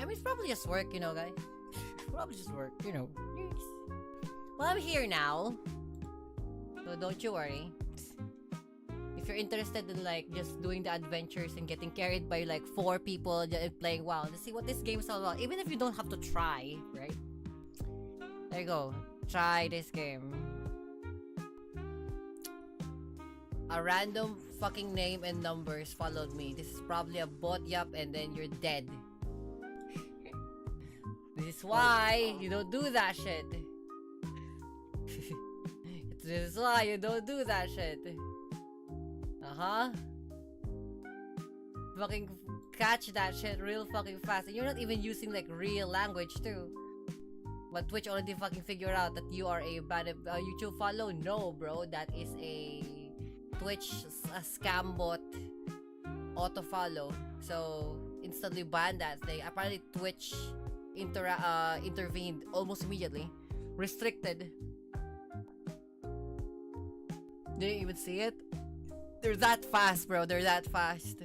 I mean, it's probably just work, you know, guys. Probably just work, you know. Well, I'm here now, so don't you worry. If you're interested in like just doing the adventures and getting carried by like 4 people and playing WoW, to see what this game is all about, even if you don't have to try, right? There you go. Try this game. A random fucking name and numbers followed me. This is probably a bot, yup, and then you're dead. This is why you don't do that shit. This is why you don't do that shit. Fucking catch that shit real fucking fast. And you're not even using like real language too. But Twitch already fucking figured out that you are a bad YouTube follow. No, bro, that is a Twitch scam bot auto follow. So instantly ban that thing. Apparently Twitch intervened almost immediately. Restricted. Didn't even see it. They're that fast, bro. They're that fast.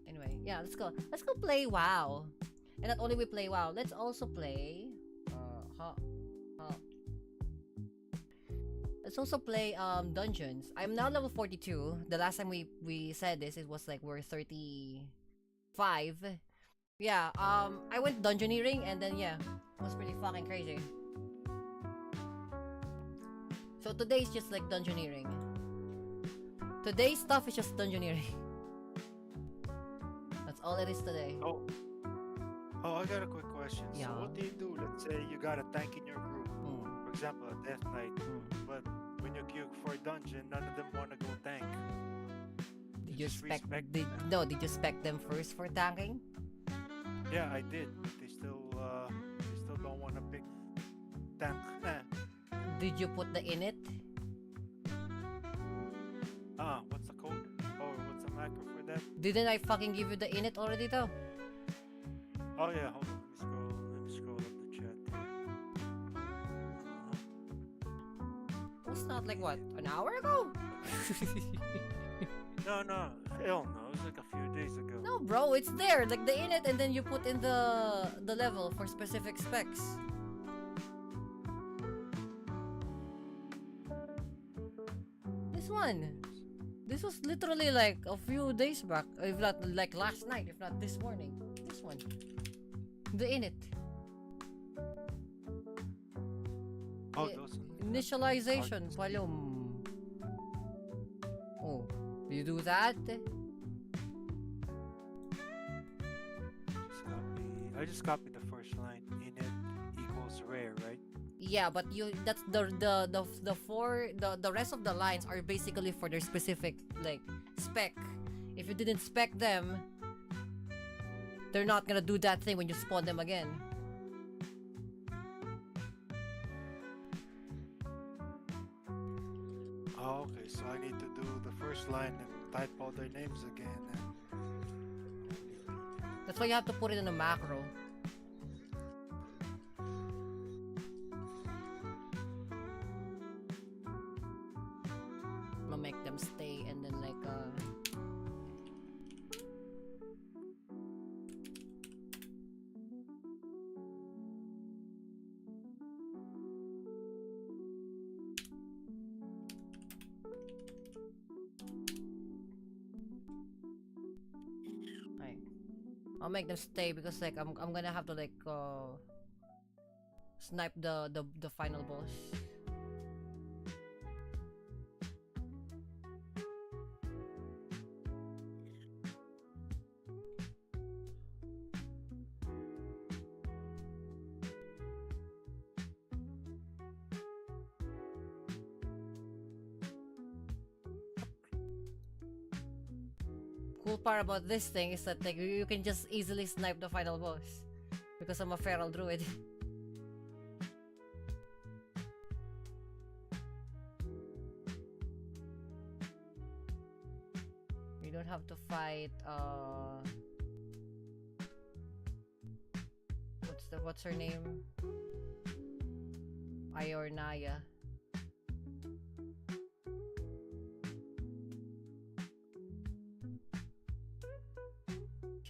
Anyway, yeah, let's go. Let's go play WoW. And not only we play WoW, let's also play let's also play dungeons. I'm now level 42. The last time we said this, it was like we're 35. Yeah, I went dungeoneering and then yeah, it was pretty fucking crazy. So today's just like dungeoneering. Today's stuff is just dungeoneering. That's all it is today. Oh, I got a quick question. Yeah. So what do you do? Let's say you got a tank in your group. For example, a Death Knight. But when you queue for a dungeon, none of them want to go tank. Did you spec them first for tanking? Yeah, I did. But they still don't want to pick tank. Did you put the init? What's the code? Or what's the macro for that? Didn't I fucking give you the init already though? Oh yeah, hold on. Let me scroll up the chat here. It was not like what, an hour ago? No, hell no. It was like a few days ago. No, bro, it's there, like the init, and then you put in the level for specific specs. This one. This was literally like a few days back, if not like last night, if not this morning. This one. The init. Oh, those Initialization, palum. Oh, you do that? I just copied the first line. Init equals rare, right? Yeah, but that's the rest of the lines are basically for their specific like spec. If you didn't spec them, they're not gonna do that thing when you spawn them again. Oh, okay. So I need to do the first line and type all their names again. That's why you have to put it in a macro. I'm gonna make them stay and then like I'll make them stay because like I'm gonna have to like snipe the final boss. Cool part about this thing is that like you can just easily snipe the final boss because I'm a feral druid. You don't have to fight what's her name? Iornaya.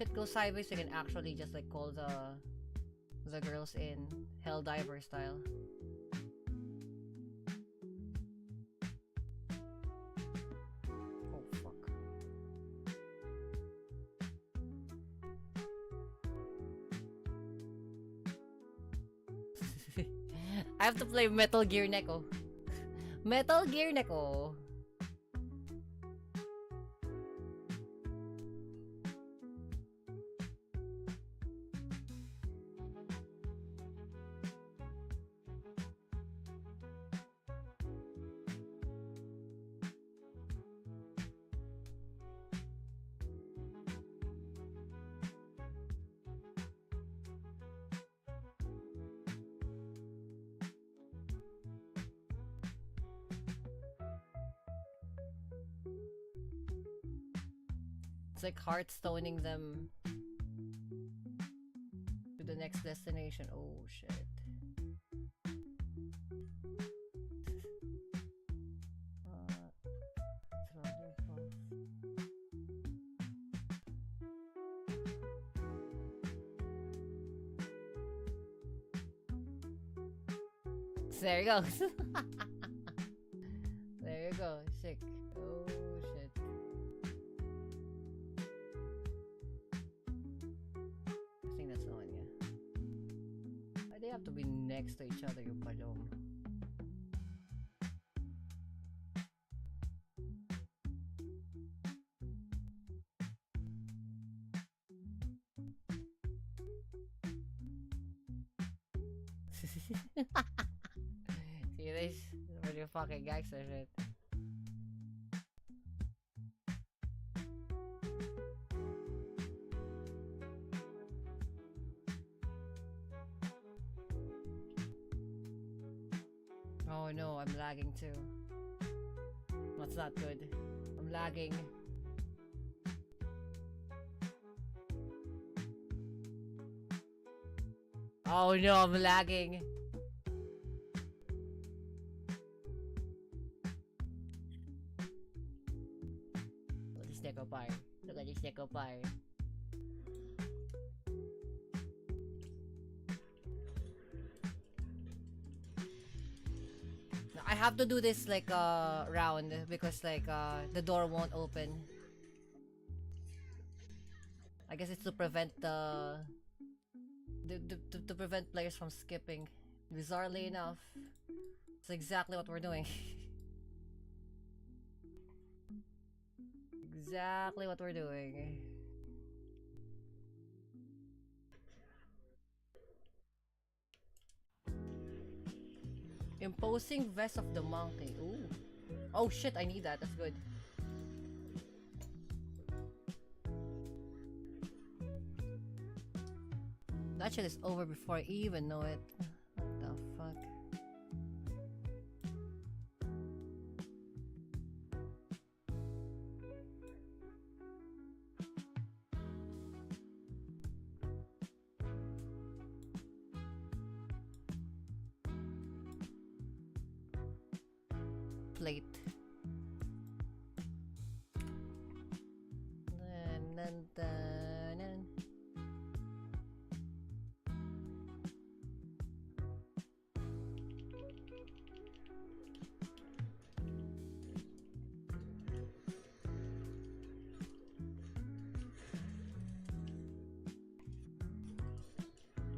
shit goes sideways, you can actually just like call the girls in Helldiver style. Oh fuck. I have to play Metal Gear Neko. Metal Gear Neko. It's like heartstoning them to the next destination. Oh shit. There you go. There you go. Sick. Oh shit. I think that's the one, yeah. Why they have to be next to each other, you palom? See this? Really fucking gangster shit. Oh no, I'm lagging too. That's not good. I'm lagging. Oh no, I'm lagging. Look at this Neko Pie. Look at this Neko Pie. I have to do this like round because like the door won't open. I guess it's to prevent to prevent players from skipping. Bizarrely enough, it's exactly what we're doing. Exactly what we're doing. Imposing vest of the monkey. Ooh. Oh shit, I need that. That's good. That shit is over before I even know it. What the fuck? Plate. Dun, dun, dun, dun.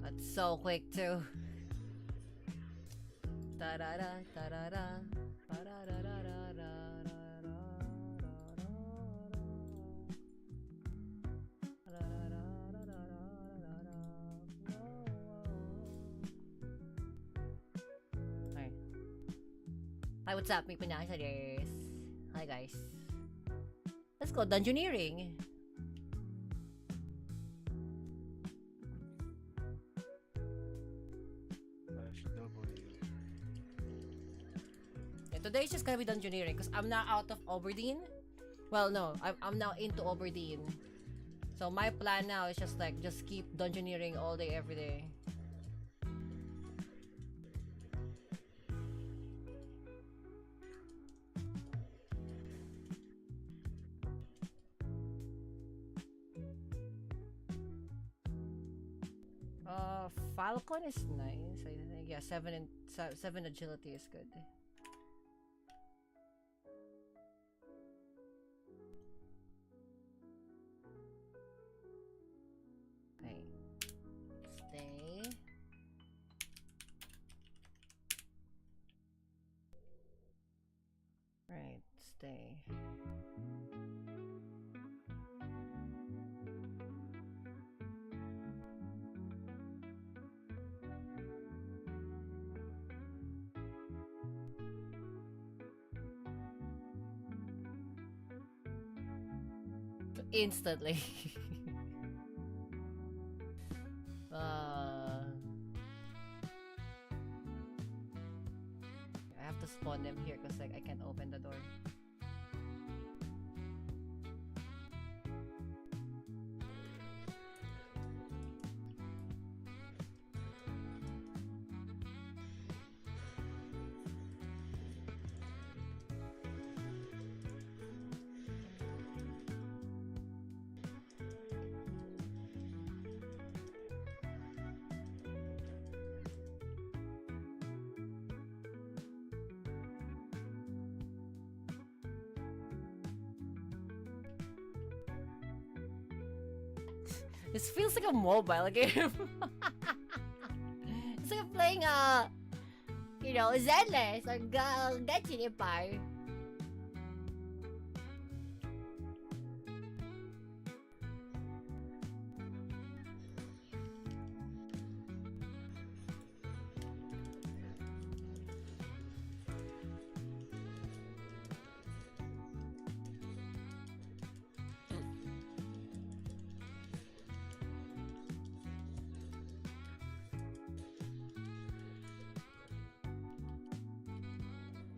That's so quick too. Da da da da da da. Hi, what's up, mga pinasaris? Hi guys. Let's go dungeoneering. Yeah, today's just gonna be dungeoneering because I'm now out of Aberdeen. Well, no, I'm now into Aberdeen. So my plan now is just like just keep dungeoneering all day, every day. Falcon is nice. I think yeah, 7 agility is good. Okay, stay. Right, stay. Instantly. I have to spawn them here because like I can't open the door. This feels like a mobile game. It's like playing Zenless or Genshin Empire.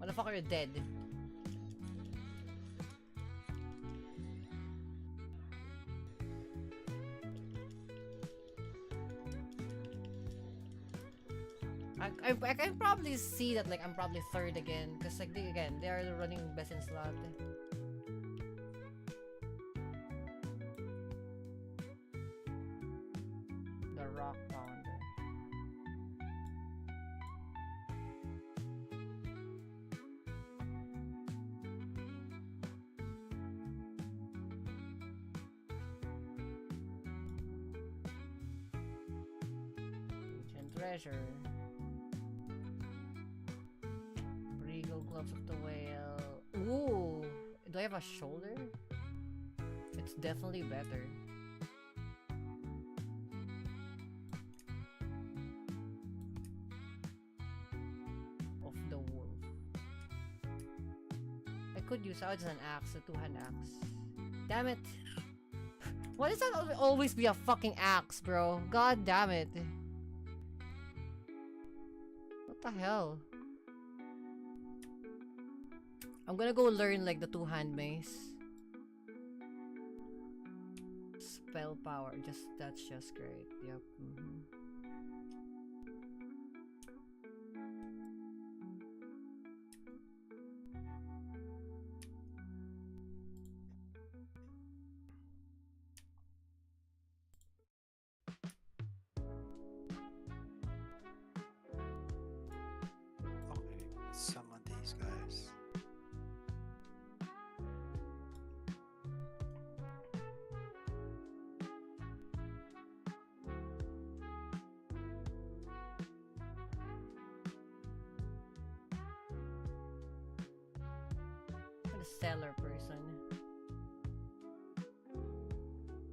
Motherfucker, you're dead. I can probably see that like I'm probably third again because like they are running best in slot. The rock pounder. Ancient treasure. Regal gloves of the whale. Ooh, do I have a shoulder? It's definitely better. Of the wolf. I could use out as an axe, a two-hand axe. Damn it! Why does that always be a fucking axe, bro? God damn it! What the hell? I'm gonna go learn like the two-hand mace. Spell power, that's just great. Yep. Okay, let's summon these guys. I'm a seller person.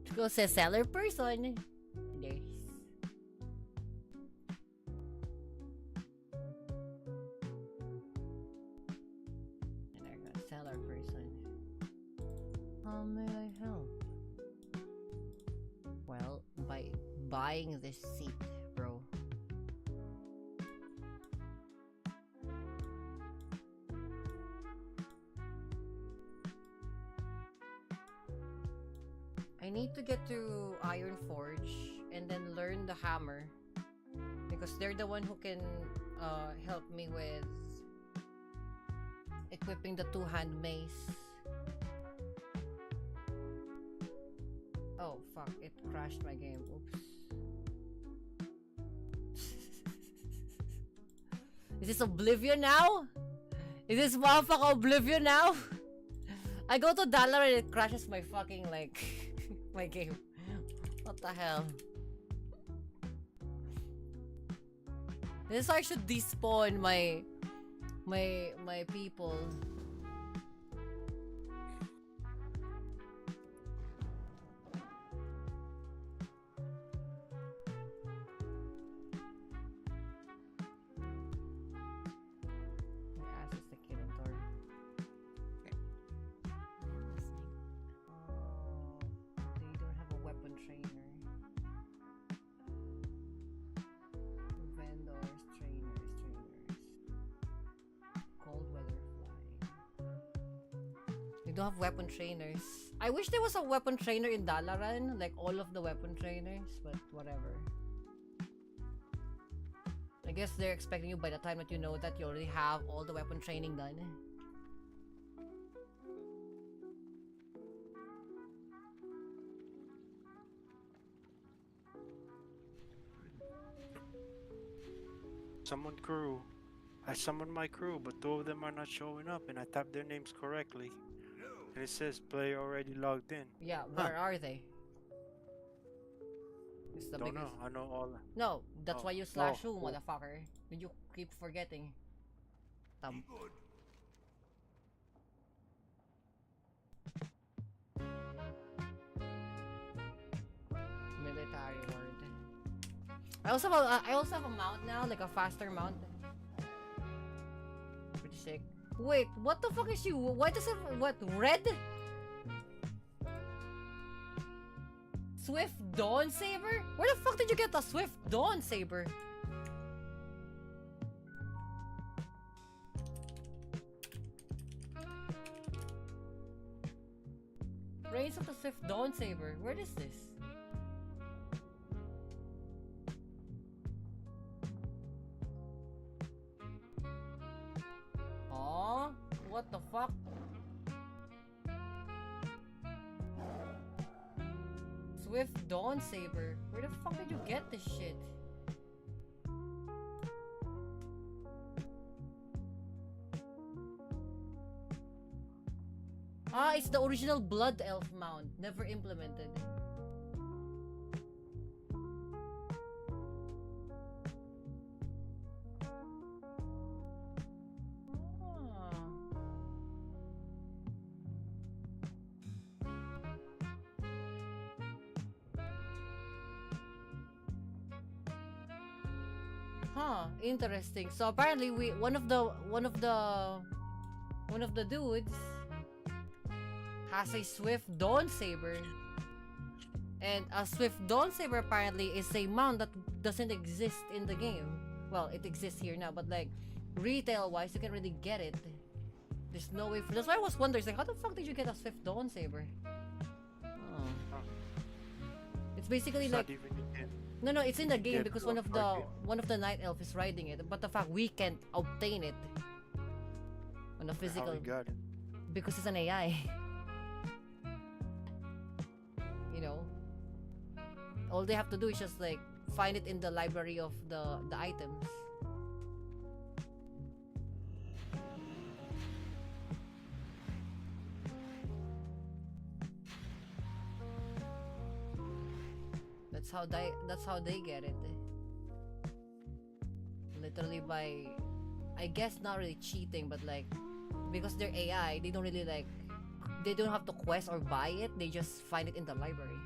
To go say seller person. Yes. And I got seller person. How may I help? Well, by buying this seat, bro. I need to get to Iron Forge and then learn the hammer because they're the one who can help me with equipping the two-hand mace. Oh fuck, it crashed my game. Oops. Is this Oblivion now? Is this motherfucker Oblivion now? I go to Dollar and it crashes my fucking like my game. What the hell? This is why I should despawn my people. My ass is the killing door. They don't have a weapon trainer. Vendors, trainers. Cold weather flying. They don't have weapon trainers. I wish there was a weapon trainer in Dalaran, like all of the weapon trainers, but whatever. I guess they're expecting you by the time that you know that you already have all the weapon training done. Summon crew. I summoned my crew, but 2 of them are not showing up, and I tapped their names correctly. And it says player already logged in. Yeah, where are they? It's the Don't biggest. know. I know all. No, that's Oh, why you slash who, oh, oh. motherfucker. You keep forgetting. Military word. I also have a mount now, like a faster mount. Pretty sick. Wait, what the fuck is you? Why does it what red? Swift Dawn Saber? Where the fuck did you get the Swift Dawn Saber? Reigns of the Swift Dawn Saber. Where is this? Aw, what the fuck? Swift Dawn Saber. Where the fuck did you get this shit? Ah, it's the original Blood Elf mount, never implemented. Ah. Huh, interesting. So apparently one of the dudes has a Swift Dawn Saber. And a Swift Dawn Saber apparently is a mount that doesn't exist in the game. Well, it exists here now, but like retail wise you can really get it. There's no way that's why I was wondering, like, how the fuck did you get a Swift Dawn Saber? Oh. It's basically It's like not even in. no, it's in the game Get because to a target. one of the night elf is riding it, but the fact we can't obtain it on a physical How we got it? because it's an AI. You know, all they have to do is just like find it in the library of the items. That's how they get it. Literally by, I guess not really cheating, but like because they're AI, they don't really like, they don't have to quest or buy it. They just find it in the library.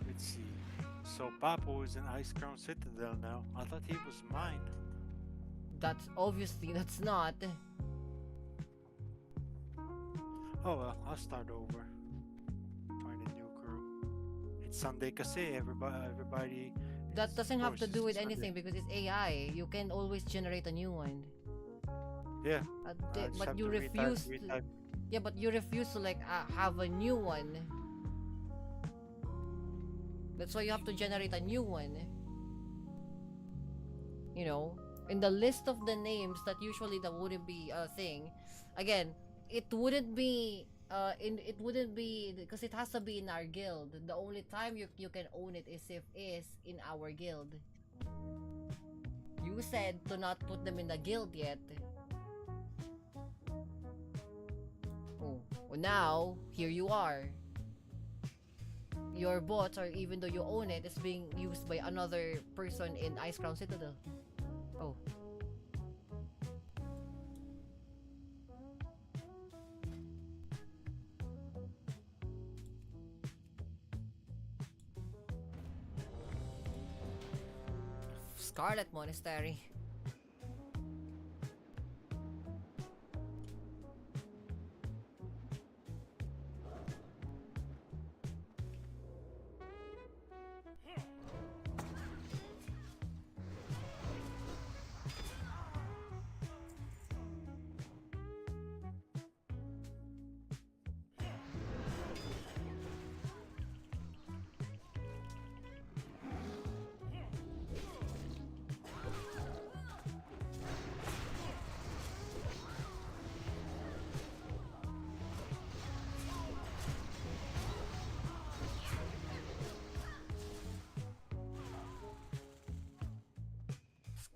Let's see. So Papo is in Ice Crown Citadel now. I thought he was mine. That's obviously that's not. Oh well, I'll start over. Find a new crew. It's Sunday kasi everybody. That doesn't have to forced do with Sunday. anything because it's AI. You can always generate a new one. Yeah. Just But have you to refuse to, retype. yeah, but you refuse to like have a new one. That's why you have to generate a new one. You know, in the list of the names that usually that wouldn't be a thing. Again, it wouldn't be it wouldn't be because it has to be in our guild. The only time you can own it is if is in our guild. You said to not put them in the guild yet. Oh, well now here you are. Your bots, or even though you own it, is being used by another person in Ice Crown Citadel. Oh. Scarlet Monastery.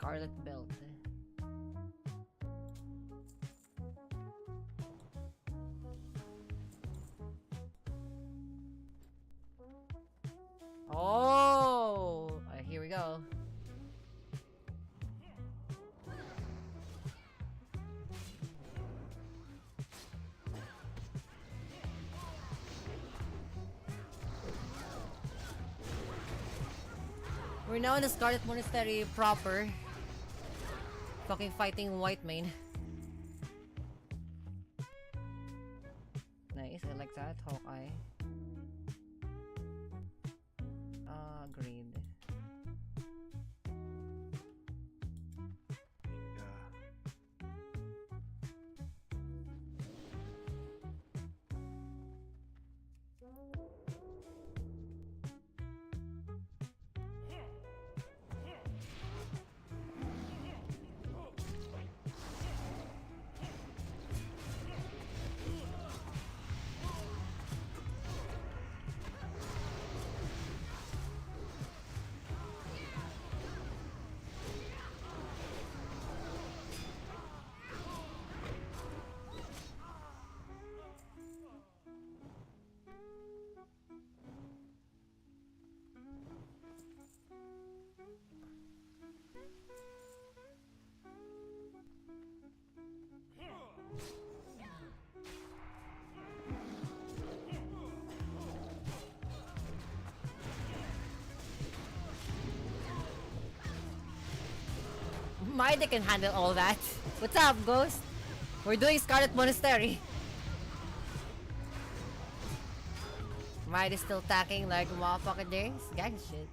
Scarlet Belt. Oh, here we go. We're now in the Scarlet Monastery proper. Fucking fighting white mane. Nice, I like that. Hawkeye. Agreed. Maide can handle all that. What's up, Ghost? We're doing Scarlet Monastery. Maide is still tacking like motherfucker days. Gang shit.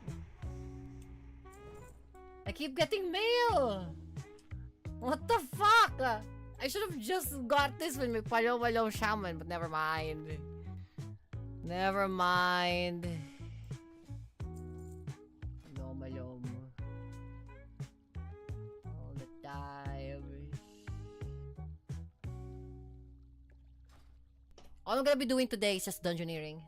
I keep getting mail! What the fuck? I should have just got this when my Palomalo Shaman, but never mind. Never mind. Palomalo. All the time. All I'm gonna be doing today is just dungeoneering.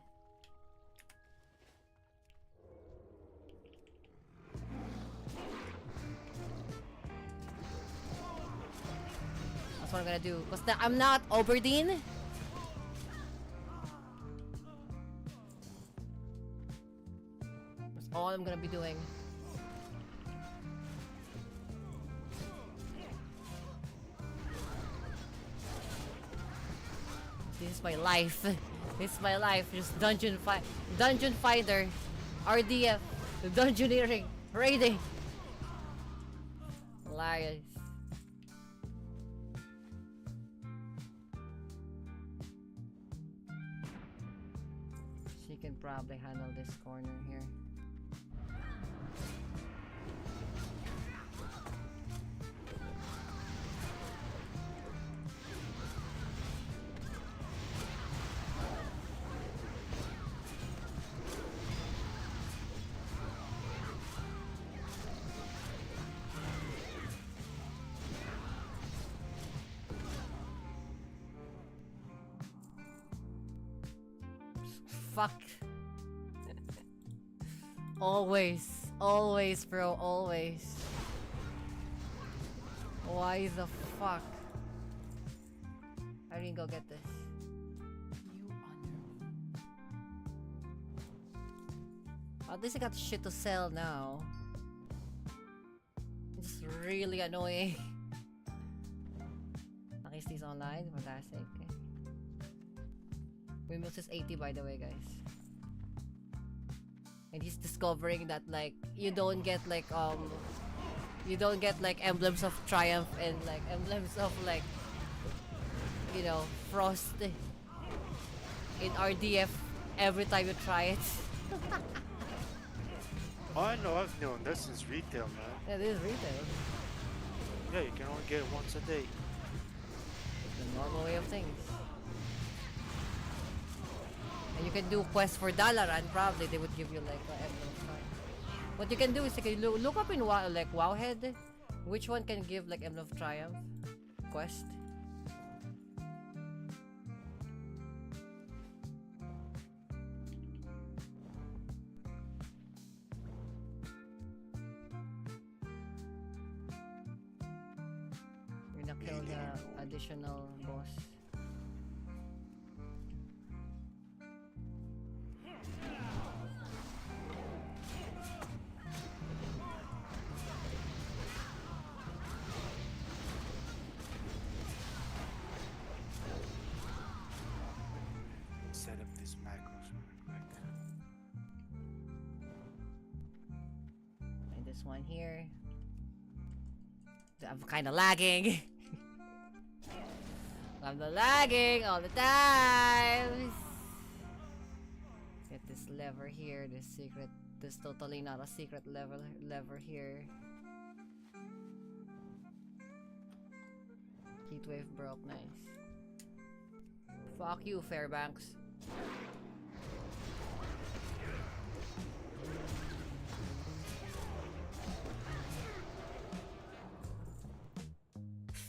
That's what I'm gonna do. Because I'm not Oberdeen. That's all I'm gonna be doing. This is my life. This is my life. Just dungeon finder. RDF. Dungeoneering. Raiding. Hilarious. She can probably handle this corner here. fuck? Always. Always, bro. Always. Why the fuck? I didn't go get this. You honor. At least I got shit to sell now. It's really annoying. Is these online? Fantastic. Windows is 80 by the way, guys. And he's discovering that like you don't get like emblems of triumph and like emblems of like, you know, frost in RDF every time you try it. Oh, I know, I've known this is retail, man. Yeah, this is retail. Yeah, you can only get it once a day. The normal way of things. And you can do quests for Dalaran, probably they would give you like an emblem of triumph. What you can do is you can look up in like Wowhead, which one can give like emblem of triumph quest. We're gonna kill the additional boss. Set up these macros real quick. And this one here. I'm kind of lagging. I'm lagging all the time. Get this lever here. This secret. This totally not a secret lever here. Heatwave broke. Nice. Fuck you, Fairbanks.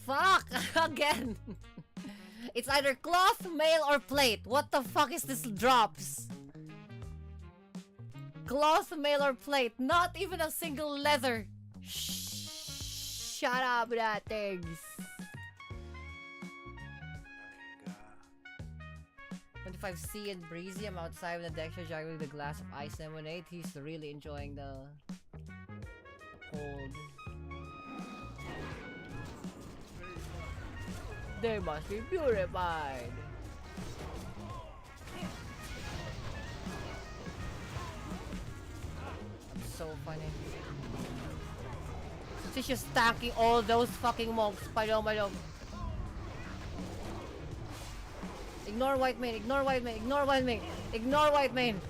Fuck! Again! It's either cloth, mail, or plate. What the fuck is this drops? Cloth, mail, or plate. Not even a single leather. Shut up, that things. 25C and breezy. I'm outside with the Dexter juggling the glass of ice lemonade. He's really enjoying the cold. They must be purified. I'm so funny. She's just stacking all those fucking monks. Palom. Ignore white main, ignore white main, ignore white main, ignore white main.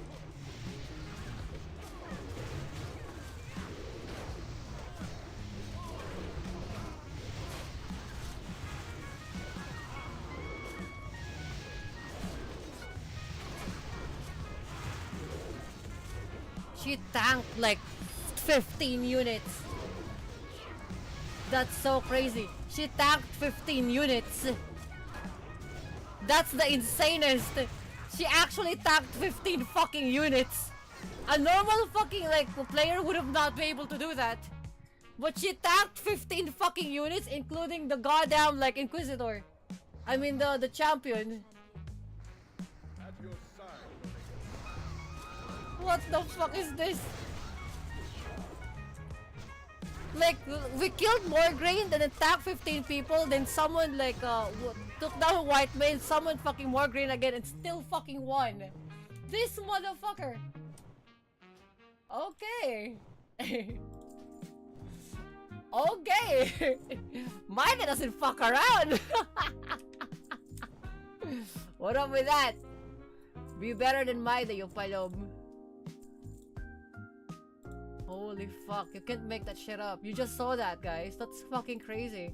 She tanked like 15 units. That's so crazy. She tanked 15 units. That's the insanest. She actually tanked 15 fucking units. A normal fucking like player would have not been able to do that. But she tanked 15 fucking units, including the goddamn like Inquisitor. I mean the champion. What the fuck is this? Like, we killed Morgraine, then attacked 15 people, then someone like took down White Mane, summoned fucking Morgraine again, and still fucking won. This motherfucker. Okay. Okay. Micah doesn't fuck around. What up with that? Be better than Maida, you palom. Holy fuck, you can't make that shit up. You just saw that, guys. That's fucking crazy.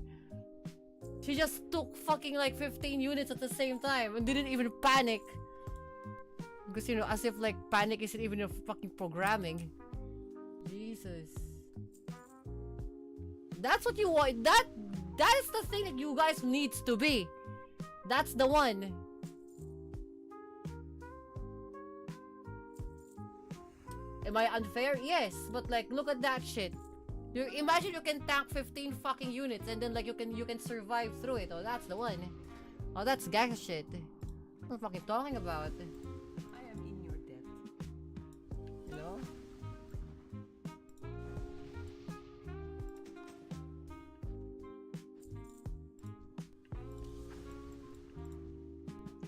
She just took fucking like 15 units at the same time and didn't even panic. Because, you know, as if like panic isn't even a fucking programming. Jesus. That's what you want. That is the thing that you guys needs to be. That's the one. Am I unfair? Yes, but like, look at that shit. You imagine you can tank 15 fucking units and then like you can survive through it. Oh, that's the one. Oh, that's gang shit. What am I fucking talking about? I am in your debt. You know?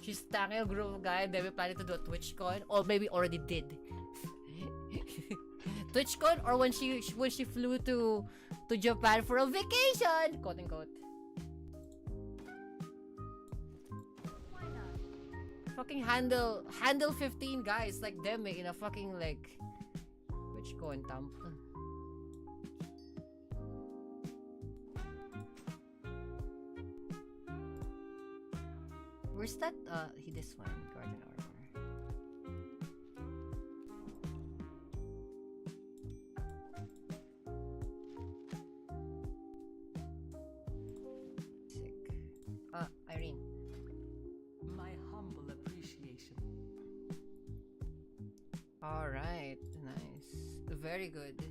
She's tanking a group of guys, maybe planning to do a TwitchCon, or maybe already did. TwitchCon, or when she flew to Japan for a vacation, quote unquote. Why not? Fucking handle 15 guys like them in a fucking like TwitchCon tamp. Where's that? This one, Guardian Armor. Sick. Irene. My humble appreciation. Alright, nice. Very good.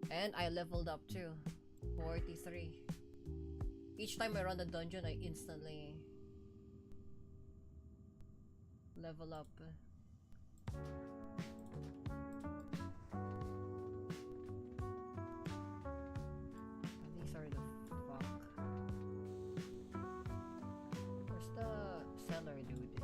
And I leveled up too. 43. Each time I run the dungeon, I instantly level up. These are the fuck. Where's the seller, dude?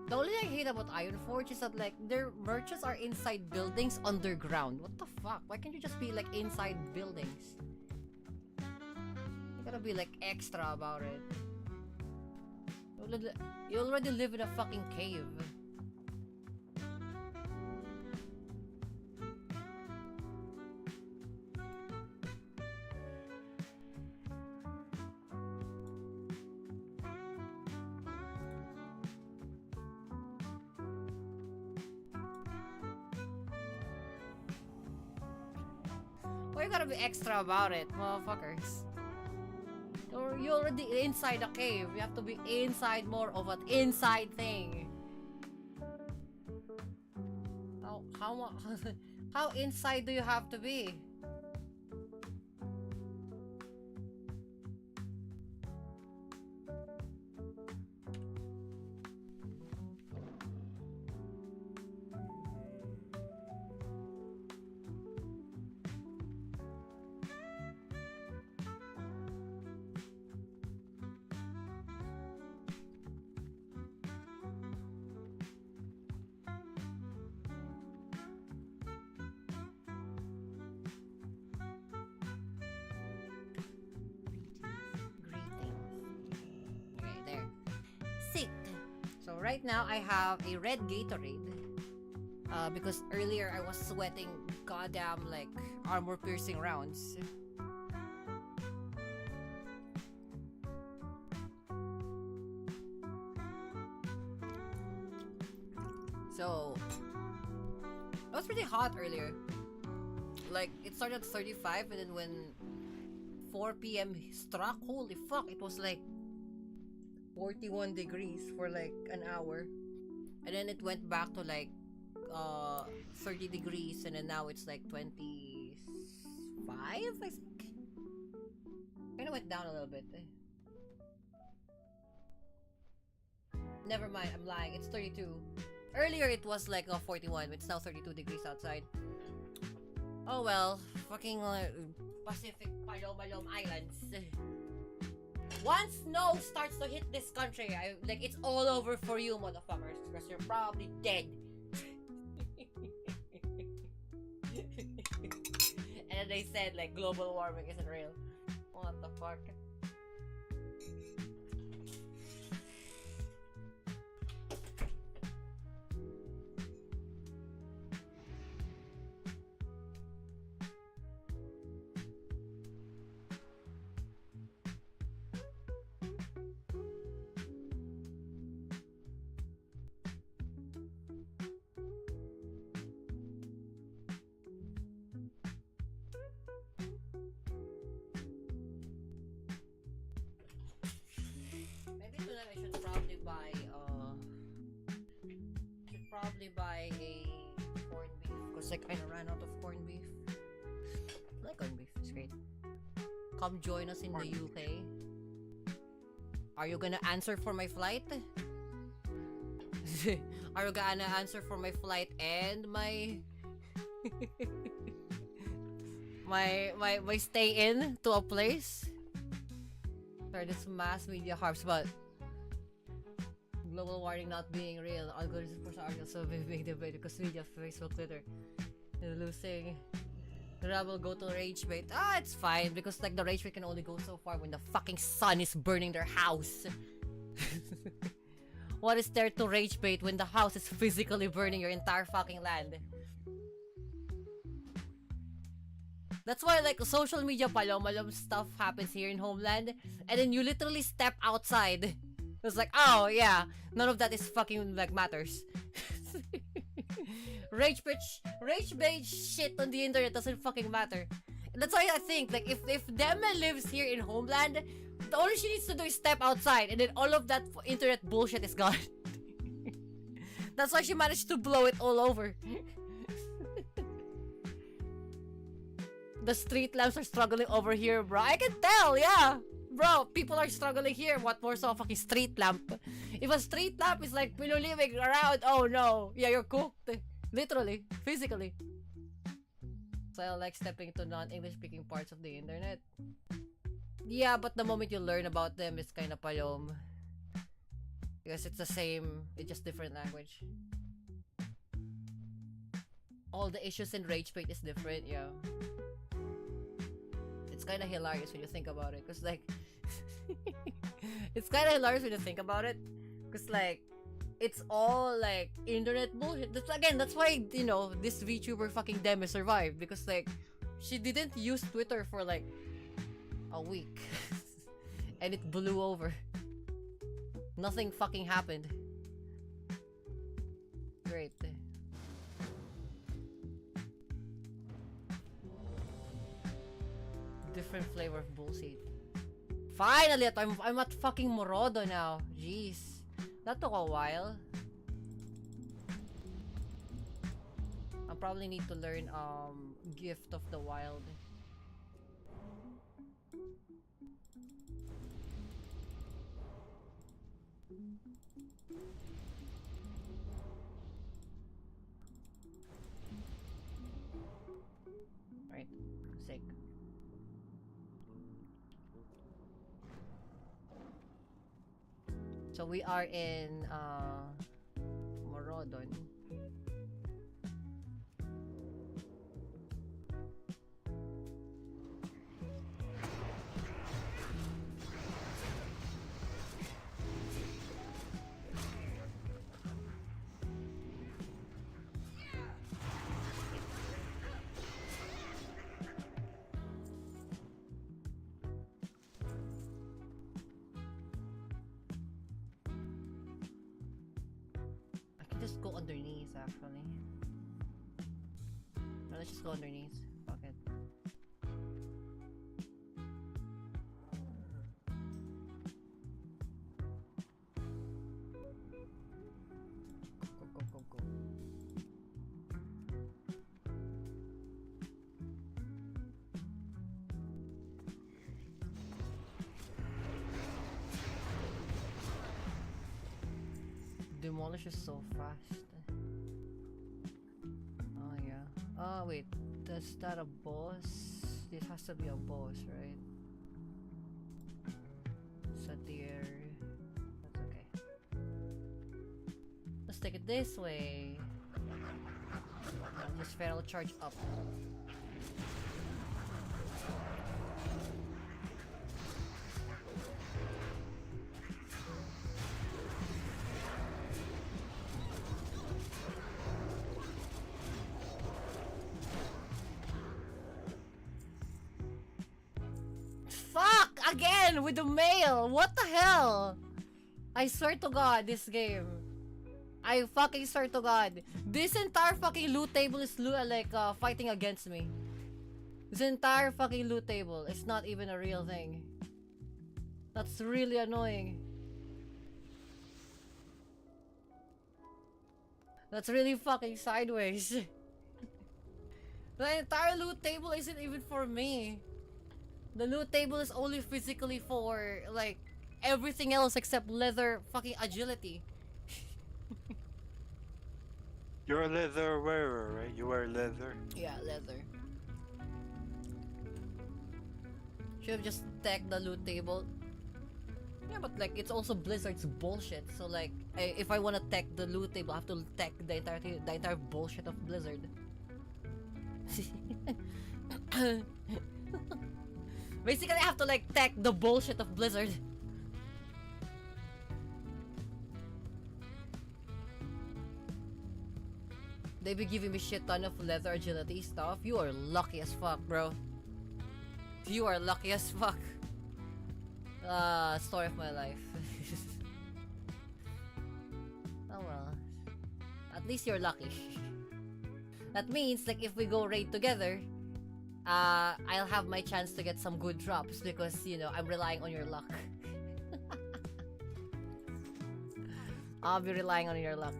The only thing I hate about Ironforge is that like their merchants are inside buildings underground. What the fuck? Why can't you just be like inside buildings? You gotta be like extra about it. You already live in a fucking cave. Why you gotta be extra about it, motherfuckers? You're already inside a cave. You have to be inside more of an inside thing. How inside do you have to be? Right now, I have a red Gatorade. Because earlier I was sweating goddamn like armor-piercing rounds. So it was pretty hot earlier. Like it started at 35, and then when 4 p.m. struck, holy fuck, it was like 41 degrees for like an hour, and then it went back to like 30 degrees, and then now it's like 25, I think. Kinda went down a little bit. Never mind, I'm lying, it's 32. Earlier it was like 41, it's now 32 degrees outside. Oh well, fucking Pacific Palom Islands. Once snow starts to hit this country, like it's all over for you, motherfuckers, because you're probably dead. And they said like global warming isn't real. What the fuck? buy a corned beef because I kinda ran out of corned beef. I like corned beef, it's great. Come join us in the UK. Are you gonna answer for my flight? Are you gonna answer for my flight and my my stay in to a place? Sorry, this mass media harps about global warming not being real. Algorithms for articles so being debated because media, Facebook, Twitter, they're losing. The rebel go to rage bait. Ah, it's fine because like the rage bait can only go so far when the fucking sun is burning their house. What is there to rage bait when the house is physically burning your entire fucking land? That's why like social media palom stuff happens here in Homeland and then you literally step outside. It's like, oh yeah, none of that is fucking like matters. Rage bait shit on the internet doesn't fucking matter. And that's why I think like if Demme lives here in Homeland, the only she needs to do is step outside and then all of that internet bullshit is gone. That's why she managed to blow it all over. The street lamps are struggling over here, bro. I can tell, yeah. Bro, people are struggling here. What more so a fucking street lamp? If a street lamp is like living around, oh no. Yeah, you're cooked. Literally. Physically. So I like stepping to non-English speaking parts of the internet. Yeah, but the moment you learn about them, it's kind of palom. Because it's the same, it's just different language. All the issues in rage bait is different, yeah. It's kind of hilarious when you think about it, cause like, it's kind of hilarious when you think about it, cause like, it's all like internet bullshit. That's why you know this VTuber fucking Demi survived because like, she didn't use Twitter for like a week, and it blew over. Nothing fucking happened. Great. Different flavor of bullshit. Finally, I'm at fucking Morodo now. Jeez. That took a while. I probably need to learn Gift of the Wild. Right. Sick. So we are in Morodon. Just go underneath actually. No, let's just go underneath. Fuck it. Go. Demolish is so fast. Oh yeah. Oh wait, is that a boss? This has to be a boss, right? Satir. That's okay. Let's take it this way. Just feral charge up. Again with the mail. What the hell? I swear to God, this game. I fucking swear to God. This entire fucking loot table is fighting against me. This entire fucking loot table is not even a real thing. That's really annoying. That's really fucking sideways. The entire loot table isn't even for me. The loot table is only physically for, like, everything else except leather fucking agility. You're a leather wearer, right? You wear leather. Yeah, leather. Should have just tagged the loot table. Yeah, but like it's also Blizzard's bullshit. So like, if I wanna tech the loot table, I have to tech the entire bullshit of Blizzard. Basically, I have to like tech the bullshit of Blizzard. They be giving me shit ton of leather agility stuff. You are lucky as fuck, bro. You are lucky as fuck. Story of my life. Oh well. At least you're lucky. That means like if we go raid together, I'll have my chance to get some good drops because you know I'm relying on your luck. I'll be relying on your luck.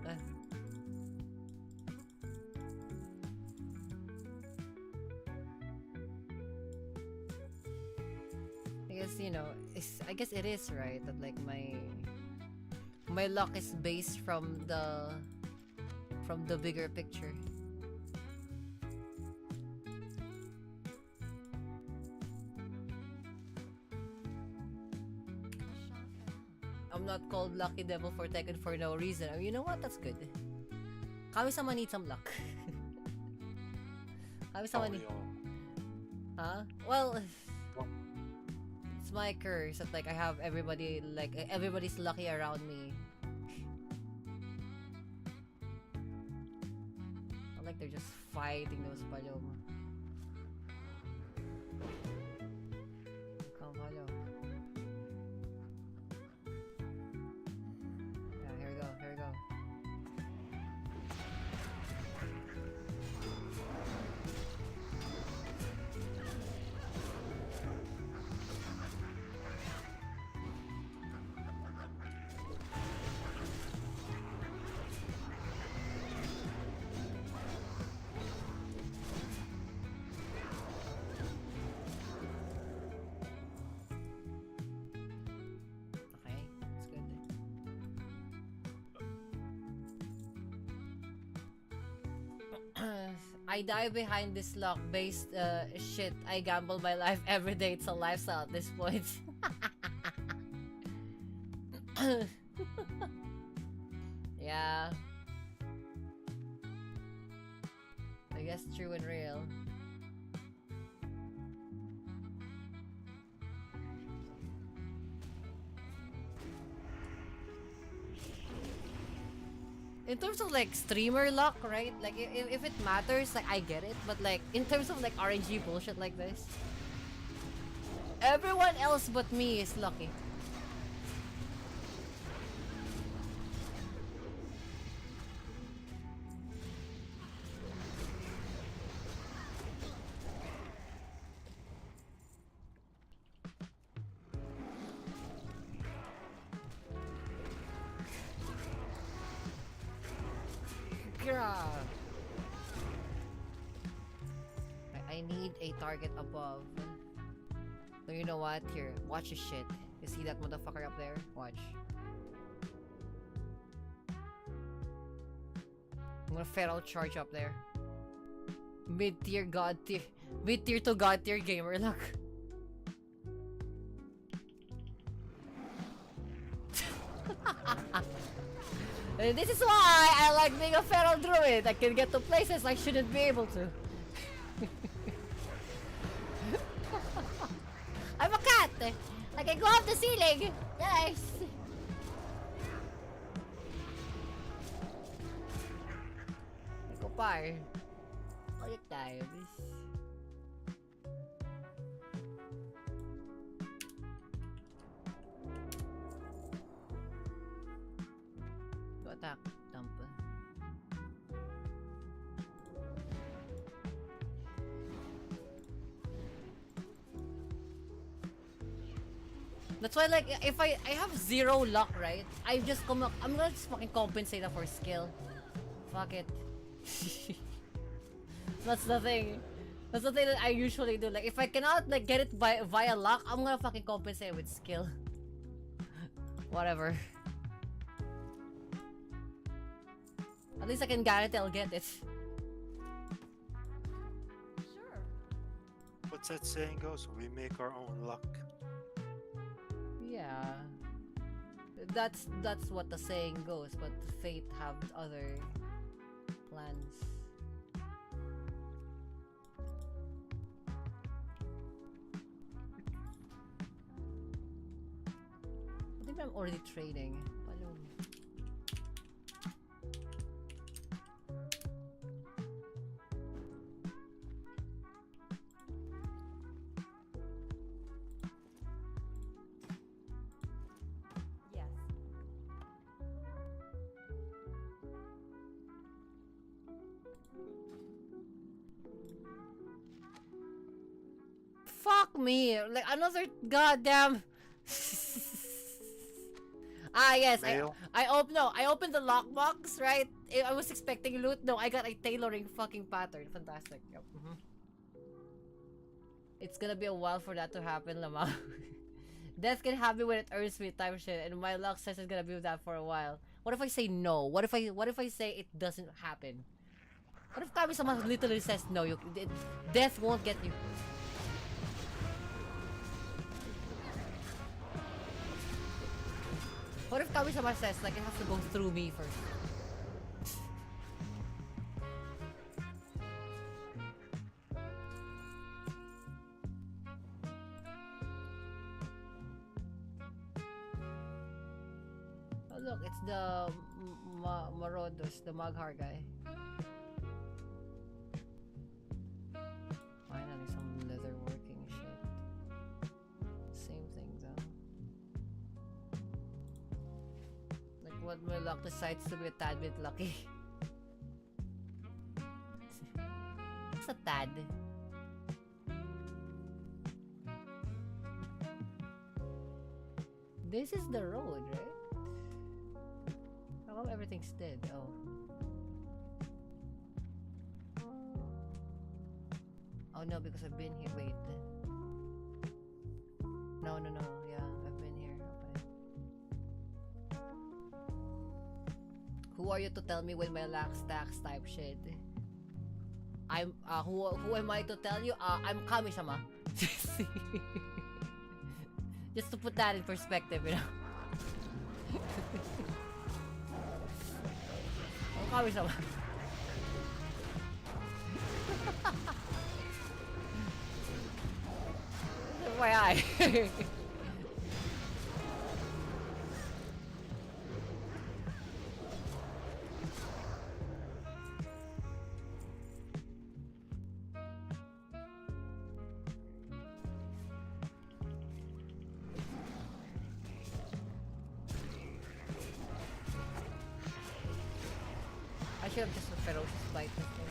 You know, I guess it is right that like my luck is based from the bigger picture. I'm not called Lucky Devil for Tekken for no reason. Oh, you know what? That's good. Kami-sama needs some luck. Kami-sama need... Huh? Well... It's my curse that like I have everybody like everybody's lucky around me. I like they're just fighting those paloma. Come paloma. Yeah, here we go, here we go. I die behind this luck-based shit. I gamble my life every day. It's a lifestyle at this point. Yeah. I guess true and real. In terms of like streamer luck, right? Like if it matters, like I get it. But like in terms of like RNG bullshit like this, everyone else but me is lucky. I need a target above. So you know what? Here, watch this shit. You see that motherfucker up there? Watch. I'm gonna feral charge up there. Mid-tier god tier. Mid-tier to god tier gamer luck. This is why I like being a feral druid. I can get to places I shouldn't be able to. I'm a cat. I can go up the ceiling. Yes. Go par. All the time. Attack, dump. That's why, like, if I have zero luck, right? I'm gonna just fucking compensate that for skill. Fuck it. That's the thing. That's the thing that I usually do. Like, if I cannot like get it via luck, I'm gonna fucking compensate with skill. Whatever. At least I can guarantee I'll get it. Sure. What's that saying goes? We make our own luck. Yeah. That's what the saying goes, but fate have other plans. I think I'm already trading. Palun. Yes. Fuck me! Like another goddamn. Ah yes, Mail? I opened the lockbox, right? I was expecting loot. No, I got a tailoring fucking pattern. Fantastic. Yep. It's gonna be a while for that to happen, Lamau. Death can happen when it earns me time shit, and my luck says it's gonna be that for a while. What if I say no? What if I say it doesn't happen? What if Kami-sama literally says no? Death won't get you. What if Kami-sama says like it has to go through me first? Oh look, it's the Marodos, the Maghar guy. Finally, some leather working shit. Same thing though. Like what my luck decides to be a tad bit lucky. It's a tad. This is the road, right? How come everything's dead? Oh. Oh no, because I've been here. Wait. No. Yeah, I've been here. Okay. Who are you to tell me when my luck stacks type shit? I'm who am I to tell you? I'm Kami-sama. Just to put that in perspective, you know. I'm Kami-sama. Why I? I should have just a ferocious bite this thing.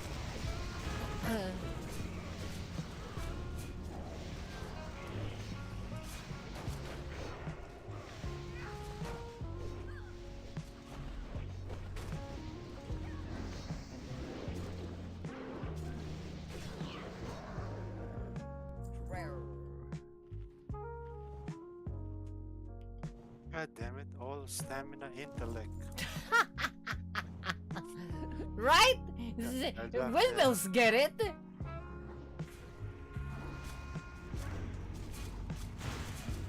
God damn it, all stamina intellect. Right? Yeah, yeah. Windmills get it.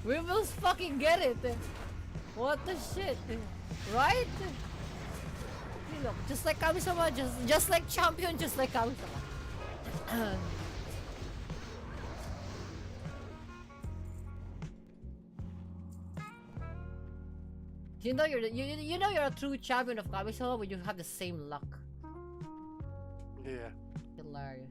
Windmills fucking get it. What the shit? Right? You look, just like Kami-sama, just like champion, just like Kami-sama. You know you're a true champion of Kami-sama when you have the same luck. Yeah. Hilarious.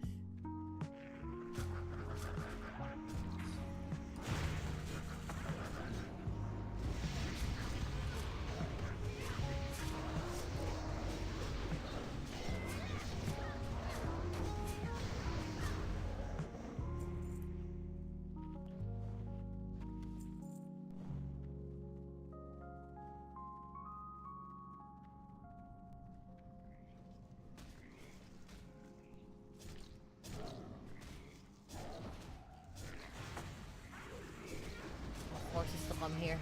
come here.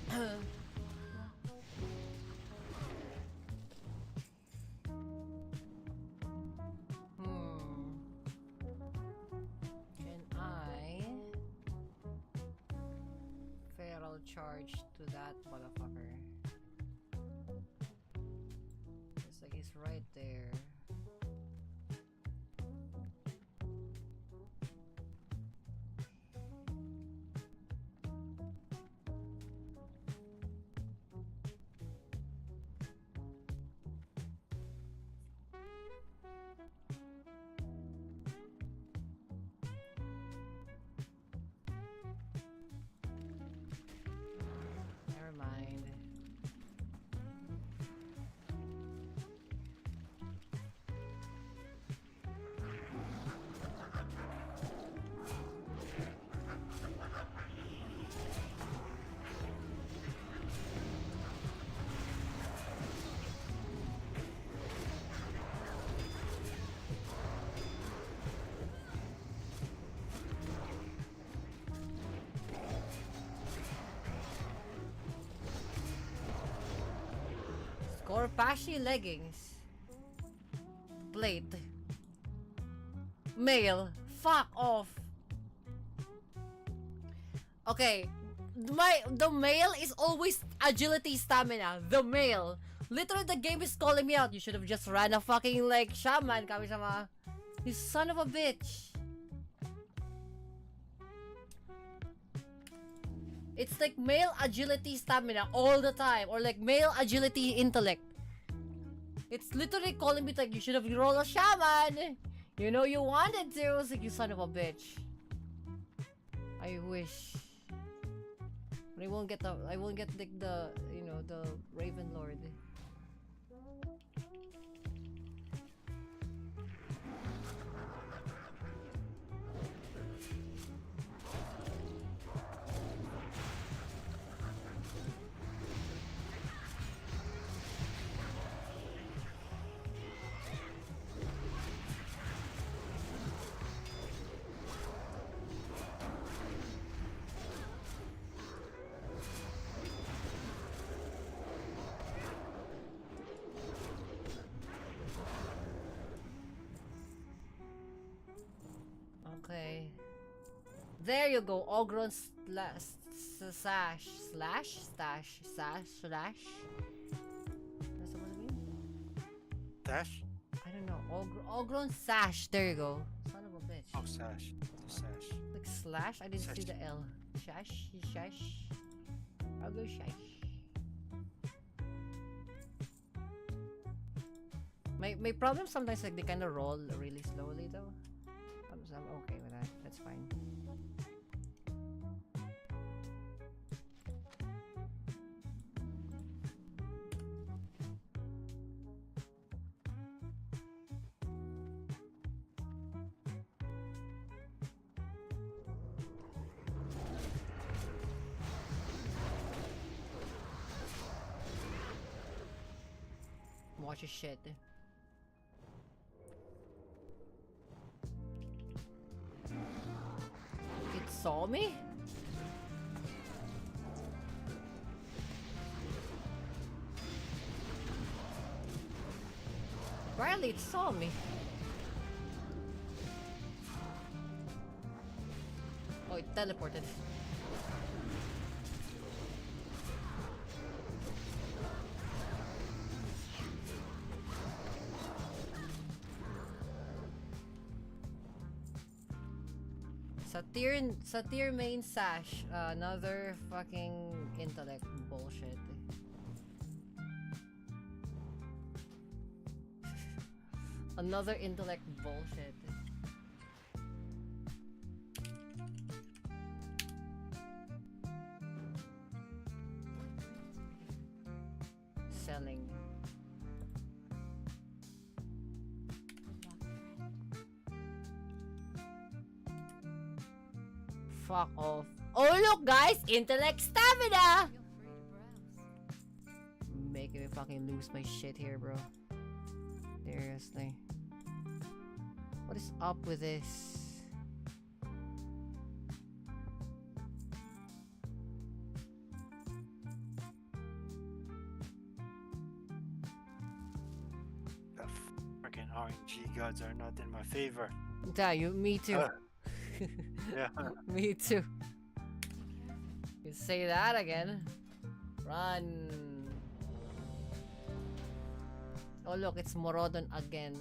Can I feral charge to that motherfucker? It's like he's right there. Never mind. Scorpashi leggings. Plate. Male. Fuck off. Okay. The male is always agility stamina. The male. Literally the game is calling me out. You should have just ran a fucking like shaman, Kami-sama. You son of a bitch. It's like male agility stamina all the time, or like male agility intellect. It's literally calling me like you should have rolled a shaman. You know you wanted to. It's like you son of a bitch. I wish. But I won't get like the you know the Raven Lord. Okay. There you go. Ogron slash. That's supposed to mean? Dash? I don't know. Ogron sash. There you go. Son of a bitch. Oh, sash. The sash. Like slash? I didn't see Sash. the L. Shash. I'll go shash. My problem sometimes like they kind of roll really slowly though. I'm okay with that. That's fine. Watch your shit. It saw me? Apparently it saw me. Oh, it teleported. Satyr main sash. Another fucking intellect bullshit. Another intellect bullshit. Selling. Fuck off. Oh look guys! Intellect stamina! Making me fucking lose my shit here, bro. Seriously. What is up with this? fucking RNG gods are not in my favor. Yeah, me too. Yeah. Me too. You say that again. Run. Oh look, it's Morodon again.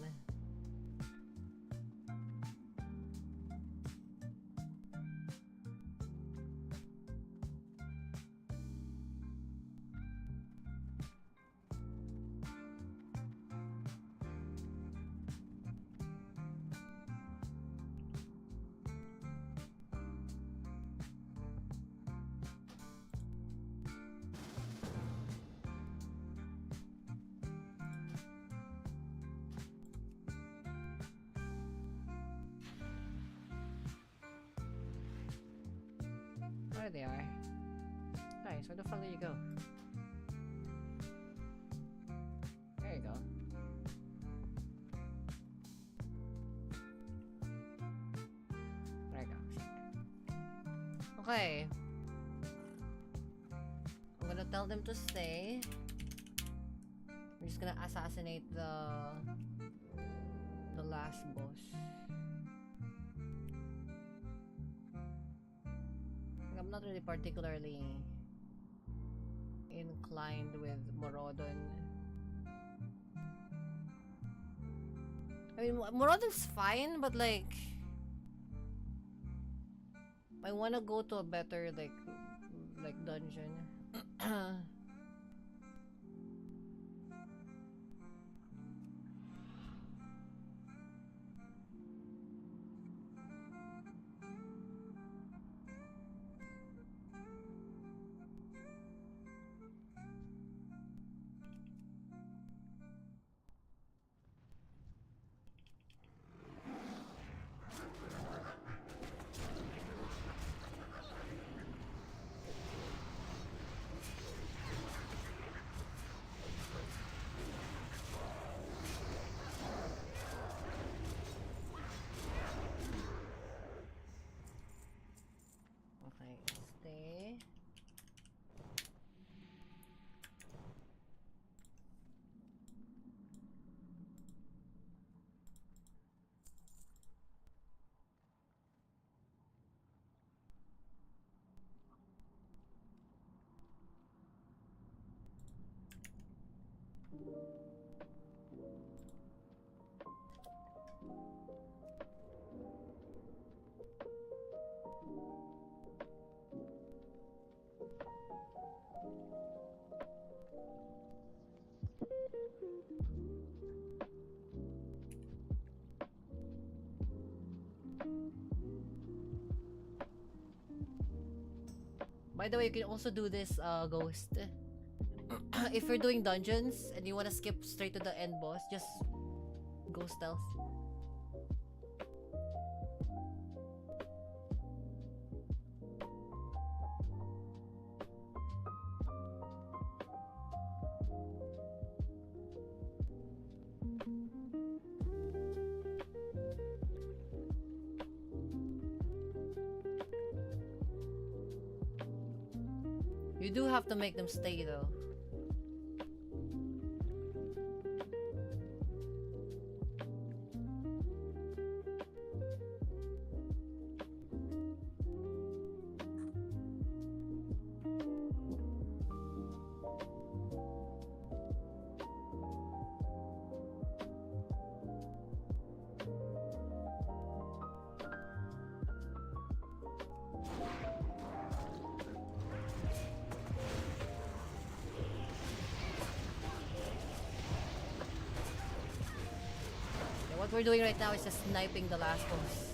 There they are. Nice, where the fuck did you go? There you go. There you go. Okay. I'm gonna tell them to stay. We're just gonna assassinate the last boss. I'm not really particularly inclined with Morodon. I mean, Morodon's fine, but like, I wanna go to a better like dungeon. Okay, stay. By the way, you can also do this, Ghost. If you're doing dungeons and you want to skip straight to the end boss, just go stealth. You do have to make them stay though. What we're doing right now is just sniping the last boss.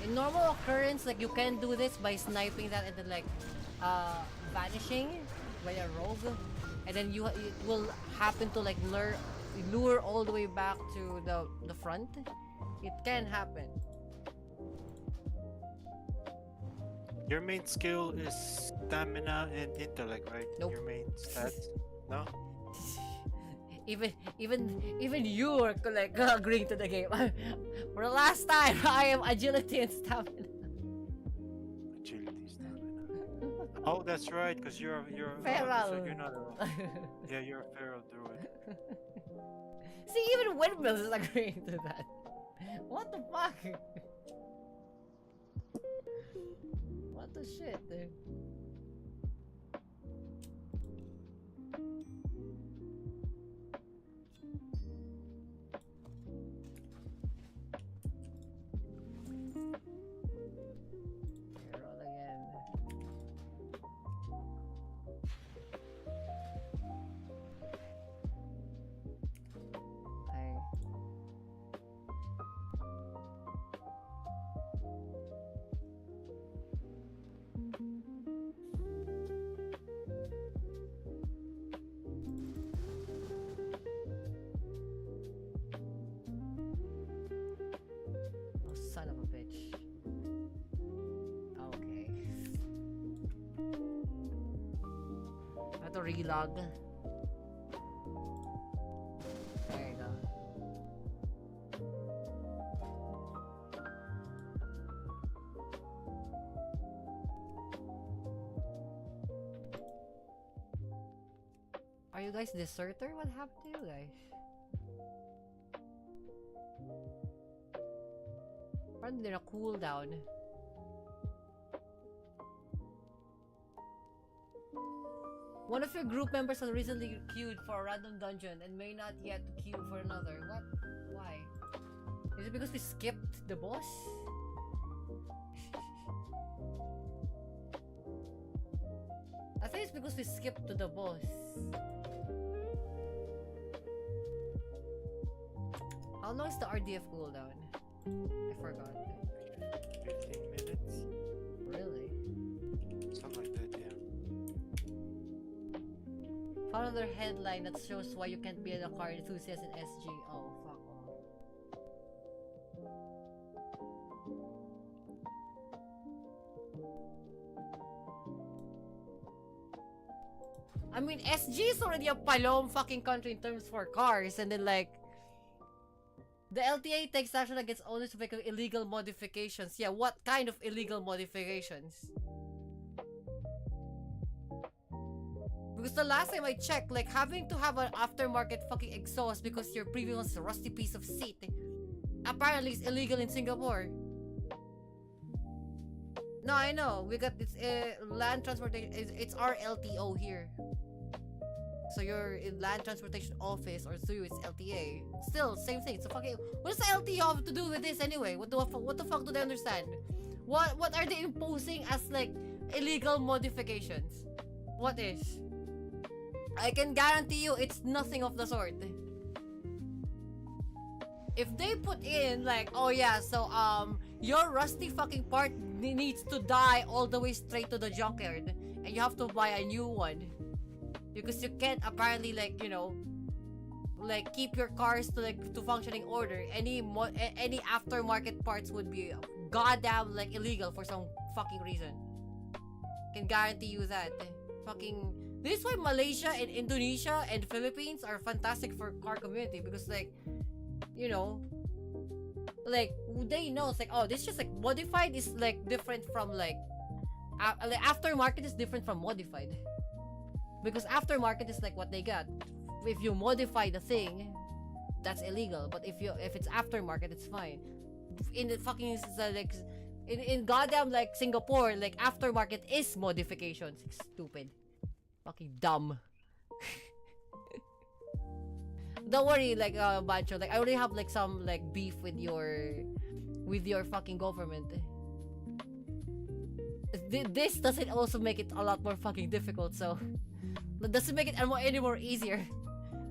In normal occurrence, like you can do this by sniping that and then like vanishing by a rogue, and then it will happen to like lure all the way back to the front. It can happen. Your main skill is stamina and intellect, right? Nope. Your main stats? No? Even you are like agreeing to the game. For the last time, I am agility and stamina. Agility, stamina. Oh, that's right, because you're Feral. so you're not a, yeah, you're a feral druid. See, even windmills is agreeing to that. What the fuck? What the shit, dude? Roll again. Okay. Oh, son of a bitch. Okay. I have to relog. There you go. Are you guys deserter? What happened to you guys? Parang they're a cooldown. One of your group members has recently queued for a random dungeon and may not yet queue for another. What? Why? Is it because we skipped the boss? I think it's because we skipped to the boss. How long is the RDF cooldown? I forgot. 15 minutes, Really? something like that. Yeah. Found another headline that shows why you can't be a car enthusiast in SG. Oh, fuck off. I mean, SG is already a palom fucking country in terms for cars, and then like the LTA takes action against owners to make illegal modifications. Yeah, what kind of illegal modifications? Because the last time I checked, like having to have an aftermarket fucking exhaust because your previous one's a rusty piece of shit apparently is illegal in Singapore. No, I know. We got this land transportation. It's our LTO here. So you're in land transportation office or so it's LTA. Still, same thing. So fucking, what does the LTO have to do with this anyway? What the fuck do they understand? What are they imposing as like illegal modifications? What is? I can guarantee you it's nothing of the sort. If they put in like, oh yeah, so your rusty fucking part needs to die all the way straight to the junkyard and you have to buy a new one. Because you can't apparently like, you know, like keep your cars to like to functioning order. Any aftermarket parts would be goddamn like illegal for some fucking reason. Can guarantee you that. Fucking this is why Malaysia and Indonesia and Philippines are fantastic for car community because like, you know, like they know it's like, oh, this just like modified is like different from like aftermarket is different from modified. Because aftermarket is like what they got. If you modify the thing, that's illegal. But if it's aftermarket, it's fine. In the fucking like in goddamn like Singapore, like aftermarket is modifications. Stupid, fucking dumb. Don't worry, like Bancho. Like I already have like some like beef with your fucking government. This doesn't also make it a lot more fucking difficult. So. Doesn't make it any more easier.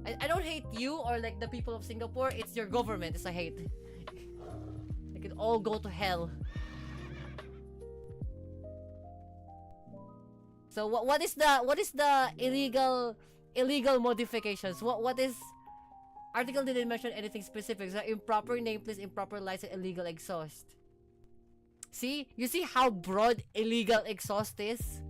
I don't hate you or like the people of Singapore. It's your government is I hate. They can all go to hell. So what is the illegal modifications? What is article didn't mention anything specific. So improper nameplates, improper license, illegal exhaust. See, you see how broad illegal exhaust is.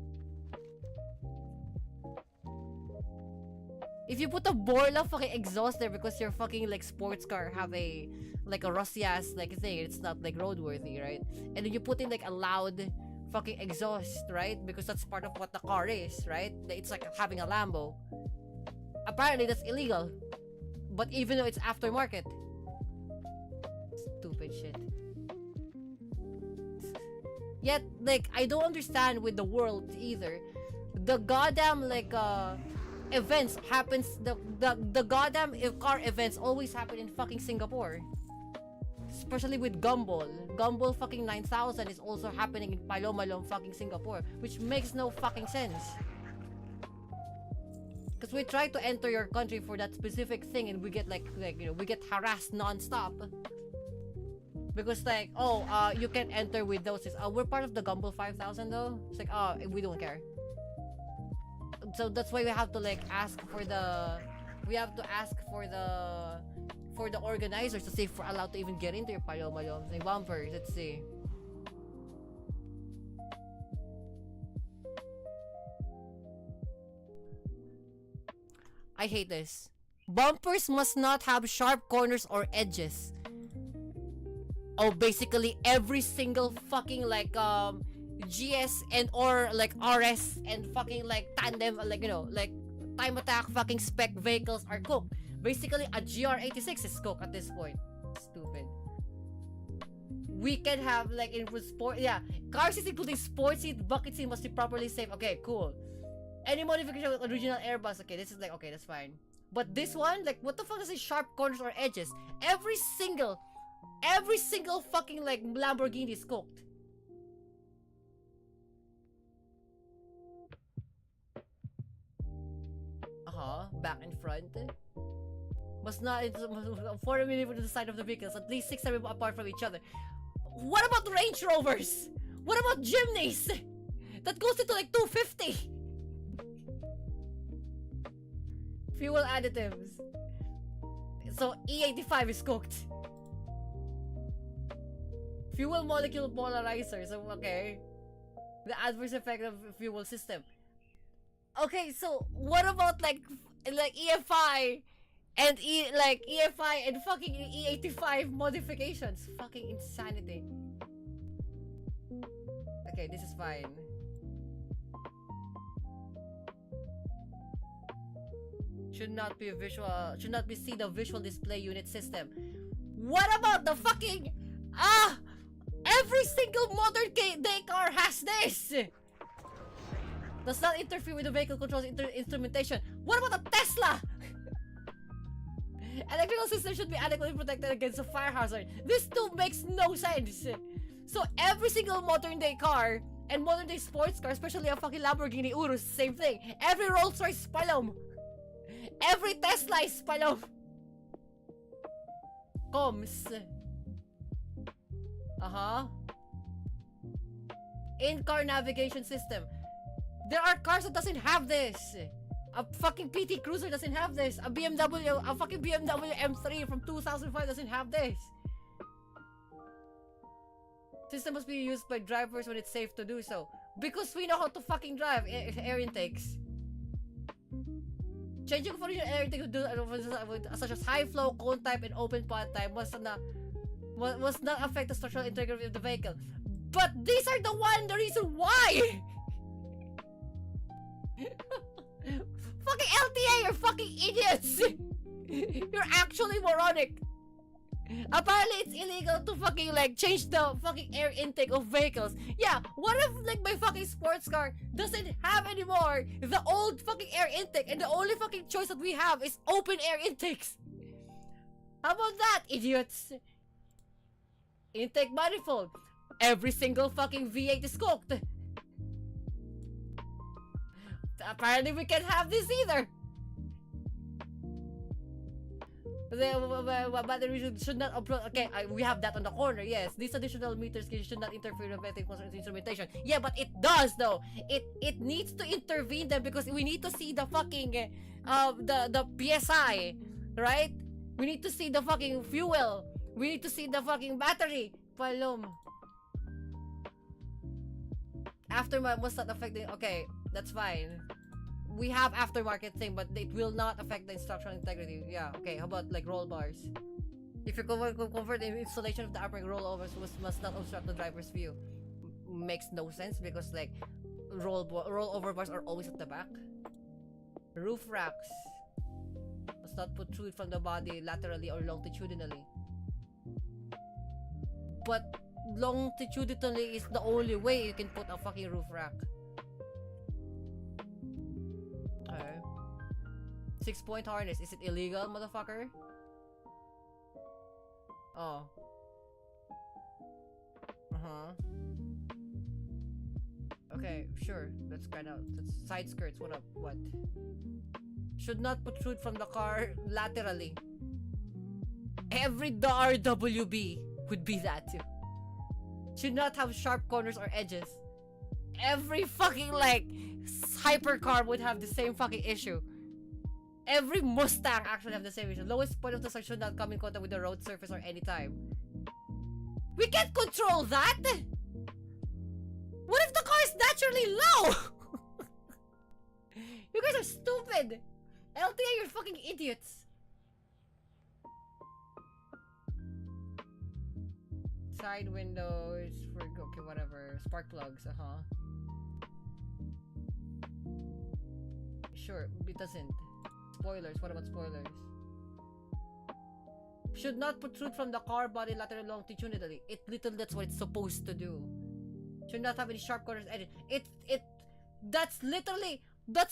If you put a Borla fucking exhaust there because your fucking like sports car have a like a rusty ass like thing, it's not like roadworthy, right? And then you put in like a loud fucking exhaust, right? Because that's part of what the car is, right? It's like having a Lambo. Apparently that's illegal. But even though it's aftermarket. Stupid shit. Yet, like, I don't understand with the world either. The goddamn, like, events happens, the goddamn car events always happen in fucking Singapore. Especially with Gumball. Gumball fucking 9000 is also happening in Palomalom fucking Singapore. Which makes no fucking sense. Because we try to enter your country for that specific thing and we get like you know, we get harassed non-stop. Because like, oh, you can enter with those. We're part of the Gumball 5000 though. It's like, oh, we don't care. So that's why we have to like ask for the, for the organizers to see if we're allowed to even get into your Palomalom. Like bumpers, let's see. I hate this. Bumpers must not have sharp corners or edges. Oh, basically every single fucking like GS and or like RS and fucking like tandem, like, you know, like time attack fucking spec vehicles are cooked. Basically a GR86 is cooked at this point. Stupid. We can have like in sport, yeah, car seats including sports seat, bucket seat must be properly safe. Okay, cool. Any modification with original airbus, okay, this is like, okay, that's fine. But this one, like, what the fuck is it? Sharp corners or edges? Every single fucking like Lamborghini is cooked. Back and front. Must not 4 millimeter to the side of the vehicles, at least 6 mm apart from each other. What about Range Rovers? What about Jimneys? That goes into like 250. Fuel additives. So E85 is cooked. Fuel molecule polarizer. So okay. The adverse effect of fuel system. Okay, so what about like EFI and EFI and fucking E85 modifications? Fucking insanity. Okay, this is fine. Should not be see the visual display unit system. What about the fucking every single modern day car has this. Does not interfere with the vehicle controls instrumentation. What about a Tesla? Electrical system should be adequately protected against a fire hazard. This too makes no sense. So every single modern day car and modern day sports car, especially a fucking Lamborghini Urus, same thing. Every Rolls Royce Palom. Every Tesla is Palom. Comms. In-car navigation system. There are cars that doesn't have this. A fucking PT Cruiser doesn't have this. A fucking BMW M3 from 2005 doesn't have this. System must be used by drivers when it's safe to do so. Because we know how to fucking drive air intakes. Changing for your air intake such as high flow, cone type, and open pod type must not affect the structural integrity of the vehicle. But these are the reason why! Fucking LTA, you're fucking idiots! You're actually moronic. Apparently it's illegal to fucking like change the fucking air intake of vehicles. Yeah, what if like my fucking sports car doesn't have anymore the old fucking air intake and the only fucking choice that we have is open air intakes? How about that, idiots? Intake manifold. Every single fucking V8 is cooked. Apparently we can't have this either. Battery should not approach. Okay, we have that on the corner. Yes, these additional meters should not interfere with vehicle instrumentation. Yeah, but it does though. It needs to intervene them because we need to see the fucking the PSI, right? We need to see the fucking fuel. We need to see the fucking battery. Palom. Aftermarket must not affect the. Okay, that's fine. We have aftermarket thing, but it will not affect the structural integrity. Yeah, okay. How about like roll bars? If you convert the installation of the upper rollovers must not obstruct the driver's view. makes no sense because like rollover bars are always at the back. Roof racks must not protrude from the body laterally or longitudinally. But longitudinally is the only way you can put a fucking roof rack. Okay. 6-point harness. Is it illegal, motherfucker? Oh. Okay, sure. Let's kind of. Side skirts. What up? What? Should not protrude from the car laterally. Every RWB would be that too. Should not have sharp corners or edges. Every fucking like hypercar would have the same fucking issue. Every Mustang actually have the same issue. Lowest point of the sun should not come in contact with the road surface or any time. We can't control that! What if the car is naturally low? You guys are stupid! LTA, you're fucking idiots! Side windows for okay, whatever. Spark plugs, Sure, it doesn't. Spoilers, what about spoilers? Should not protrude from the car body laterally longitudinally. That's what it's supposed to do. Should not have any sharp corners edges. That's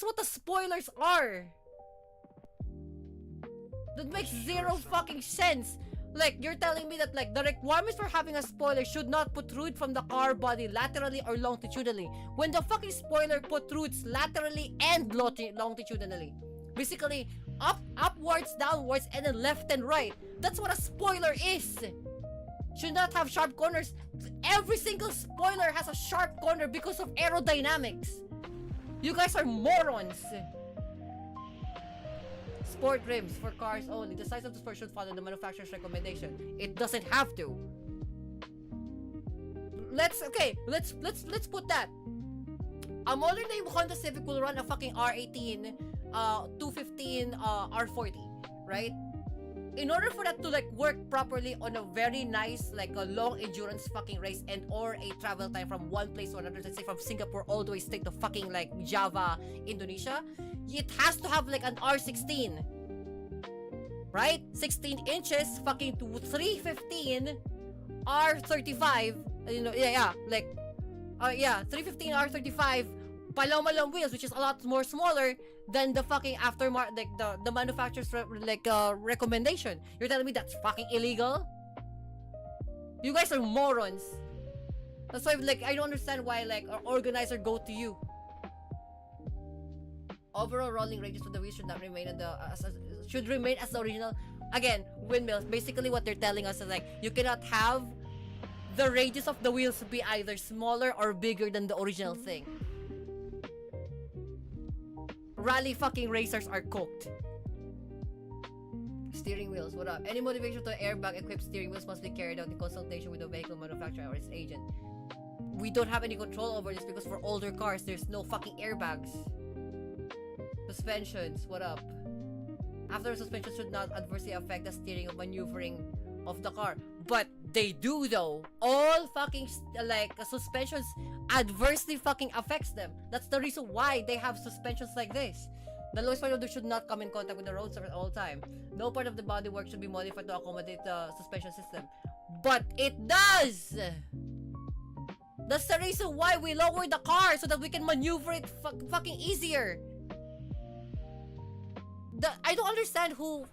what the spoilers are. That makes zero fucking sense. Like, you're telling me that like the requirements for having a spoiler should not protrude from the car body laterally or longitudinally. When the fucking spoiler protrudes laterally and longitudinally. Basically, upwards, downwards, and then left and right. That's what a spoiler is. Should not have sharp corners. Every single spoiler has a sharp corner because of aerodynamics. You guys are morons. Sport rims for cars only. The size of the sport should follow the manufacturer's recommendation. It doesn't have to. Let's put that. A modern day Honda Civic will run a fucking R18, 215, R40, right? In order for that to like work properly on a very nice like a long endurance fucking race and or a travel time from one place to another, let's say from Singapore all the way straight to fucking like Java, Indonesia, it has to have like an R16, right? 16 inches fucking to 315 R35, you know, like 315 R35 paloma wheels, which is a lot more smaller than the fucking aftermarket, like the manufacturer's recommendation. You're telling me that's fucking illegal? You guys are morons. That's why like I don't understand why like our organizer go to you. Overall rolling ranges of the wheels should not remain in the should remain as the original. Again, windmills. Basically, what they're telling us is like you cannot have the ranges of the wheels be either smaller or bigger than the original thing. Rally fucking racers are cooked. Steering wheels, what up? Any motivation to airbag equipped steering wheels must be carried out in consultation with the vehicle manufacturer or its agent. We don't have any control over this because for older cars, there's no fucking airbags. Suspensions, what up? After suspension should not adversely affect the steering or maneuvering of the car. But they do though. All fucking suspensions adversely fucking affects them. That's the reason why they have suspensions like this. The lowest part of them should not come in contact with the road surface at all time. No part of the bodywork should be modified to accommodate the suspension system. But it does! That's the reason why we lower the car so that we can maneuver it fucking easier. I don't understand who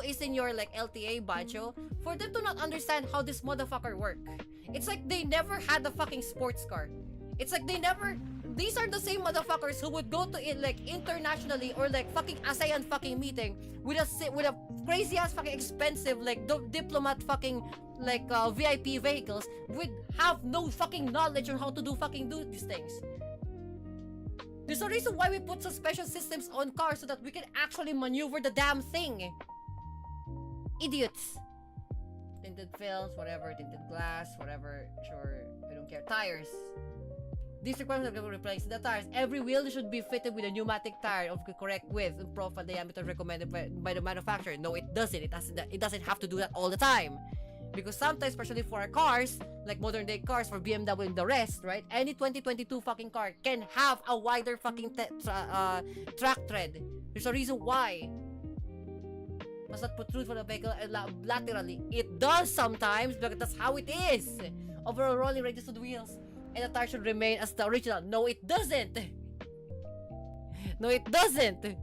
is in your like LTA bancho for them to not understand how this motherfucker work. It's like they never had a fucking sports car. It's like these are the same motherfuckers who would go to it like internationally or like fucking ASEAN fucking meeting with a crazy ass fucking expensive like diplomat fucking like VIP vehicles would have no fucking knowledge on how to do these things. There's a reason why we put suspension systems on cars so that we can actually maneuver the damn thing. Idiots. Tinted films, whatever, tinted glass, whatever, sure, I don't care. Tires. These requirements are going to replace the tires. Every wheel should be fitted with a pneumatic tire of the correct width and profile diameter recommended by the manufacturer. No, it doesn't. It doesn't have to do that all the time. Because sometimes, especially for our cars, like modern day cars for BMW and the rest, right? Any 2022 fucking car can have a wider fucking track tread. There's a reason why. Must not protrude from the vehicle laterally. It does sometimes, but that's how it is. Overall rolling radius of the wheels and the tire should remain as the original. No, it doesn't. No, it doesn't.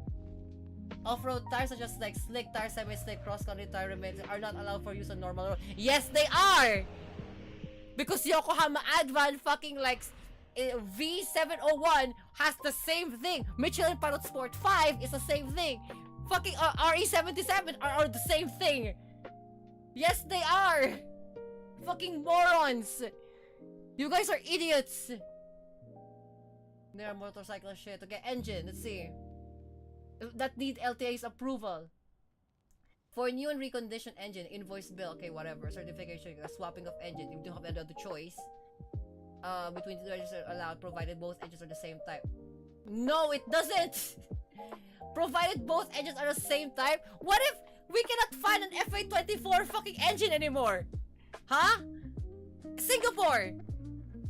Off-road tires such as like slick tire, semi-slick, cross-country tire remains are not allowed for use on normal road. Yes, they are! Because Yokohama Advan fucking like V701 has the same thing. Michelin Pilot Sport 5 is the same thing. Fucking RE77 are the same thing. Yes, they are! Fucking morons! You guys are idiots! There are motorcycle shit. Okay, engine, let's see. That need LTA's approval. For new and reconditioned engine, invoice bill, okay, whatever. Certification, swapping of engine. You don't have any other choice. Between the engines are allowed, provided both engines are the same type. No, it doesn't! Provided both engines are the same type? What if we cannot find an FA24 fucking engine anymore? Huh? Singapore!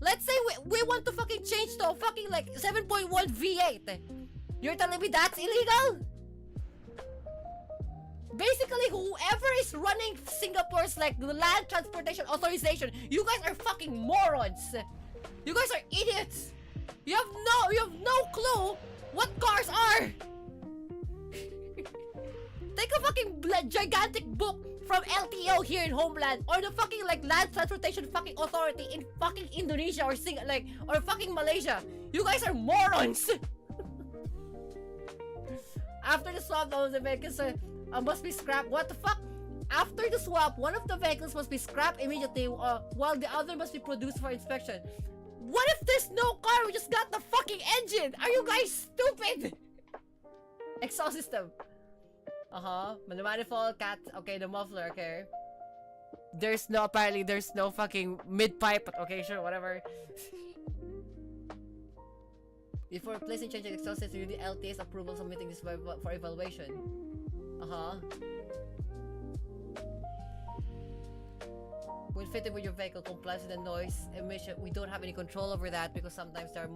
Let's say we want to fucking change to a fucking like 7.1 V8. You're telling me that's illegal? Basically, whoever is running Singapore's like land transportation authorization, you guys are fucking morons. You guys are idiots. You have no clue what cars are. Take a fucking gigantic book from LTO here in Homeland or the fucking like land transportation fucking authority in fucking Indonesia or or fucking Malaysia. You guys are morons. After the swap, the vehicles must be scrapped. What the fuck? After the swap, one of the vehicles must be scrapped immediately, while the other must be produced for inspection. What if there's no car? We just got the fucking engine. Are you guys stupid? Exhaust system. The manifold, cat. Okay, the muffler. Okay. Apparently there's no fucking mid pipe. Okay, sure, whatever. Before placing changing exhaust system, you need LTA's approval submitting this for evaluation. When fitted with your vehicle, complies with the noise emission. We don't have any control over that because sometimes there are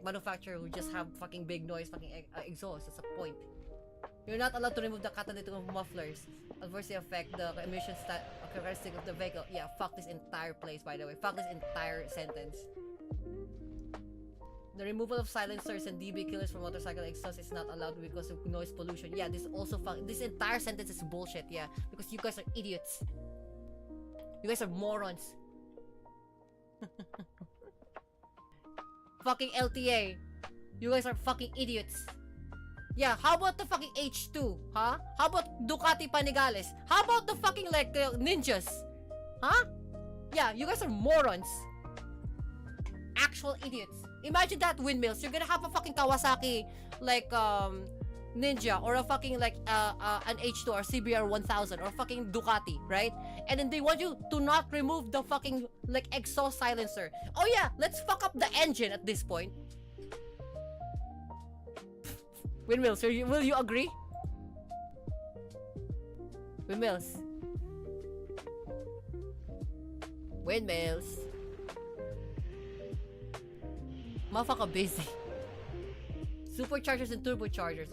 manufacturers who just have fucking big noise fucking exhaust. That's a point. You're not allowed to remove the catalytic mufflers. Adversely affect the emission characteristic of the vehicle. Yeah, fuck this entire place, by the way. Fuck this entire sentence. The removal of silencers and dB killers from motorcycle exhaust is not allowed because of noise pollution. Yeah, this entire sentence is bullshit, yeah. Because you guys are idiots. You guys are morons. Fucking LTA. You guys are fucking idiots. Yeah, how about the fucking H2? Huh? How about Ducati Panigales? How about the fucking ninjas? Huh? Yeah, you guys are morons. Actual idiots. Imagine that, windmills. You're gonna have a fucking Kawasaki Ninja or a fucking an H2 or CBR 1000 or fucking Ducati, right? And then they want you to not remove the fucking exhaust silencer. Oh yeah, let's fuck up the engine at this point. Windmills, will you agree? Windmills. Windmills. Motherfucker busy. Superchargers and turbochargers,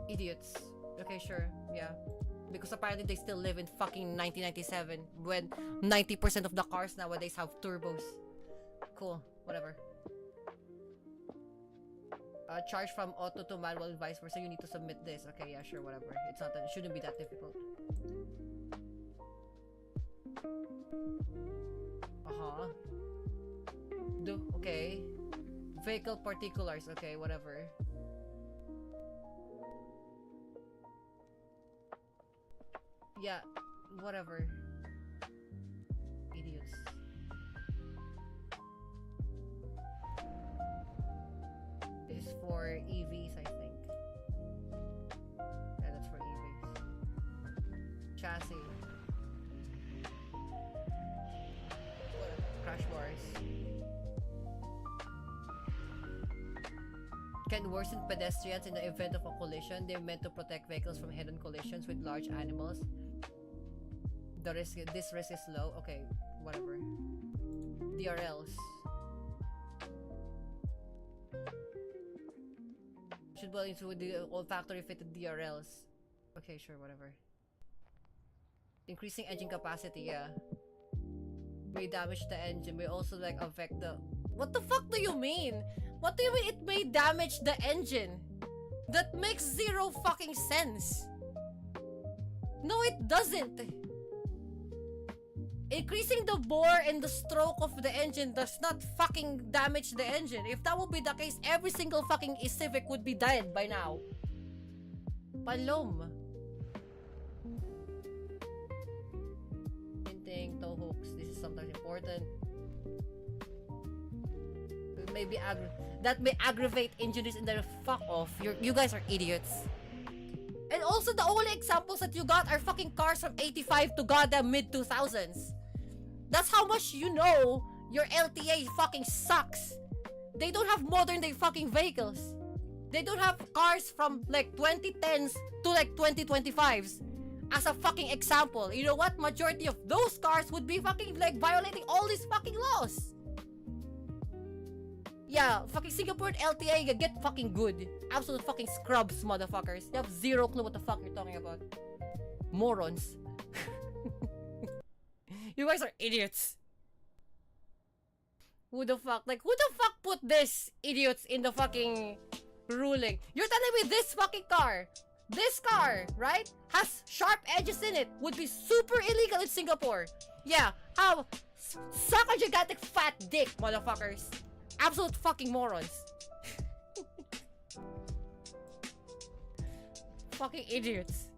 Idiots. Okay, sure, yeah. Because apparently they still live in fucking 1997 when 90% of the cars nowadays have turbos. Cool, whatever. Charge from auto to manual and vice versa. You need to submit this. Okay, yeah, sure, whatever. It shouldn't be that difficult. Okay. Vehicle particulars. Okay, whatever. Yeah, whatever. Idiots. This is for EVs, I think. Yeah, that's for EVs. Chassis. Whatever. Crash bars. can worsen pedestrians in the event of a collision. They're meant to protect vehicles from head-on collisions with large animals. This risk is low. Okay, whatever. DRLs. Should well include the all factory fitted DRLs. Okay, sure, whatever. Increasing engine capacity, yeah. May damage the engine, may also like affect the... What the fuck do you mean? What do you mean it may damage the engine? That makes zero fucking sense. No, it doesn't. Increasing the bore and the stroke of the engine does not fucking damage the engine. If that would be the case, every single fucking Civic would be dead by now. Palom. Hinting, tow hooks. This is sometimes important. It may be that may aggravate injuries in the fuck off. You guys are idiots. And also the only examples that you got are fucking cars from 85 to goddamn mid-2000s. That's how much you know your LTA fucking sucks. They don't have modern day fucking vehicles. They don't have cars from like 2010s to like 2025s. As a fucking example, you know what? Majority of those cars would be fucking like violating all these fucking laws. Yeah, fucking Singaporean LTA get fucking good. Absolute fucking scrubs, motherfuckers. They have zero clue what the fuck you're talking about. Morons. You guys are idiots. Who the fuck put this idiots in the fucking ruling? You're telling me this car, right, has sharp edges in it, would be super illegal in Singapore. Yeah, how? Suck a gigantic fat dick, motherfuckers. Absolute fucking morons. Fucking idiots.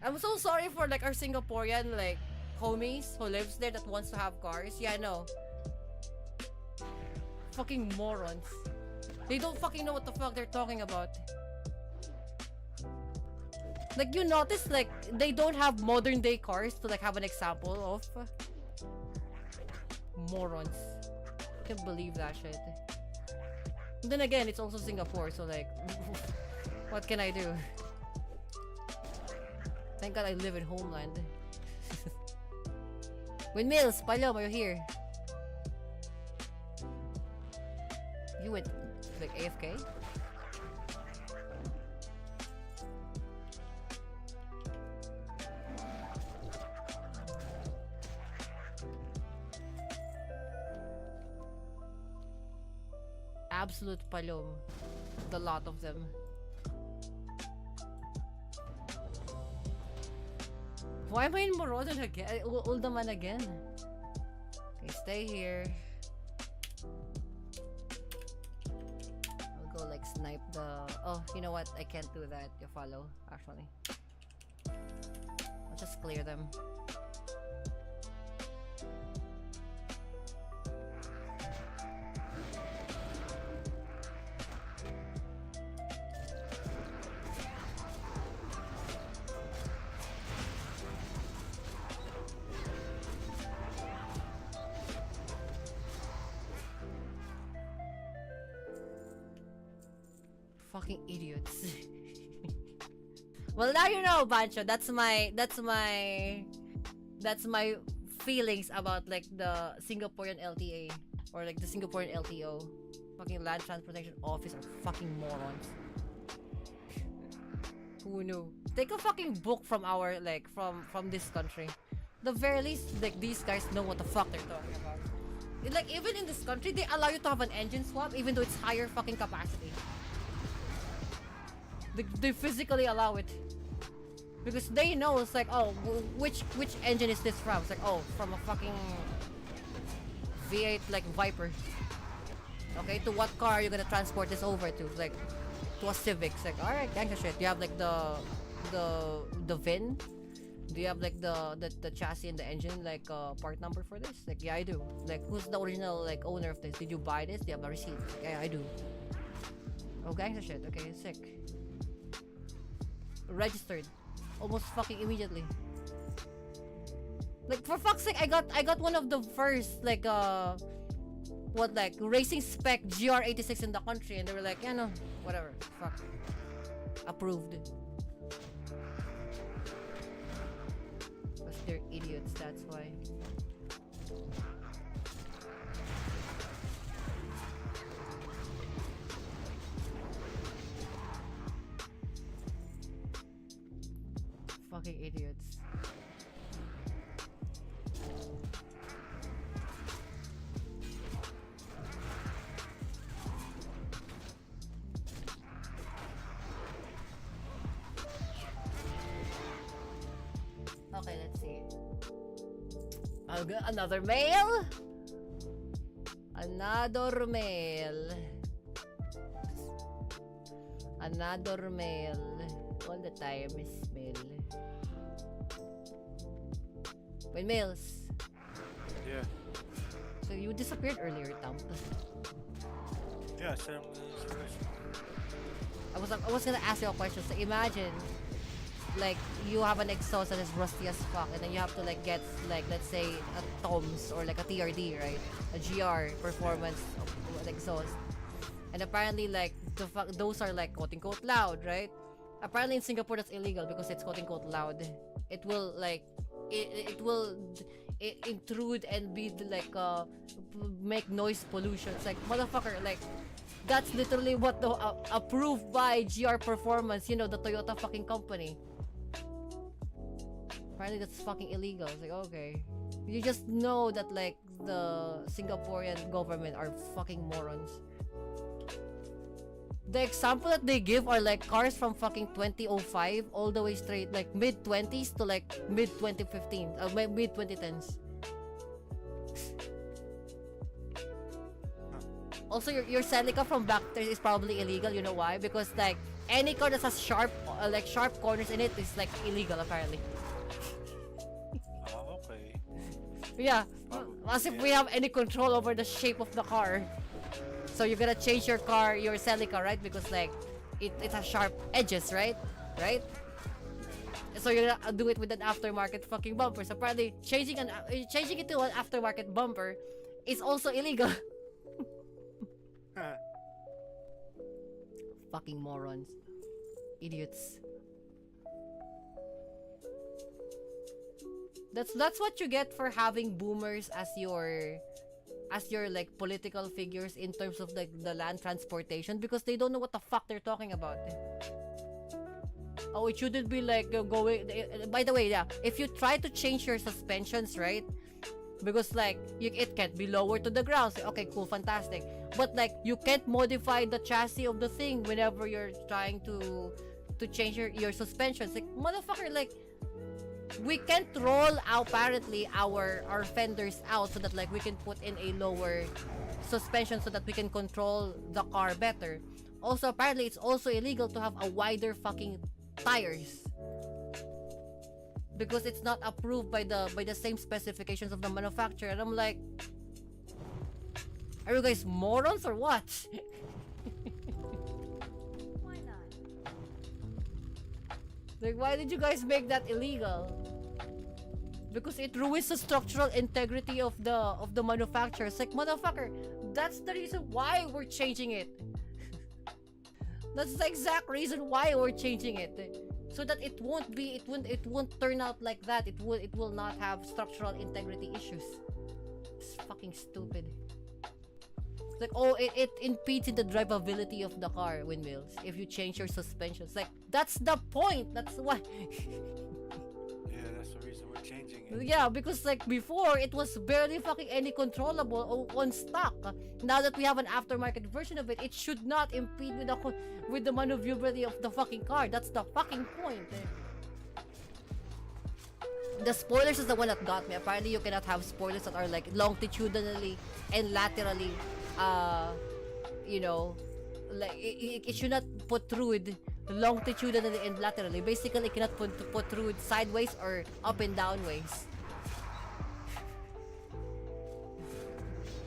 I'm so sorry for like our Singaporean like homies who lives there that wants to have cars. Yeah, I know. Fucking morons. They don't fucking know what the fuck they're talking about. Like, you notice like they don't have modern day cars to like have an example of. Morons. I can't believe that shit. And then again, it's also Singapore, so like what can I do? Thank God I live in homeland. Windmills, Palom, are you here? You went like AFK? Absolute Palom. The lot of them. Why am I in Morodon again? Uldaman again. Okay, stay here. I'll go like snipe the... Oh, you know what? I can't do that. You follow, actually. I'll just clear them. Fucking idiots. Well, now you know, Bancho. That's my feelings about like the Singaporean LTA or like the Singaporean LTO. Fucking Land Transportation Office are fucking morons. Who knew? Take a fucking book from our like from this country. The very least, like these guys know what the fuck they're talking about. Like even in this country, they allow you to have an engine swap even though it's higher fucking capacity. They physically allow it because they know it's like, oh, which engine is this from? It's like, oh, from a fucking V8 like Viper. Okay, to what car are you gonna transport this over to? Like to a Civic. It's like, all right, gangsta shit. Do you have like the VIN? Do you have like the chassis and the engine like part number for this? Like, yeah, I do. Like, who's the original like owner of this? Did you buy this? Do you have a receipt? Yeah, I do. Oh, gangsta shit. Okay, sick. Registered almost fucking immediately. Like, for fuck's sake, I got one of the first like what, like, racing spec GR86 in the country, and they were like, yeah, no, whatever, fuck, approved. Because they're idiots, that's why. Fucking idiots. Okay, let's see. I'll get another mail. Another mail. Another mail. All the time is mail. When mails. Yeah. So you disappeared earlier, Tom. Yeah, Sam. I was gonna ask you a question. So imagine, like, you have an exhaust that is rusty as fuck, and then you have to like get, like, let's say a Toms or like a TRD, right? A GR performance of an exhaust. And apparently, like, those are like quote unquote loud, right? Apparently in Singapore that's illegal because it's quote unquote loud. It will like it will intrude and be like make noise pollution. It's like, motherfucker, like, that's literally what the approved by GR Performance, you know, the Toyota fucking company. Apparently that's fucking illegal. It's like, okay, you just know that like the Singaporean government are fucking morons. The example that they give are like cars from fucking 2005 all the way straight, like mid 20s to like mid 2015, mid 2010s. Also, your Celica from back there is probably illegal. You know why? Because like any car that has sharp corners in it is like illegal apparently. Oh, okay. Yeah, as if we have any control over the shape of the car. So you're gonna change your car, your Celica, right? Because like it has sharp edges, right? Right? So you're gonna do it with an aftermarket fucking bumper. So apparently changing it to an aftermarket bumper is also illegal. Fucking morons. Idiots. That's what you get for having boomers as your like political figures in terms of like the land transportation, because they don't know what the fuck they're talking about. Oh, it shouldn't be like going. By the way, yeah, if you try to change your suspensions, right? Because like it can't be lower to the ground. So, okay, cool, fantastic. But like you can't modify the chassis of the thing whenever you're trying to change your suspensions. Like, motherfucker, like, we can't roll out apparently our fenders out so that like we can put in a lower suspension so that we can control the car better. Also, apparently it's also illegal to have a wider fucking tires because it's not approved by the same specifications of the manufacturer. And I'm like, are you guys morons or what? Why not? Like, why did you guys make that illegal? Because it ruins the structural integrity of the manufacturer. It's like, motherfucker, that's the reason why we're changing it. That's the exact reason why we're changing it. So that it won't turn out like that. It will not have structural integrity issues. It's fucking stupid. It's like, oh, it impedes in the drivability of the car, windmills, if you change your suspensions. Like, that's the point. That's why. Yeah, that's the reason we're changing it. Yeah, because like before it was barely fucking any controllable on stock. Now that we have an aftermarket version of it, it should not impede with the maneuverability of the fucking car. That's the fucking point. The spoilers is the one that got me. Apparently you cannot have spoilers that are like longitudinally and laterally, you know, like it should not protrude longitudinally and laterally. Basically, it cannot protrude sideways or up and down ways.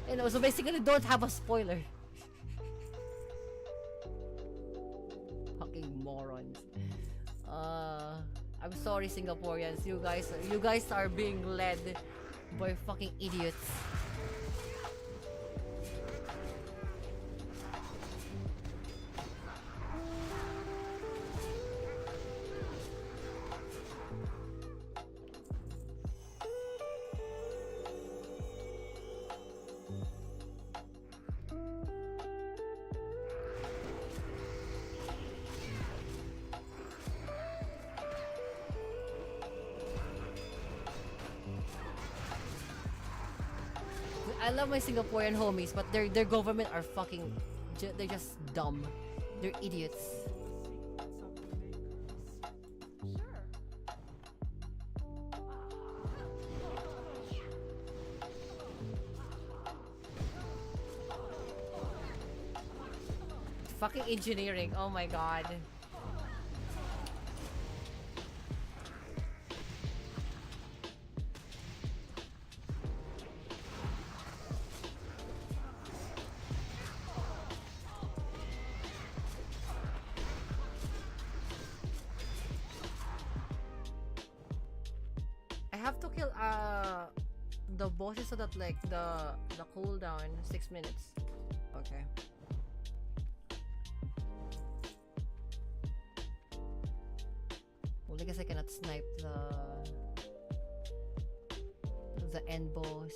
You know, so basically don't have a spoiler. Fucking morons. I'm sorry, Singaporeans. You guys are being led by fucking idiots. I love my Singaporean homies, but their government are fucking, they're just dumb. They're idiots. Fucking engineering, oh my god. I have to kill the bosses so that like the cooldown 6 minutes. Okay. Well, I guess I cannot snipe the end boss.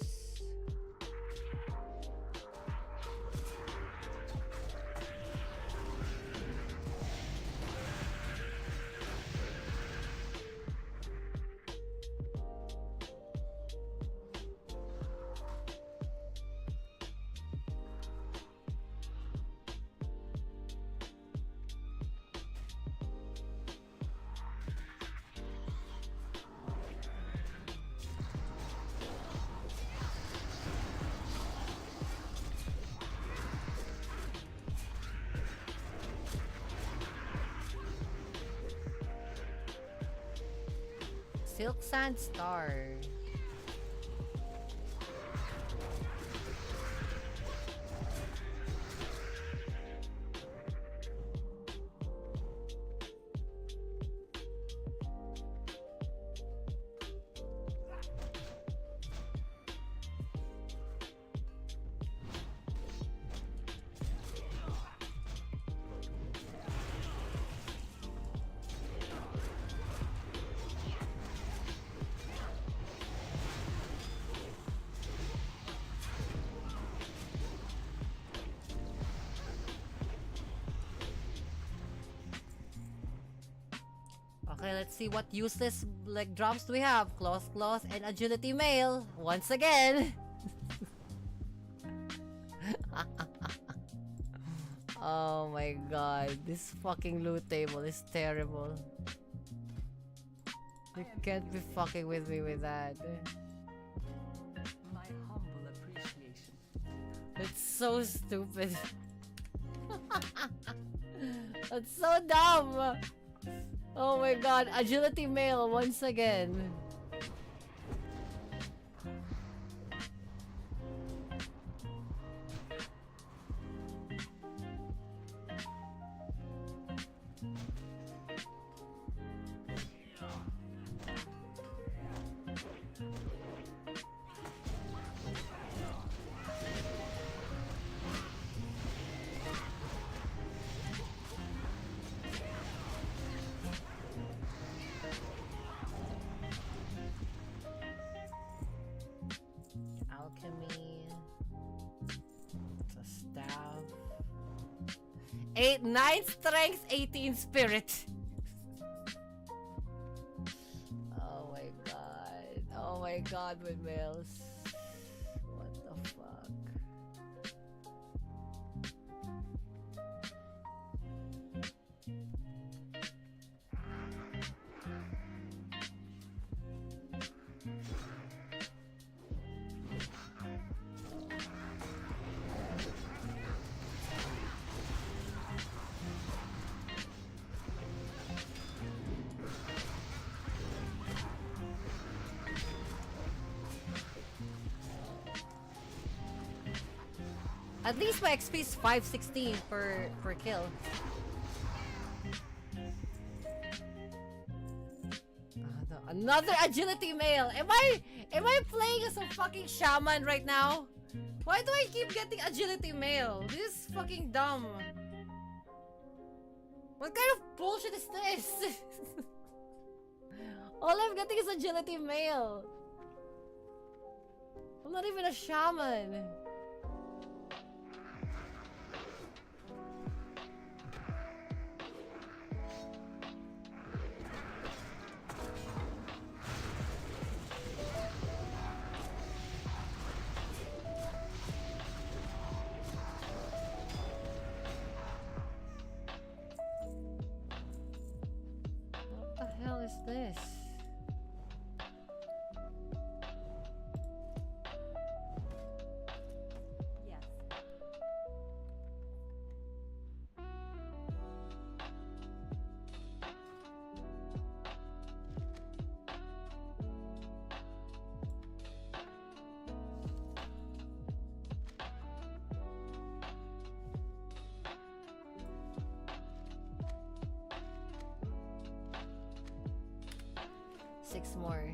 Silk Sand Star. Okay, let's see what useless like drops do we have. Cloth, and agility mail once again. Oh my god, this fucking loot table is terrible. You can't be fucking with me with that. My humble appreciation. It's so stupid. That's so dumb. Oh my god, agility mail once again. Alchemy. It's a staff. 9 strength, 18 spirit. Oh my god. Oh my god, windmills. What the fuck? At least my XP is 516 per kill. Another agility mail. Am I playing as a fucking shaman right now? Why do I keep getting agility mail? This is fucking dumb. What kind of bullshit is this? All I'm getting is agility mail. I'm not even a shaman. this? Yes. 6 more.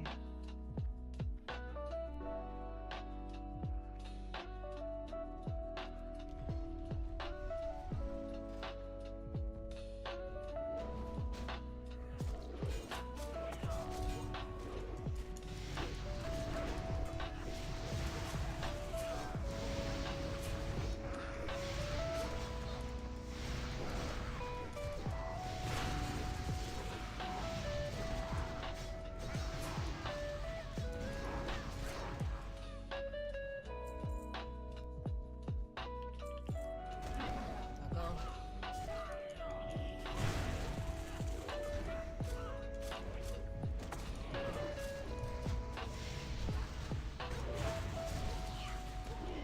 I'll go.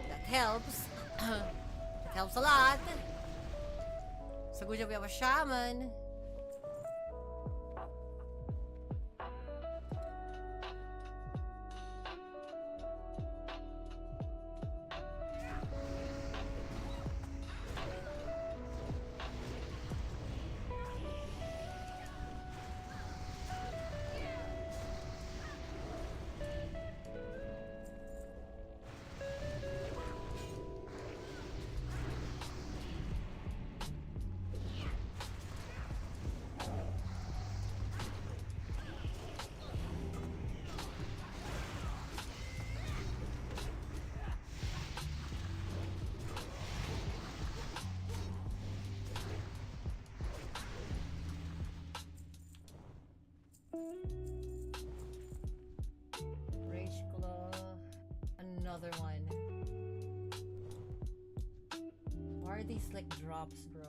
That helps. That helps a lot. So good job we have a shaman. Rage Claw. Another one. Why are these like drops, bro?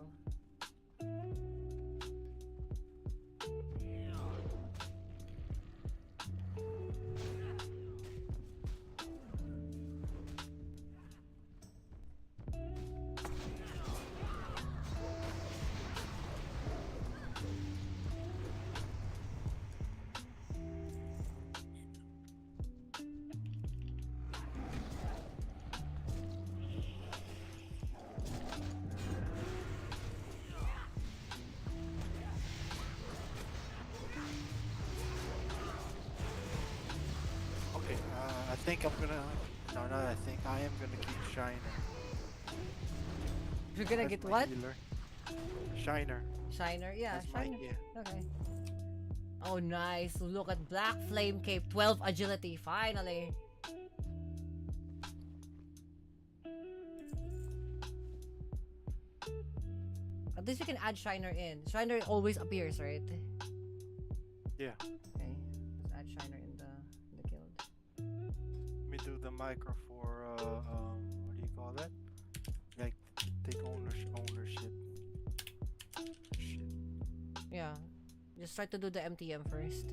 Okay, I think I'm gonna. No, not I think. I am gonna keep Shiner. You're gonna That's get my what? healer. Shiner. Shiner? Yeah, That's my Shiner. yeah. Okay. Oh, nice. Look at Black Flame Cape. 12 agility. Finally. At least you can add Shiner in. Shiner always appears, right? Yeah. Okay. Let's add Shiner in the guild. Let me do the micro for what do you call that? Like take ownership. Shit. Yeah. Just try to do the MTM first.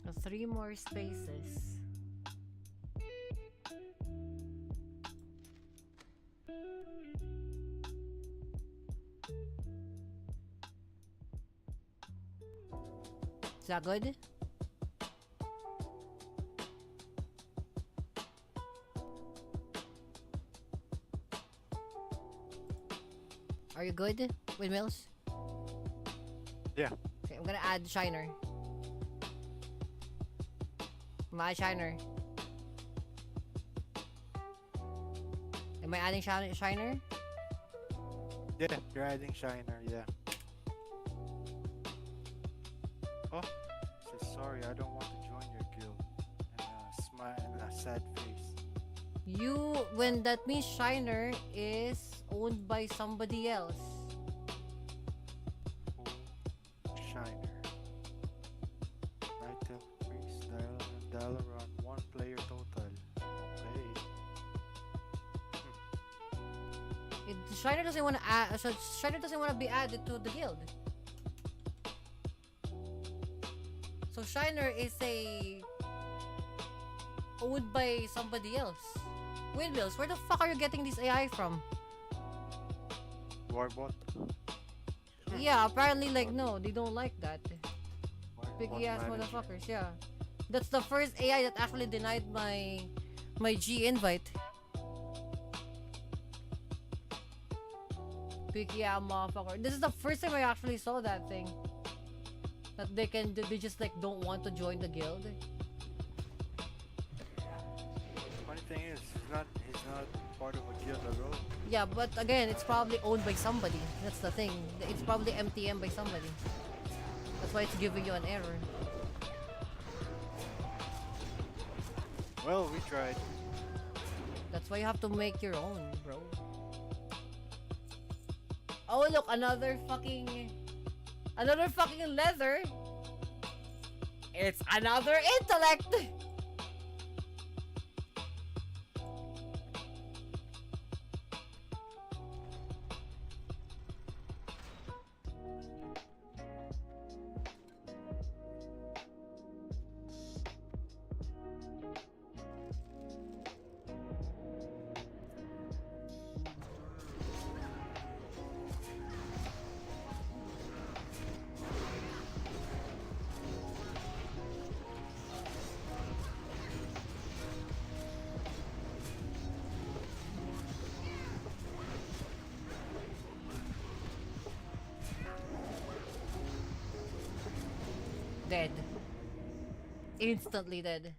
So 3 more spaces. Is that good? Are you good, Windmills? Yeah. Okay, I'm gonna add Shiner. My Shiner. Am I adding Shiner? Yeah, you're adding Shiner, yeah. Oh, says sorry, I don't want to join your guild. And a smile and a sad face. When that means Shiner is owned by somebody else. Oh, Shiner. Right till priest, Dalaran, one player total. Okay. Shiner doesn't want to add. So Shiner doesn't want to be added to the guild. So Shiner is owned by somebody else. Windmills, where the fuck are you getting this AI from? Warbot. Yeah, apparently like no, they don't like that. Picky ass manager. motherfuckers, yeah. That's the first AI that actually denied my G invite. Picky ass motherfucker. This is the first time I actually saw that thing. That they just like don't want to join the guild. Funny thing is, he's not part of a guild at all. Yeah, but again, it's probably owned by somebody. That's the thing. It's probably MTM by somebody. That's why it's giving you an error. Well, we tried. That's why you have to make your own, bro. Oh look, another fucking leather. It's another intellect. Dead. Instantly dead.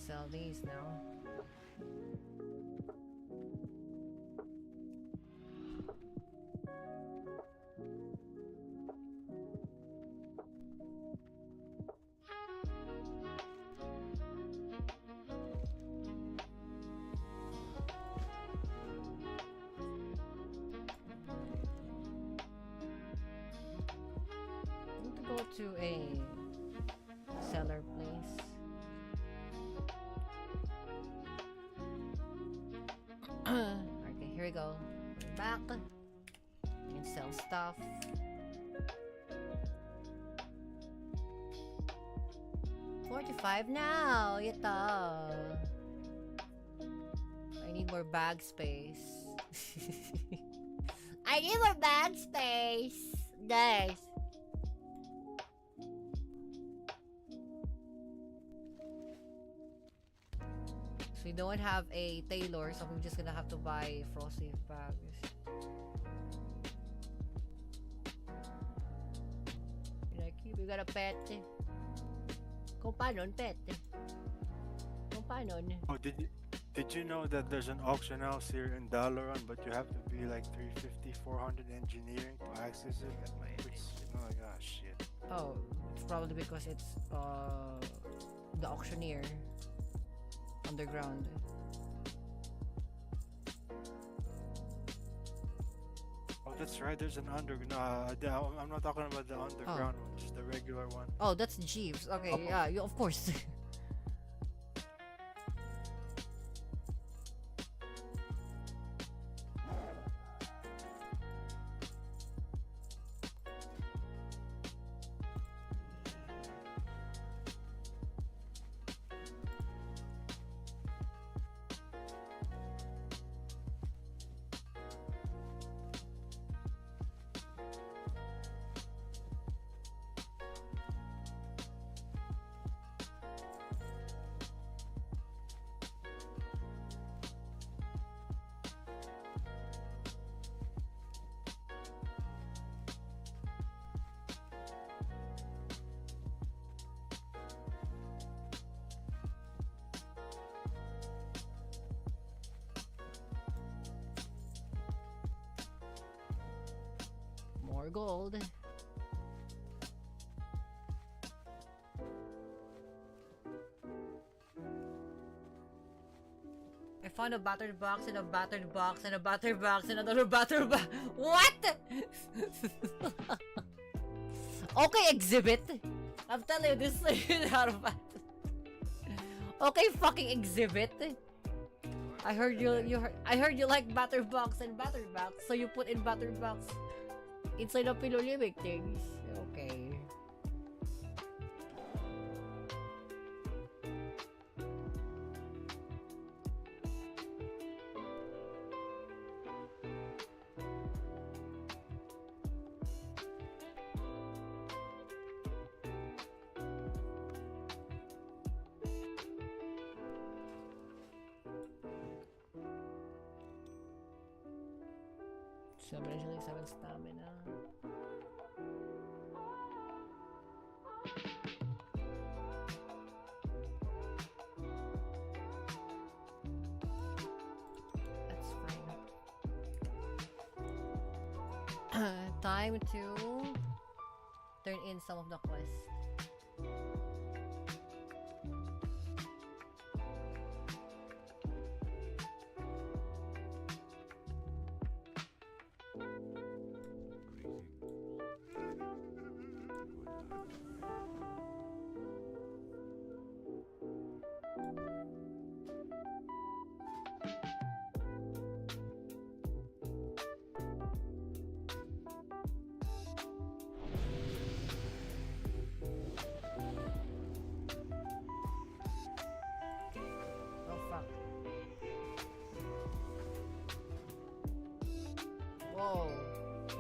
Sell these now. I need to go to a seller place. Okay, here we go. We're back. We can sell stuff. $45 now. Ito. I need more bag space. I need more bag space. Guys. So we don't have a tailor, so I'm just gonna have to buy frosty bags. Like, we got a pet. Kung paano, pet. Kung paano. Oh, did you know that there's an auction house here in Dalaran, but you have to be like 350, 400 engineering to access it? Oh my gosh, shit. Oh, it's probably because it's the auctioneer underground. Oh, that's right. There's an underground. No, I'm not talking about the underground one, just the regular one. Oh, that's Jeeves. Okay, Oh. yeah, of course. more gold. I found a battered box and a battered box and a battered box and another battered box. What? Okay, exhibit. I'm telling you, this is out of. Okay, fucking exhibit. I heard I heard you like battered box and battered box, so you put in battered box inside of Pilolimic things. Okay. Like 7 stamina. That's fine. Time to turn in some of the quests.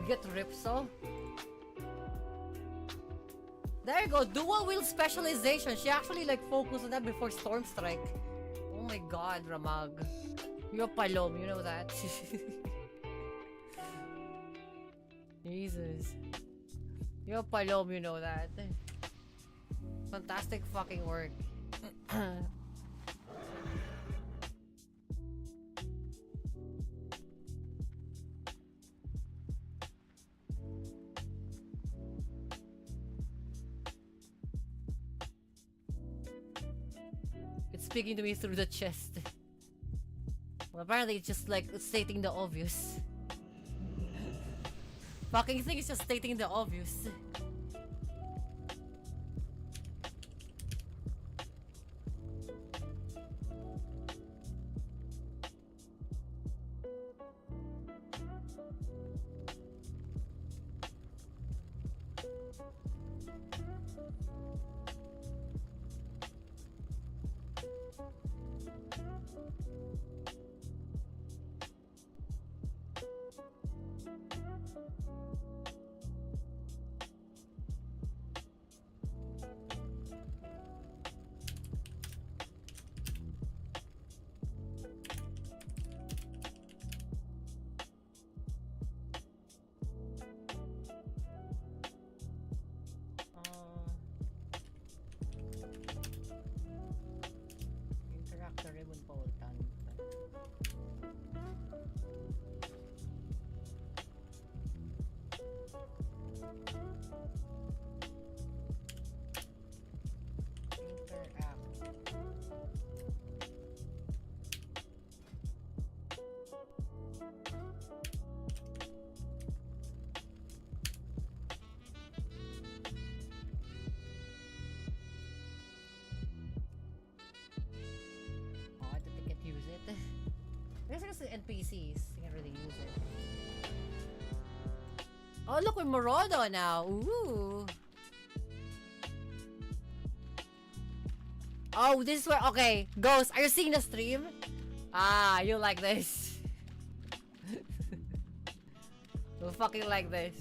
Get Ripso. There you go, dual wheel specialization. She actually like focused on that before Storm Strike. Oh my god, Ramag. You're Palom, you know that. Jesus. You're Palom, you know that. Fantastic fucking work. Speaking to me through the chest. Well, apparently it's just like stating the obvious. Fucking thing is just stating the obvious. The NPCs can't really use it. Oh, look, we're Morodo now. Ooh. Oh, this is where. Okay, Ghost, are you seeing the stream? Ah, you like this. You fucking like this.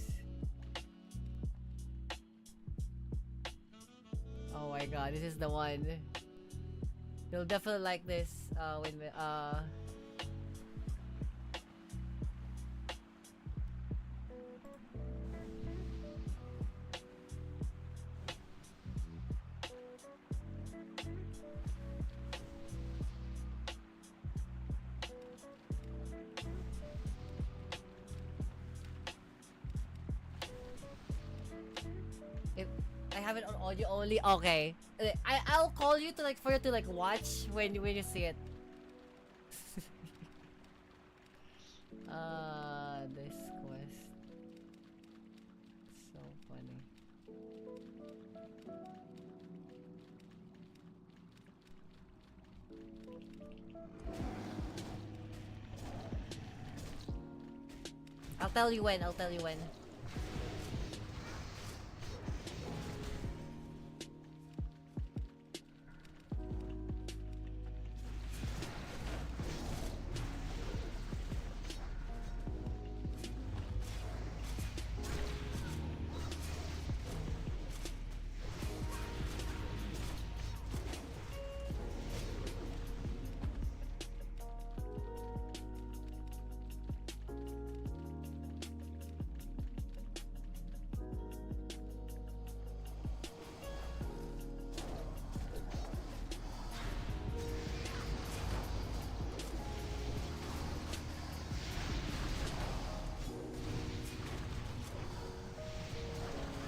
Oh my god, this is the one. You'll definitely like this. When have it on audio only. Okay. I'll call you to like for you to like watch when you see it. This quest. So funny. I'll tell you when. I'll tell you when.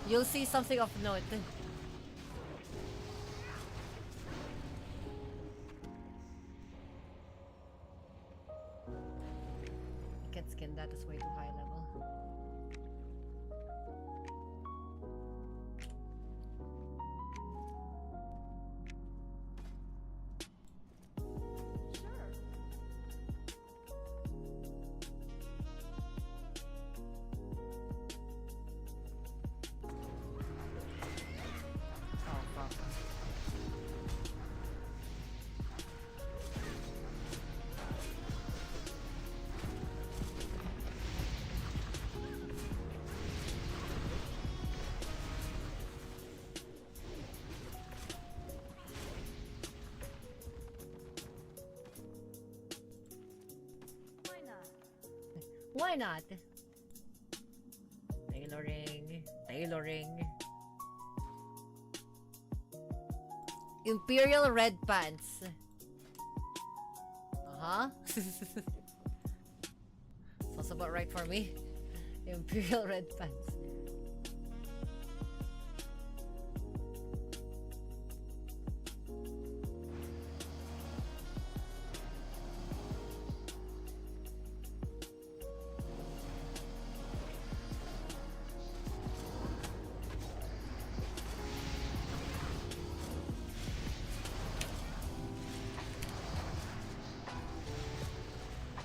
You'll see something of note. Can't skin that, it's way too high level. Sure. Oh fuck. Why not? Why not? Tailoring. Tailoring. Imperial red pants. Uh-huh. Sounds about right for me. Imperial red pants.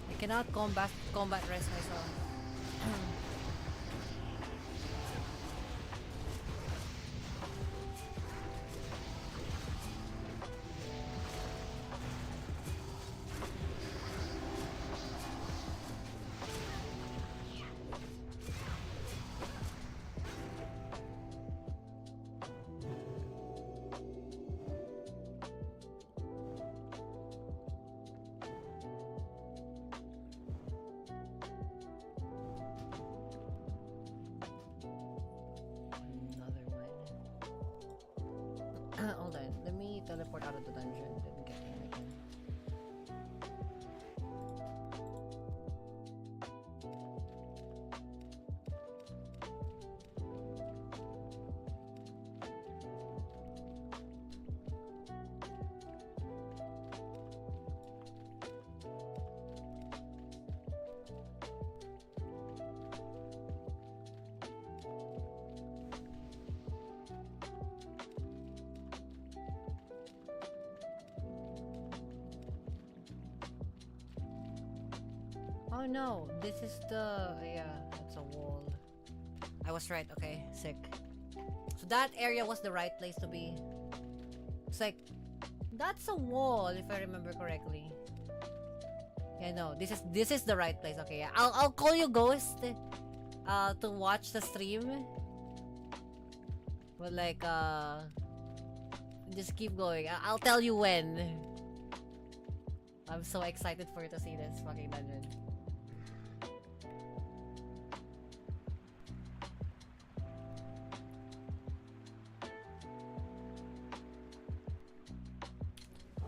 I cannot combat rest myself. Another one. Hold on, let me teleport out of the dungeon. Let me get in again. Oh no, this is the... yeah, it's a wall. I was right, okay, sick. So that area was the right place to be. It's like, that's a wall if I remember correctly. Yeah, no, this is the right place. Okay, yeah. I'll call you Ghost to watch the stream. But like just keep going. I'll tell you when. I'm so excited for you to see this fucking dungeon.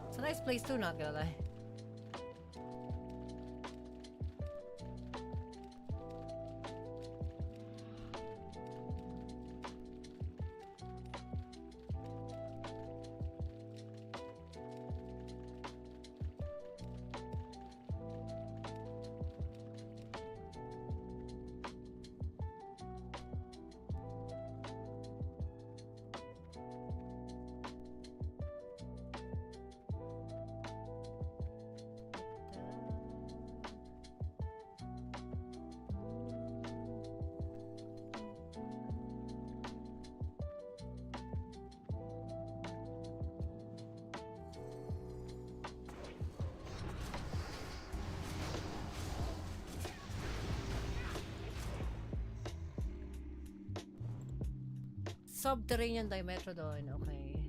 It's a nice place too, not gonna lie. subterranean Dimetrodon. Okay.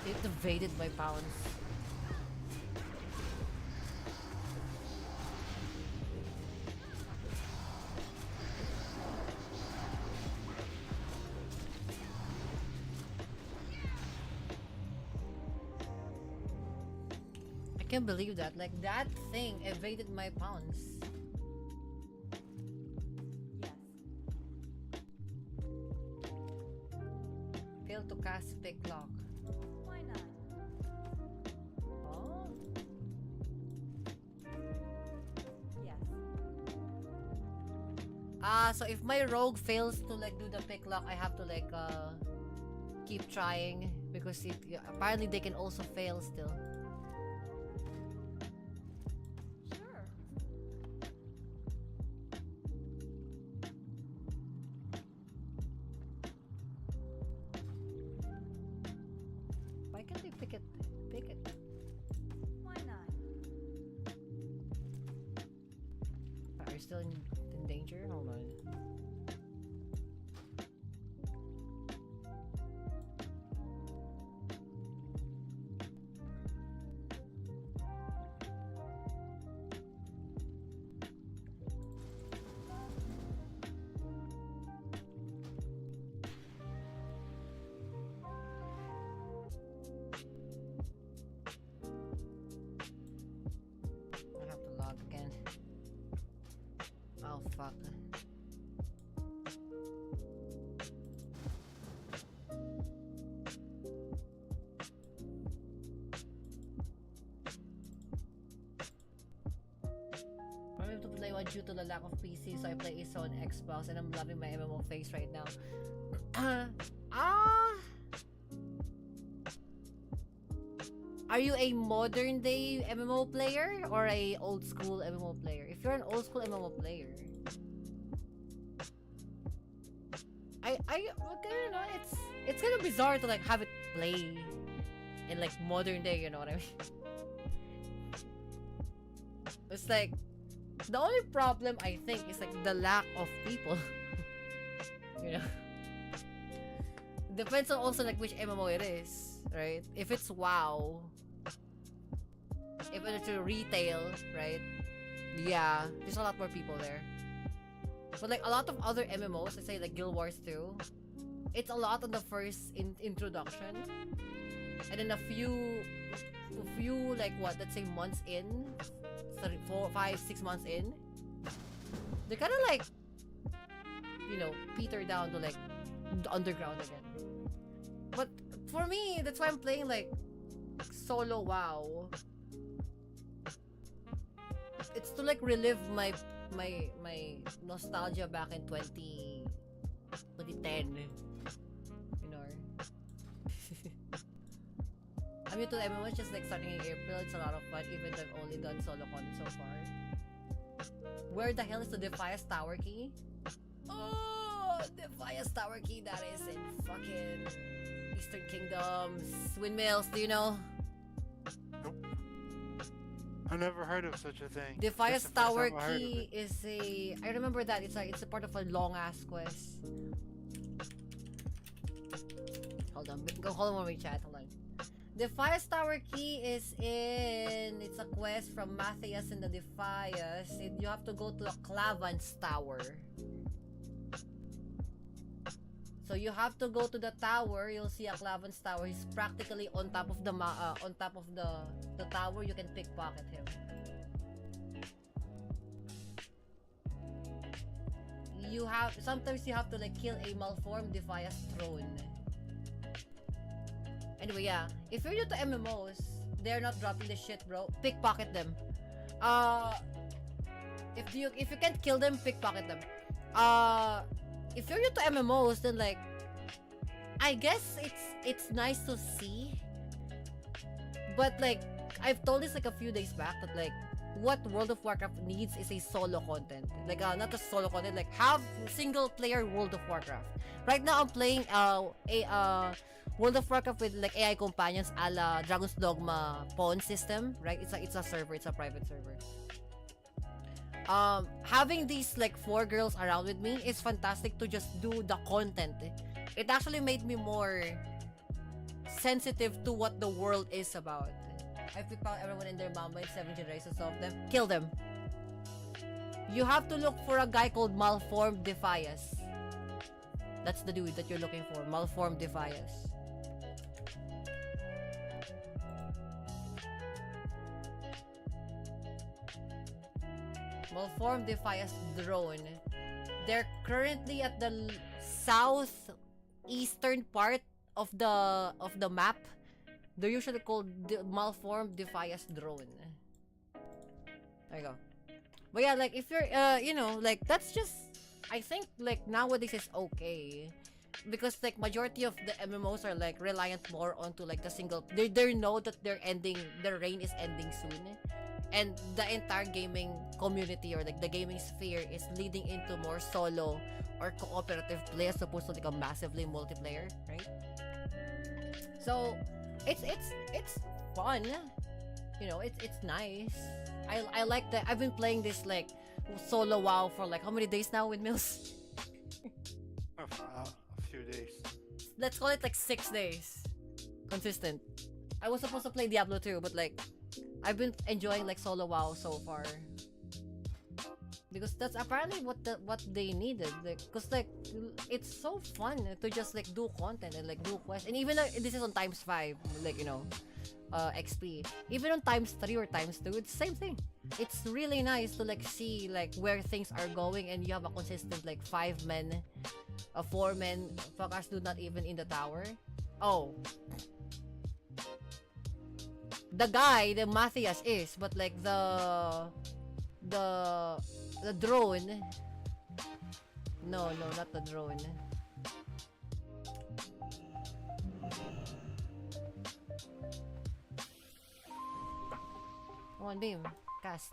It evaded my pounds. I can't believe that. Like, that thing evaded my pounds. Yes. Failed to cast pick lock. Why not? Oh. Yes. So if my rogue fails to like do the pick lock, I have to like keep trying because it apparently they can also fail still. Sure. Why can't they pick it? Pick it. Why not? Are you still in danger? Hold on. I have to log again. Oh fuck. I'm able to play one due to the lack of PC, so I play ISO on Xbox, and I'm loving my MMO face right now. Are you a modern day MMO player or a old school MMO player? If you're an old school MMO player, you know, it's kind of bizarre to like have it play in like modern day. You know what I mean? It's like the only problem I think is like the lack of people. You know, depends on also like which MMO it is, right? If it's WoW, if it's a retail, right? Yeah, there's a lot more people there. But like a lot of other MMOs, let's say like Guild Wars 2, it's a lot on the first introduction, and then a few like what, let's say months in, 4, 5, 6 months in, they kind of like, you know, peter down to like the underground again. But for me, that's why I'm playing like solo WoW. It's to like relive my nostalgia back in 2010. You know. I'm new to MMO, just like starting in April. It's a lot of fun, even though I've only done solo content so far. Where the hell is the Defias Tower key? Oh, Defias Tower key, that is in fucking Eastern Kingdoms. Windmills, do you know? Nope. I never heard of such a thing. Defias Tower key is a... I remember that. It's a part of a long-ass quest. Hold on. Hold on, let me chat. Hold on. Defias Tower key is in... It's a quest from Matthias and the Defias. You have to go to a Clavan's Tower. So you have to go to the tower. You'll see a Clavan's Tower. He's practically on top of the the tower. You can pickpocket him. Sometimes you have to like kill a malformed Defias throne. Anyway, yeah. If you're new to MMOs, they're not dropping the shit, bro. Pickpocket them. If you can't kill them, pickpocket them. If you're new to MMOs, then like, I guess it's nice to see, but like, I've told this like a few days back that like, what World of Warcraft needs is a solo content. Like, not a solo content, like have single player World of Warcraft. Right now, I'm playing World of Warcraft with like AI companions a la Dragon's Dogma pawn system, right? It's a server, it's a private server. having these like 4 girls around with me is fantastic to just do the content. It actually made me more sensitive to what the world is about. I picked out everyone in their mama in 7 generations of them. Kill them. You have to look for a guy called Malformed Defias. That's the dude that you're looking for. Malformed Defias. Malformed Defias drone. They're currently at the southeastern part of the map. They're usually called Malformed Defias drone. There you go. But yeah, like if you're you know, like that's just, I think like nowadays is okay. Because like majority of the MMOs are like reliant more onto like the single, they know that their reign is ending soon, and the entire gaming community or like the gaming sphere is leading into more solo or cooperative play as opposed to like a massively multiplayer, right? So it's fun, you know, it's nice. I like that. I've been playing this like solo WoW for like how many days now, Windmills? A few days. Let's call it like 6 days. Consistent. I was supposed to play Diablo 2, but like I've been enjoying like solo WoW so far. Because that's apparently what they needed. Like, cause like it's so fun to just like do content and like do quests. And even though this is on ×5, like, you know, XP. Even on ×3 or ×2, it's the same thing. It's really nice to like see like where things are going, and you have a consistent like 5 men, 4 men. Fuckers do not even in the tower. Oh, the guy, the Matthias is, but like the drone. No, not the drone. Come on, Beam. Cast.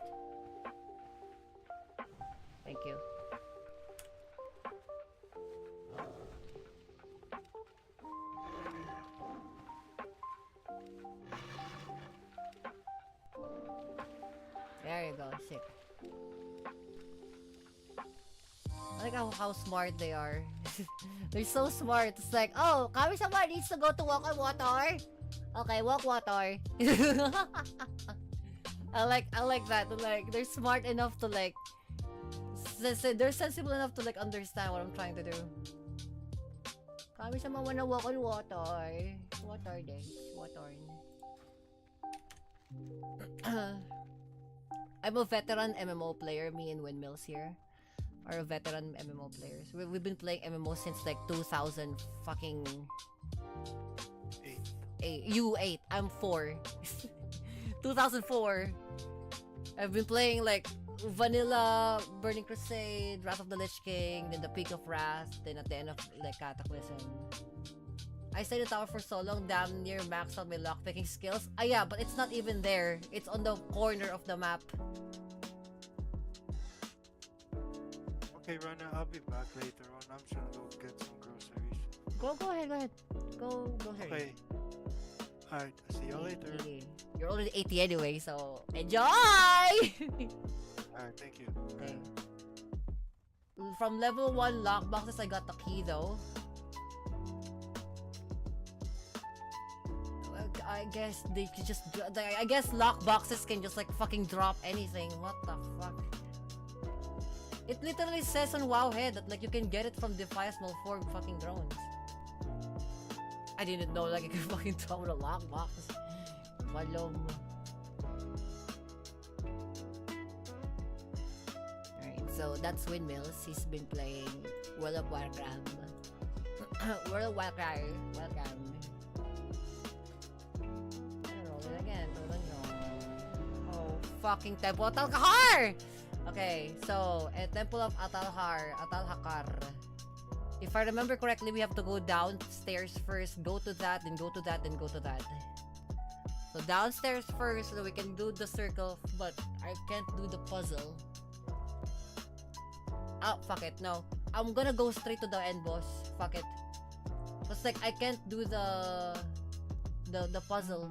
Thank you. There you go. Sick. I like how smart they are. They're so smart. It's like, oh, Kami-sama needs to go to walk on water. Okay, walk water. I like that. Like, they're smart enough to like, they're sensible enough to like understand what I'm trying to do. Kami-sama wanna walk on water. Water this. Water. I'm a veteran MMO player. Me and Windmills here are veteran MMO players. We've been playing MMO since like 2000 fucking 8. You 8. I'm 4. 2004. I've been playing like Vanilla, Burning Crusade, Wrath of the Lich King, then the Peak of Wrath, then at the end of like Cataclysm. I stayed in the tower for so long, damn near maxed out my lockpicking skills. Ah yeah, but it's not even there. It's on the corner of the map. Okay, Rana, I'll be back later on. I'm just gonna go get some groceries. Go ahead. Go ahead. Okay. Alright, I'll see you later. Okay. You're already 80 anyway, so enjoy! Alright, thank you. Okay. From level 1 lockboxes, I got the key though. I guess they could just. I guess lockboxes can just like fucking drop anything. What the fuck? It literally says on Wowhead that like you can get it from Defias Malformed fucking drones. I didn't know like you could fucking drop a lockbox. Malum. Alright, so that's Windmills. He's been playing World of Warcraft. World of Warcraft. Welcome. Oh, fucking Temple of Atalhakar! Okay, so, Temple of Atalhakar. If I remember correctly, we have to go downstairs first, go to that, then go to that, then go to that. So downstairs first so we can do the circle, but I can't do the puzzle. Oh, fuck it, no. I'm gonna go straight to the end boss. Fuck it. Cause like, I can't do the puzzle.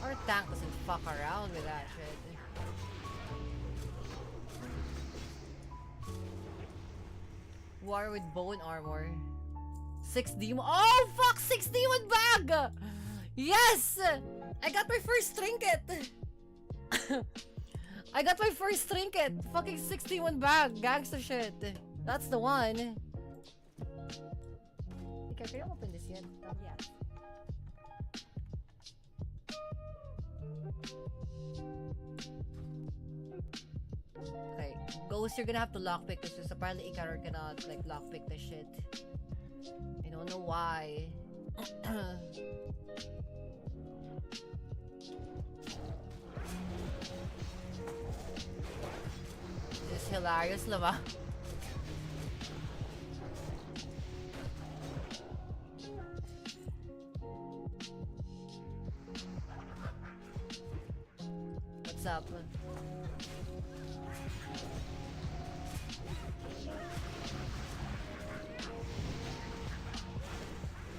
Our tank doesn't fuck around with that shit. War with bone armor. 6 demon. Oh fuck! 6 demon bag! Yes! I got my first trinket! I got my first trinket! Fucking 61 bag! Gangsta shit! That's the one! Okay, can you open this yet? Yes. Okay, Ghost, you're gonna have to lockpick this because apparently Icarus cannot like lockpick this shit. I don't know why. This is hilarious, lama. What's up?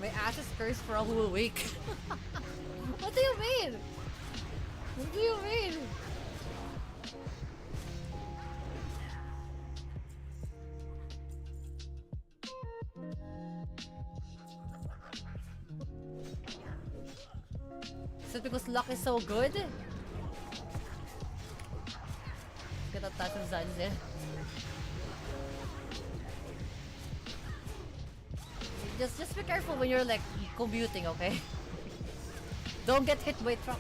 My ass is cursed for a whole week. What do you mean? What do you mean? Is it because luck is so good? Gonna touch of Zanzibar. Just be careful when you're like commuting, okay? Don't get hit by a truck.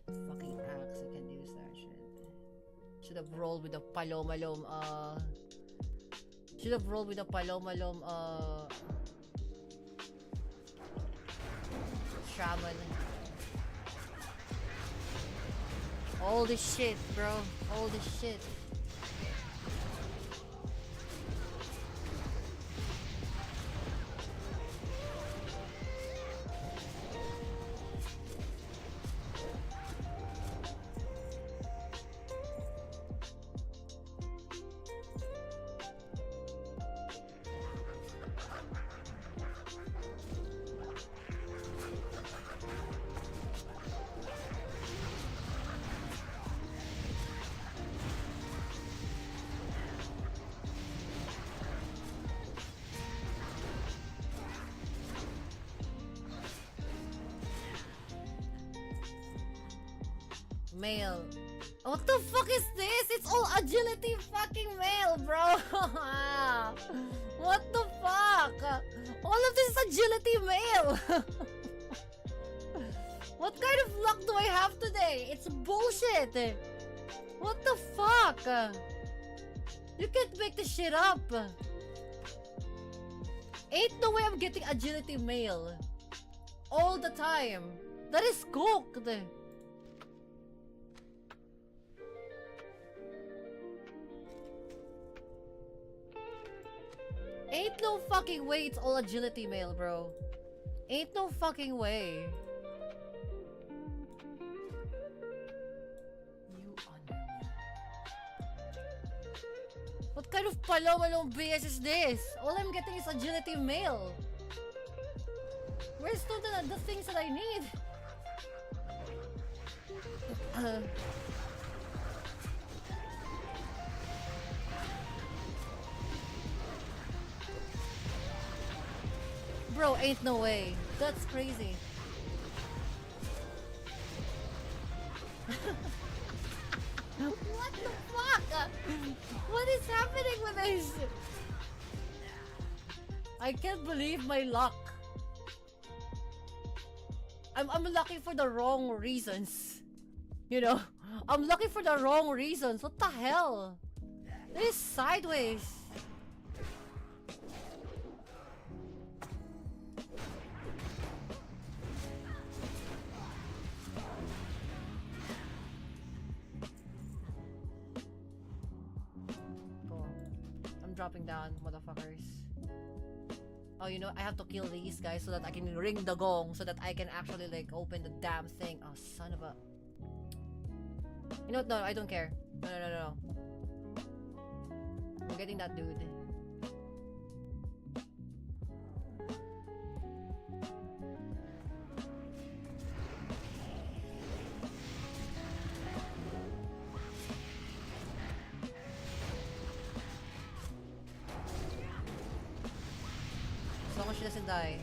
Fucking axe, I can use that shit. Should have rolled with a palomalom, should have rolled with a palomalom, shaman. All this shit, bro. All this shit. Mail. What the fuck is this? It's all agility fucking mail, bro. What the fuck? All of this is agility mail. What kind of luck do I have today? It's bullshit. What the fuck? You can't make this shit up. Ain't no way I'm getting agility mail all the time. That is cooked. Ain't no fucking way it's all agility mail, bro. Ain't no fucking way. You honor me. What kind of palomalong BS is this? All I'm getting is agility mail. Where's the things that I need? Bro, ain't no way. That's crazy. What the fuck? What is happening with this? I can't believe my luck. I'm lucky for the wrong reasons. You know? I'm lucky for the wrong reasons. What the hell? This is sideways. Dropping down, motherfuckers. Oh, you know, I have to kill these guys so that I can ring the gong so that I can actually like open the damn thing. Oh, son of a... You know what? No, I don't care. No. I'm getting that dude. doesn't die.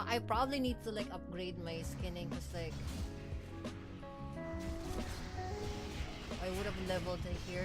I probably need to like upgrade my skinning because like I would have leveled it here.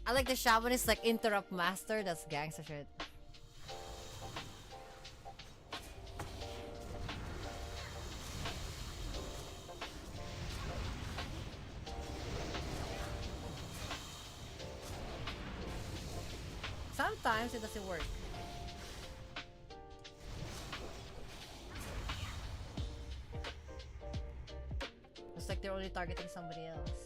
I like the shamanist like interrupt master. That's gangster shit. Sometimes it doesn't work. It's like they're only targeting somebody else.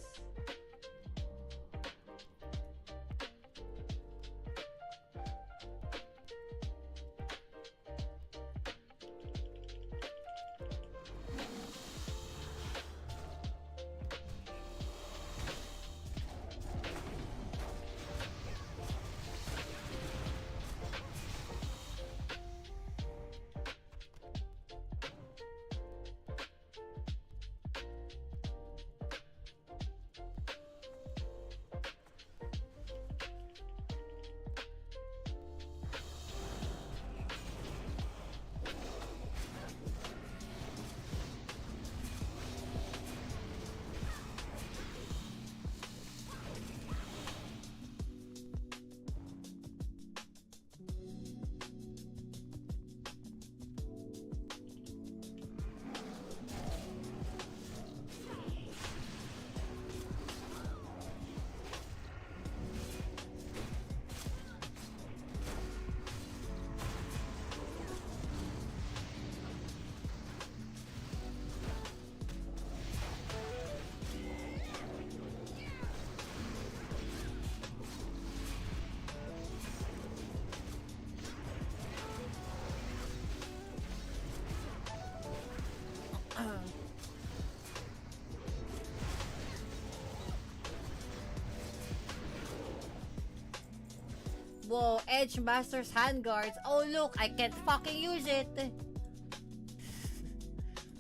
Whoa, Edge Master's handguards. Oh look, I can't fucking use it.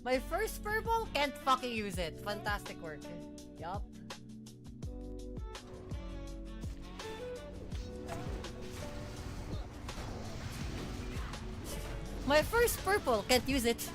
My first purple, can't fucking use it. Fantastic work. Yup. My first purple, can't use it.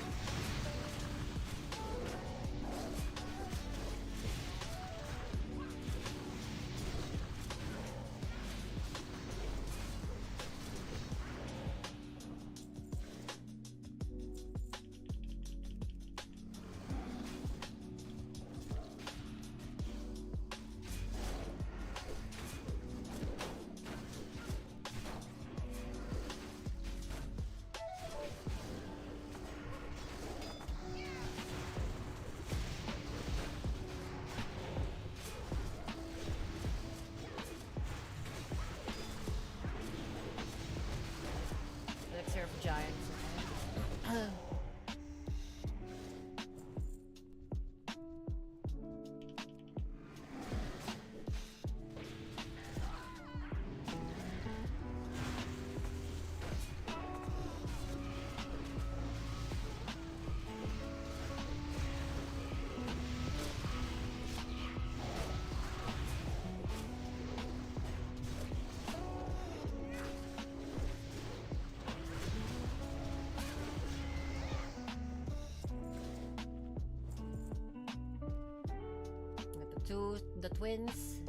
to the twins.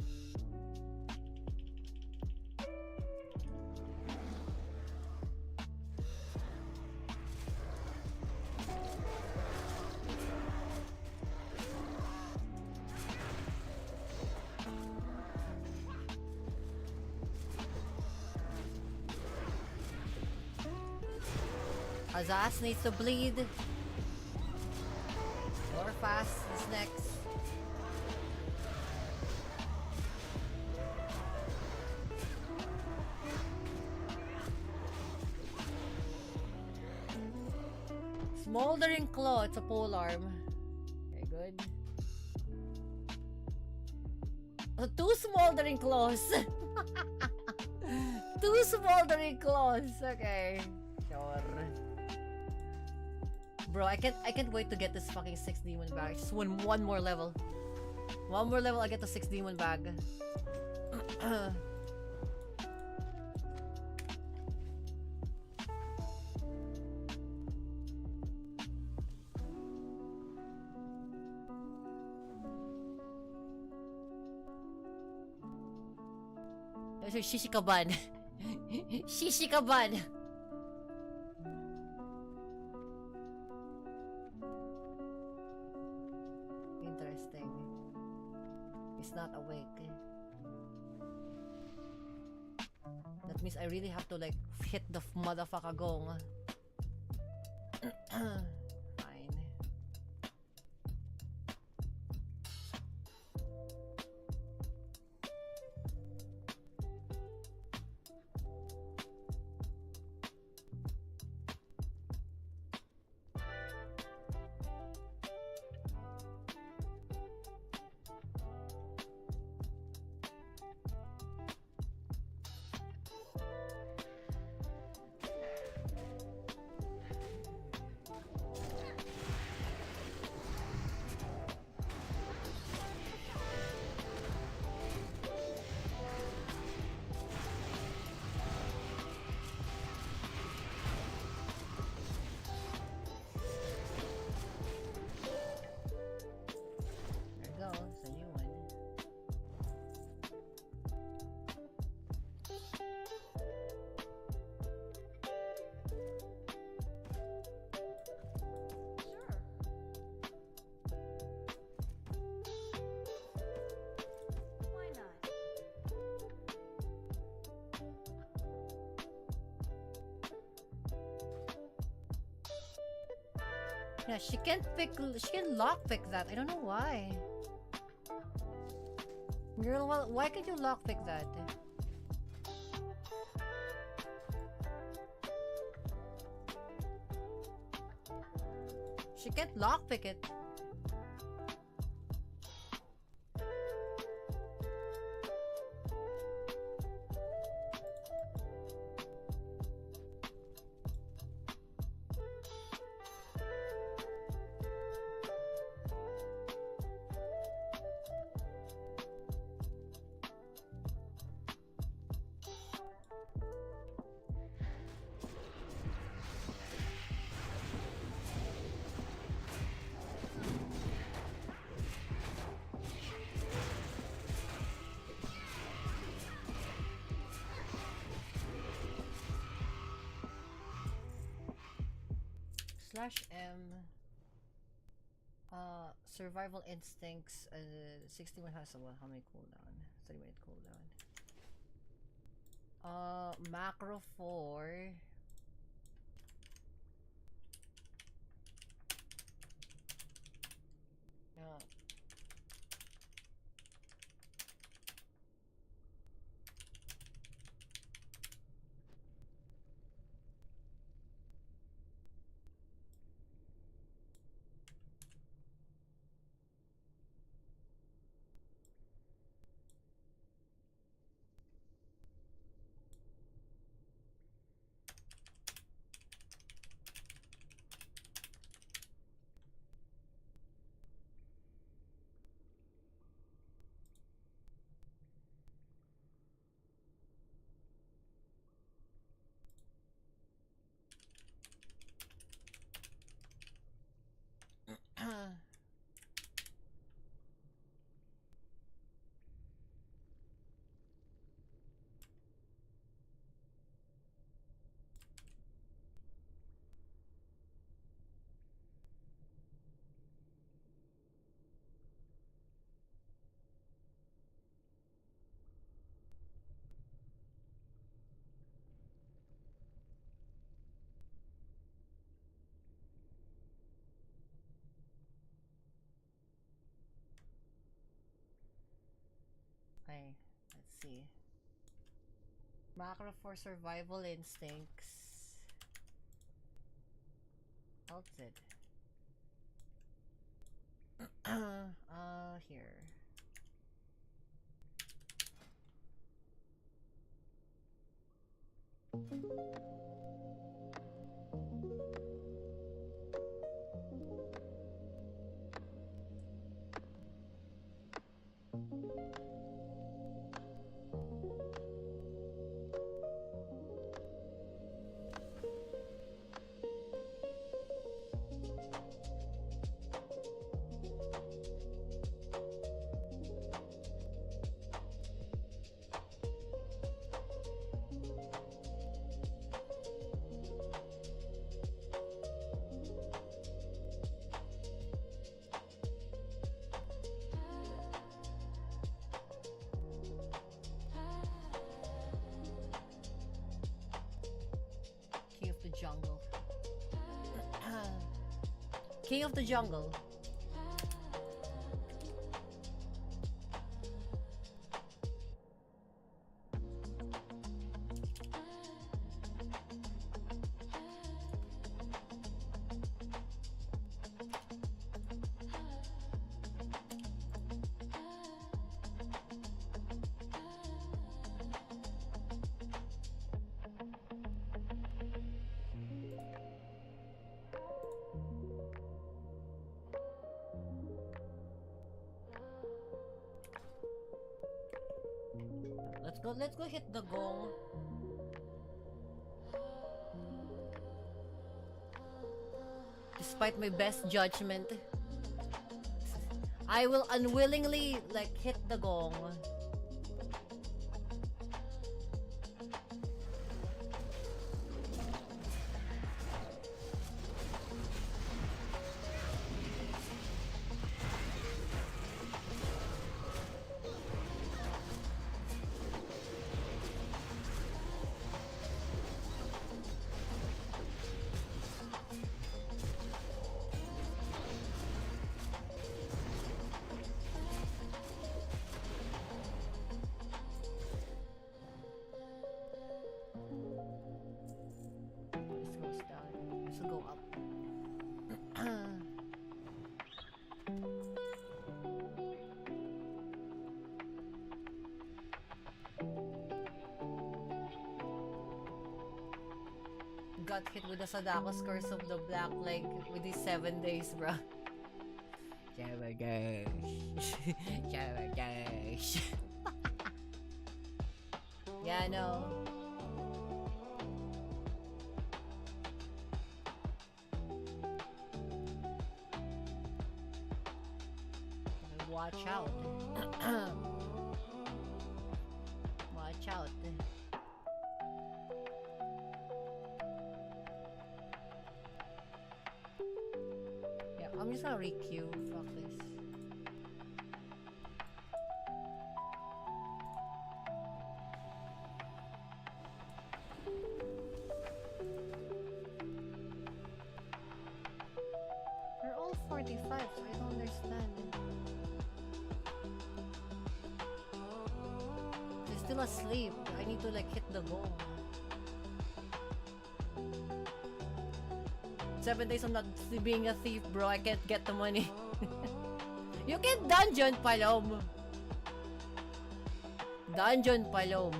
Azaz needs to bleed. More fast is next. Smoldering Claw, it's a pole arm. Okay, good. Oh, two Smoldering Claws. Two Smoldering Claws. Okay. Sure. Bro, I can't wait to get this fucking 6 demon bag. Just one more level. One more level, I get the 6 demon bag. Shishikaban. Shishikaban. Interesting. He's not awake. That means I really have to like hit the motherfucker gong. Fine. Yeah, she can't lockpick that. I don't know why. Girl, why can't you lockpick that? She can't lockpick it. /M survival instincts 61 has how many cooldown? 30-minute cooldown. Macro 4. Yeah. see. Macro for survival instincts. How's it? Here. King of the jungle. King of the jungle. Let's go hit the gong. Despite my best judgment, I will unwillingly like hit the gong. Got hit with the Sadako's Curse of the Black Leg with these 7 days, bro. 7 days. 7 days. Yeah, I know. Watch out. Watch out. I'm just gonna re-queue. Fuck this. They're all 45, so I don't understand. They're still asleep. I need to like hit the goal. 7 days I'm not being a thief, bro. I can't get the money. You can dungeon, Palom. Dungeon, Palom.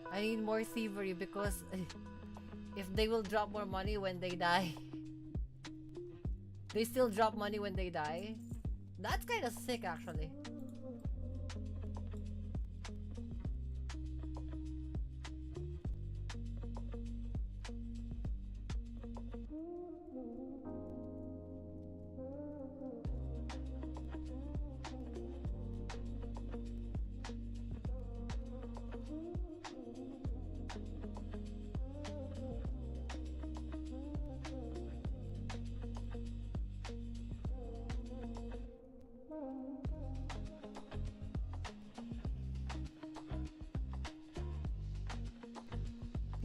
I need more thievery because if they will drop more money when they die, they still drop money when they die. That's kind of sick, actually.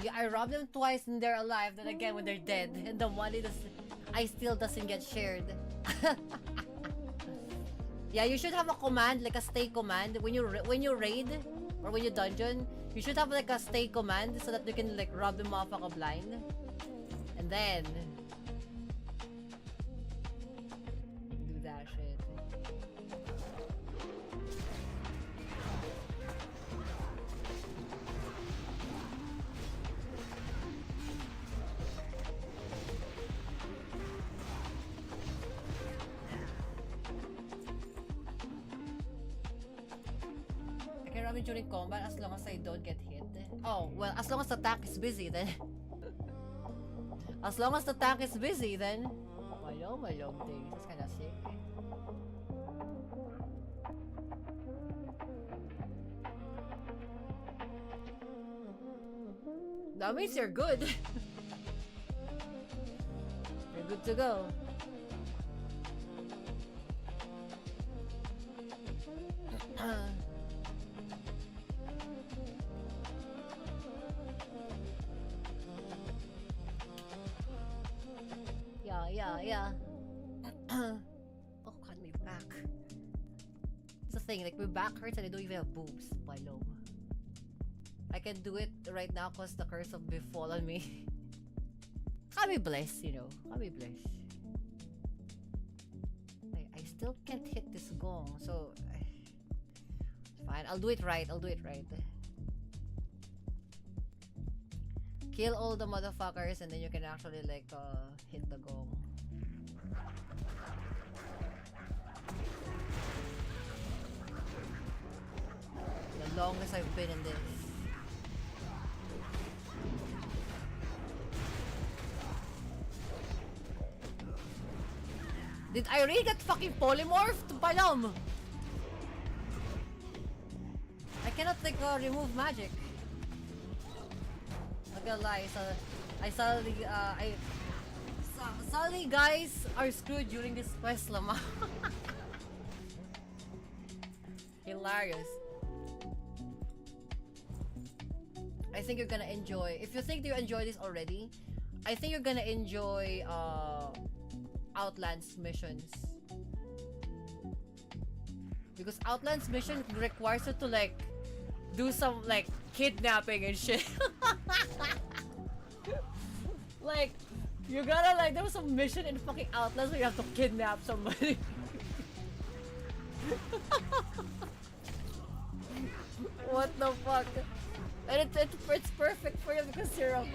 Yeah, I robbed them twice and they're alive. Then again, when they're dead, and the money I still doesn't get shared. Yeah, you should have a command, like a stay command. When you raid or when you dungeon, you should have like a stay command so that you can like rob them off like a blind. And then do that shit. I can run it during combat as long as I don't get hit. Oh, well, as long as the tank is busy then. As long as the tank is busy, then my long thing. That's kind of sick. That means you're good. You're good to go. Yeah. Oh god, my back. It's the thing, like my back hurts and I don't even have boobs. Palo. I can do it right now cause the curse of befall on me. I'll be blessed, you know. I'll be blessed. I still can't hit this gong, so fine. I'll do it right. Kill all the motherfuckers and then you can actually like hit the gong. The longest I've been in this. Did I really get fucking polymorphed? Palom! I cannot like remove magic. Not gonna lie, suddenly guys are screwed during this quest lama. Hilarious. I think you're gonna enjoy. If you think you enjoy this already, I think you're gonna enjoy Outlands missions. Because Outlands mission requires you to like do some like kidnapping and shit. Like you gotta like there was some mission in fucking Outlands where you have to kidnap somebody. What the fuck? And it's perfect for you because you're a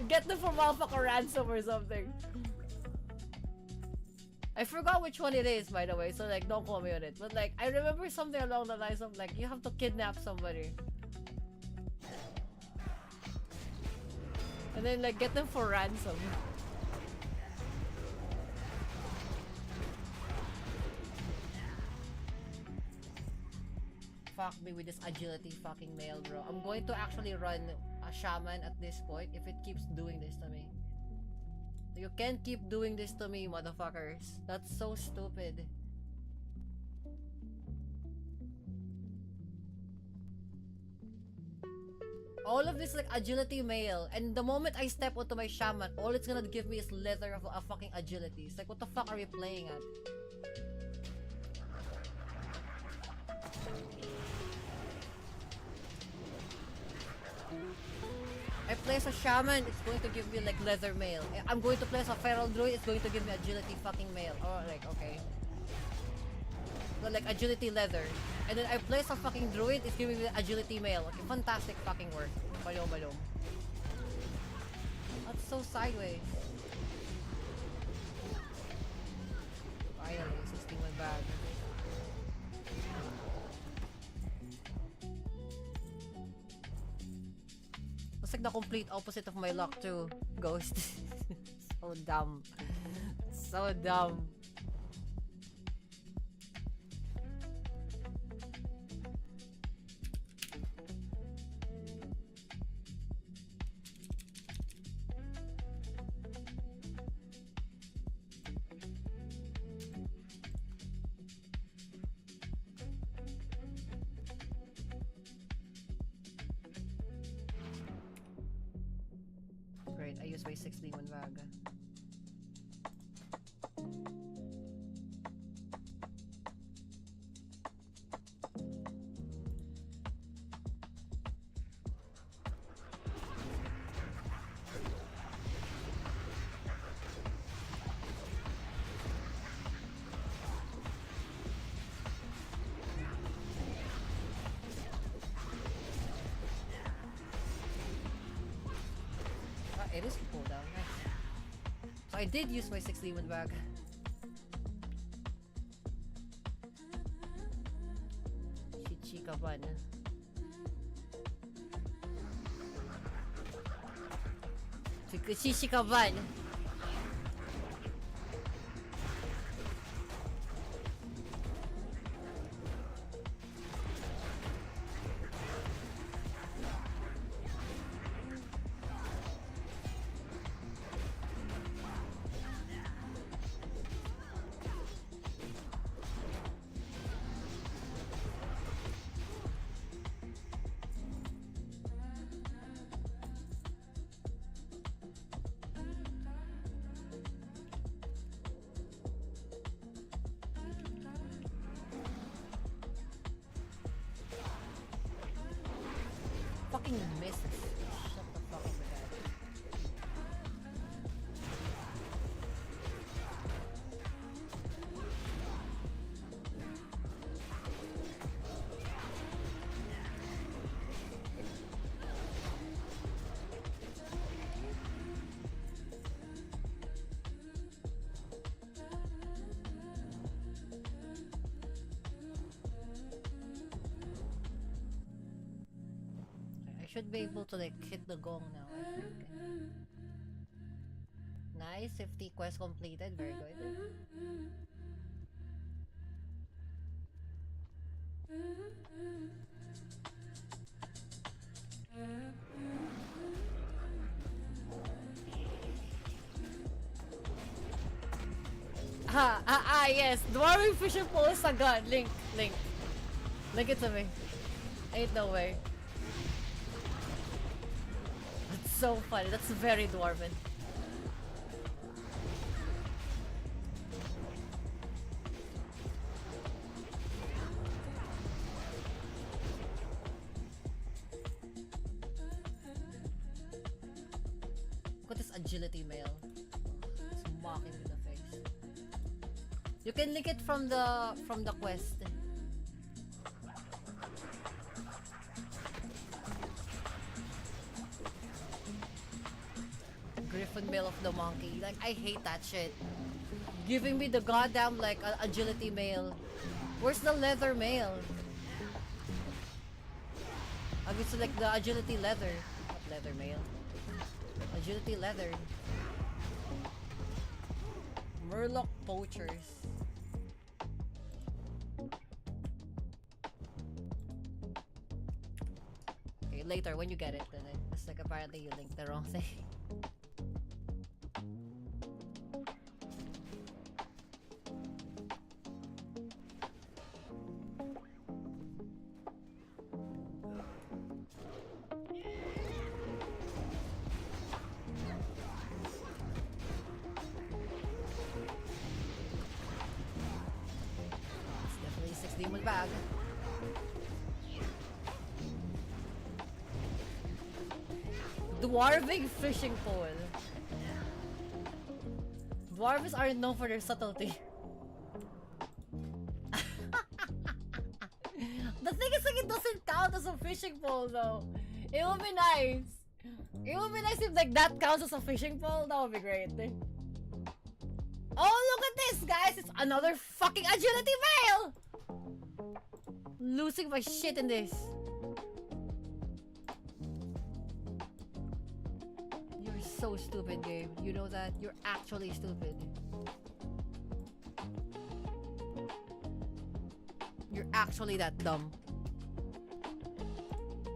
get them from a ransom or something. I forgot which one it is, by the way, so like don't call me on it. But like I remember something along the lines of like you have to kidnap somebody. And then like get them for ransom. Fuck me with this agility fucking mail, bro. I'm going to actually run a shaman at this point if it keeps doing this to me. You can't keep doing this to me, motherfuckers. That's so stupid. All of this like agility mail, and the moment I step onto my shaman, all it's gonna give me is leather of a fucking agility. It's like, what the fuck are we playing at? I place a shaman, it's going to give me like leather mail. I'm going to place a feral druid, it's going to give me agility fucking mail. Oh, like, okay. So, like agility leather. And then I place a fucking druid, it's giving me agility mail. Okay, fantastic fucking work. Balong. That's so sideways. Finally, assisting my bag. It's like the complete opposite of my luck too, Ghost. So dumb. So dumb. my 6 demon bag. It is cooldown, nice. So I did use my 6 demon bag. Chichikaban. Chichikaban. Fucking misses. Shut the fuck up with that. I should be able to like hit the gong now, I think. Nice, 50 quests completed, very good. Yes, dwarven fishing pole is a gun. Link. Link it to me. Ain't no way. That's so funny, that's very dwarven. Look at this agility mail. It's mocking me in the face. You can link it from the quest. Griffin mail of the monkey. Like, I hate that shit. Giving me the goddamn like agility mail. Where's the leather mail? I guess like the agility leather. Not leather mail. Agility leather. Murloc poachers. Okay, later when you get it, then it's like apparently you linked the wrong thing. Demon bag. Dwarving fishing pole. Dwarves aren't known for their subtlety. The thing is like it doesn't count as a fishing pole though. It would be nice. It would be nice if like that counts as a fishing pole. That would be great. Oh, look at this, guys! It's another fucking agility mail! Losing my shit in this. You're so stupid, game. You know that? You're actually stupid. You're actually that dumb.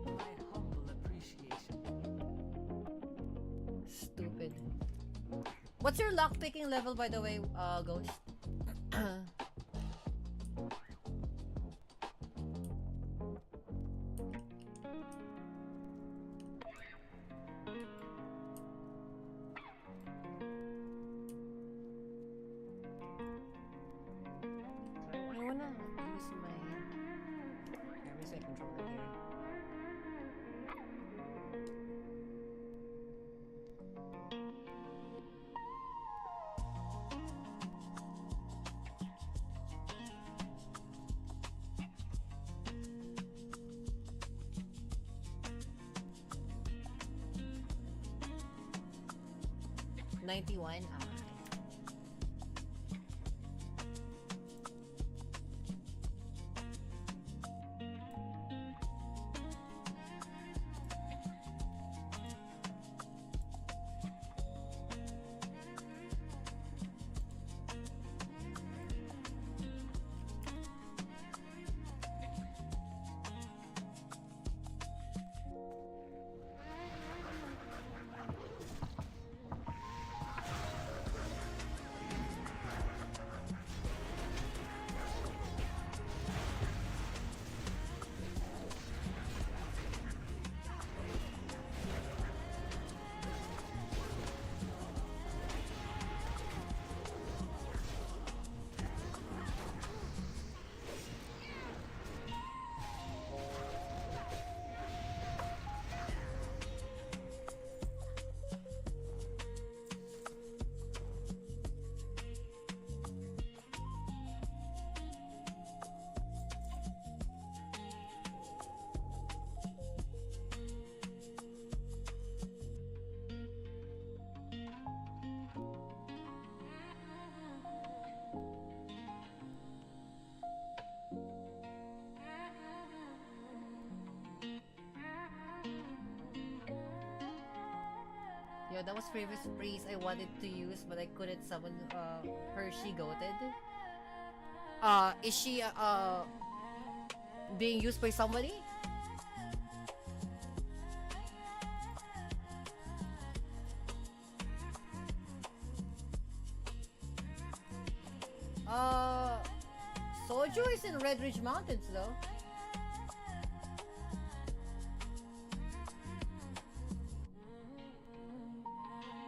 My humble appreciation. Stupid. What's your lockpicking level, by the way, Ghost? 91. Yo, that was previous priest I wanted to use, but I couldn't summon her. She goated. Is she being used by somebody? Soju is in Red Ridge Mountains though.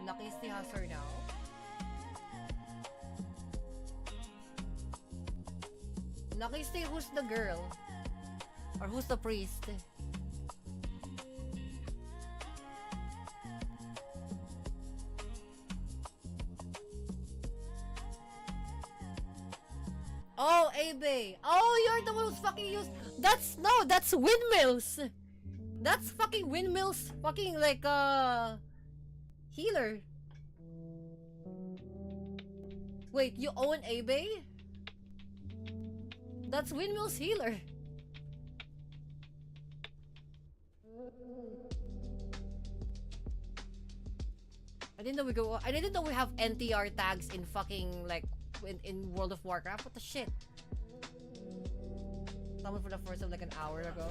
Nakisti has her now. Nakisti, who's the girl? Or who's the priest? Oh, Abe. Oh, you're the one who's fucking used. That's windmills. That's fucking windmills. Fucking like healer. Wait, you own Abe? That's windmills healer. I didn't know we have NTR tags in fucking like in World of Warcraft. What the shit? Summoned for the first time like an hour ago.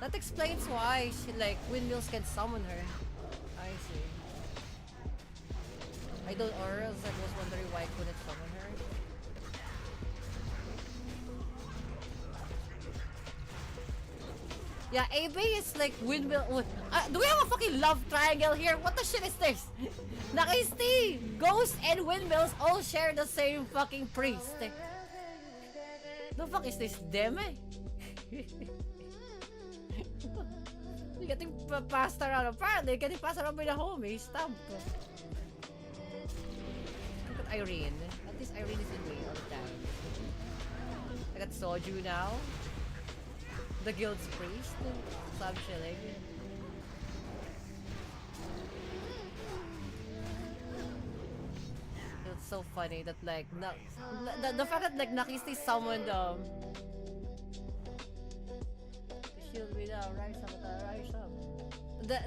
That explains why she, like windmills can summon her. I see. I don't, or else I was wondering why I couldn't summon her. Yeah, AB is like windmill. Do we have a fucking love triangle here? What the shit is this? Nakisti! Ghosts and windmills all share the same fucking priest. The fuck is this? Them? You're getting passed around. Apparently, you're getting passed around by the homies. Stop. Look at Irene. At least Irene is in way all the time. I got Soju now. The guild's priest. Sub chilling. It's so funny that like the fact that like Nakisti summoned shield me now, rise up.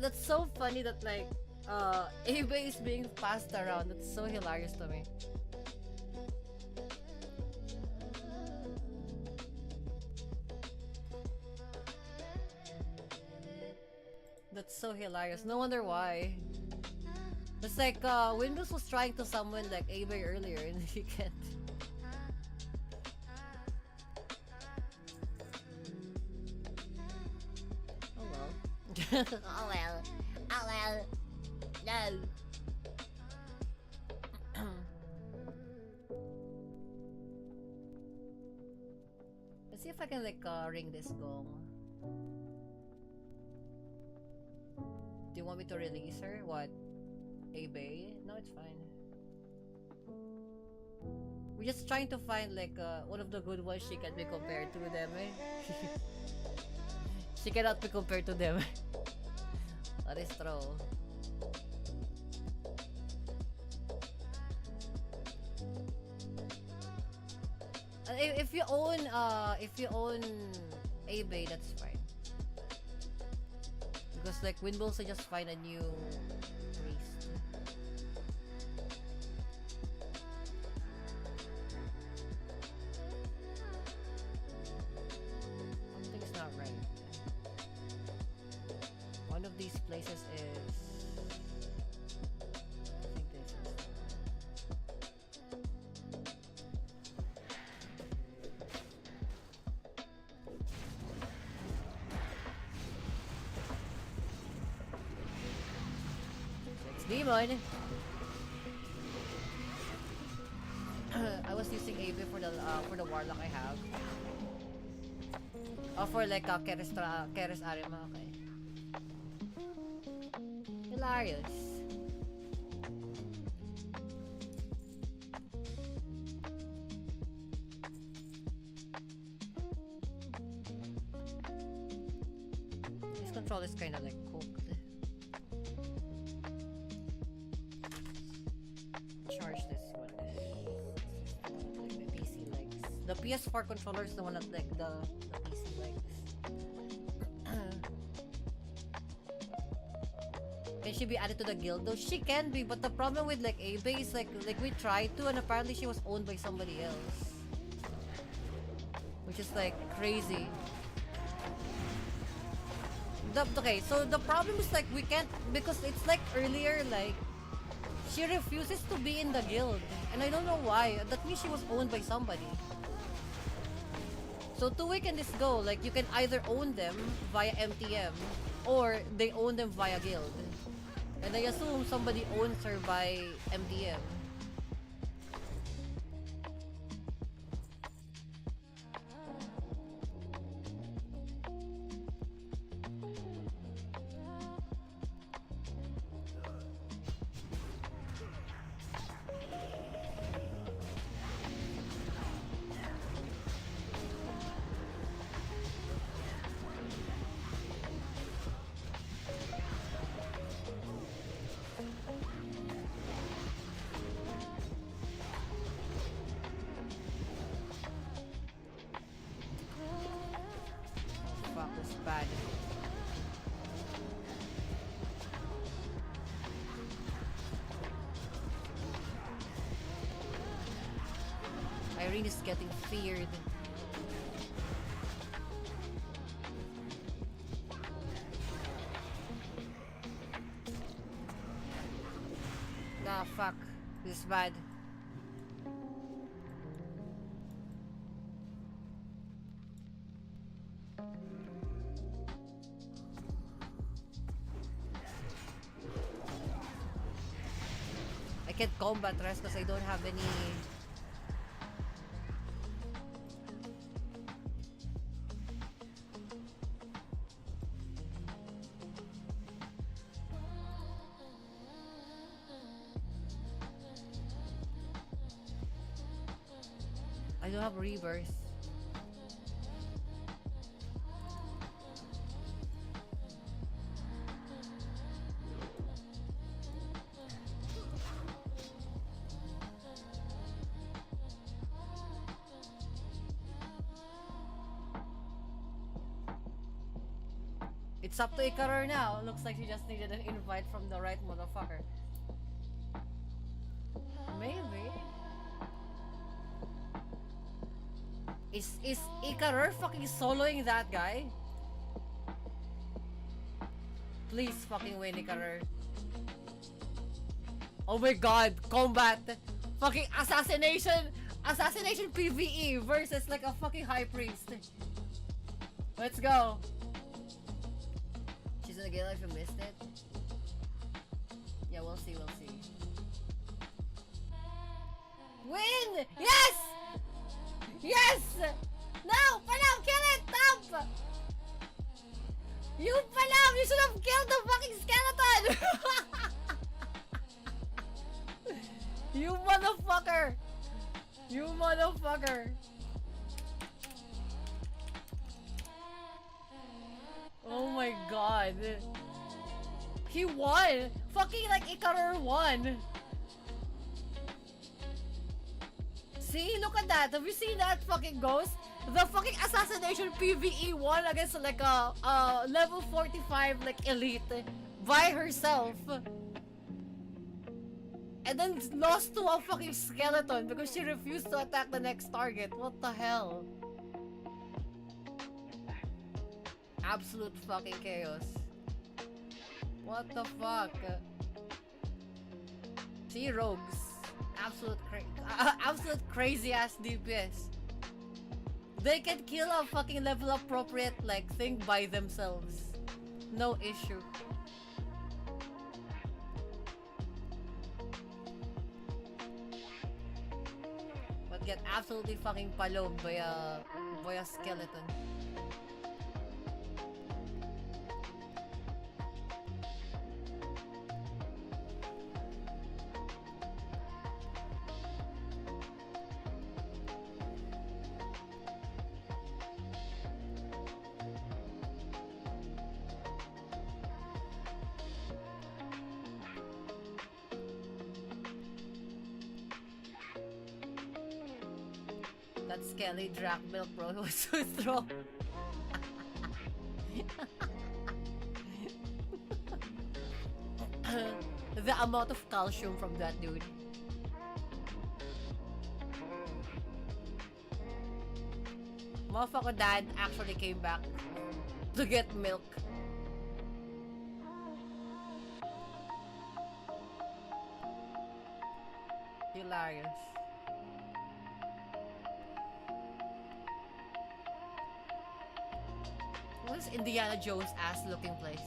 That's so funny that like Abe is being passed around. That's so hilarious to me. That's so hilarious. No wonder why. It's like Windows was trying to summon like Abe earlier and he can't. Oh well. Oh well. Oh well. No. Let's see if I can like ring this gong. Do you want me to release her? What? Abe? No, it's fine. We're just trying to find like one of the good ones she can be compared to them, eh? She cannot be compared to them. That is true. if you own eBay, that's fine. Because like Windmills, I just find a new priest. Something's not right. One of these places is. I think this is. Demon. I was using AB for the warlock I have. Oh, for like Keres Arima, okay. Hilarious. This control is kind of like cooked. Charge this one. Like my PC likes. The PS4 controller is the one that like the PC likes. Can she be added to the guild though? She can be, but the problem with like eBay is like we tried to and apparently she was owned by somebody else. Which is like crazy. Okay, so the problem is like we can't, because it's like earlier like she refuses to be in the guild, and I don't know why. That means she was owned by somebody. So two way can this go? Like you can either own them via MTM, or they own them via guild. And I assume somebody owns her by MTM. Bad. Irene is getting feared. Nah, fuck. This is bad. I can't combat rest because I don't have any. I don't have rebirth. It's up to Icaror now. Looks like she just needed an invite from the right motherfucker. Maybe. Is Icaror fucking soloing that guy? Please fucking win, Icaror. Oh my god, combat! Fucking assassination PvE versus like a fucking high priest. Let's go. She's gonna get it if you missed it. Yeah, we'll see. Win! Yes! Yes! No! Palam, kill it! Stop! You Palam! You should have killed the fucking skeleton! You motherfucker! You motherfucker! Oh my god. He won! Fucking like Icaror won! See, look at that. Have you seen that fucking ghost? The fucking assassination PvE won against like a level 45 like elite by herself. And then lost to a fucking skeleton because she refused to attack the next target. What the hell? Absolute fucking chaos. What the fuck? See, rogues. Absolute crazy ass DPS. They can kill a fucking level appropriate like thing by themselves. No issue. But get absolutely fucking palom by a skeleton. That skelly drank milk, bro. It was so strong. The amount of calcium from that dude. Motherfucker dad actually came back to get milk. Hilarious. What is Indiana Jones ass looking place?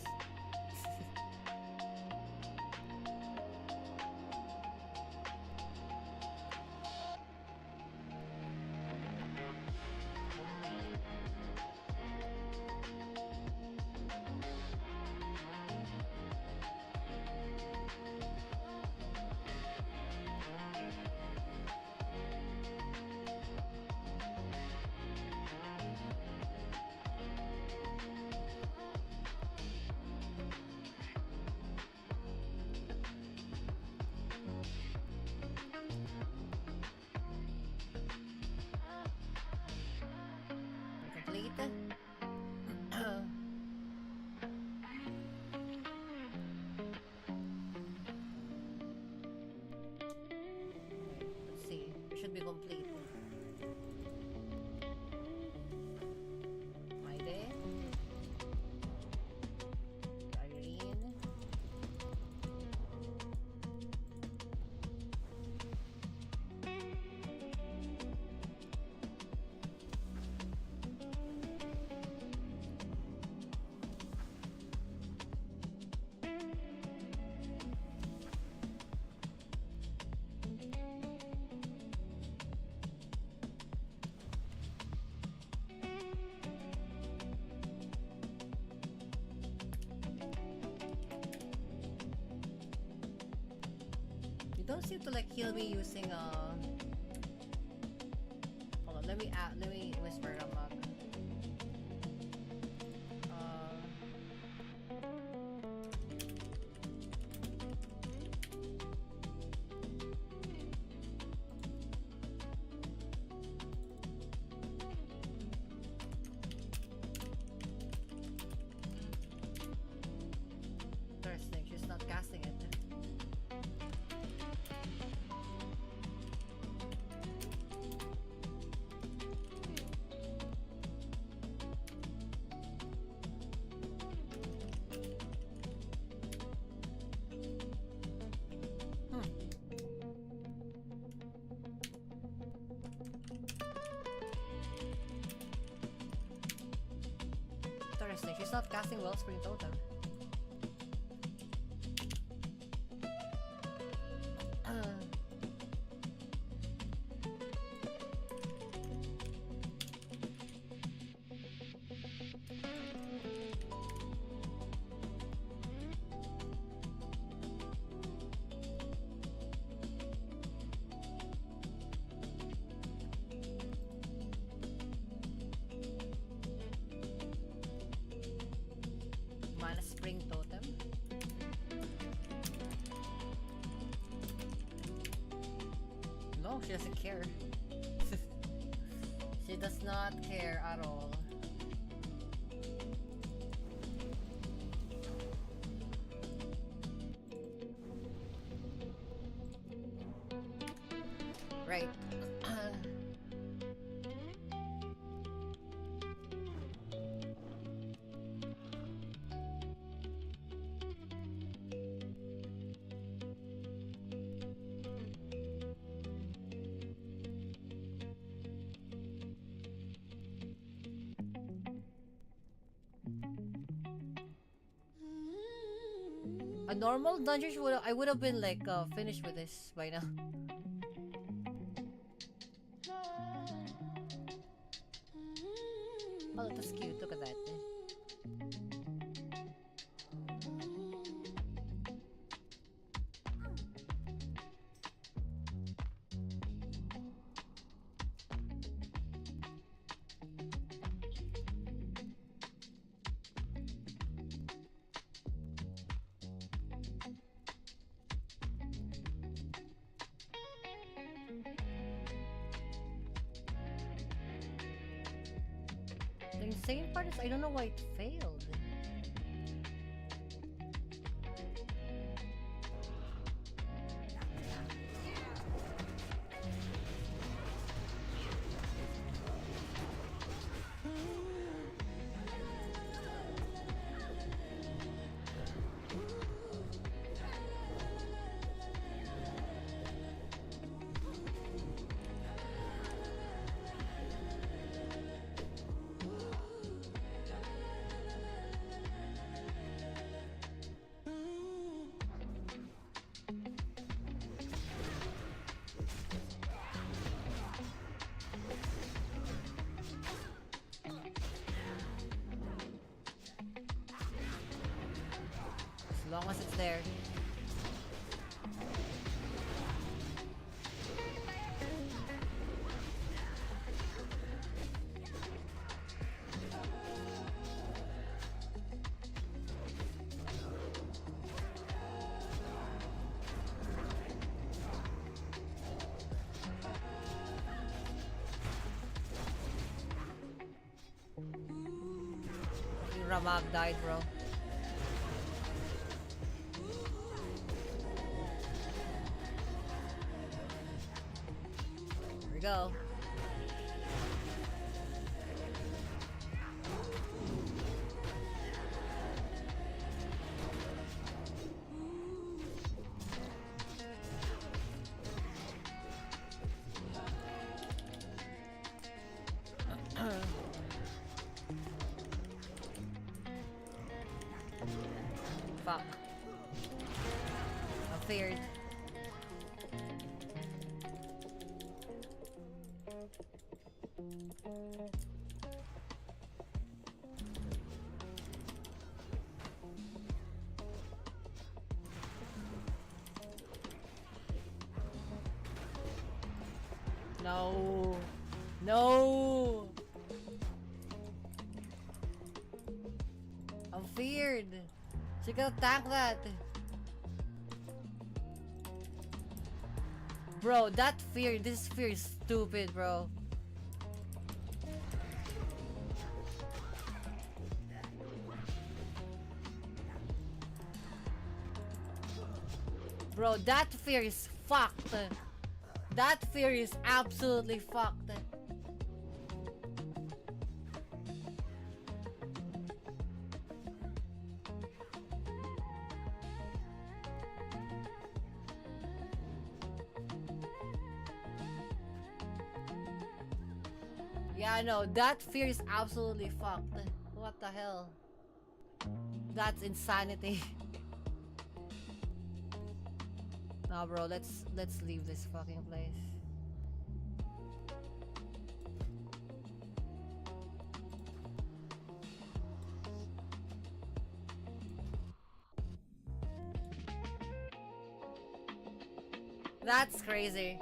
Let's see. It should be complete. Maide. Irene. You don't seem to like heal me using hold on, let me whisper a mug. Interesting, she's not casting it. Interesting, she's not casting Wellspring Totem. Mana Spring Totem. No, she doesn't care. does not care at all. Right. A normal dungeon I would have been like finished with this by now. Oh, that's cute. Look at that. The insane part is I don't know why it failed. As long as it's there. Ramag died, bro. Here we go. Fuck. I'm feared. No. No. I'm feared. She can attack that. Bro, that fear, this fear is stupid, bro. Bro, that fear is fucked. That fear is absolutely fucked. Yeah, I know. That fear is absolutely fucked. What the hell? That's insanity. Nah, bro, let's leave this fucking place. That's crazy.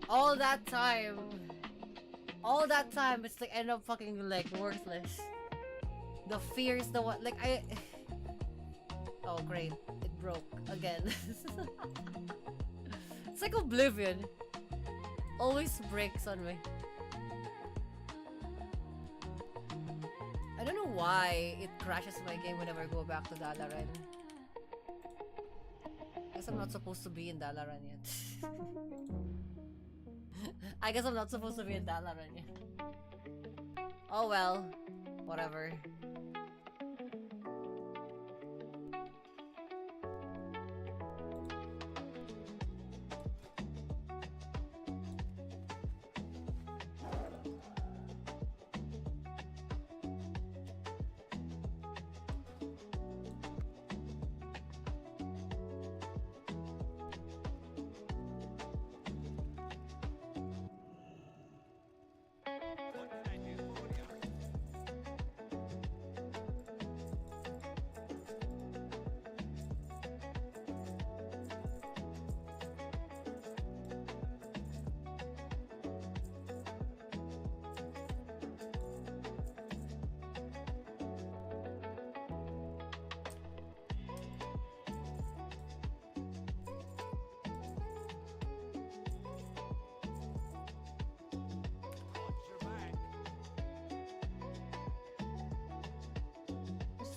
All that time, it's like end up fucking like worthless. The fear is the one, like I. Oh great, it broke again. It's like Oblivion. Always breaks on me. why it crashes my game whenever I go back to Dalaran. Guess I'm not supposed to be in Dalaran yet. I guess I'm not supposed to be in Dalaran yet. Oh well, whatever.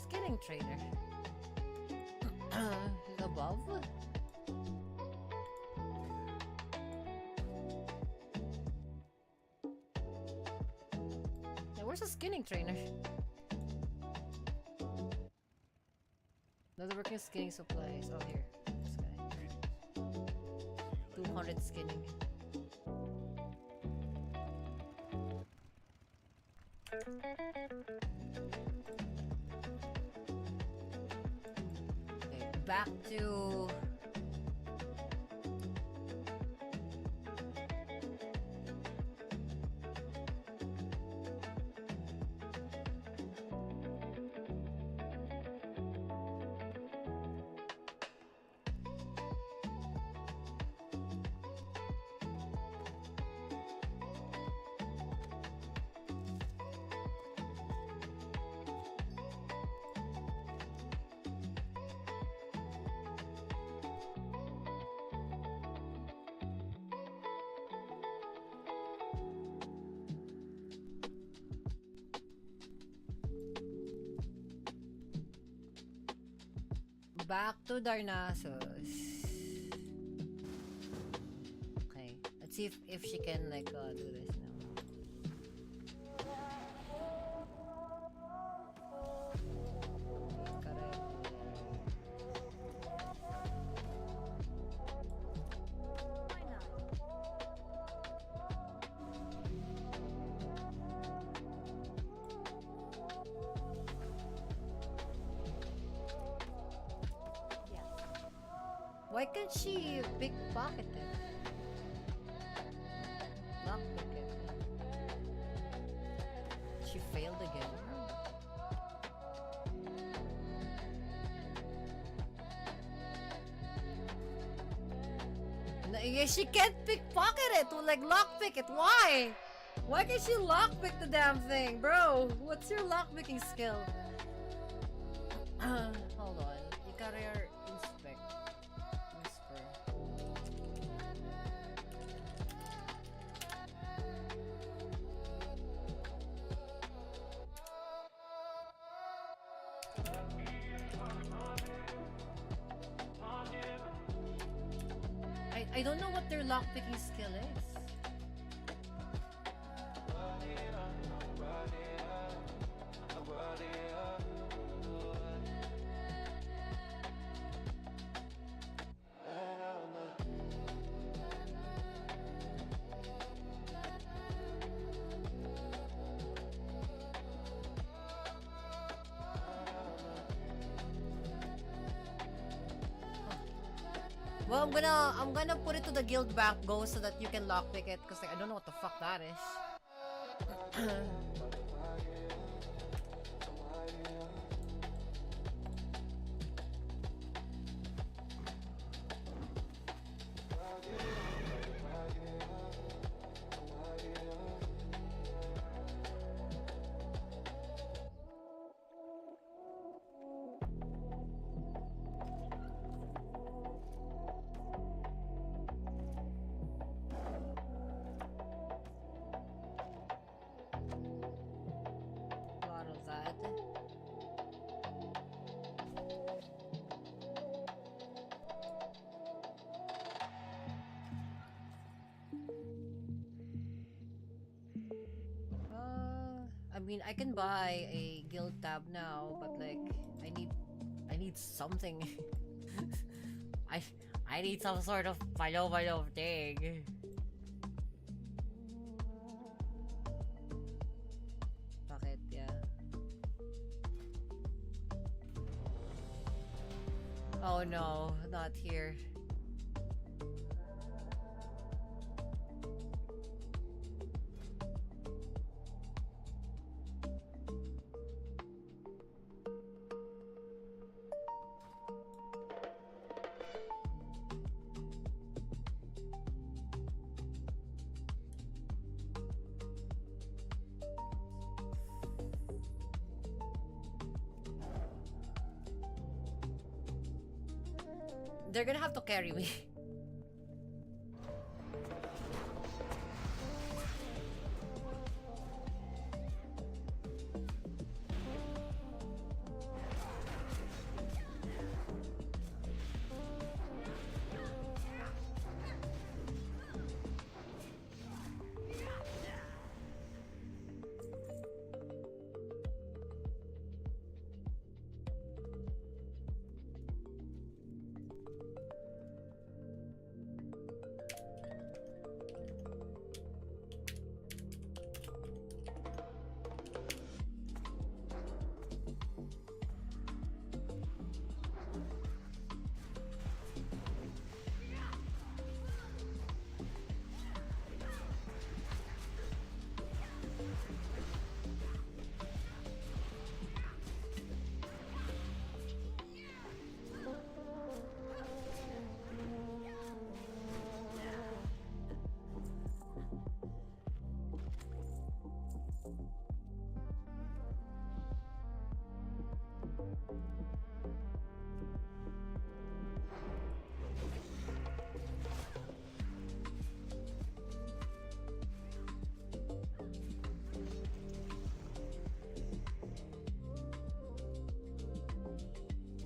Skinning trainer. He's above? Yeah, where's the skinning trainer? Another working skinning supplies. Oh, here. This guy. 200 skinning. Okay, back to... Back to Darnassus. Okay, let's see if she can like do this now. Correct. Why not? Yes. Why can't she pickpocket it? Lockpick it. She failed again. Yeah, she can't pickpocket it to like lockpick it. Why? Why can't she lockpick the damn thing, bro? What's your lockpicking skill? Hold on. You gotta inspect. Whisper. I don't know what their lockpicking skill is. Well, I'm gonna put it to the guild back go so that you can lockpick it, cause like, I don't know what the fuck that is. mean, I can buy a guild tab now, but like, I need something. I, I need some sort of malo thing. Bakit? Yeah. Oh no, not here. They're gonna have to carry me.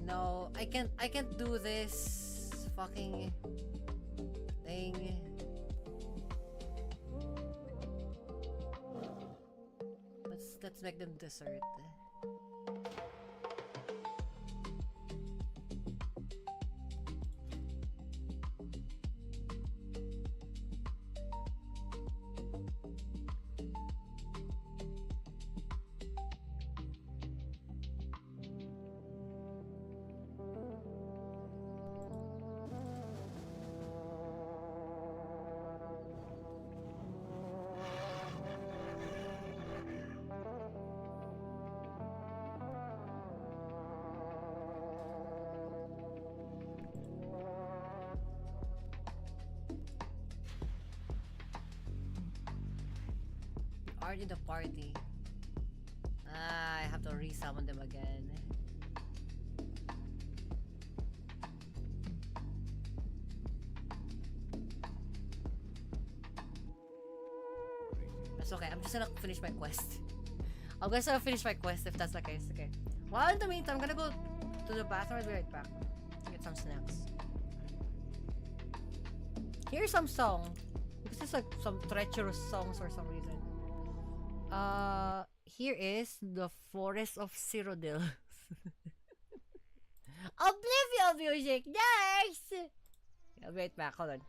No, I can't do this fucking thing. Let's make them dessert. Aren't in the party. Ah, I have to resummon them again. That's okay. I'm just gonna finish my quest. I'm just gonna finish my quest if that's the case. Okay. While in the meantime, I'm gonna go to the bathroom. I'll be right back. Get some snacks. Here's some song. Because it's like some treacherous songs for some reason. Here is the Forest of Cyrodiil. Oblivion music, nice! I'll be right back, hold on.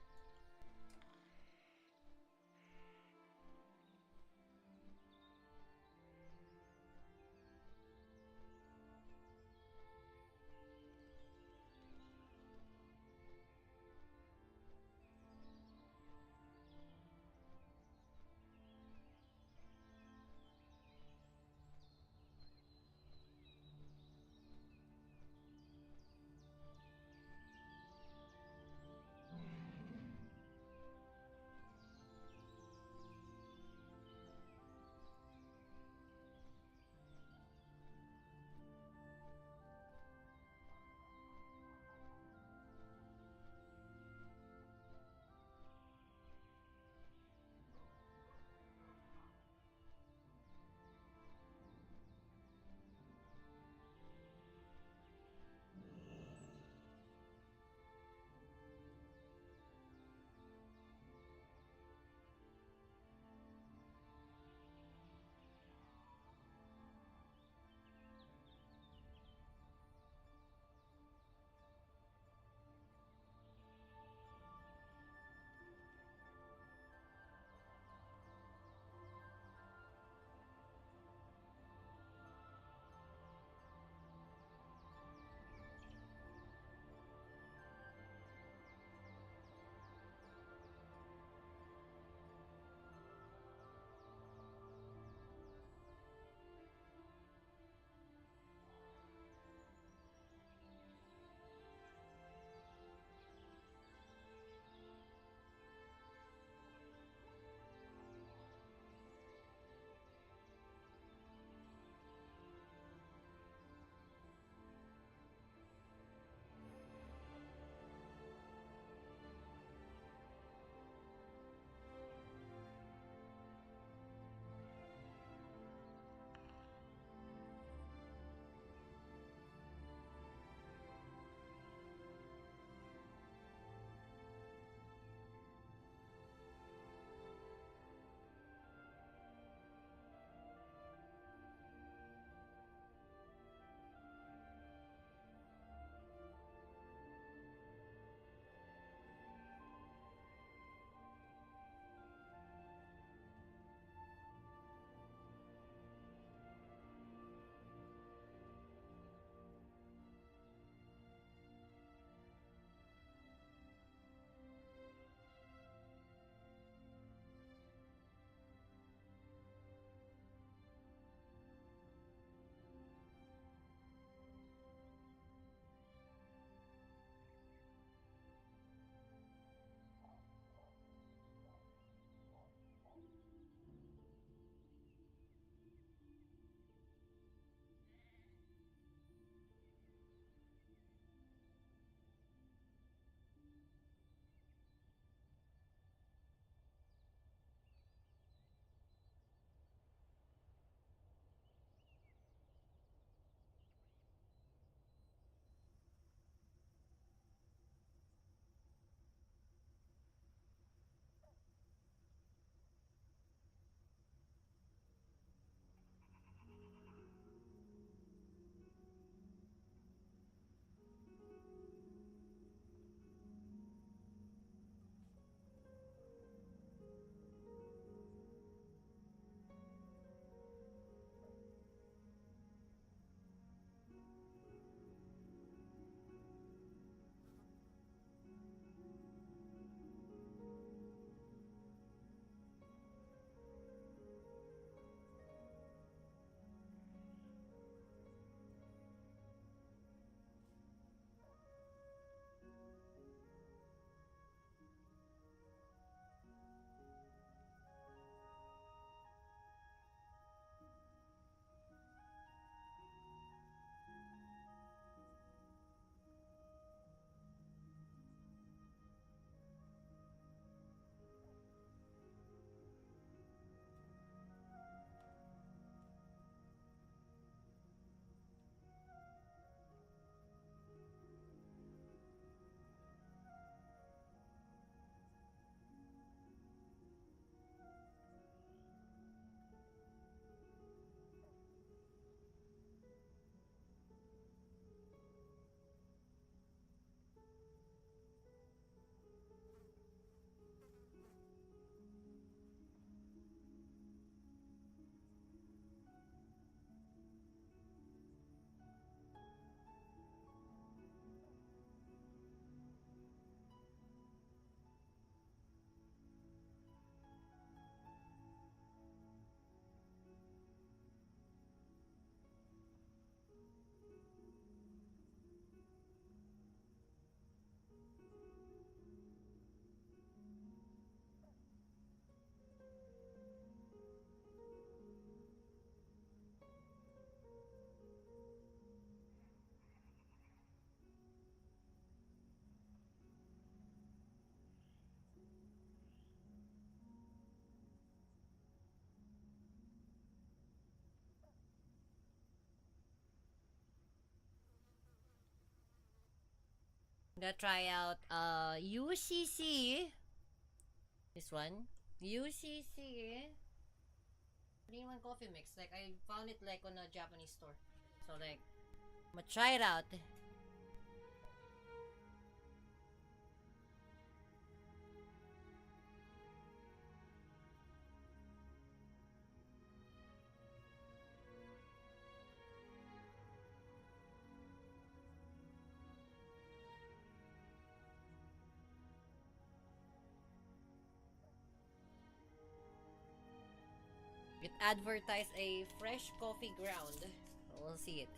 Gonna try out UCC. This one. UCC. 3-in-1 coffee mix. Like I found it like on a Japanese store. So like I'm gonna try it out. It advertised a fresh coffee ground. We'll see it.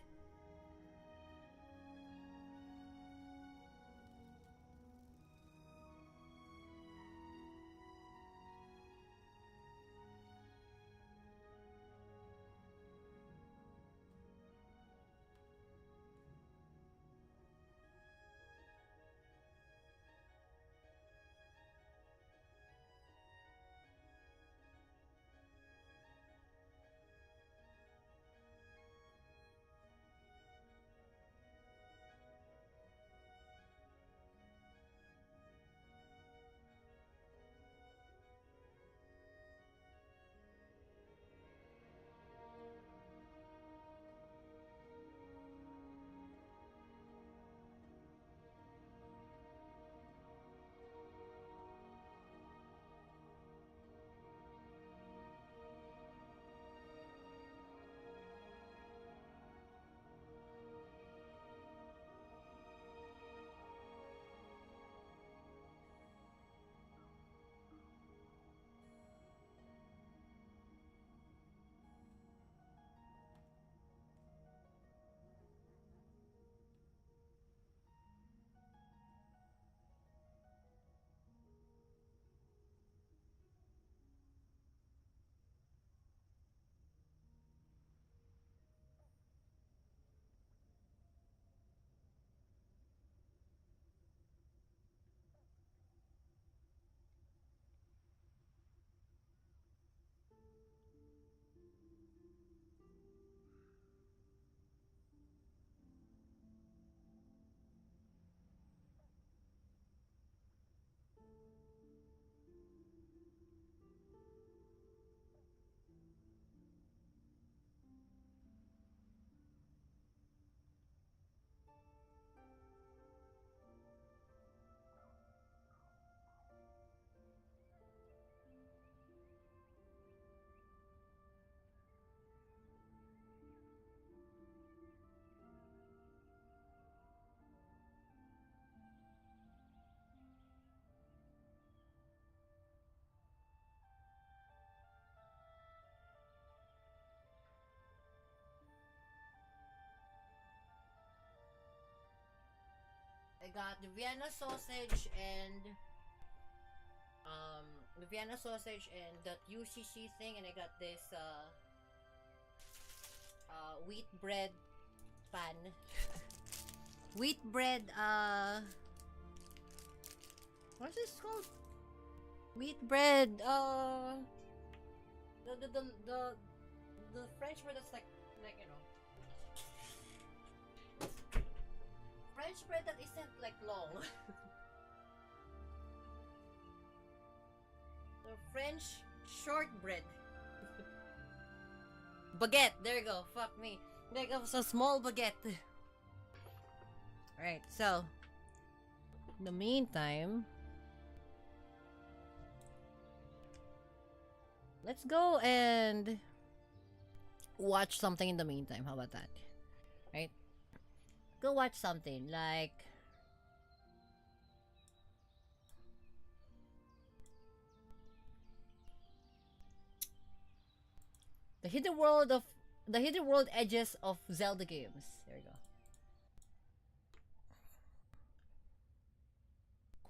I got the Vienna sausage and that UCC thing, and I got this wheat bread pan. Wheat bread what's this called? Wheat bread the French bread that's like you know, French bread that isn't like long. The French shortbread. Baguette. There you go. Fuck me. Like a small baguette. Alright, so in the meantime, let's go and watch something in the meantime. How about that? Right? Go watch something like the hidden world edges of Zelda games. There you go.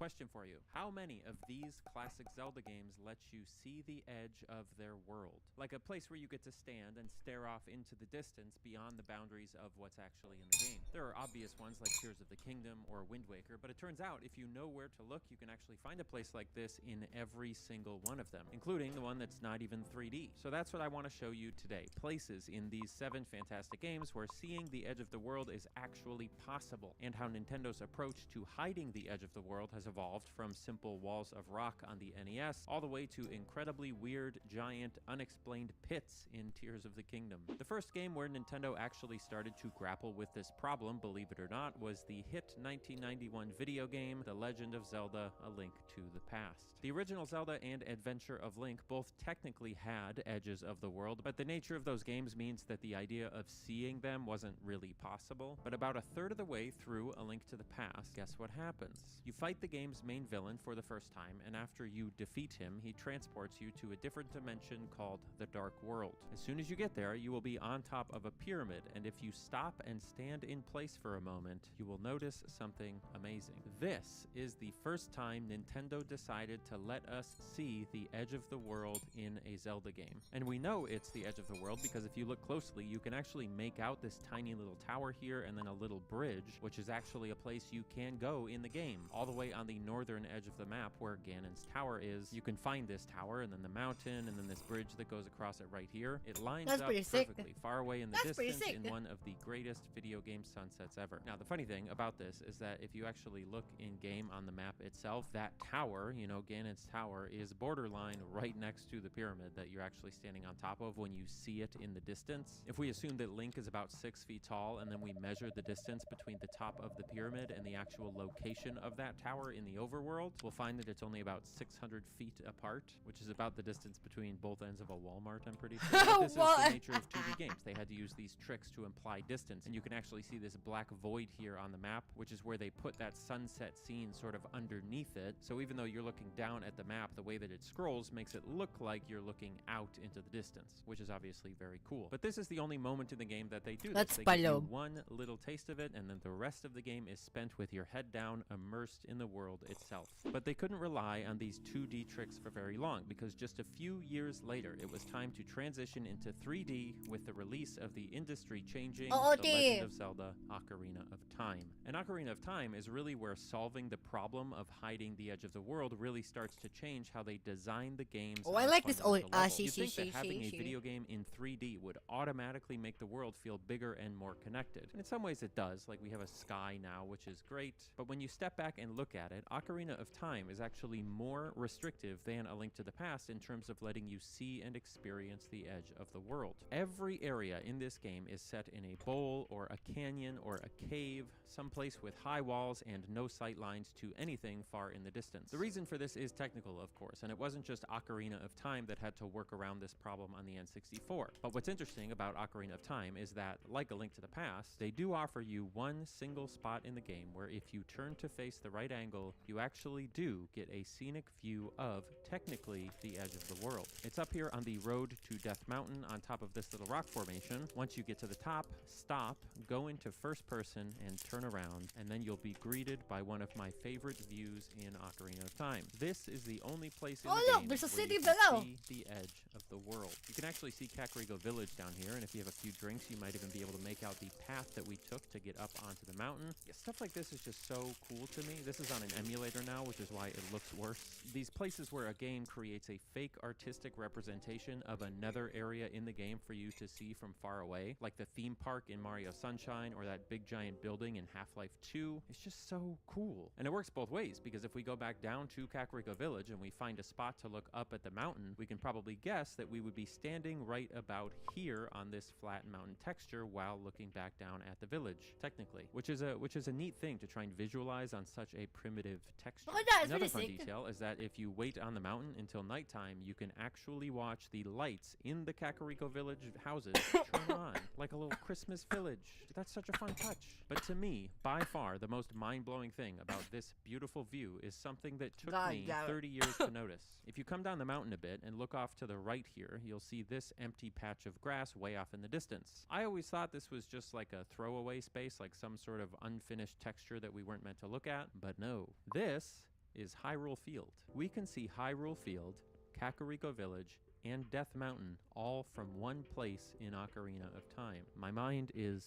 question for you. How many of these classic Zelda games let you see the edge of their world? Like a place where you get to stand and stare off into the distance beyond the boundaries of what's actually in the game. There are obvious ones like Tears of the Kingdom or Wind Waker, but it turns out if you know where to look, you can actually find a place like this in every single one of them, including the one that's not even 3D. So that's what I want to show you today. Places in these 7 fantastic games where seeing the edge of the world is actually possible, and how Nintendo's approach to hiding the edge of the world has evolved from simple walls of rock on the NES all the way to incredibly weird, giant, unexplained pits in Tears of the Kingdom. The first game where Nintendo actually started to grapple with this problem, believe it or not, was the hit 1991 video game, The Legend of Zelda: A Link to the Past. The original Zelda and Adventure of Link both technically had edges of the world, but the nature of those games means that the idea of seeing them wasn't really possible. But about a third of the way through A Link to the Past, guess what happens? You fight the game's main villain for the first time, and after you defeat him, he transports you to a different dimension called the Dark World. As soon as you get there, you will be on top of a pyramid, and if you stop and stand in place for a moment, you will notice something amazing. This is the first time Nintendo decided to let us see the edge of the world in a Zelda game. And we know it's the edge of the world because if you look closely, you can actually make out this tiny little tower here and then a little bridge, which is actually a place you can go in the game. All the way on the northern edge of the map where Ganon's tower is, you can find this tower and then the mountain and then this bridge that goes across it right here. It lines up perfectly, far away in the distance in one of the greatest video game sunsets ever. Now, the funny thing about this is that if you actually look in-game on the map itself, that tower, you know, Ganon's tower, is borderline right next to the pyramid that you're actually standing on top of when you see it in the distance. If we assume that Link is about 6 feet tall and then we measure the distance between the top of the pyramid and the actual location of that tower in the overworld, we'll find that it's only about 600 feet apart, which is about the distance between both ends of a Walmart, I'm pretty sure. But this is the nature of 2D games. They had to use these tricks to imply distance, and you can actually see this black void here on the map, which is where they put that sunset scene sort of underneath it. So even though you're looking down at the map, the way that it scrolls makes it look like you're looking out into the distance, which is obviously very cool. But this is the only moment in the game that they do this. They give you one little taste of it, and then the rest of the game is spent with your head down, immersed in the world itself. But they couldn't rely on these 2D tricks for very long, because just a few years later, it was time to transition into 3D with the release of the industry-changing The Legend of Zelda: Ocarina of Time. And Ocarina of Time is really where solving the problem of hiding the edge of the world really starts to change how they design the games. Oh, I like this. Oh, You'd think that having a video game in 3D would automatically make the world feel bigger and more connected. And in some ways it does. Like, we have a sky now, which is great. But when you step back and look at it, Ocarina of Time is actually more restrictive than A Link to the Past in terms of letting you see and experience the edge of the world. Every area in this game is set in a bowl or a canyon or a cave, someplace with high walls and no sight lines to anything far in the distance. The reason for this is technical, of course, and it wasn't just Ocarina of Time that had to work around this problem on the N64. But what's interesting about Ocarina of Time is that, like A Link to the Past, they do offer you one single spot in the game where if you turn to face the right angle, you actually do get a scenic view of, technically, the edge of the world. It's up here on the road to Death Mountain on top of this little rock formation. Once you get to the top, stop, go into first person, and turn around, and then you'll be greeted by one of my favorite views in Ocarina of Time. This is the only place in the game there's a where city you can below. see the edge of the world. You can actually see Kakariko Village down here, and if you have a few drinks, you might even be able to make out the path that we took to get up onto the mountain. Yeah, stuff like this is just so cool to me. This is on an emulator now, which is why it looks worse. These places where a game creates a fake artistic representation of another area in the game for you to see from far away, like the theme park in Mario Sunshine or that big giant building in Half-Life 2. It's just so cool. And it works both ways, because if we go back down to Kakariko Village and we find a spot to look up at the mountain, we can probably guess that we would be standing right about here on this flat mountain texture while looking back down at the village, technically, which is a neat thing to try and visualize on such a primitive texture. Another fun detail is that if you wait on the mountain until nighttime, you can actually watch the lights in the Kakariko Village houses turn on, like a little Christmas village. That's such a fun touch. But to me, by far, the most mind-blowing thing about this beautiful view is something that took me 30 years to notice. If you come down the mountain a bit and look off to the right here, you'll see this empty patch of grass way off in the distance. I always thought this was just like a throwaway space, like some sort of unfinished texture that we weren't meant to look at, but no. This is Hyrule Field. We can see Hyrule Field, Kakariko Village, and Death Mountain all from one place in Ocarina of Time. My mind is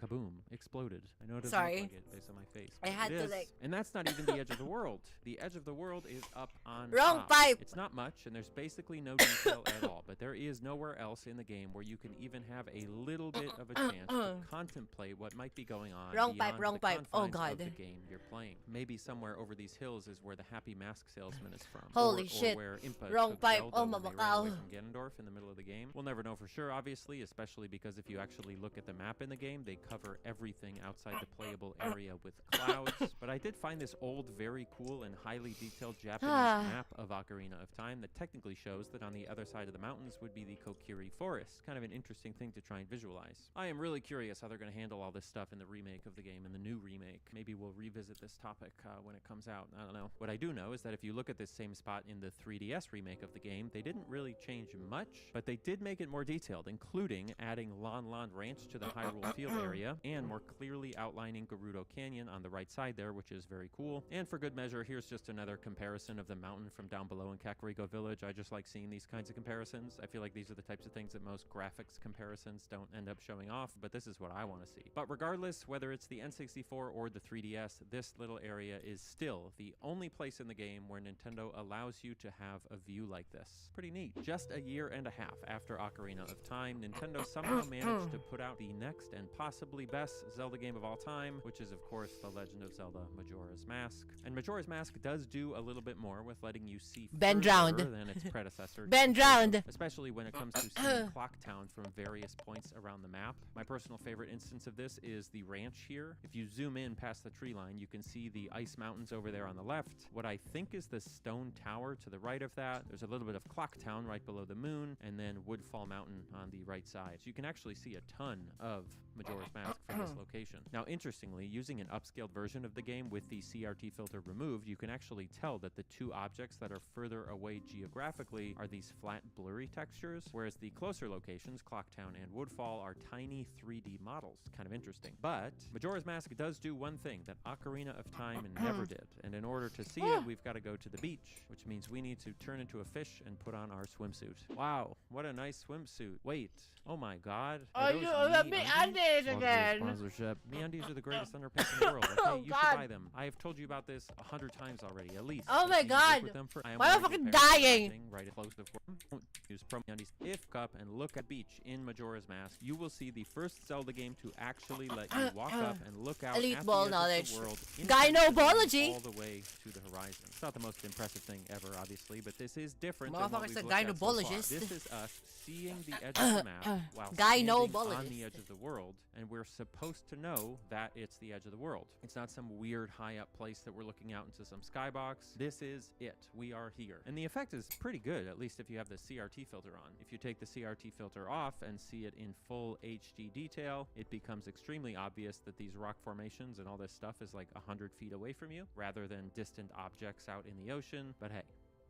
kaboom, exploded. I know it doesn't Sorry. look like it based on my face. I but had it to, is. like- And that's not even the edge of the world. The edge of the world is up on Wrong top. pipe! It's not much, and there's basically no detail at all. But there is nowhere else in the game where you can even have a little bit of a chance to contemplate what might be going on Wrong pipe, beyond wrong the pipe. Oh, confines of God. the game you're playing. Maybe somewhere over these hills is where the Happy Mask Salesman is from. Holy or shit. Where Impa Wrong took pipe. Zelda Oh, when my they ran away God. from Ganondorf in the middle of the game. We'll never know for sure, obviously, especially because if you actually look at the map in the game, they cover everything outside the playable area with clouds. But I did find this old, very cool, and highly detailed Japanese map of Ocarina of Time that technically shows that on the other side of the mountains would be the Kokiri Forest. Kind of an interesting thing to try and visualize. I am really curious how they're going to handle all this stuff in the remake of the game, in the new remake. Maybe we'll revisit this topic when it comes out. I don't know. What I do know is that if you look at this same spot in the 3DS remake of the game, they didn't really change much, but they did make it more detailed, including adding Lon Lon Ranch to the Hyrule Field area, and more clearly outlining Gerudo Canyon on the right side there, which is very cool. And for good measure, here's just another comparison of the mountain from down below in Kakariko Village. I just like seeing these kinds of comparisons. I feel like these are the types of things that most graphics comparisons don't end up showing off, but this is what I want to see. But regardless, whether it's the N64 or the 3DS, this little area is still the only place in the game where Nintendo allows you to have a view like this. Pretty neat. Just a year and a half after Ocarina of Time, Nintendo somehow managed to put out the next and possibly best Zelda game of all time, which is of course The Legend of Zelda Majora's Mask. And Majora's Mask does do a little bit more with letting you see Ben further drowned. than its predecessor. Ben drowned. Especially when it comes to seeing Clock Town from various points around the map. My personal favorite instance of this is the ranch here. If you zoom in past the tree line, you can see the ice mountains over there on the left. What I think is the stone tower to the right of that. There's a little bit of Clock Town right below the moon, and then Woodfall Mountain on the right side. So you can actually see a ton of Majora's Mask from this location. Now, interestingly, using an upscaled version of the game with the CRT filter removed, you can actually tell that the two objects that are further away geographically are these flat, blurry textures, whereas the closer locations, Clocktown and Woodfall, are tiny 3D models. Kind of interesting. But Majora's Mask does do one thing that Ocarina of Time never did, and in order to see it, we've got to go to the beach, which means we need to turn into a fish and put on our swimsuit. Wow, what a nice swimsuit. Wait, oh my god. Are those MeUndies Plug again. their sponsorship. MeUndies are the greatest underpants in the world. Okay, Oh, you God. should buy them. I have told you about this 100 times already, at least. Oh So my if you God. work with them for- I am Why am I wearing a fucking pair of dying? thing Right close to the floor. Don't use Pro MeUndies. If cup and look at beach in Majora's Mask, you will see the first Zelda game to actually let you walk up and look out Elite at ball the edge knowledge. of the world Gynobology. all the way to the horizon. It's not the most impressive thing ever, obviously, but this is different than what Motherfucker's we've a looked at so far. gynecologist. This is us seeing the edge of the map while standing Gynecologist. on the edge of the world, and we're supposed to know that it's the edge of the world. It's not some weird high up place that we're looking out into some skybox. This is it. We are here. And the effect is pretty good, at least if you have the CRT filter on. If you take the CRT filter off and see it in full HD detail, it becomes extremely obvious that these rock formations and all this stuff is like 100 feet away from you, rather than distant objects out in the ocean. But hey,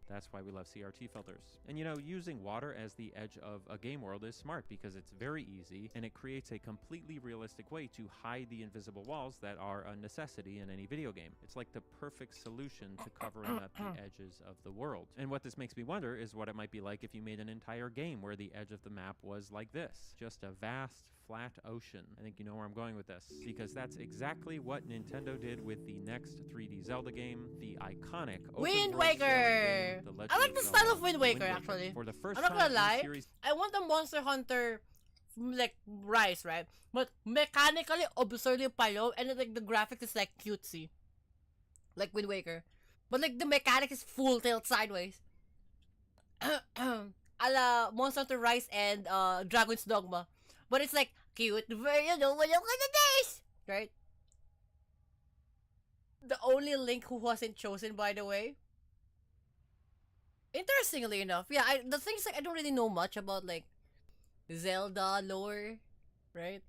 that's why we love CRT filters. And you know, using water as the edge of a game world is smart because it's very easy and it creates a completely realistic way to hide the invisible walls that are a necessity in any video game. It's like the perfect solution to covering up the edges of the world. And what this makes me wonder is what it might be like if you made an entire game where the edge of the map was like this. Just a vast, flat ocean. I think you know where I'm going with this, because that's exactly what Nintendo did with the next 3D Zelda game, the iconic Wind open-world Waker! sailing game, The Legend I like of the Zelda style of Wind Waker, actually. For the first I'm not time gonna in lie. the series, I want the Monster Hunter like Rise, right? But mechanically absurdly palo, and then, like the graphics is like cutesy, like Wind Waker, but like the mechanic is full tilt sideways. A la Monster Hunter Rise and Dragon's Dogma, but it's like cute version of what it is, right? The only Link who wasn't chosen, by the way. Interestingly enough, yeah, the thing is like I don't really know much about like Zelda lore, right?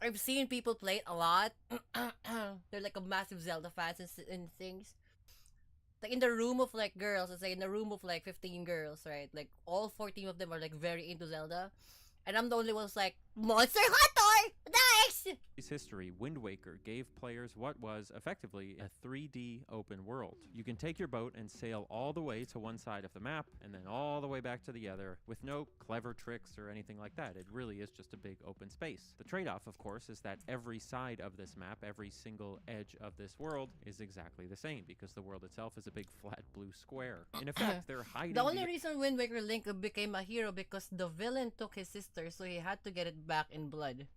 I've seen people play it a lot. They're like a massive Zelda fans and things. Like in the room of like girls, it's like in the room of like 15 girls, right? Like all 14 of them are like very into Zelda. And I'm the only one who's like, Monster Hunter! face! history, Wind Waker gave players what was effectively a 3D open world. You can take your boat and sail all the way to one side of the map and then all the way back to the other with no clever tricks or anything like that. It really is just a big open space. The trade-off, of course, is that every side of this map, every single edge of this world is exactly the same because the world itself is a big flat blue square. In effect, they're hiding The only reason Wind Waker Link became a hero because the villain took his sister, so he had to get it back in blood.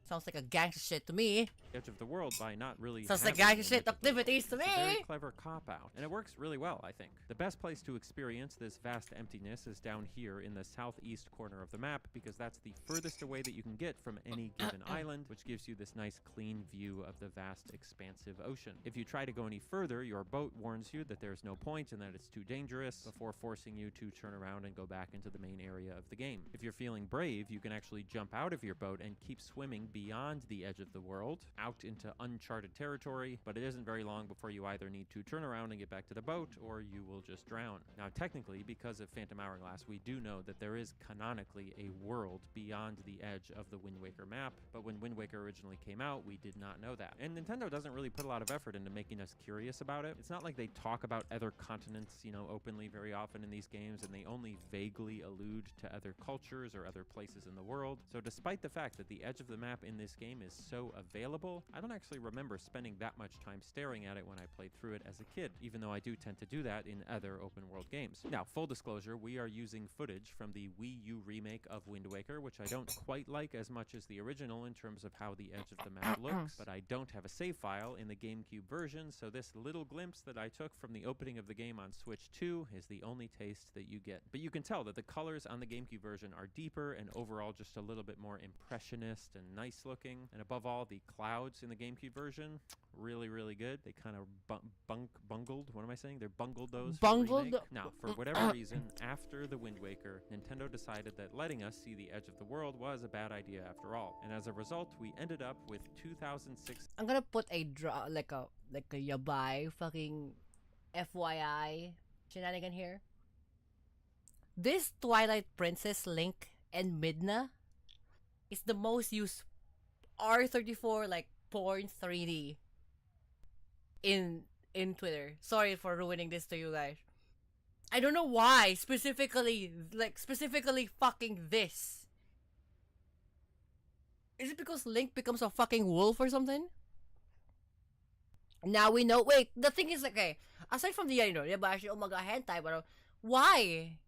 Sounds like a gangster shit to me. edge of the world by not really Sounds like having gangster an shit edge of the world. activities to It's a very me. clever cop-out, and it works really well, I think. The best place to experience this vast emptiness is down here in the southeast corner of the map, because that's the furthest away that you can get from any given island, which gives you this nice clean view of the vast expansive ocean. If you try to go any further, your boat warns you that there's no point and that it's too dangerous before forcing you to turn around and go back into the main area of the game. If you're feeling brave, you can actually jump out of your boat and keep swimming beyond the edge of the world, out into uncharted territory, but it isn't very long before you either need to turn around and get back to the boat, or you will just drown. Now, technically, because of Phantom Hourglass, we do know that there is canonically a world beyond the edge of the Wind Waker map, but when Wind Waker originally came out, we did not know that. And Nintendo doesn't really put a lot of effort into making us curious about it. It's not like they talk about other continents, openly very often in these games, and they only vaguely allude to other cultures or other places in the world. So despite the fact that the edge of the map in this game is so available, I don't actually remember spending that much time staring at it when I played through it as a kid, even though I do tend to do that in other open world games. Now, full disclosure, we are using footage from the Wii U remake of Wind Waker, which I don't quite like as much as the original in terms of how the edge of the map looks, but I don't have a save file in the GameCube version, so this little glimpse that I took from the opening of the game on Switch 2 is the only taste that you get. But you can tell that the colors on the GameCube version are deeper and overall just a little bit more impressionist and nice looking, and above all, the clouds in the GameCube version, really, really good. They kind of bungled, what am I saying? They're bungled those for the Bungled? remake. Now, for whatever reason, after the Wind Waker, Nintendo decided that letting us see the edge of the world was a bad idea after all. And as a result, we ended up with 2006 I'm gonna put a like a yabai fucking FYI shenanigan here. This Twilight Princess Link and Midna is the most used R34 like porn 3D in Twitter. Sorry for ruining this to you guys. I don't know why specifically fucking this. Is it because Link becomes a fucking wolf or something? Now we know. Wait, the thing is, okay, aside from the, yabashi, omaga hentai, but why?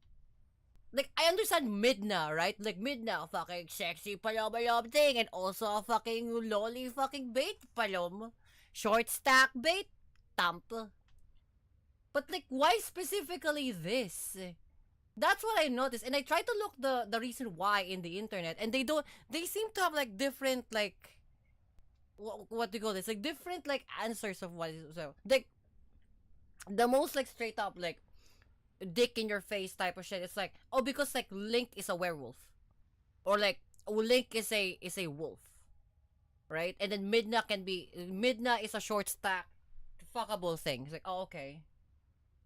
Like, I understand Midna, right? Like, Midna, fucking sexy palom thing, and also a fucking lolly fucking bait palom. Short stack bait, thump. But, like, why specifically this? That's what I noticed, and I tried to look the reason why in the internet, and they seem to have, like, different, like, what do you call this? Like, different, like, answers of what is, so, like, the most, like, straight up, like, dick in your face type of shit. It's like, oh, because, like, Link is a werewolf. Or, like, Link is a wolf. Right? And then Midna is a short stack, fuckable thing. It's like, oh, okay.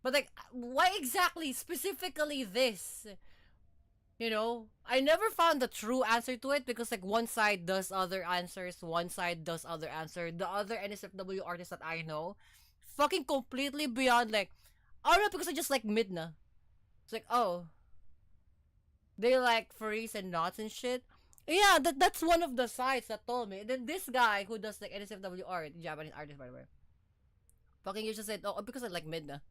But, like, why exactly, specifically this? I never found the true answer to it because, like, one side does other answers, one side does other answer. The other NSFW artists that I know, fucking completely beyond, like, oh, no, because I just like Midna. It's like, oh, they like furries and knots and shit. Yeah, that's one of the sides that told me. And then this guy who does, like, NSFW art, Japanese artist, by the way, fucking just said, oh, because I like Midna.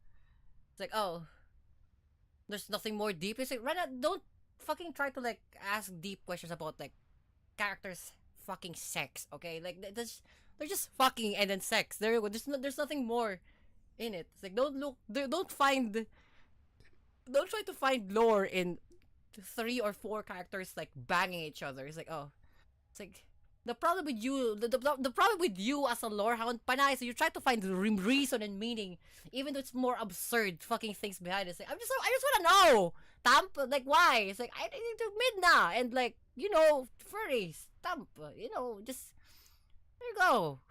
It's like, oh, there's nothing more deep. It's like, right now, don't fucking try to, like, ask deep questions about, like, characters fucking sex, okay? Like, they're just fucking and then sex. There you go. There's nothing more in it. It's like, don't try to find lore in 3 or 4 characters, like, banging each other. It's like, oh, it's like, the problem with you, the problem with you as a lore hound, panay, so you try to find reason and meaning, even though it's more absurd fucking things behind it. It's like, I just want to know, Tamp, like, why? It's like, I need to Midna, and, like, furries, Tamp, just, there you go.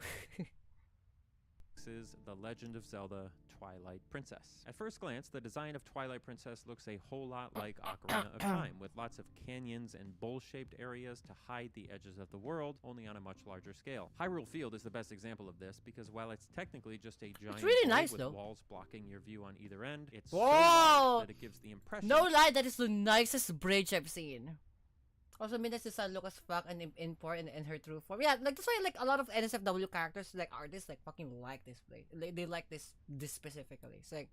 is The Legend of Zelda Twilight Princess. At first glance, the design of Twilight Princess looks a whole lot like Ocarina of Time, with lots of canyons and bowl-shaped areas to hide the edges of the world, only on a much larger scale. Hyrule Field is the best example of this because while it's technically just a giant really bowl nice, with though. walls blocking your view on either end, it's so Whoa! large that it gives the impression No lie, that is the nicest bridge I've seen. Also, Minas is look as fuck and import in her true form. Yeah, like that's why like a lot of NSFW characters, like artists, like fucking like this place. They like this specifically. It's like,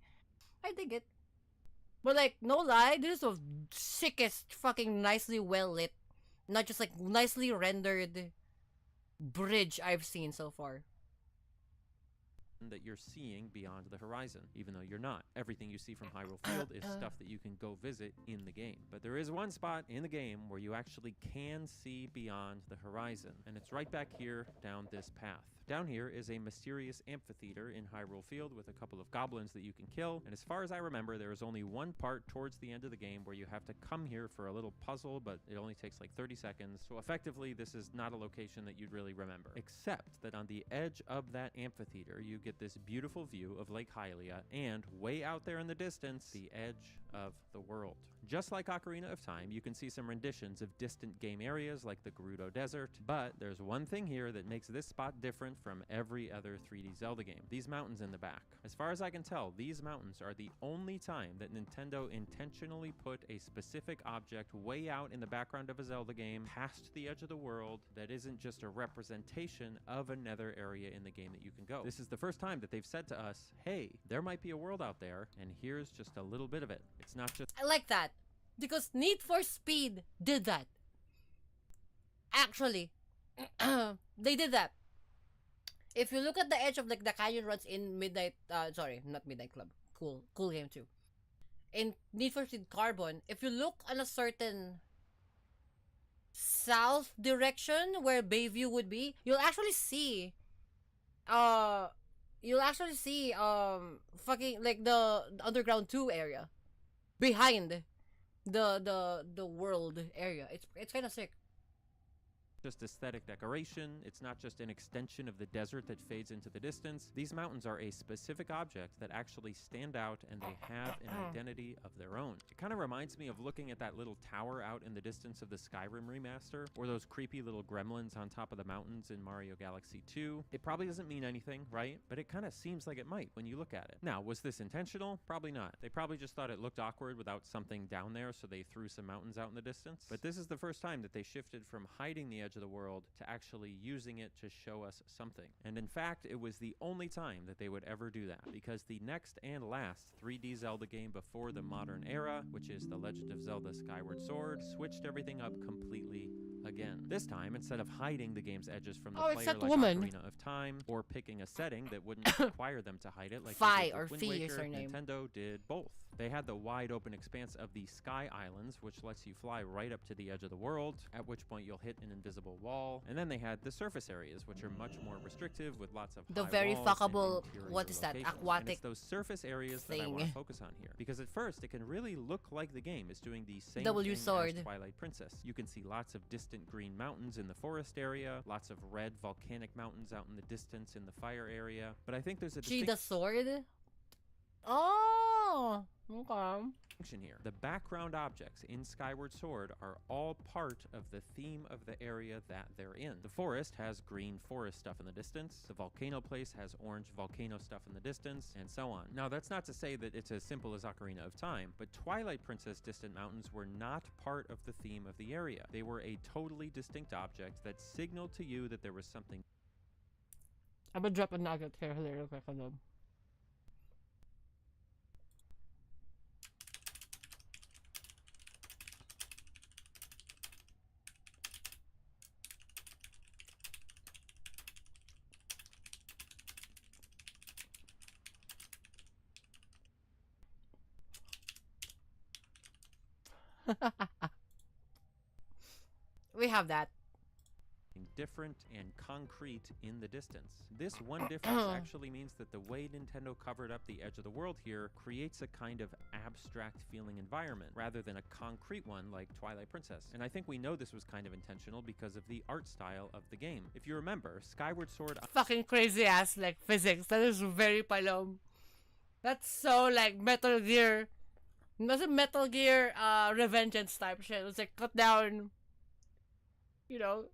I dig it. But like, no lie, this is the sickest fucking nicely well lit, not just like nicely rendered bridge I've seen so far. that you're seeing beyond the horizon, even though you're not. Everything you see from Hyrule Field is stuff that you can go visit in the game. But there is one spot in the game where you actually can see beyond the horizon, and it's right back here down this path. Down here is a mysterious amphitheater in Hyrule Field with a couple of goblins that you can kill, and as far as I remember, there is only one part towards the end of the game where you have to come here for a little puzzle, but it only takes like 30 seconds, so effectively this is not a location that you'd really remember. Except that on the edge of that amphitheater, you get this beautiful view of Lake Hylia, and way out there in the distance, the edge of the world. Just like Ocarina of Time, you can see some renditions of distant game areas like the Gerudo Desert, but there's one thing here that makes this spot different from every other 3D Zelda game. These mountains in the back. As far as I can tell, these mountains are the only time that Nintendo intentionally put a specific object way out in the background of a Zelda game, past the edge of the world, that isn't just a representation of another area in the game that you can go. This is the first time that they've said to us, hey, there might be a world out there, and here's just a little bit of it. It's not just... I like that. Because Need for Speed did that. Actually, they did that. If you look at the edge of like the canyon runs in Midnight, sorry, not Midnight Club, cool game too. In Need for Speed Carbon, if you look on a certain south direction where Bayview would be, you'll actually see, fucking like the Underground 2 area behind the world area. It's kind of sick. Just aesthetic decoration. It's not just an extension of the desert that fades into the distance. These mountains are a specific object that actually stand out, and they have an identity of their own. It kind of reminds me of looking at that little tower out in the distance of the Skyrim remaster, or those creepy little gremlins on top of the mountains in Mario Galaxy 2. It probably doesn't mean anything, right? But it kind of seems like it might when you look at it. Now, was this intentional? Probably not. They probably just thought it looked awkward without something down there, so they threw some mountains out in the distance. But this is the first time that they shifted from hiding the edge of the world to actually using it to show us something. And in fact, it was the only time that they would ever do that, because the next and last 3D Zelda game before the modern era, which is The Legend of Zelda Skyward Sword, switched everything up completely again. This time, instead of hiding the game's edges from the Oh, it's player that like woman. Ocarina of Time, or picking a setting that wouldn't require them to hide it like Fi they did or with Wind Fi is Waker, her name. Nintendo did both. They had the wide open expanse of the Sky Islands, which lets you fly right up to the edge of the world, at which point you'll hit an invisible wall. And then they had the surface areas, which are much more restrictive with lots of The high very walls and fuckable, interior what is that, locations. And aquatic it's those surface areas that I want to thing. focus on here, because at first it can really look like the game is doing the same W thing sword. as Twilight Princess. You can see lots of distant green mountains in the forest area, lots of red volcanic mountains out in the distance in the fire area. But I think there's a She the sword? Oh, okay. distinction here. The background objects in Skyward Sword are all part of the theme of the area that they're in. The forest has green forest stuff in the distance, the volcano place has orange volcano stuff in the distance, and so on. Now, that's not to say that it's as simple as Ocarina of Time, but Twilight Princess Distant Mountains were not part of the theme of the area. They were a totally distinct object that signaled to you that there was something. I'm gonna drop a nugget here real quick. We have that. Different and concrete in the distance. This one difference actually means that the way Nintendo covered up the edge of the world here creates a kind of abstract feeling environment rather than a concrete one like Twilight Princess. And I think we know this was kind of intentional because of the art style of the game. If you remember, Skyward Sword Fucking crazy ass like physics. That is very palom. That's so like Metal Gear. Was it Metal Gear Revengeance type shit? It was like cut down, you know,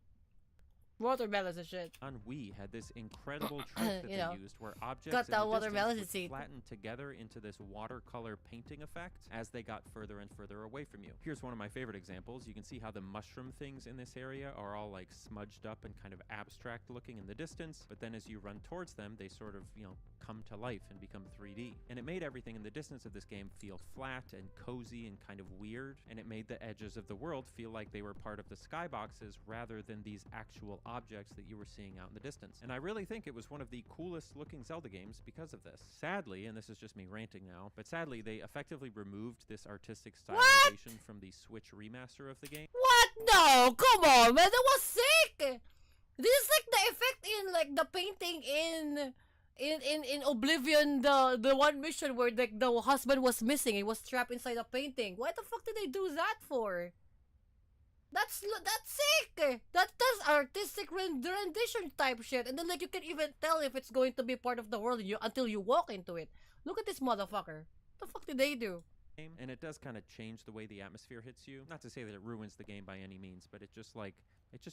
watermelons and shit. On Wii had this incredible trick that You they know, used where objects got in that the watermelon distance seed. would flatten together into this watercolor painting effect as they got further and further away from you. Here's one of my favorite examples. You can see how the mushroom things in this area are all like smudged up and kind of abstract looking in the distance, but then as you run towards them, they sort of, you know, come to life and become 3D. And it made everything in the distance of this game feel flat and cozy and kind of weird, and it made the edges of the world feel like they were part of the skyboxes rather than these actual objects that you were seeing out in the distance. And I really think it was one of the coolest looking Zelda games because of this. Sadly, and this is just me ranting now, but sadly they effectively removed this artistic stylization from the Switch remaster of the game. What? No, come on, man, that was sick. This is like the effect in like the painting in Oblivion, the one mission where like the husband was missing, he was trapped inside a painting. Why the fuck did they do that for? That's sick. That's artistic rendition type shit, and then like you can even tell if it's going to be part of the world until you walk into it. Look at this motherfucker. What the fuck did they do? And it does kind of change the way the atmosphere hits you. Not to say that it ruins the game by any means, but it just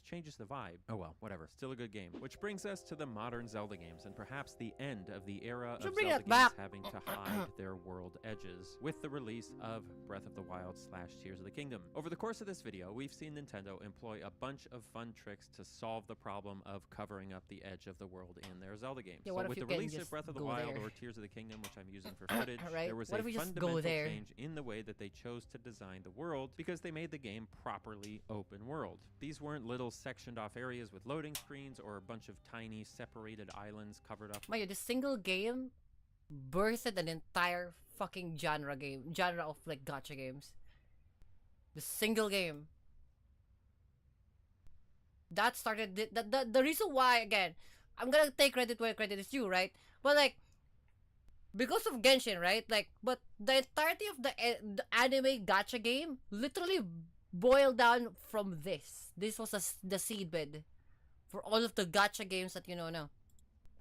changes the vibe. Oh well, whatever. Still a good game. Which brings us to the modern Zelda games, and perhaps the end of the era of bring Zelda that back. games having to hide their world edges, with the release of Breath of the Wild / Tears of the Kingdom. Over the course of this video, we've seen Nintendo employ a bunch of fun tricks to solve the problem of covering up the edge of the world in their Zelda games. Yeah, So what if with you the can release of just Breath of the go Wild there? or Tears of the Kingdom, which I'm using for footage, Right? there was What a if we just go fundamental there? change in the way that they chose to design the world because they made the game properly open world. These weren't little sectioned off areas with loading screens or a bunch of tiny separated islands covered up. Maya, this single game birthed an entire fucking genre of like gacha games. The single game that started the reason why, again, I'm gonna take credit where credit is due, right? But like because of Genshin, right? Like, but the entirety of the anime gacha game literally boiled down from this. This was the seedbed for all of the gacha games that you know now.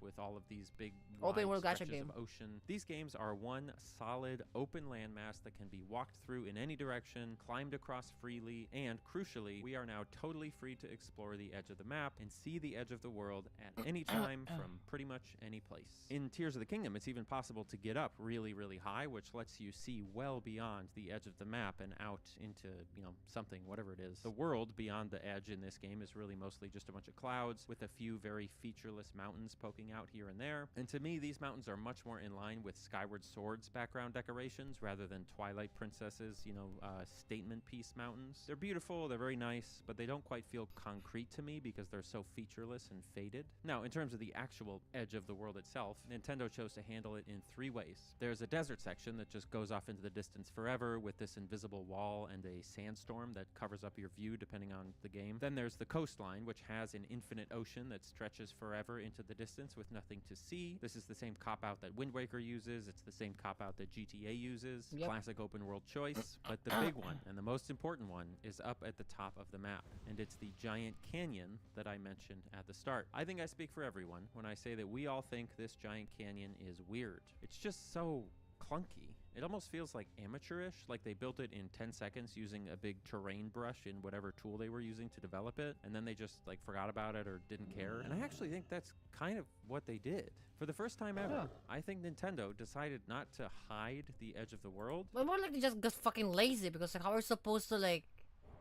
With all of these big Open wide world gacha stretches game. of ocean. These games are one solid open landmass that can be walked through in any direction, climbed across freely, and crucially, we are now totally free to explore the edge of the map and see the edge of the world at any time from pretty much any place. In Tears of the Kingdom, it's even possible to get up really, really high, which lets you see well beyond the edge of the map and out into, you know, something, whatever it is. The world beyond the edge in this game is really mostly just a bunch of clouds with a few very featureless mountains poking out here and there. And to me, these mountains are much more in line with Skyward Sword's background decorations rather than Twilight Princess's, you know, statement piece mountains. They're beautiful, they're very nice, but they don't quite feel concrete to me because they're so featureless and faded. Now, in terms of the actual edge of the world itself, Nintendo chose to handle it in 3 ways. There's a desert section that just goes off into the distance forever with this invisible wall and a sandstorm that covers up your view depending on the game. Then there's the coastline, which has an infinite ocean that stretches forever into the distance with nothing to see. This is the same cop-out that Wind Waker uses. It's the same cop-out that GTA uses. Yep. Classic open world choice. But the big one, and the most important one, is up at the top of the map. And it's the giant canyon that I mentioned at the start. I think I speak for everyone when I say that we all think this giant canyon is weird. It's just so clunky. It almost feels like amateurish, like they built it in 10 seconds using a big terrain brush in whatever tool they were using to develop it, and then they just like forgot about it or didn't care. And I actually think that's kind of what they did. For the first time ever, I think Nintendo decided not to hide the edge of the world. But more like they just got fucking lazy because like how are supposed to like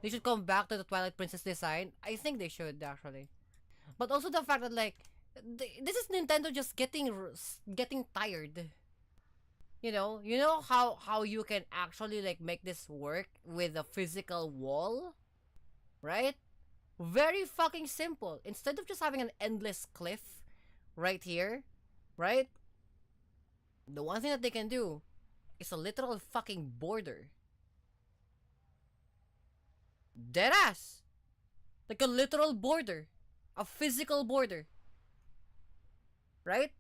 they should come back to the Twilight Princess design. I think they should actually. But also the fact that like this is Nintendo just getting tired. You know how you can actually like make this work with a physical wall, right? Very fucking simple. Instead of just having an endless cliff right here, right? The one thing that they can do is a literal fucking border. Deadass. Like a literal border. A physical border. Right?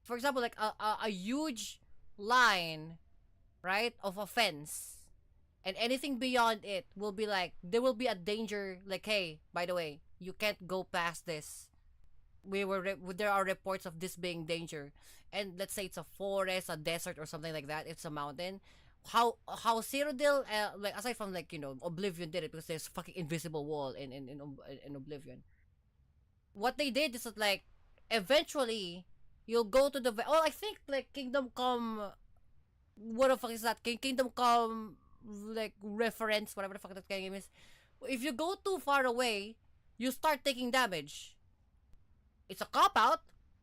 For example, like a huge line, right, of a fence, and anything beyond it will be like there will be a danger, like, hey, by the way, you can't go past this, there are reports of this being danger, and let's say it's a forest, a desert, or something like that. It's a mountain. How Cyrodiil, like aside from like Oblivion did it because there's fucking invisible wall in Oblivion. What they did is that like eventually you'll go to the I think like Kingdom Come. What the fuck is that? Kingdom Come like reference, whatever the fuck that game is. If you go too far away, you start taking damage. It's a cop out,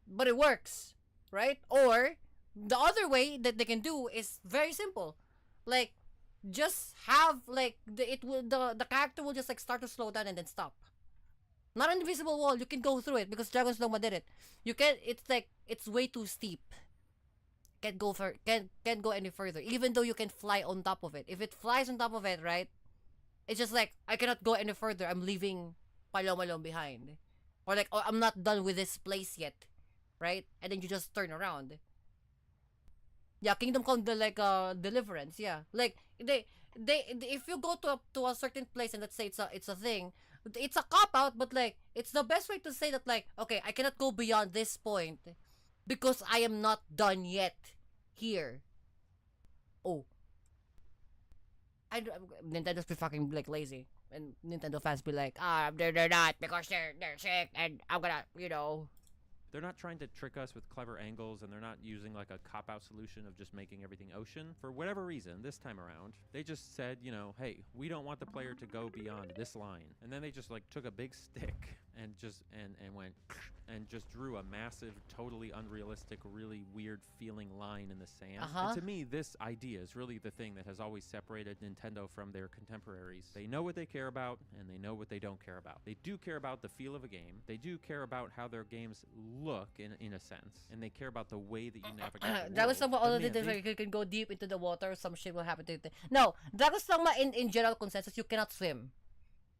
but it works, right? Or the other way that they can do is very simple, like just have like the character will just like start to slow down and then stop. Not an invisible wall. You can go through it because Dragon's Dogma did it. You can. It's like it's way too steep. Can't go any further. Even though you can fly on top of it. If it flies on top of it, right? It's just like I cannot go any further. I'm leaving Palomalom behind. Or like, oh, I'm not done with this place yet, right? And then you just turn around. Yeah, Kingdom Come Deliverance. Yeah, like they if you go to a certain place and let's say it's a thing, it's a cop out, but like it's the best way to say that like okay, I cannot go beyond this point because I am not done yet here. Oh, Nintendo's be fucking like lazy. And Nintendo fans be like, they're not because they're sick, and I'm gonna, They're not trying to trick us with clever angles, and they're not using like a cop-out solution of just making everything ocean. For whatever reason, this time around, they just said, hey, we don't want the player to go beyond this line. And then they just like took a big stick and just and went and just drew a massive, totally unrealistic, really weird feeling line in the sand. And to me, this idea is really the thing that has always separated Nintendo from their contemporaries. They know what they care about, and they know what they don't care about. They do care about the feel of a game. They do care about how their games look in a sense, and they care about the way that you navigate. Dragon's Dogma already did like you can go deep into the water, some shit will happen to you. No, Dragon's Dogma in general consensus, you cannot swim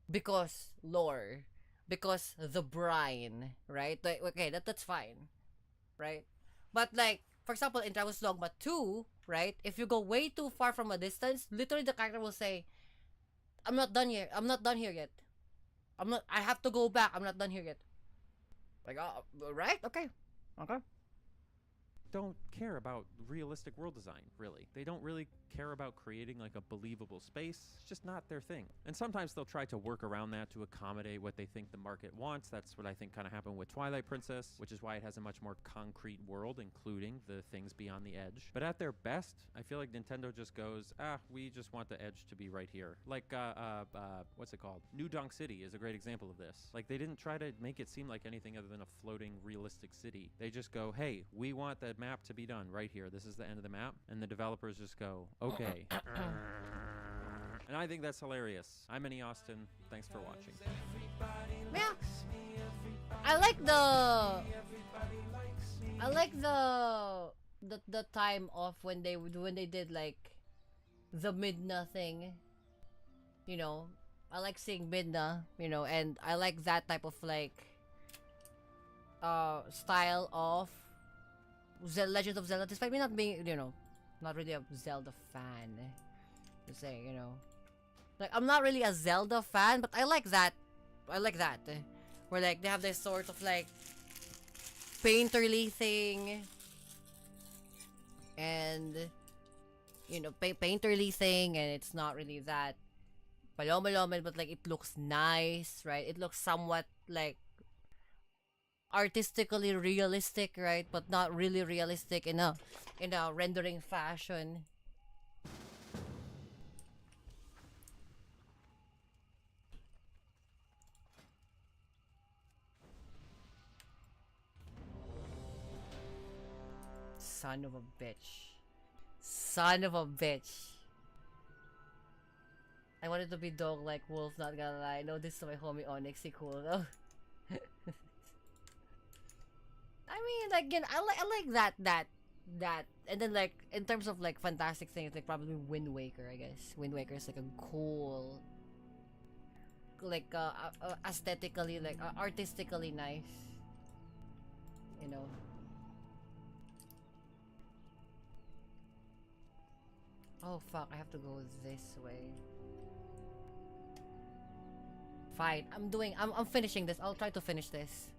because lore, because the brine, right? Like, okay, that's fine, right? But like, for example, in Dragon's Dogma 2, right? If you go way too far from a distance, literally the character will say, "I'm not done here. I'm not done here yet. I have to go back. I'm not done here yet." Like, oh, right? Okay. Don't care about realistic world design, really. They don't really care about creating like a believable space. It's just not their thing. And sometimes they'll try to work around that to accommodate what they think the market wants. That's what I think kind of happened with Twilight Princess, which is why it has a much more concrete world, including the things beyond the edge. But at their best, I feel like Nintendo just goes, we just want the edge to be right here. Like, what's it called? New Donk City is a great example of this. Like, they didn't try to make it seem like anything other than a floating, realistic city. They just go, hey, we want the map to be done right here. This is the end of the map. And the developers just go, okay. And I think that's hilarious. I'm Minnie Austin. Thanks for watching. Yeah. I like the time off when they did like the Midna thing. I like seeing Midna, and I like that type of like style of Legend of Zelda, despite me not being, not really a Zelda fan. To say, like I'm not really a Zelda fan, but I like that. Where like they have this sort of like painterly thing, and painterly thing, and it's not really that paloma, but like it looks nice, right? It looks somewhat like artistically realistic, right? But not really realistic in a rendering fashion. Son of a bitch. I wanted to be dog like wolf, not gonna lie. No, this is my homie Onyx, he cool though. I mean, like, I like that, and then like in terms of like fantastic things, like probably Wind Waker. I guess Wind Waker is like a cool, like aesthetically, like artistically nice. Oh fuck! I have to go this way. Fine, I'm finishing this. I'll try to finish this.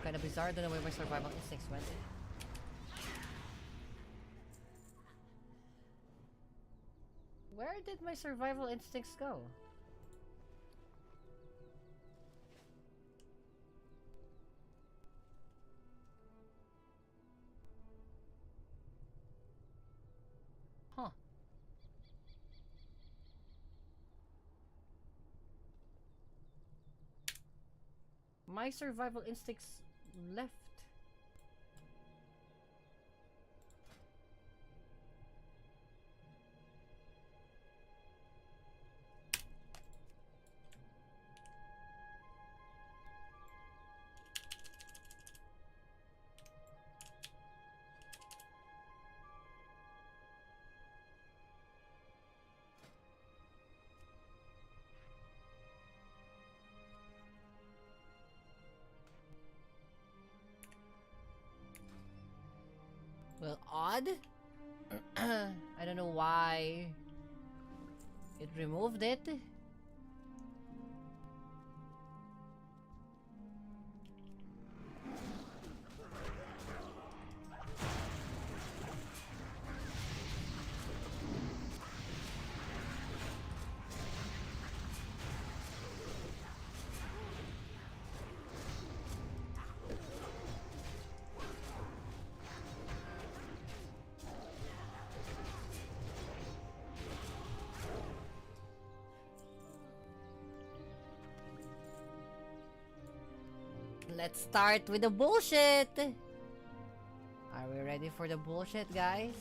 Kinda bizarre, don't know where my survival instincts went. Where did my survival instincts go? Huh. My survival instincts left. Well, odd. I don't know why it removed it. Let's start with the bullshit. Are we ready for the bullshit, guys?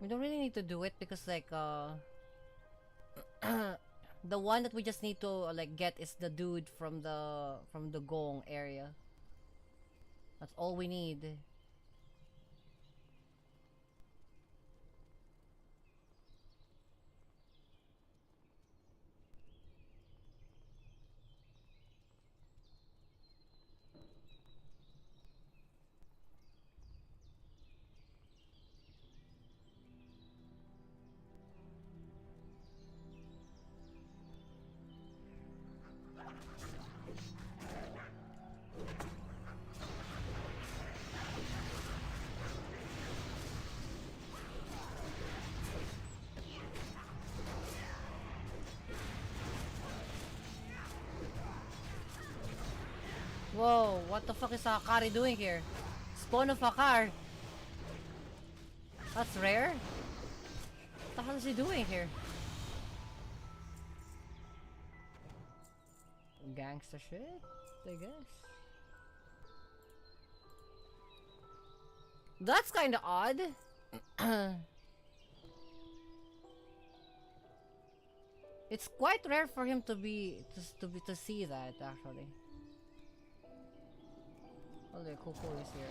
We don't really need to do it because like the one that we just need to like get is the dude from the gong area. That's all we need. Whoa, what the fuck is Akari doing here? Spawn of Akar. That's rare. What the hell is he doing here? Gangster shit, I guess. That's kind of odd. It's quite rare for him to see that actually. Oh, the Coco is here.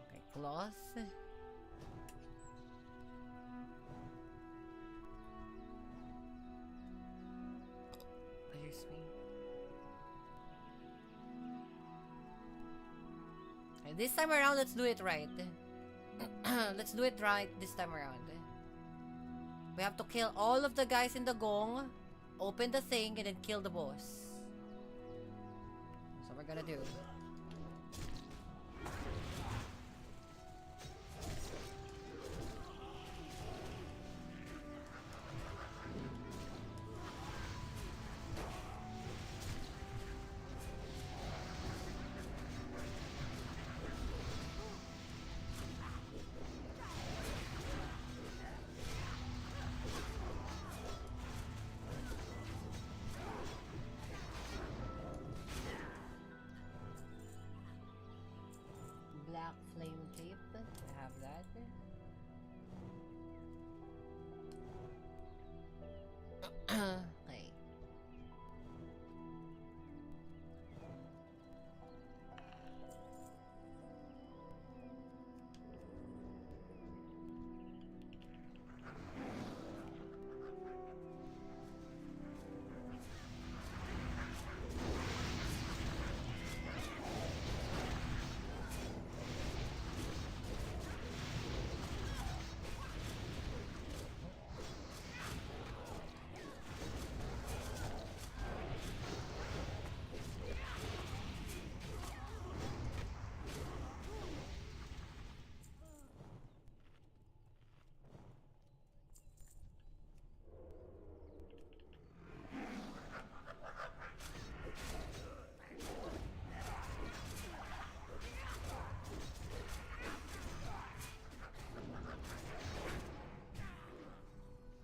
Okay, cloth. Here's me. This time around, let's do it right. Let's do it right this time around. We have to kill all of the guys in the gong, open the thing, and then kill the boss. That's what we're gonna do. Black flame tape. I have that. Okay.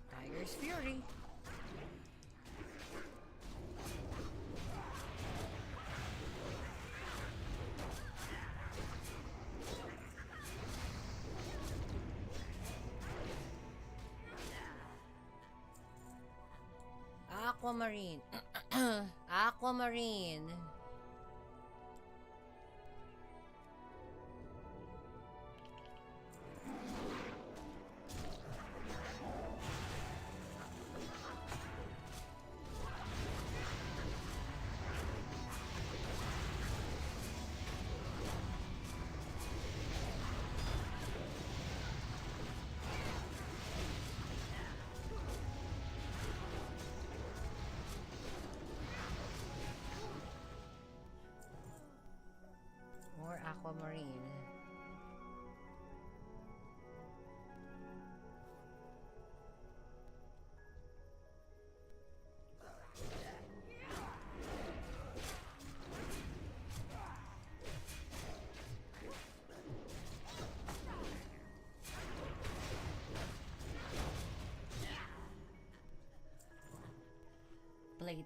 Tiger's Fury. Aquamarine. Aquamarine. More aquamarine. Plate.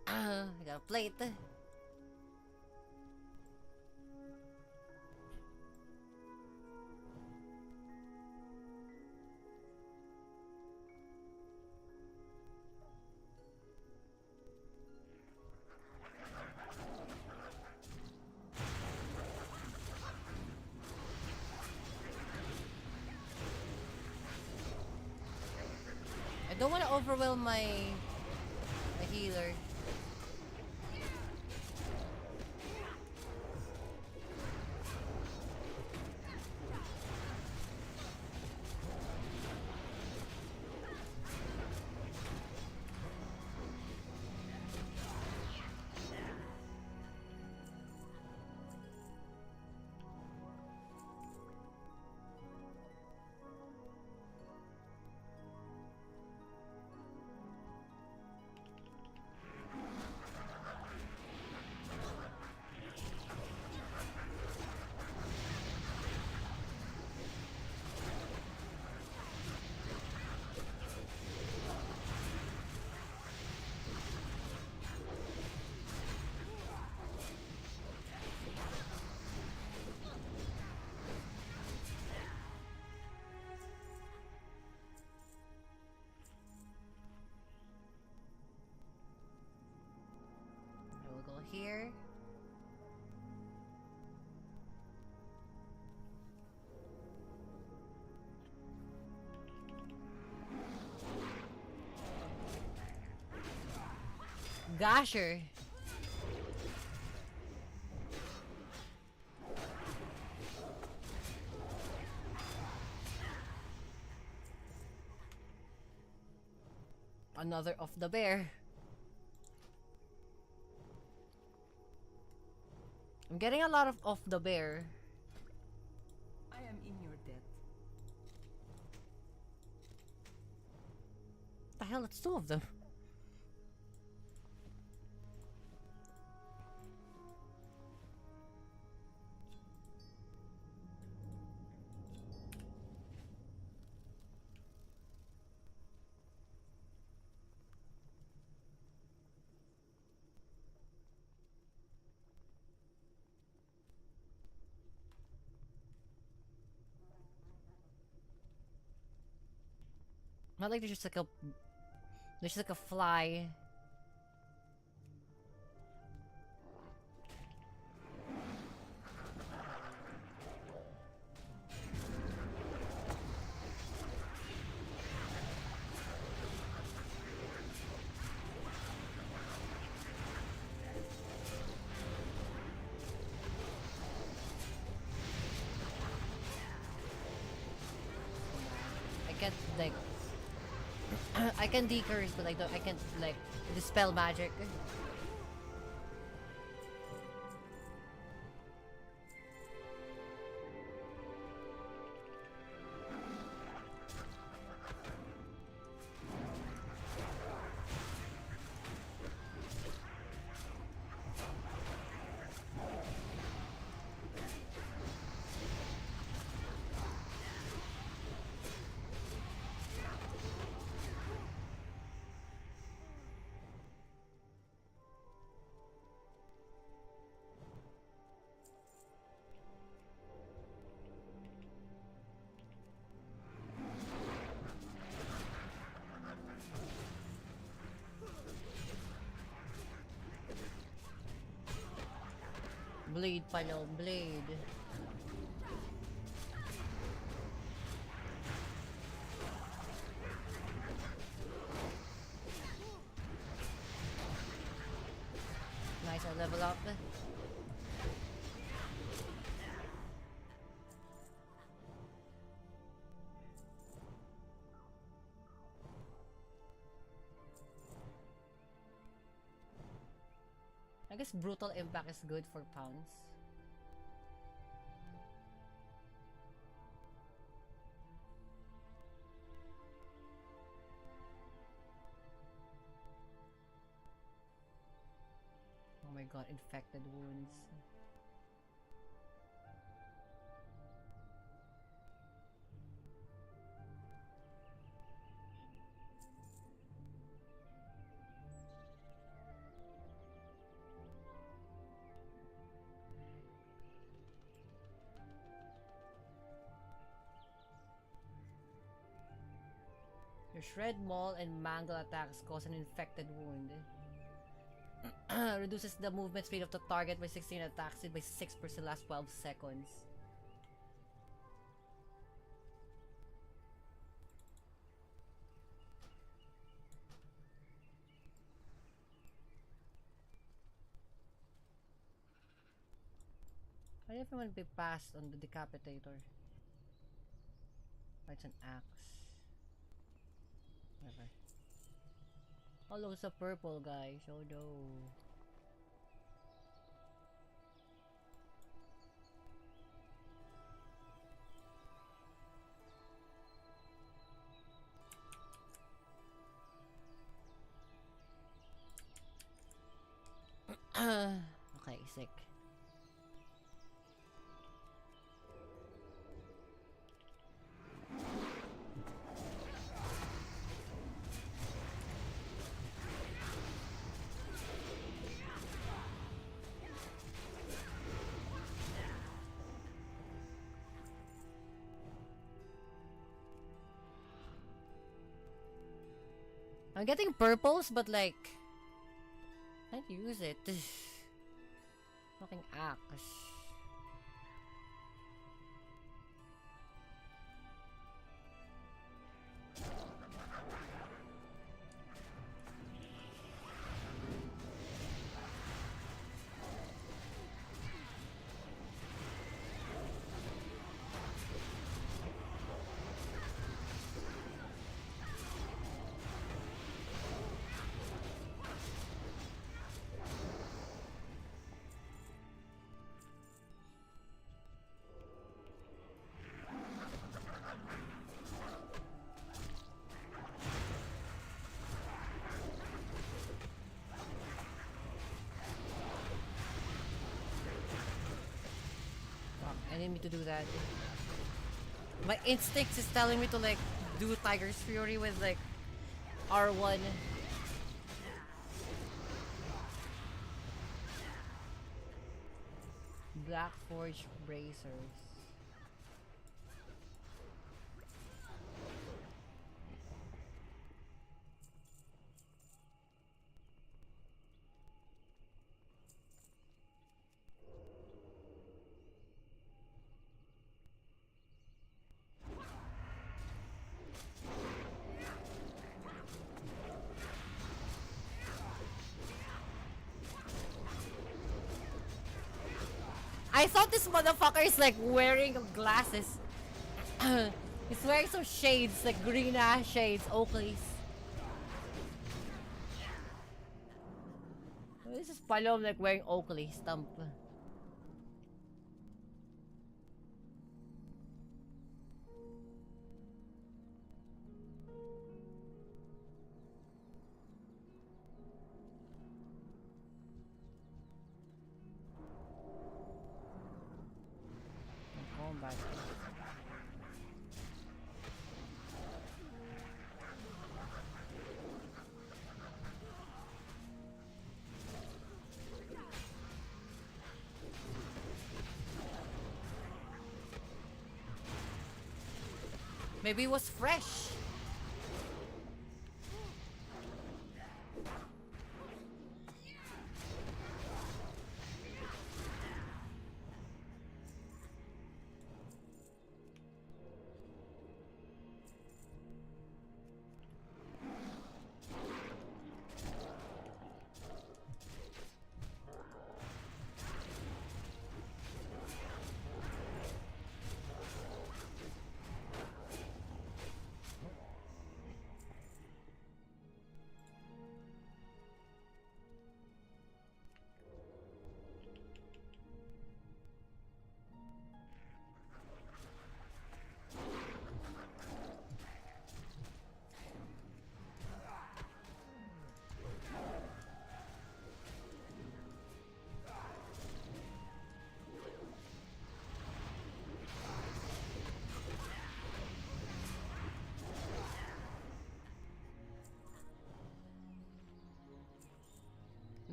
I got a plate. I don't want to overwhelm my healer. I will go here. Gosher. Another of the bear. I'm getting a lot of the bear. I am in your debt. What the hell? It's two of them. Not like there's just like a fly. I can't like I can decurse, but I can't like dispel magic. Blade pala, blade. Nice, I level up. I guess brutal impact is good for pounds. Oh my god, infected wounds. Your shred, maul, and mangle attacks cause an infected wound. Reduces the movement speed of the target by 16 and attacks it by 6 per last 12 seconds. Why did everyone be passed on the decapitator? Oh, it's an axe. Whatever. Oh, look, it's a purple, guys. Oh no. Okay, sick. I'm getting purples, but like, I can't use it. Fucking axe. I didn't mean to do that. My instinct is telling me to like do Tiger's Fury with like R1. Black Forge Bracers. I thought this motherfucker is like wearing glasses. He's wearing some shades, like green ass shades, Oakleys. This is Palom like wearing Oakley stump. I'm going back. Maybe it was fresh.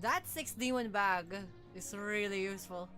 That 6 demon bag is really useful.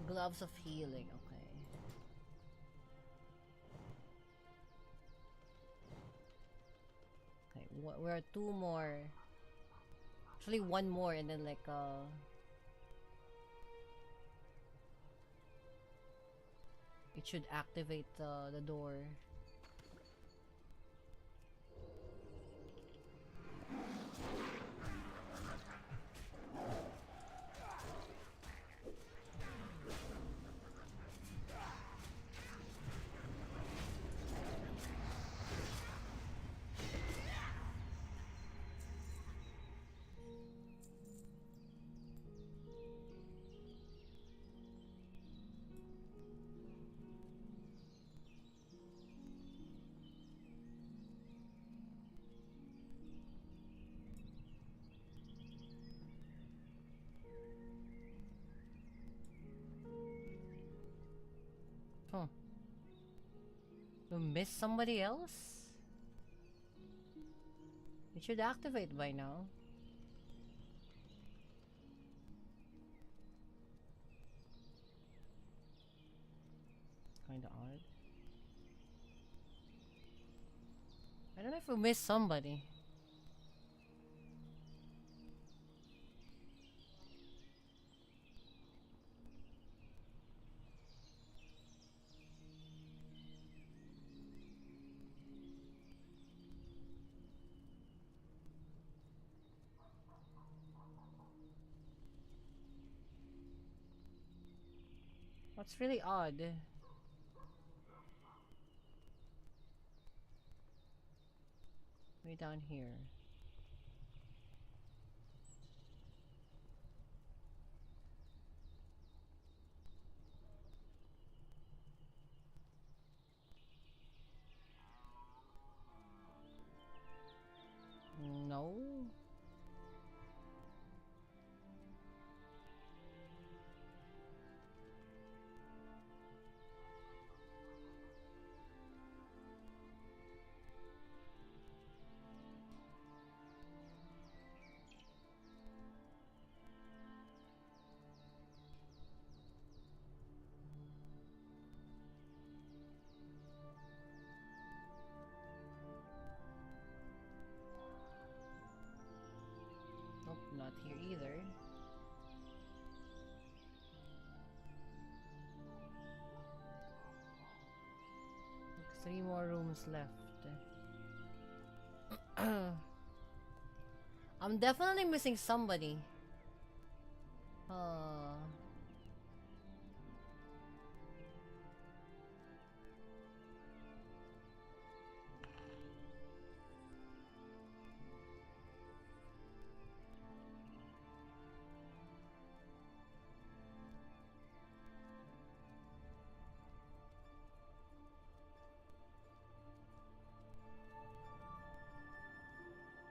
Gloves of healing, okay. Okay, we're 2 more. Actually, 1 more, and then like it should activate the door. Huh. You missed somebody else? It should activate by now. Kinda odd. I don't know if we missed somebody. That's really odd. Way down here. No. Nope, not here either. 3 more rooms left. I'm definitely missing somebody.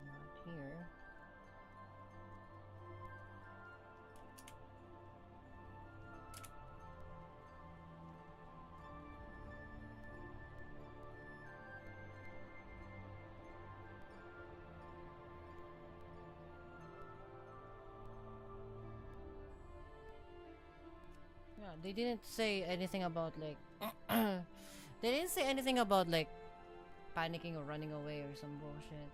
Not here. Yeah, they didn't say anything about like they didn't say anything about like panicking or running away or some bullshit.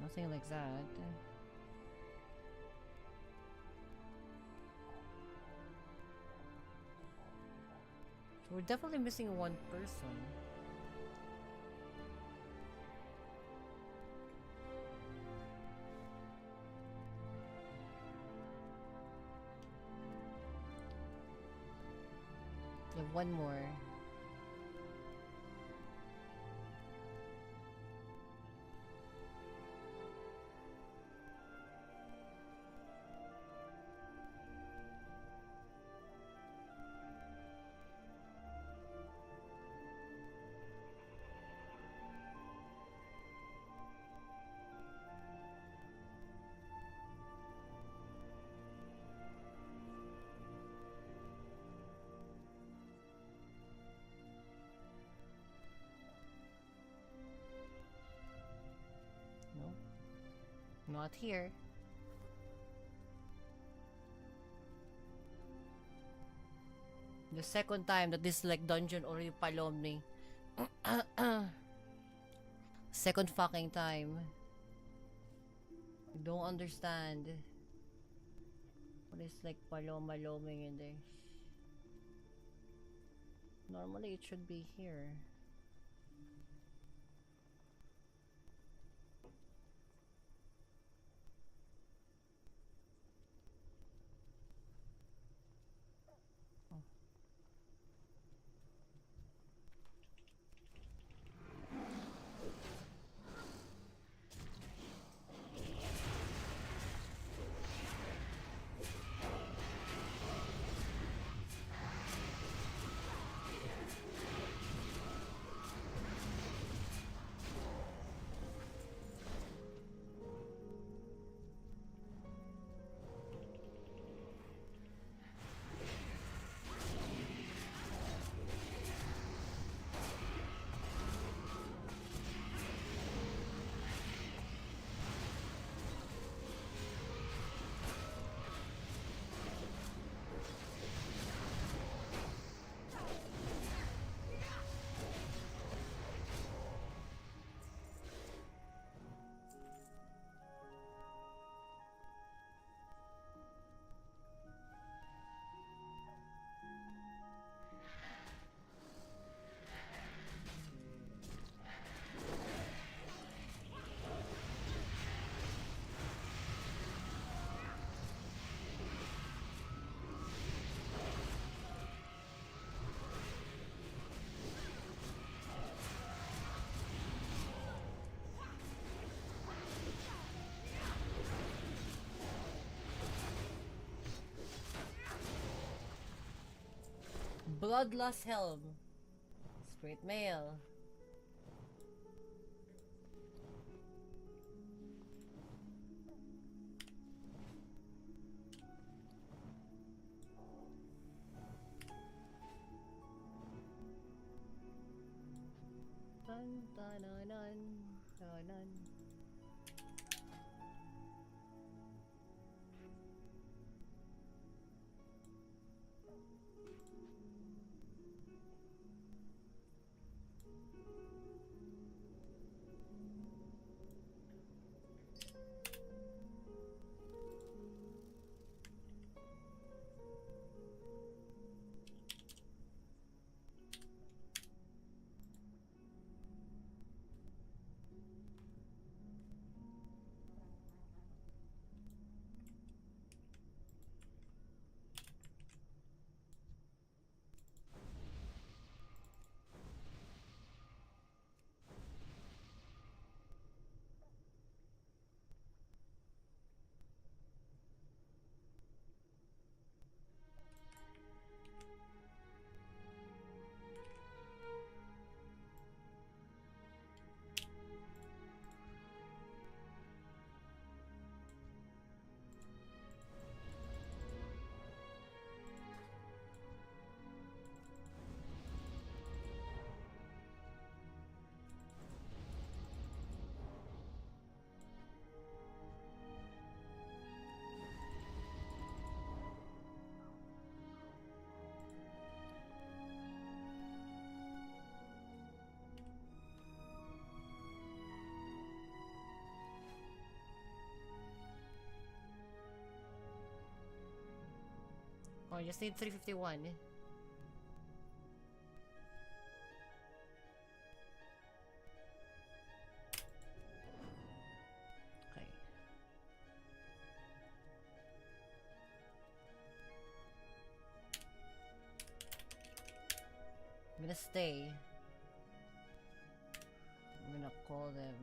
Nothing like that. So we're definitely missing one person. We have one more. Not here. The second time that this like dungeon already palomed me. Second fucking time. I don't understand. What is like paloming in there? Normally it should be here. Bloodlust Helm. Straight mail. Dun, dun, dun, dun, dun, dun. Oh, I just need 351. Okay. I'm gonna stay. I'm gonna call them.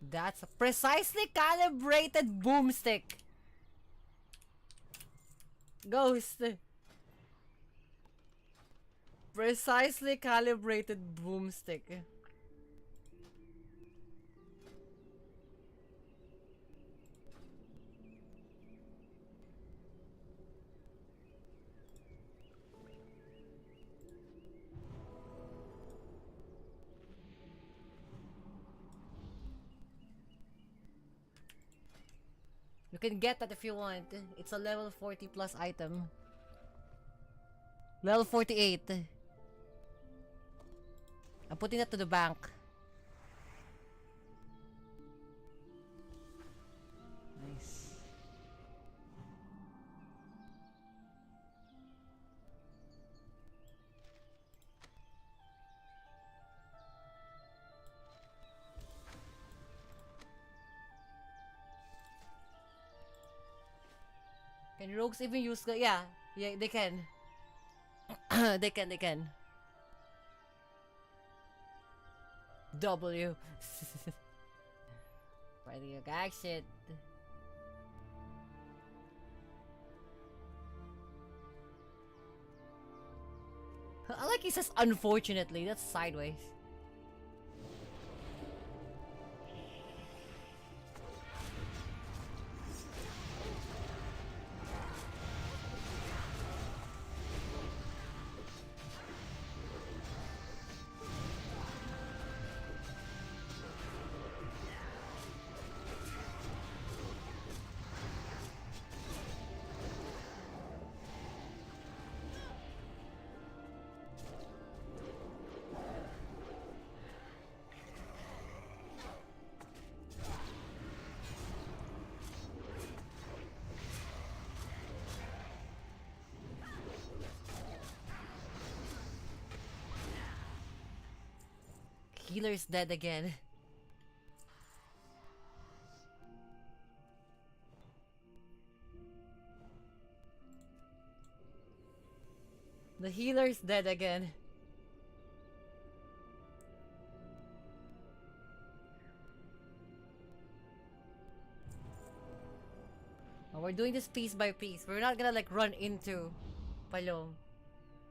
That's a precisely calibrated boomstick. Ghost. Precisely calibrated boomstick. You can get that if you want. It's a level 40 plus item. Level 48. I'm putting that to the bank. Nice. Can rogues even use the... Yeah, they can. they can. W. Writing your gag shit. I like he says unfortunately, that's sideways. healer's dead again. The healer's dead again. Oh, we're doing this piece by piece. We're not gonna like run into Palom.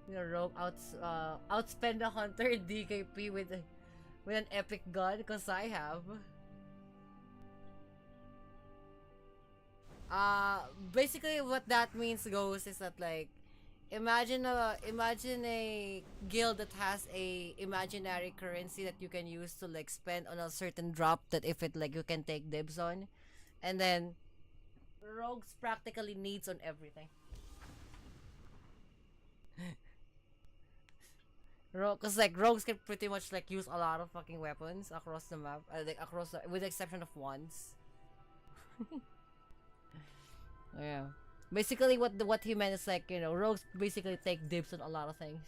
You know, rogue outspend a hunter in DKP with an epic gun, cause I have. Basically what that means goes is that like imagine a guild that has a imaginary currency that you can use to like spend on a certain drop that if it like you can take dibs on, and then rogues practically needs on everything. Cause like rogues can pretty much like use a lot of fucking weapons across the map, like across with the exception of wands. Yeah. Basically, what he meant is like, you know, rogues basically take dibs on a lot of things.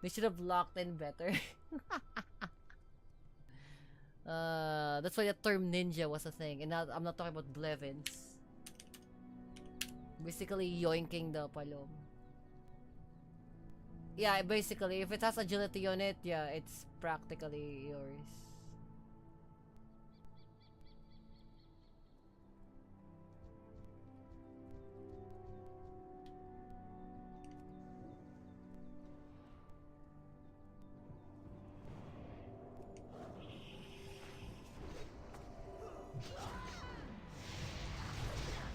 They should have locked in better. That's why the term ninja was a thing, and now I'm not talking about Blevins. Basically, yoinking the Palom. Yeah, basically, if it has agility on it, yeah, it's practically yours.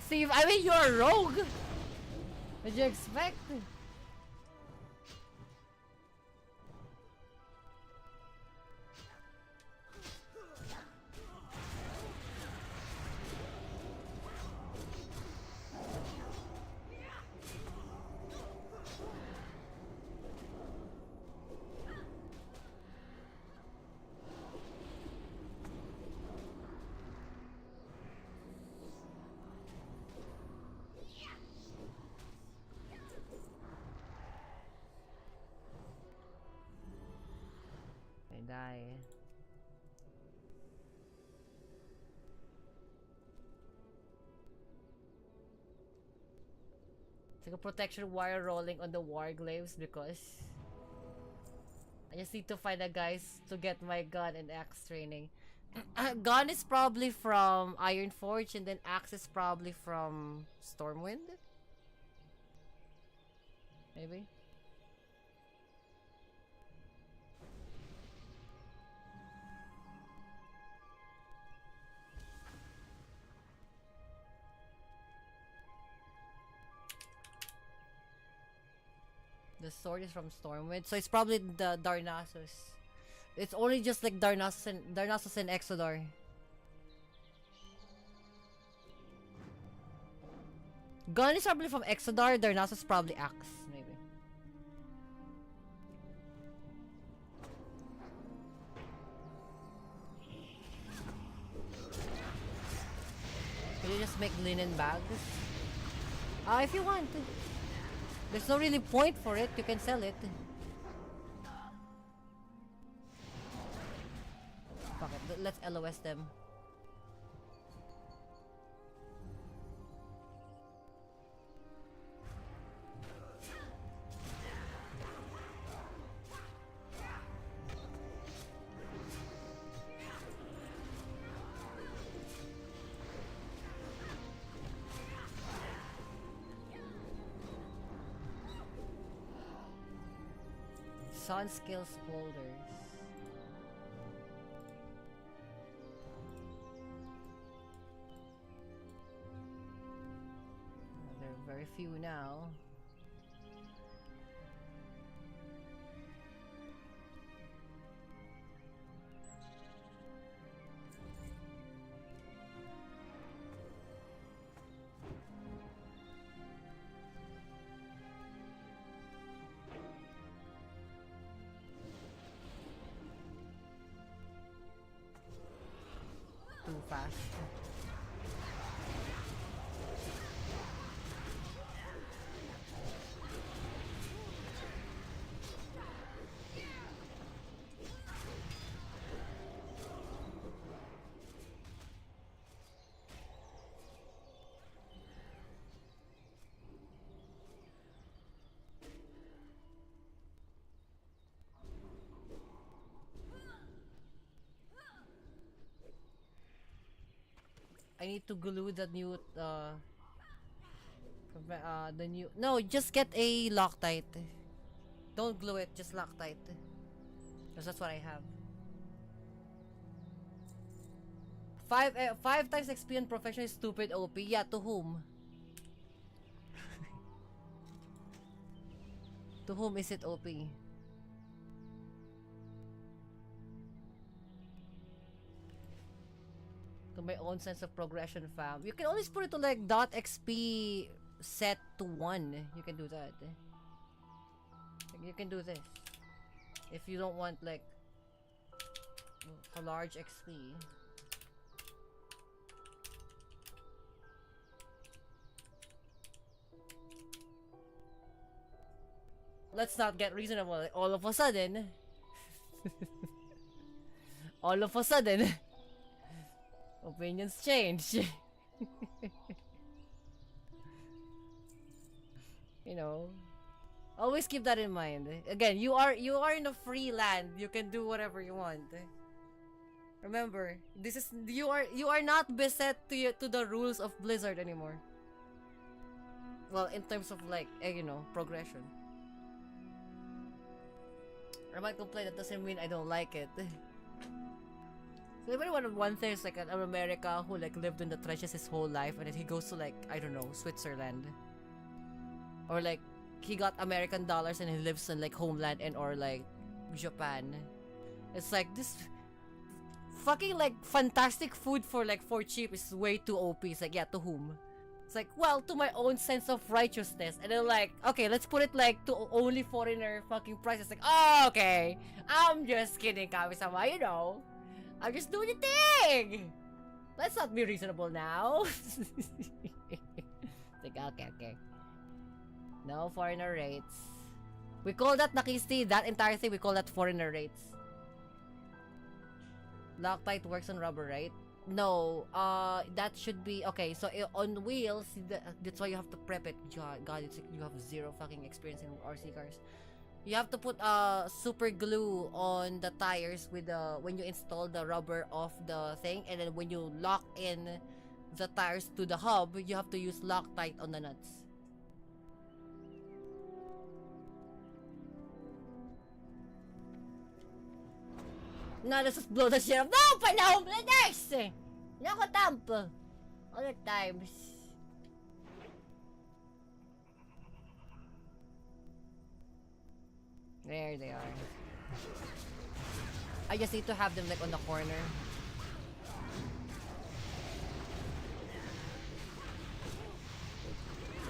Steve, I mean, you're a rogue! What'd you expect? Die. It's like a protection wire rolling on the warglaves because I just need to find a guys to get my gun and axe training. Gun is probably from Ironforge and then axe is probably from Stormwind. Maybe. The sword is from Stormwind, so it's probably the Darnassus. It's only just like Darnassus and Exodar. Gun is probably from Exodar, Darnassus probably Axe, maybe. Can you just make linen bags? If you want. There's no really point for it, you can sell it. Fuck it, let's LOS them. Sun skills folders. There are very few now. Too fast. I need to glue the new no, just get a Loctite. Don't glue it, just Loctite. Because that's what I have. 5 times XP on professional is stupid OP. Yeah, to whom? To whom is it OP? To my own sense of progression, fam. You can always put it to like .xp set to 1. You can do that. You can do this. If you don't want like a large XP. Let's not get reasonable. All of a sudden, all of a sudden, opinions change. You know, always keep that in mind. Again, you are in a free land. You can do whatever you want. Remember, this is you are not beset to the rules of Blizzard anymore. Well, in terms of like you know, progression. I might complain, that doesn't mean I don't like it. So everyone one thing is like an America who like lived in the trenches his whole life, and then he goes to like, I don't know, Switzerland, or like he got American dollars and he lives in like homeland and or like Japan. It's like this fucking like fantastic food for like for cheap is way too OP. It's like, yeah, to whom? It's like, well, to my own sense of righteousness. And then like, okay, let's put it like to only foreigner fucking prices. Like, oh, okay, I'm just kidding, Kami-sama, you know, I'm just doing the thing. Let's not be reasonable now. Like, okay. No foreigner rates. We call that, Nakisti, that entire thing, we call that foreigner rates. Loctite works on rubber, right? No, that should be okay. So on wheels, that's why you have to prep it. God, it's like you have zero fucking experience in RC cars. You have to put super glue on the tires with when you install the rubber of the thing, and then when you lock in the tires to the hub, you have to use Loctite on the nuts. No, let's just blow the shit up. No, panahon! Next! Nako, tamp! All the times. There they are. I just need to have them like on the corner.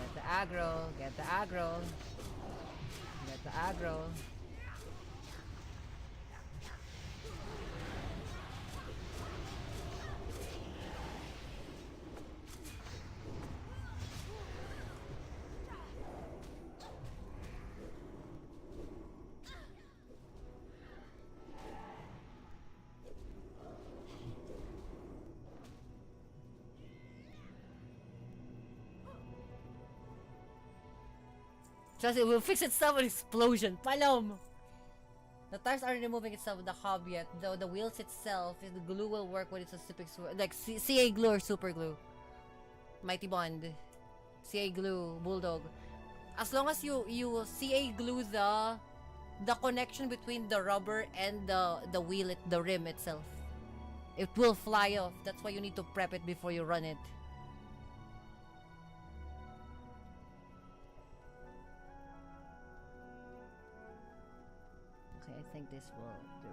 Get the aggro, get the aggro. Get the aggro. Trust it will fix itself with explosion. Palom! The tires aren't removing itself with the hub yet. Though the wheels itself, the glue will work when it's a super like CA glue or super glue. Mighty Bond. CA glue, Bulldog. As long as you CA glue the connection between the rubber and the wheel, the rim itself, it will fly off. That's why you need to prep it before you run it. I think this will do.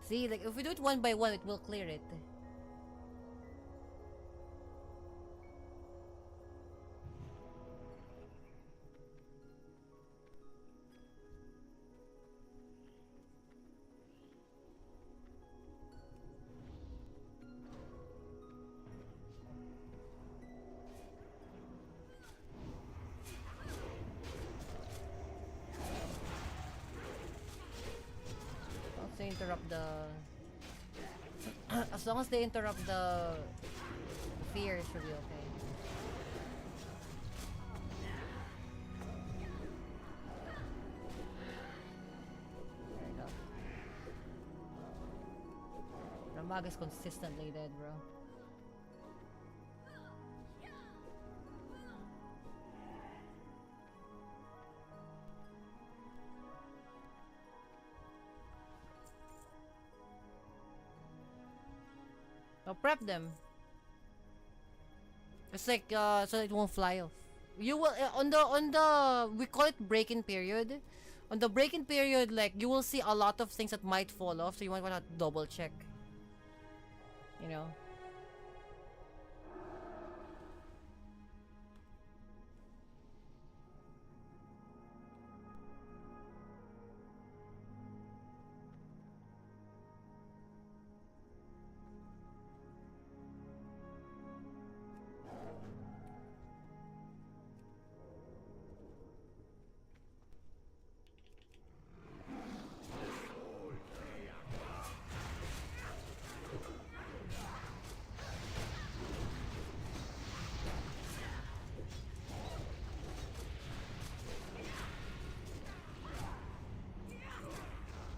See, like if we do it one by one, it will clear it. interrupt the as long as they interrupt the fear, it should be okay. There you go. Ramag is consistently dead, bro. So prep them. It's like so it won't fly off. You will on the we call it break-in period. On the break-in period, like you will see a lot of things that might fall off, so you might want to double check. You know.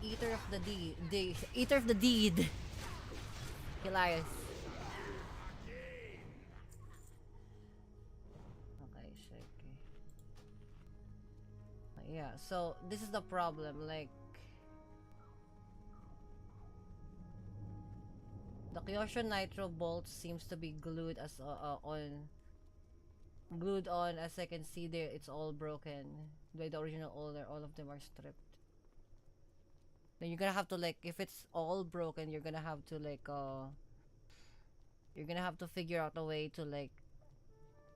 Eater of the deed. Eater of the deed. Elias. Okay, shaky. Yeah, so this is the problem. Like, the Kyosho Nitro bolt seems to be glued as glued on. As I can see there, it's all broken by the original order. All of them are stripped. Then you're gonna have to, like, if it's all broken, you're gonna have to like you're gonna have to figure out a way to like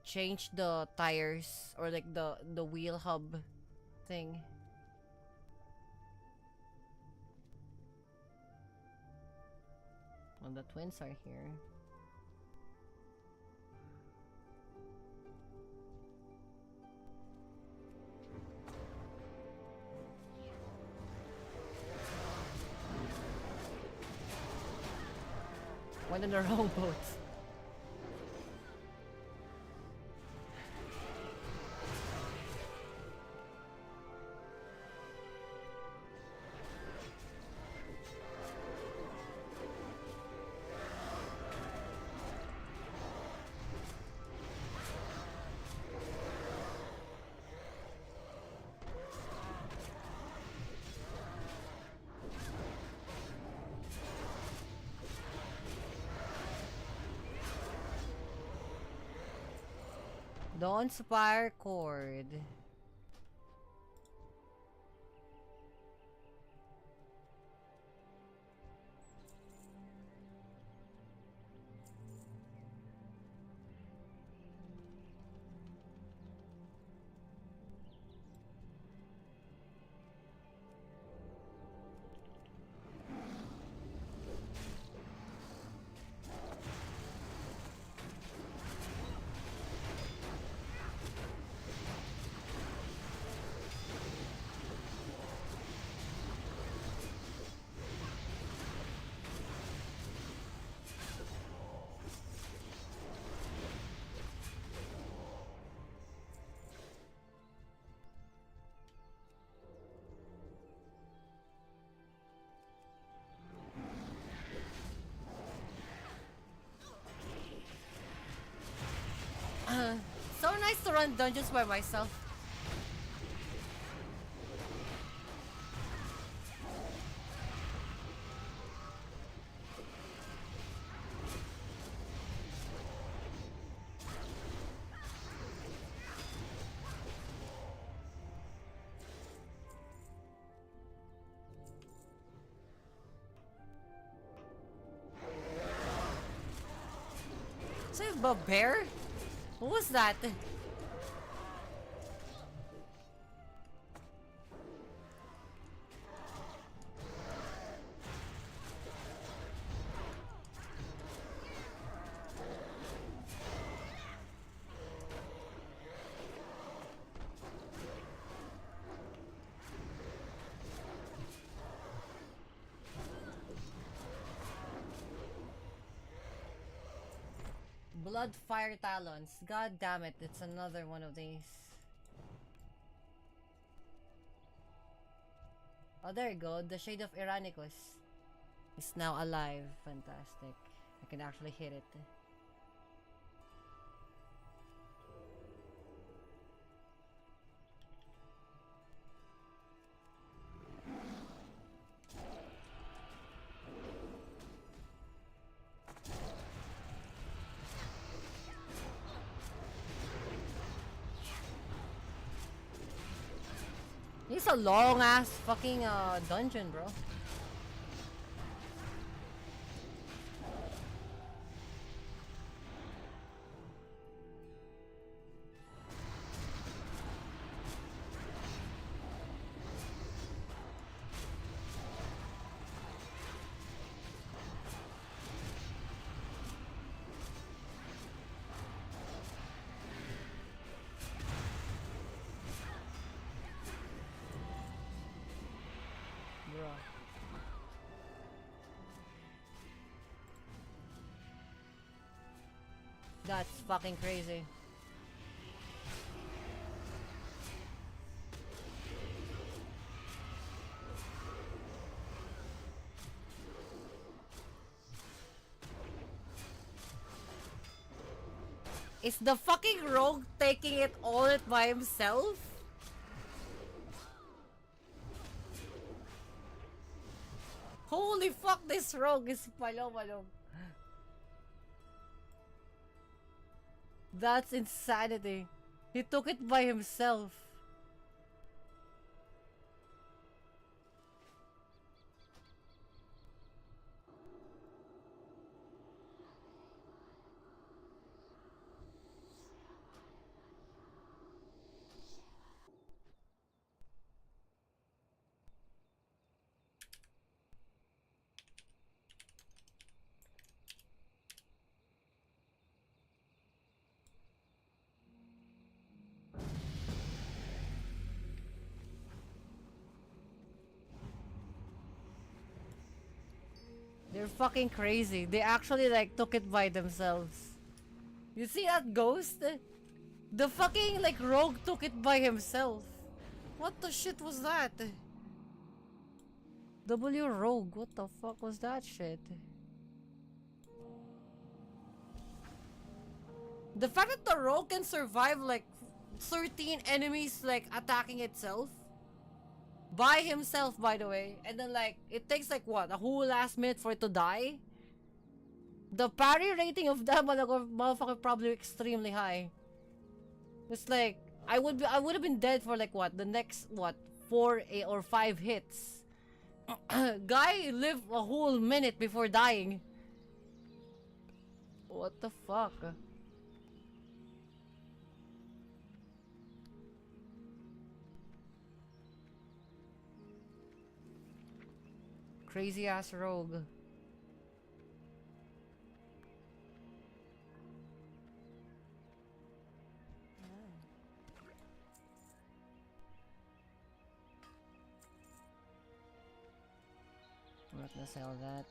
change the tires or like the wheel hub thing. Well, the twins are here. Went in the wrong boat. Dawn Spire Cord. So nice to run dungeons by myself. Is it a bear? What was that? Blood Fire Talons. God damn it, it's another one of these. Oh, there you go. The Shade of Iranicus is now alive. Fantastic. I can actually hit it. It's a long ass fucking dungeon, bro. Bro. That's fucking crazy. Is the fucking rogue taking it all by himself? Holy fuck, this rogue is malo. That's insanity. He took it by himself. They're fucking crazy. They actually like took it by themselves. You see that ghost? The fucking like rogue took it by himself. What the shit was that? W rogue, what the fuck was that shit? The fact that the rogue can survive like 13 enemies like attacking itself by himself, by the way, and then like it takes like what, a whole last minute for it to die. The parry rating of that motherfucker probably extremely high. It's like I would have been dead for like what, the next what, 4 or 5 hits. Guy lived a whole minute before dying. What the fuck? Crazy ass rogue. I'm not gonna sell that.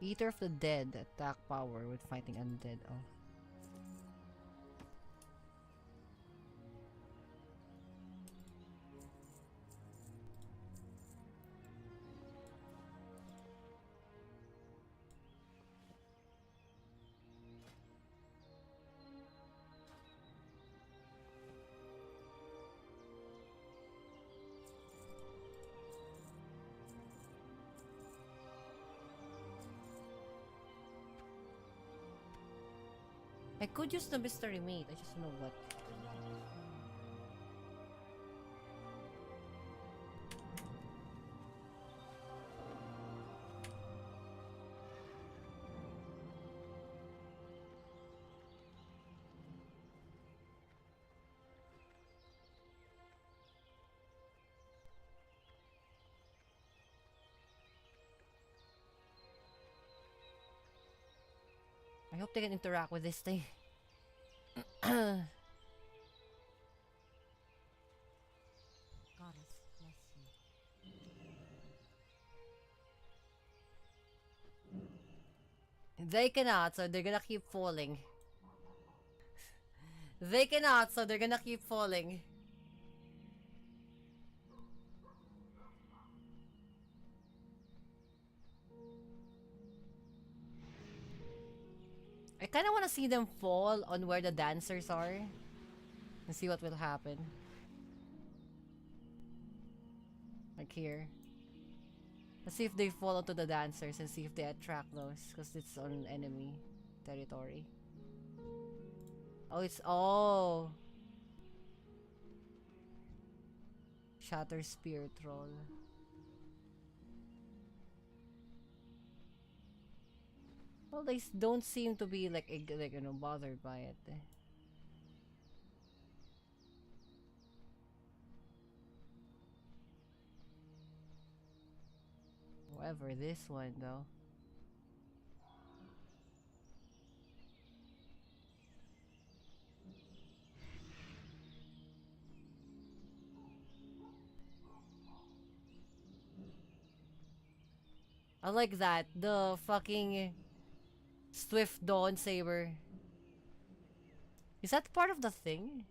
Eater of the Dead, attack power with fighting undead. Oh. I could use the mystery meat, I just don't know what. hope they can interact with this thing. Goddess, bless you. They cannot, so they're gonna keep falling. They cannot, so they're gonna keep falling. I kind of want to see them fall on where the dancers are and see what will happen. Like here. Let's see if they fall onto the dancers and see if they attract those, because it's on enemy territory. Oh, it's oh. Shatter Spear Troll. Well, they don't seem to be like you know, bothered by it. However, this one though. I like that. The fucking Swift Dawn Saber. Is that part of the thing?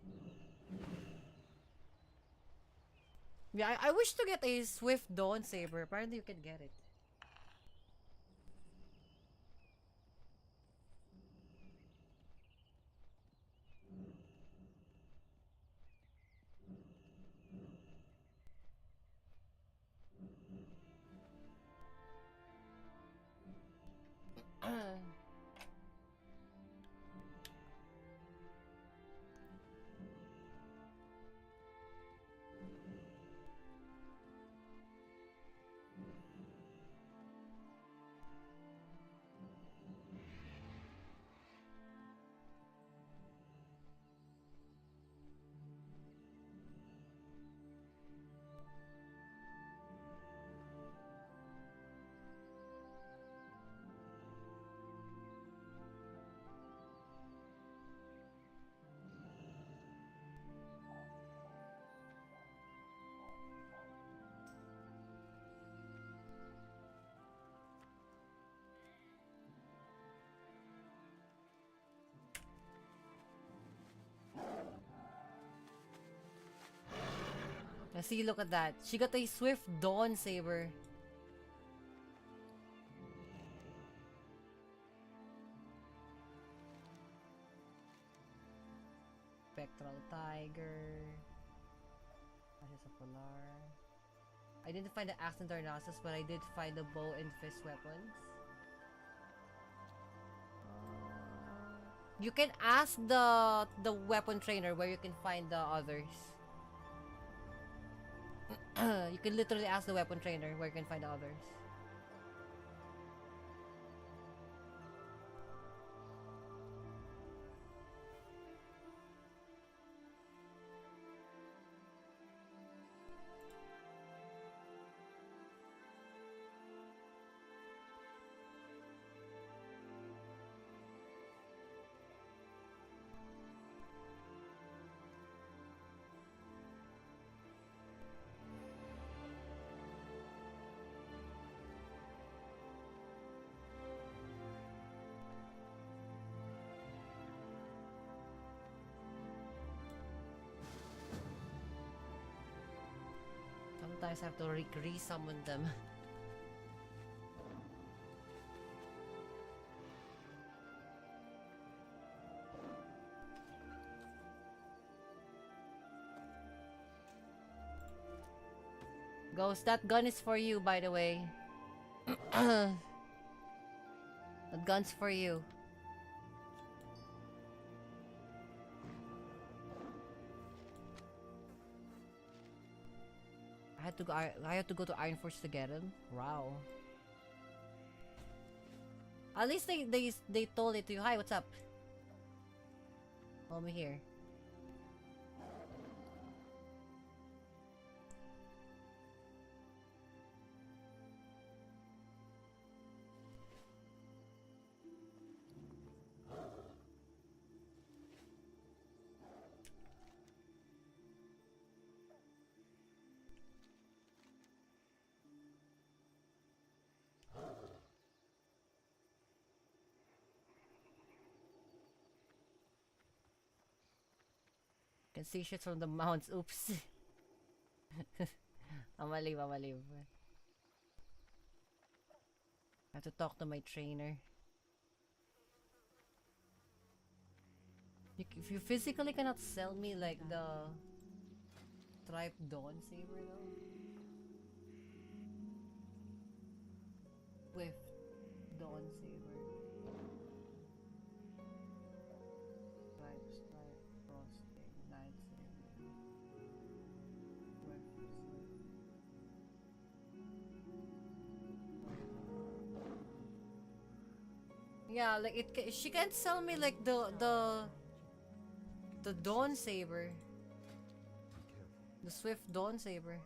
Yeah, I wish to get a Swift Dawn Saber. Apparently you can get it. Now see, look at that. She got a Swift Dawn Saber. Spectral Tiger. Ashes of Polar. I didn't find the axe and Darnassus, but I did find the bow and fist weapons. You can ask the weapon trainer where you can find the others. You can literally ask the weapon trainer where you can find the others. Sometimes I have to re-summon them. Ghost, that gun is for you, by the way. That gun's for you. I had to go to Iron Forge to get him. Wow. At least they told it to you. Hi, what's up? Over here. Can see shit from the mounts. Oops. Amaliw. I have to talk to my trainer. If you physically cannot sell me like the striped dawn saber though. With dawn saber. Stripe, frosting, night saber. Yeah, like she can't sell me like the dawn saber. The swift dawn saber.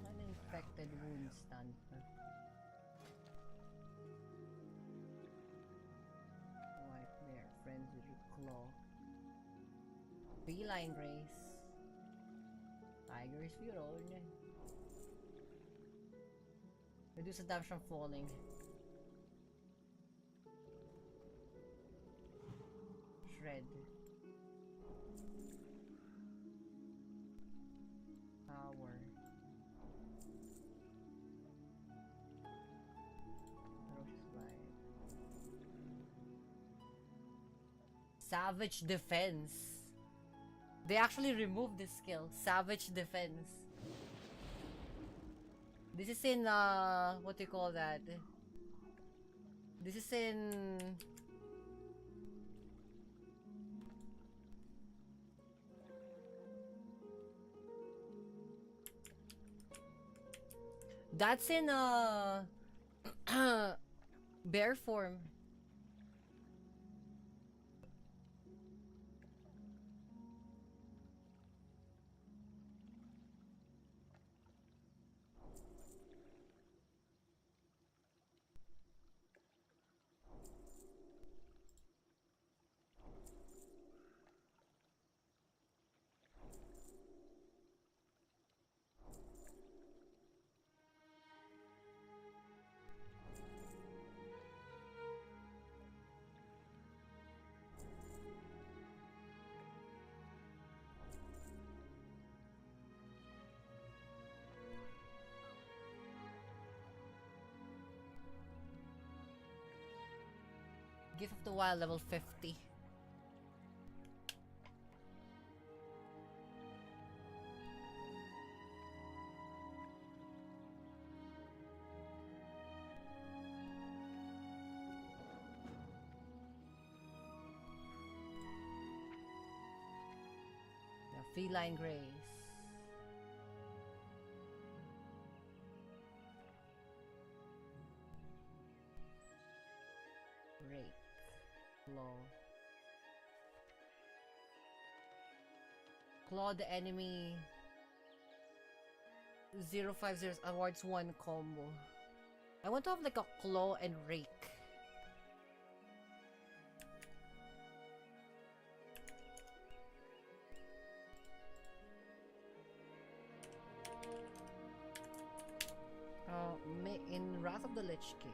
An infected wound stand for white bear, friends with your claw. Feline race. Tiger's Furon. Reduce the damage from falling. Shred. Power. Ferocious Bite. Savage Defense. They actually removed this skill. Savage Defense. This is in what do you call that? This is in that's in bear form. Gift of the Wild level 50. Yeah, Feline Grace. Rake. Claw the enemy 050 awards 1 combo. I want to have like a claw and rake. In Wrath of the Lich King.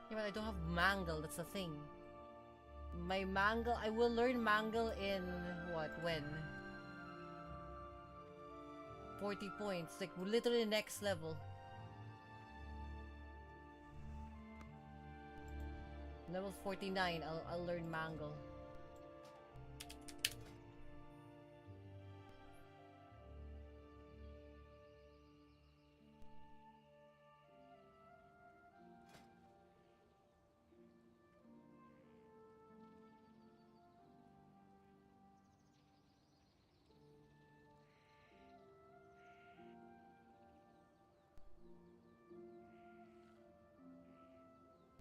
Yeah, but I don't have Mangle, that's the thing. My Mangle, I will learn Mangle in what? When? 40 points, like literally next level. Level 49, I'll learn Mangle.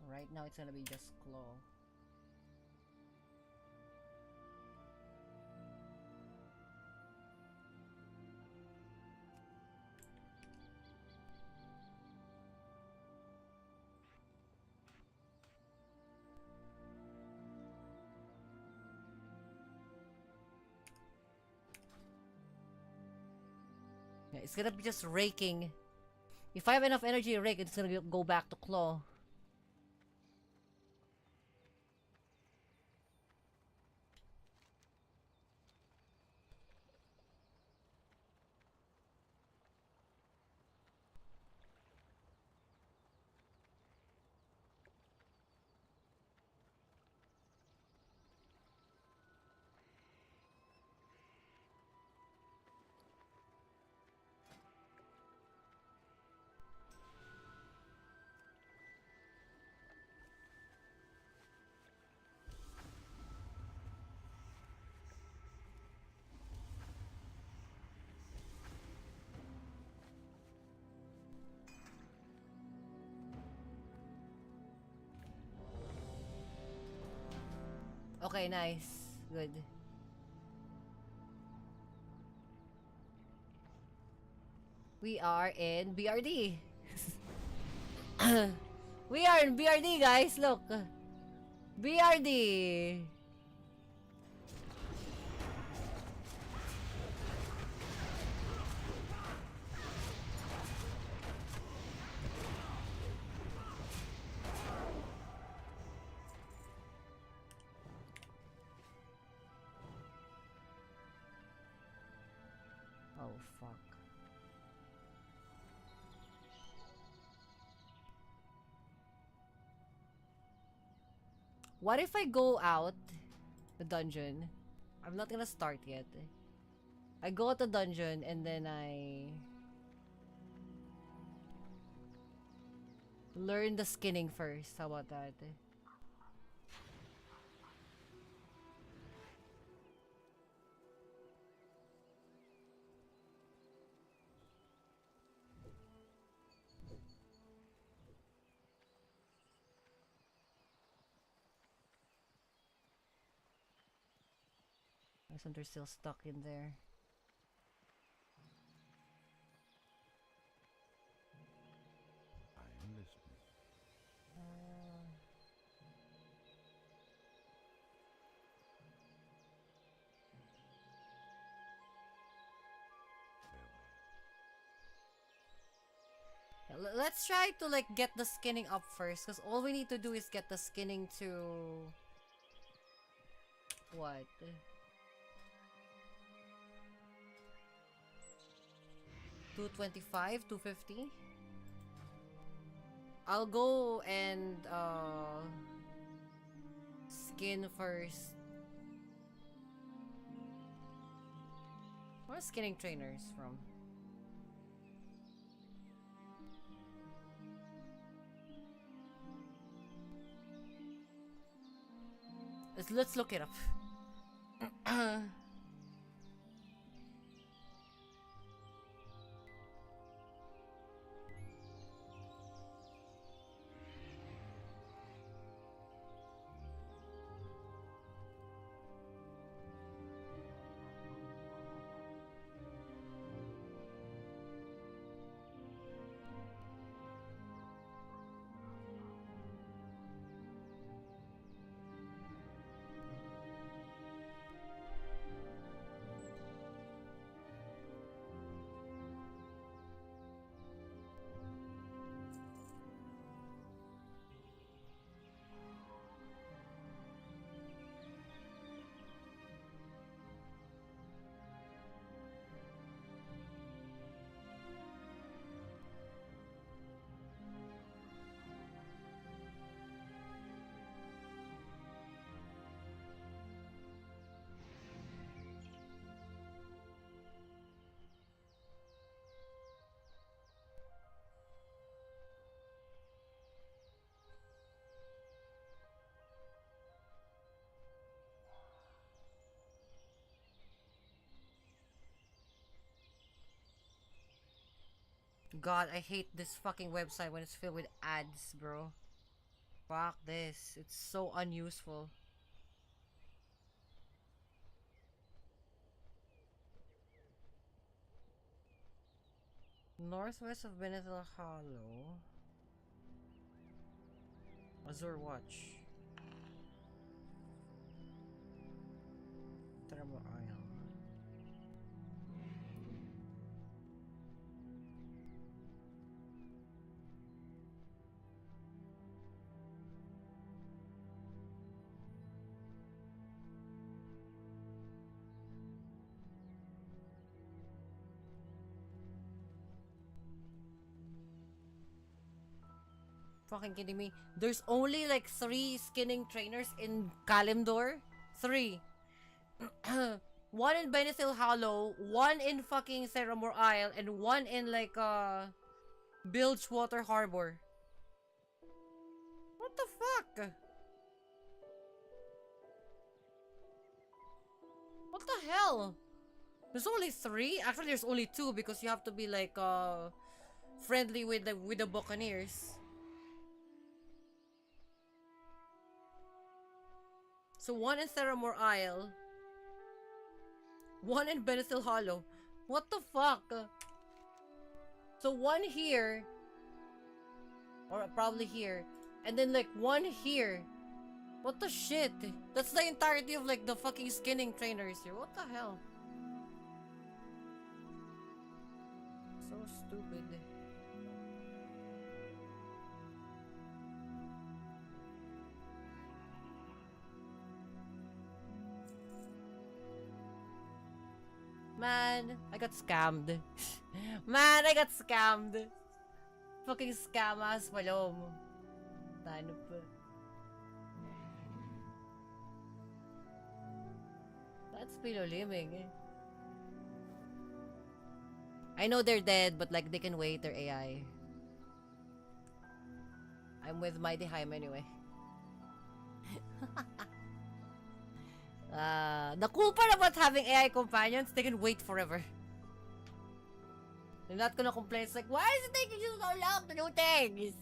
Right now it's gonna be just Claw. Yeah, it's gonna be just raking. If I have enough energy to rake, it's gonna go back to Claw. Okay, nice. Good. We are in BRD. We are in BRD, guys. Look. BRD. Oh, fuck. What if I go out the dungeon? I'm not gonna start yet. I go out the dungeon and then I learn the skinning first. How about that? I guess they're still stuck in there. I am listening. Let's try to like get the skinning up first, because all we need to do is get the skinning to what? 225, 250. I'll go and skin first. Where are skinning trainers from? Let's look it up. God, I hate this fucking website when it's filled with ads, bro. Fuck this. It's so unuseful. Northwest of Benethil Hollow. Azure Watch. Thermal Isle. Fucking kidding me? There's only like 3 skinning trainers in Kalimdor. 3. One in Benethil Hollow, one in fucking Theramore Isle, and one in like Bilgewater Harbor. What the fuck? What the hell? There's only 3? Actually, there's only 2 because you have to be like friendly with the Buccaneers. So one in Theramore Isle, one in Benethil Hollow. What the fuck? So one here, or probably here, and then like one here. What the shit? That's the entirety of like the fucking skinning trainers here. What the hell? So stupid. Man, I got scammed. Man, I got scammed. Fucking scam ass palom. Tano pa. That's piloliming. I know they're dead, but like they can wait, they're AI. I'm with Mighty Haim anyway. The cool part about having AI companions, they can wait forever. They're not gonna complain. It's like, why is it taking you so long to do things?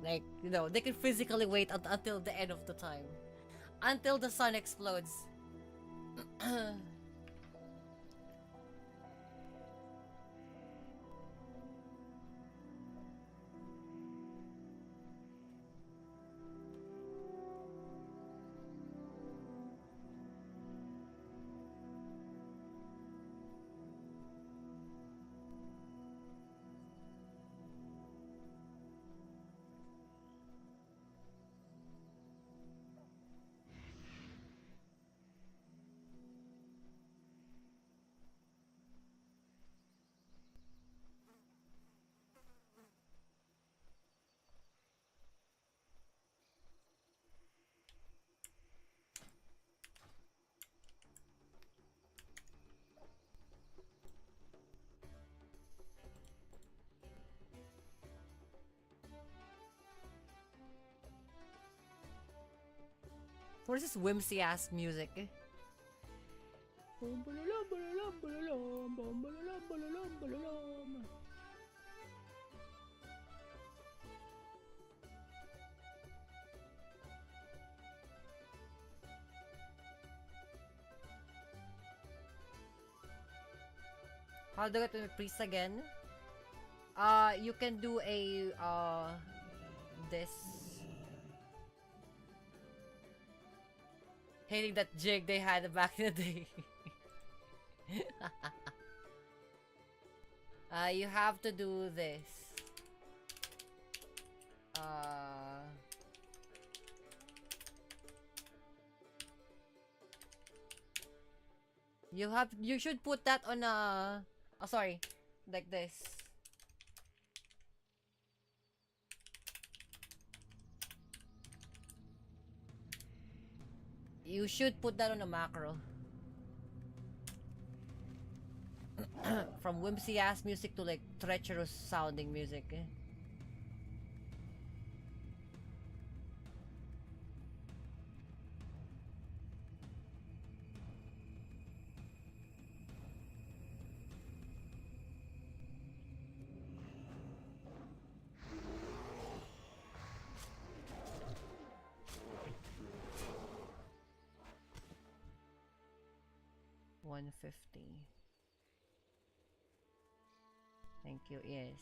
Like, you know, they can physically wait until the end of the time. Until the sun explodes. What is this whimsy ass music? How do I get to the priest again? You can do a this. Hating that jig they had back in the day. You have to do this. You should put that on a, oh sorry, like this. You should put that on a macro. From whimsy ass music to like treacherous sounding music. 150. Thank you, yes.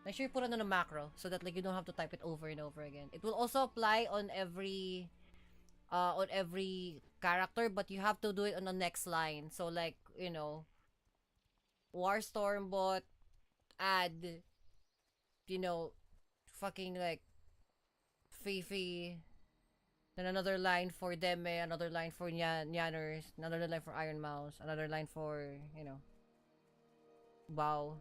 Make sure you put it on a macro so that like you don't have to type it over and over again. It will also apply on every character, but you have to do it on the next line. So like, you know, Warstorm bot add, you know, fucking like Fifi, then another line for Deme, another line for Nyanners, another line for Iron Mouse, another line for, you know, Bow.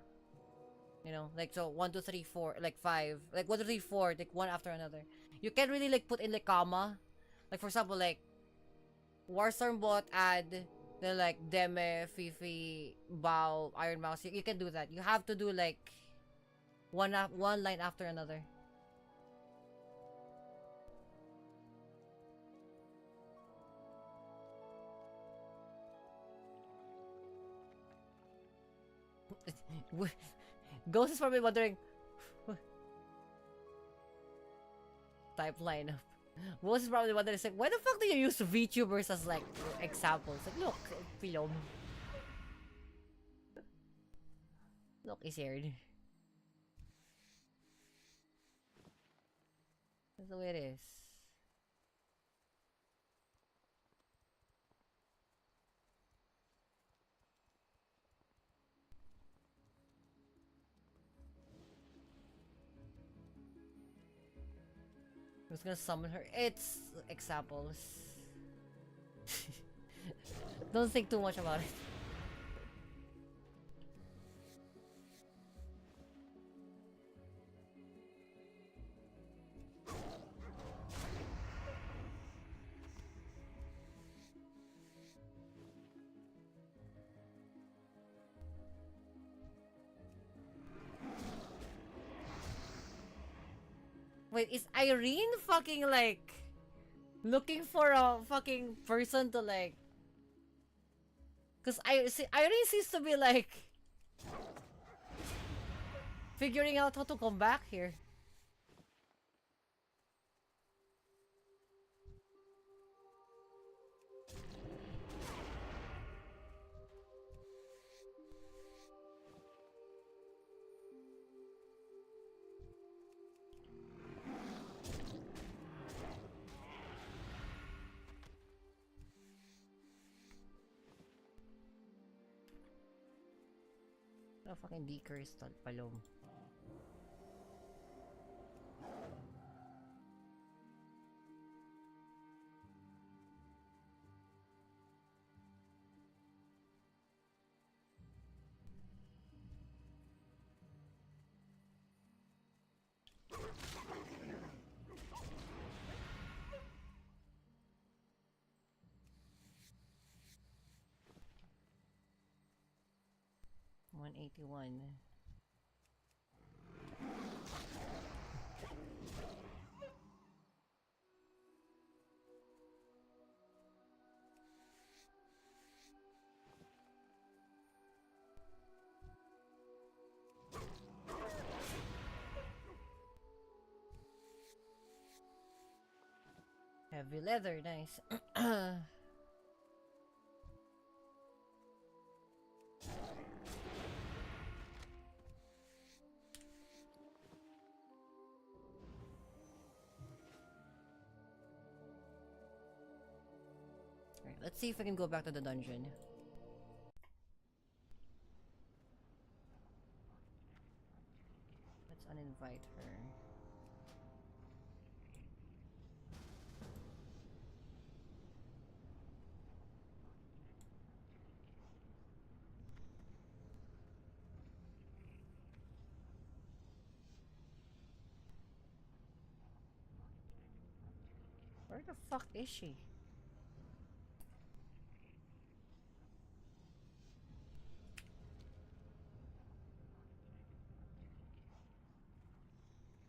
You know, like so 1, 2, 3, 4, like 5, like 1, 2, 3, 4, like one after another. You can't really like put in like comma. Like for example, like Warstorm bot add, then like Deme, Fifi, Bow, Iron Mouse. You can do that. You have to do like one line after another. Ghost is probably wondering type lineup. Ghost is probably wondering like, why the fuck do you use VTubers as like examples? Like look, film. Look, he's here. That's the way it is. Who's gonna summon her? It's examples. Don't think too much about it. Wait, is Irene fucking like looking for a fucking person to like? Cause Irene seems to be like figuring out how to come back here. Oh, fucking D-crystal palom. $181. Heavy leather, nice. Alright, let's see if I can go back to the dungeon. Let's uninvite her. Where the fuck is she?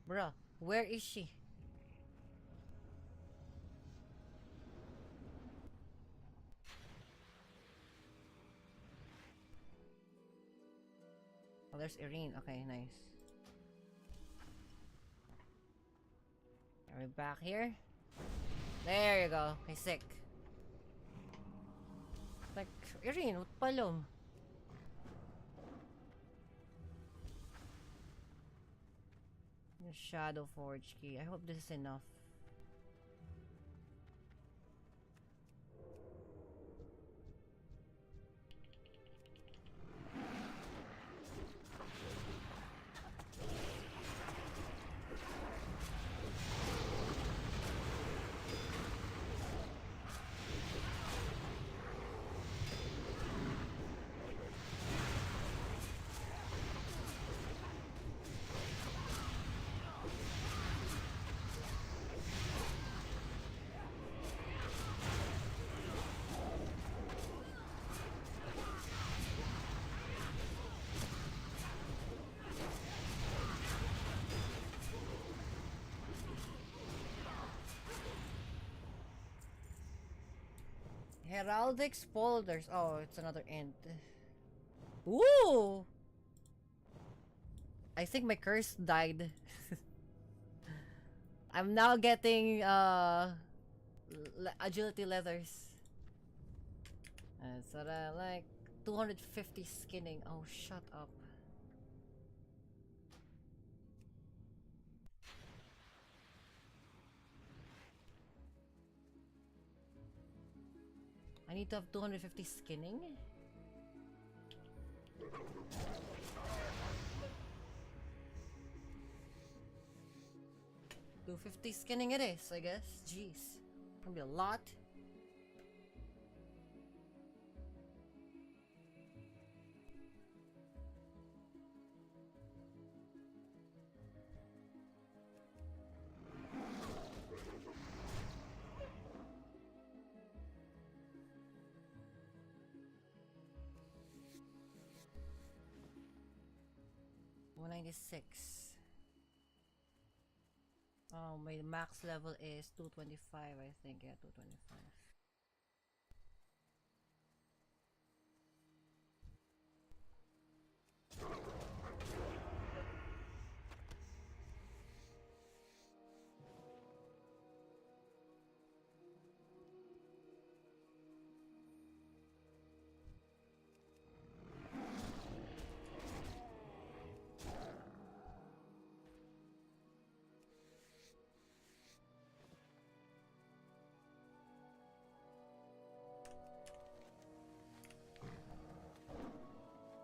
Bruh, where is she? Oh, there's Irene. Okay, nice. Are we back here? There you go. He's sick. Like, Irene, what palom? The Shadow Forge key. I hope this is enough. Heraldic Spolders. Oh, it's another end. Ooh! I think my curse died. I'm now getting agility leathers. So like 250 skinning. Oh, shut up. I need to have 250 skinning. 250 skinning it is, I guess. Jeez. Gonna be a lot. $196. Oh, my max level is 225, I think. Yeah, 225.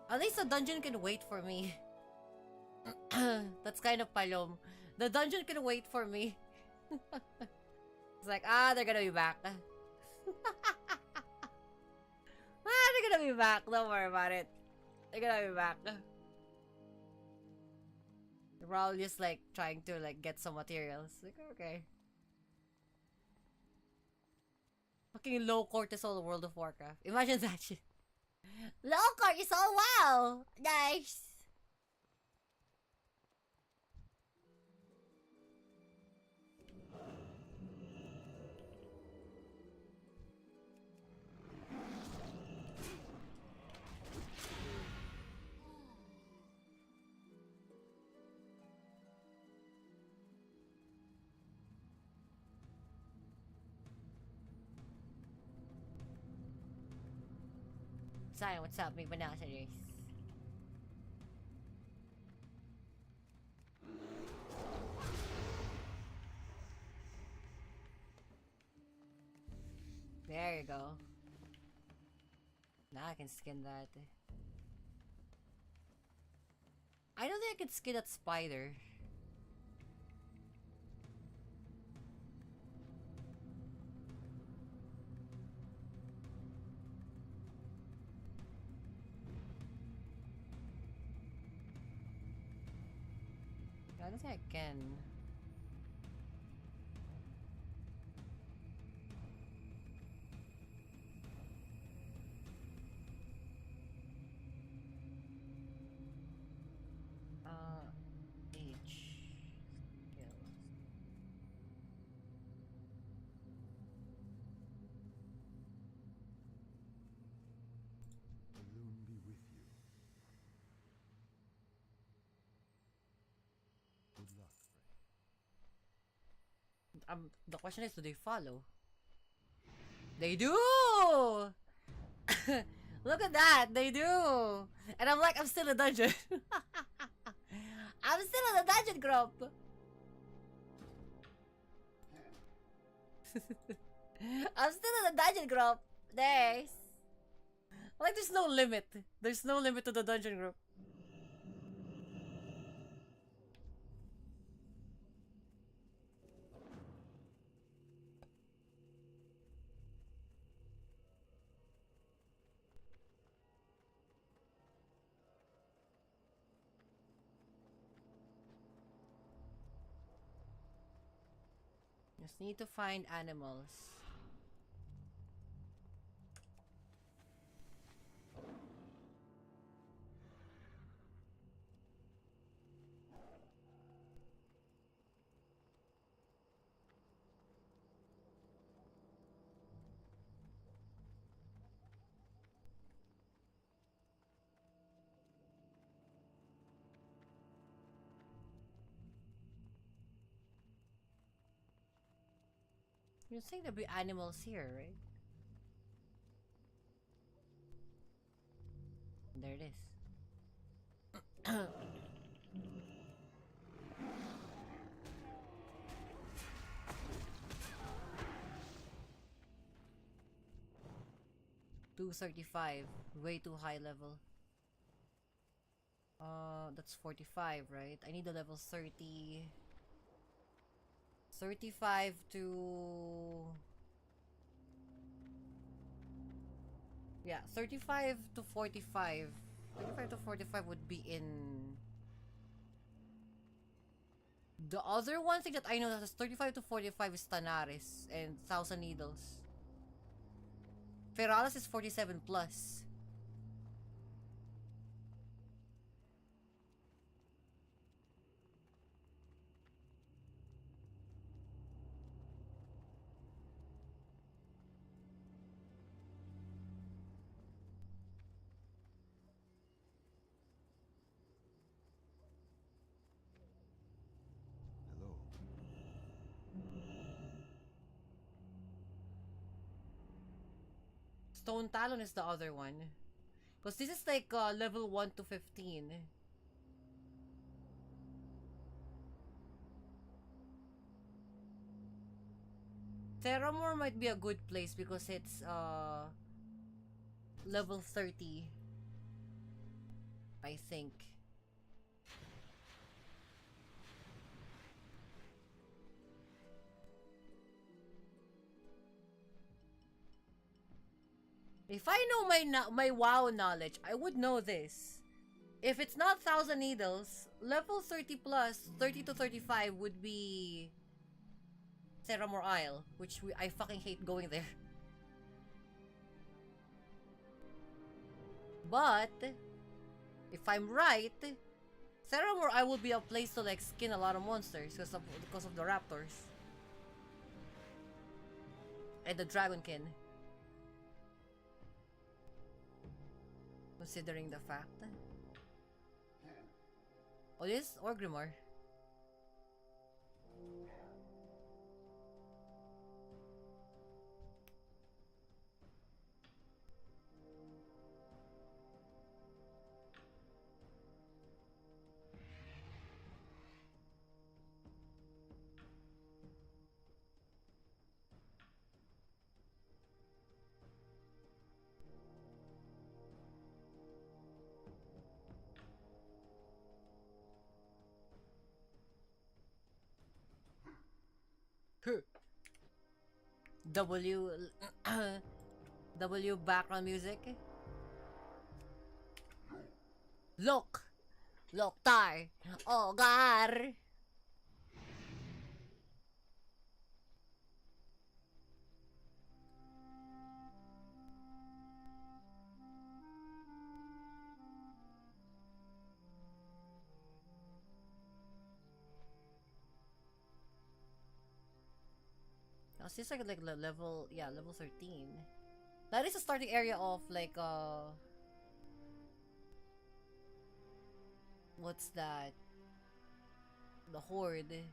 At least the dungeon can wait for me. That's kind of palom. The dungeon can wait for me. It's like, they're gonna be back. They're gonna be back. Don't worry about it. They're gonna be back. We're all just like trying to like get some materials. Like, okay. Fucking low cortisol World of Warcraft. Imagine that shit. Low cortisol, wow! Nice! Sorry, what's up, big binoculars? There you go. Now I can skin that. I don't think I can skin that spider. I don't think I can. H skills. Balloon be with you. Good luck, friend. The question is, do they follow? They do! Look at that, they do. And I'm like, I'm still in a dungeon. I'm still in a dungeon group. I'm still in a dungeon group. There's no limit. There's no limit to the dungeon group. Just need to find animals. You think there'll be animals here, right? There it is. 235. Way too high level. That's 45, right? I need a level 30. 35 to... Yeah, 35 to 45. 35 to 45 would be in... The other one thing that I know that is 35 to 45 is Tanaris and Thousand Needles. Feralis is 47 plus. Hello. Stone Talon is the other one. Because this is like level 1 to 15. Theramore might be a good place because it's level 30. I think. If I know my WoW knowledge, I would know this. If it's not Thousand Needles, level 30 plus, 30 to 35 would be Theramore Isle, which I fucking hate going there. But if I'm right, Theramore Isle would be a place to like skin a lot of monsters because of the raptors and the dragonkin. Considering the fact. Oh, this or Grimoire. W W background music. Look tar. Ogar. Oh, it's like level, yeah, level 13. That is a starting area of like what's that? The Horde.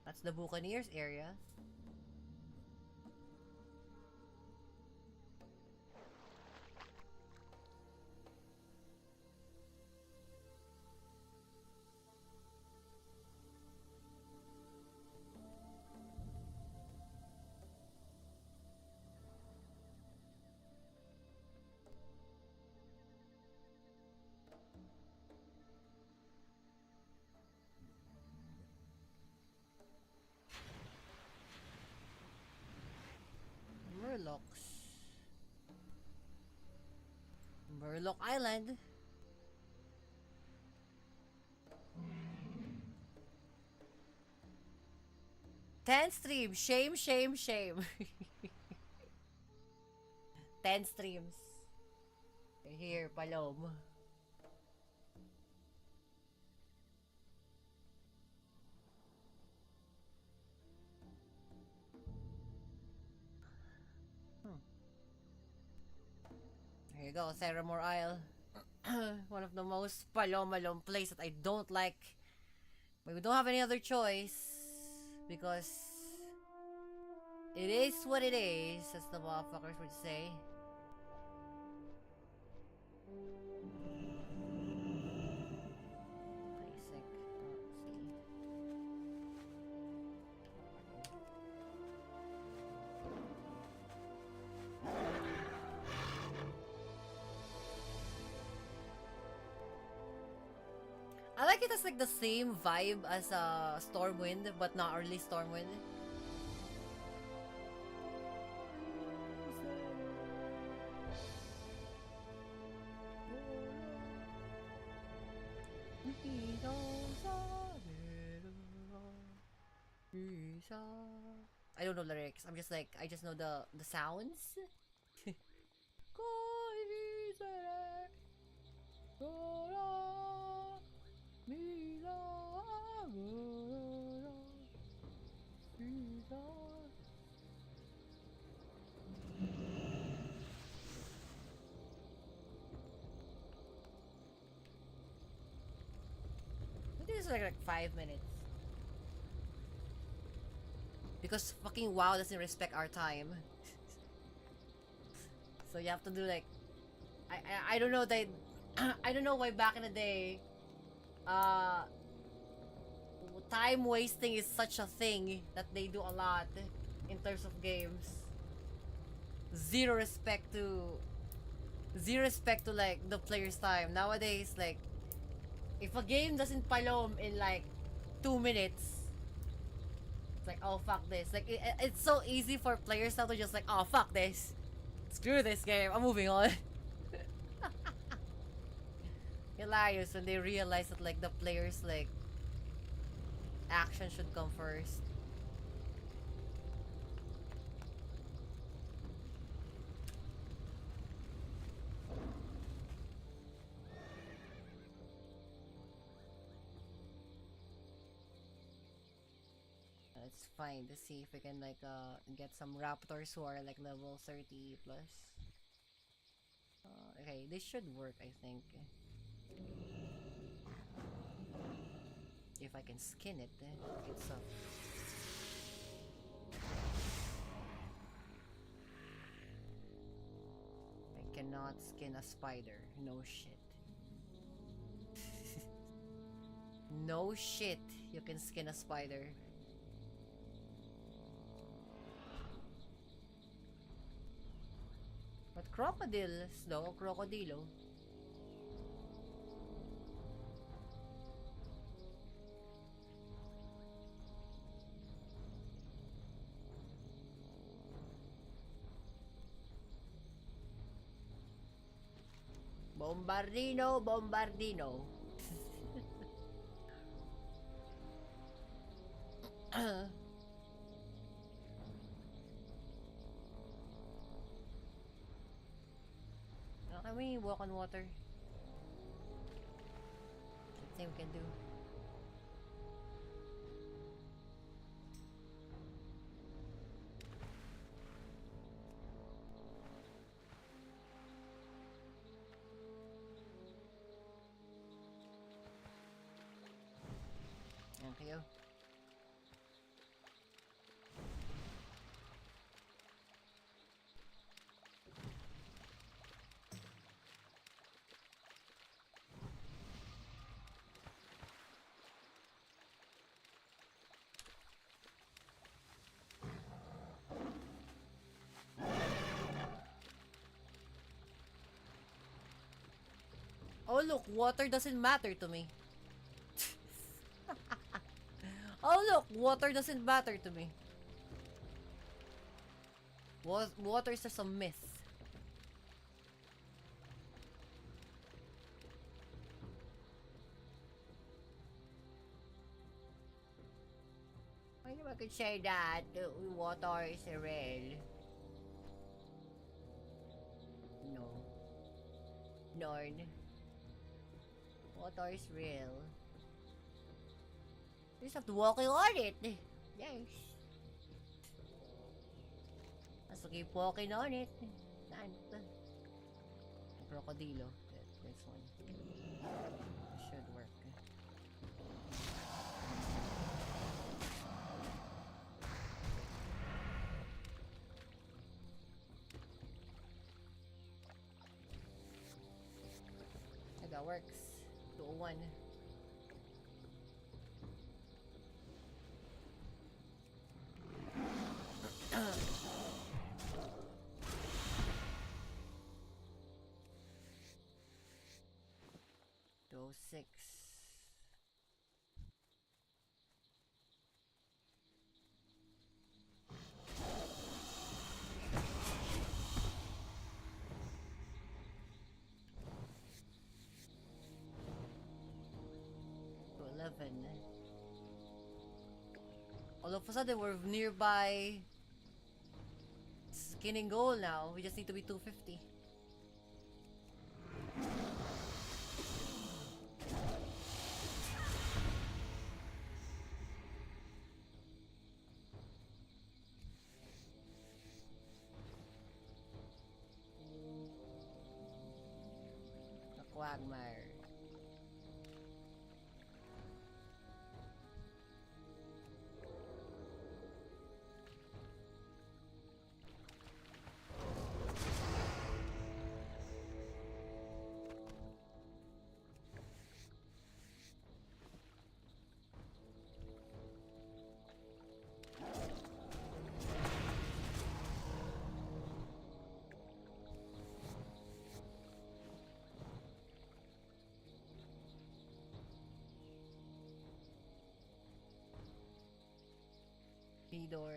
That's the Buccaneers area. Murloc Island. Ten streams. Shame, shame, shame. 10 streams. Here, Palom. Here you go, Theramore Isle. One of the most palomalom place that I don't like. But we don't have any other choice. Because it is what it is, as the motherfuckers would say. Basic. I like it as like the same vibe as Stormwind, but not really Stormwind. I don't know lyrics. I'm just like, I just know the sounds. This is like 5 minutes. Because fucking WoW doesn't respect our time. So you have to do like, I don't know that I don't know why back in the day time wasting is such a thing that they do a lot in terms of games. Zero respect to like the player's time. Nowadays, like, if a game doesn't palom in like 2 minutes, it's like, oh fuck this. Like it's so easy for players now to just like, oh fuck this, screw this game, I'm moving on. Hilarious when they realize that like the players like action should come first. Let's find to see if we can like get some raptors who are like level 30 plus. Okay, this should work, I think. If I can skin it, it's I cannot skin a spider. No shit. No shit, you can skin a spider. But crocodiles though, crocodilo. Bombardino, bombardino. Can we walk on water? Let's see what we can do. Okay. Oh look, water doesn't matter to me. Oh look, water doesn't matter to me. Water is just a myth. I never could say that water is real. No. None. Water is real. You just have to walk on it. Yes. So keep walking on it. Crocodilo. This one. Should work. That works. 201. Six. To 11. All of a sudden, we're nearby skinning goal now. We just need to be 250. Quagmire. Door.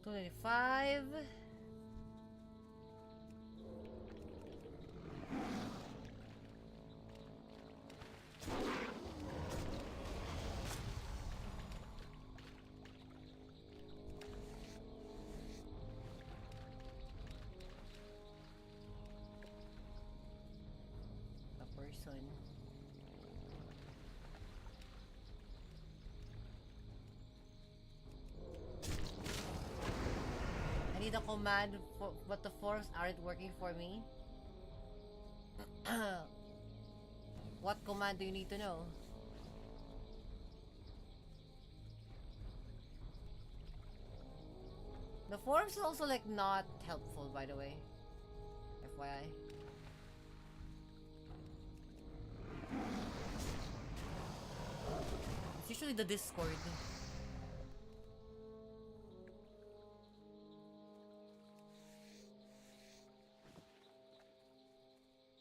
$25. A person. I need a command, but the forms aren't working for me. What command do you need to know? The forms is also like not helpful, by the way. FYI. It's usually the Discord.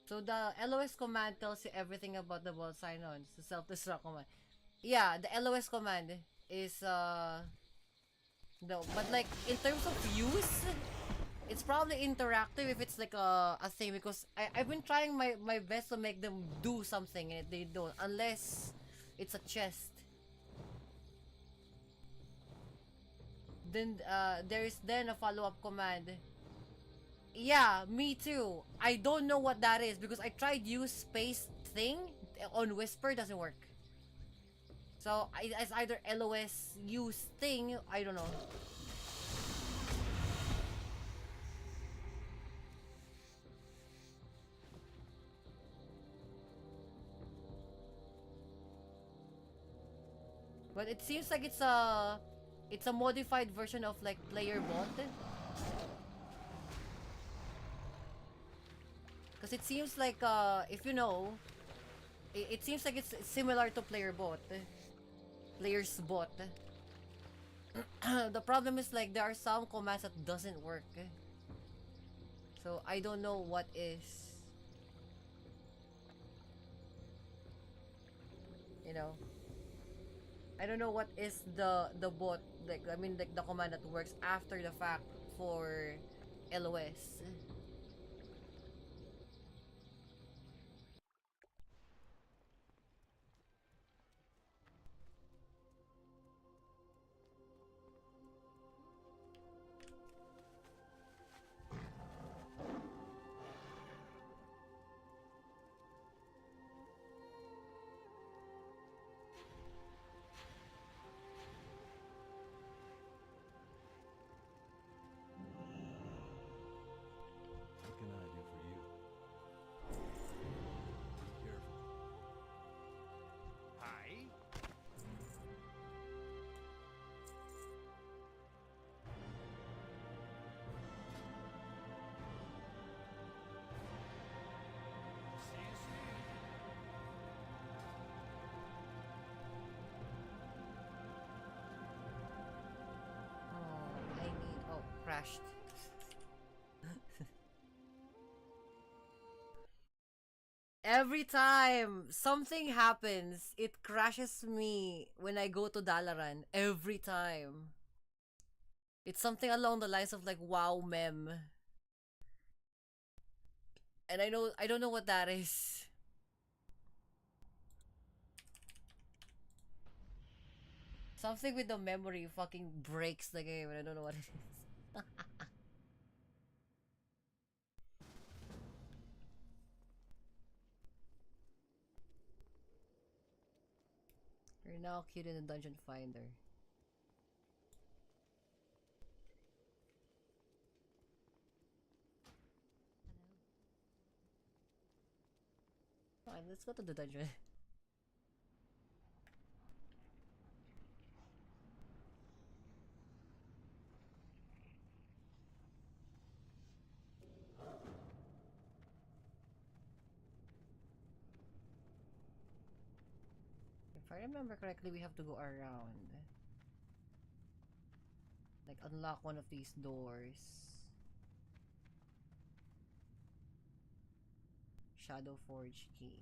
So the LOS command tells you everything about the ball sign-on. It's the self-destruct command. Yeah, the LOS command is no, but like in terms of use, it's probably interactive if it's like a thing, because I've been trying my best to make them do something and they don't, unless it's a chest. Then there is then a follow-up command. Yeah, me too. I don't know what that is because I tried use space thing on Whisper, doesn't work. So it's either LOS use thing, I don't know. But it seems like it's a modified version of like player bot. Because it seems like if you know, it seems like it's similar to player bot. Player's bot. The problem is like there are some commands that doesn't work. So I don't know what is, you know, I don't know what is the bot, like I mean like the command that works after the fact for LOS. What can I do for you? Be careful. Hi. Oh, I need, oh, crashed. Every time something happens, it crashes me when I go to Dalaran. Every time. It's something along the lines of like wow mem. And I don't know what that is. Something with the memory fucking breaks the game and I don't know what it is. You're now queued in the dungeon finder. Fine, let's go to the dungeon. If I remember correctly, we have to go around. Like unlock one of these doors. Shadow Forge key.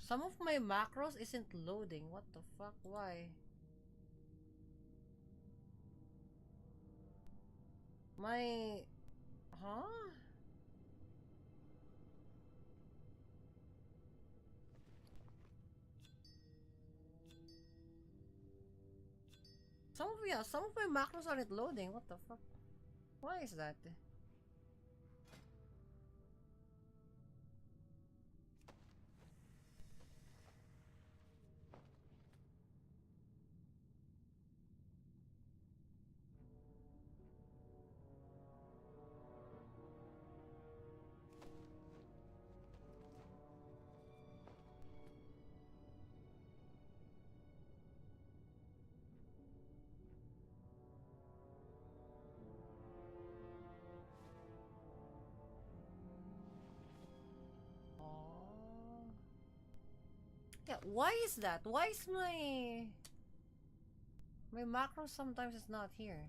Some of my macros isn't loading. What the fuck? Why? My... Huh? Some of my macros aren't loading. What the fuck? Why is that? Yeah, why is that? Why is my macro sometimes is not here?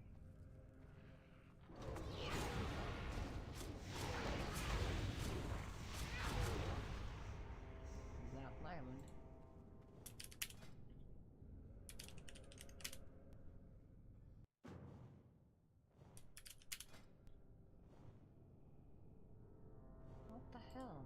Black diamond. What the hell?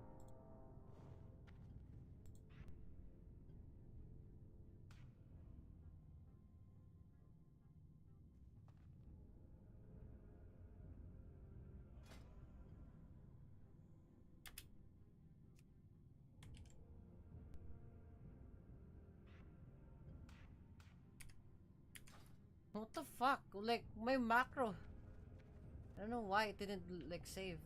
What the fuck? Like, my macro. I don't know why it didn't, like, save.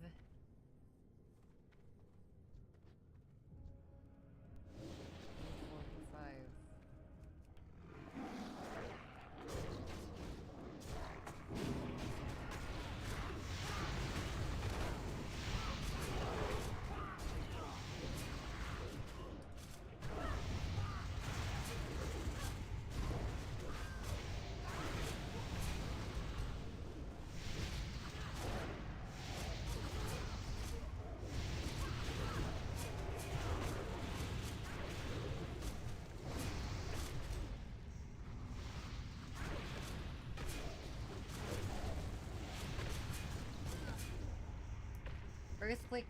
45.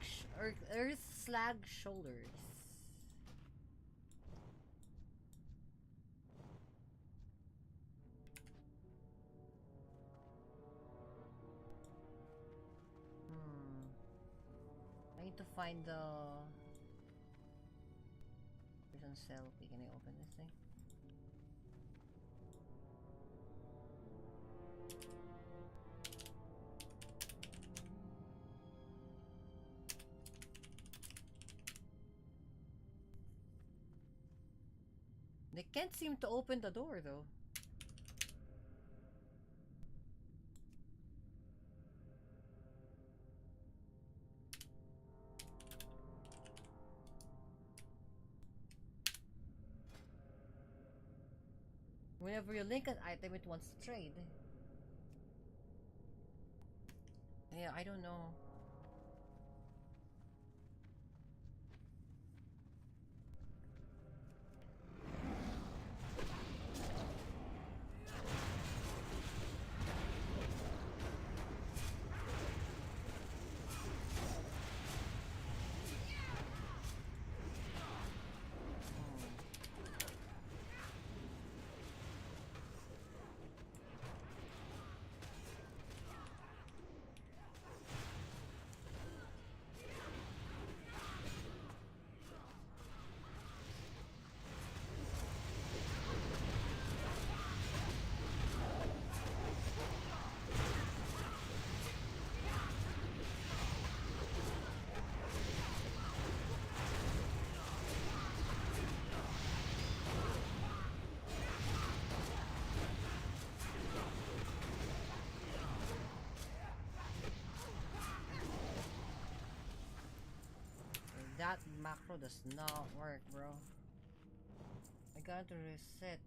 Earth slag shoulders. I need to find the prison cell. Okay, can I open this thing? They can't seem to open the door though. Whenever you link an item, it wants to trade. Yeah, I don't know. That macro does not work, bro. I got to reset.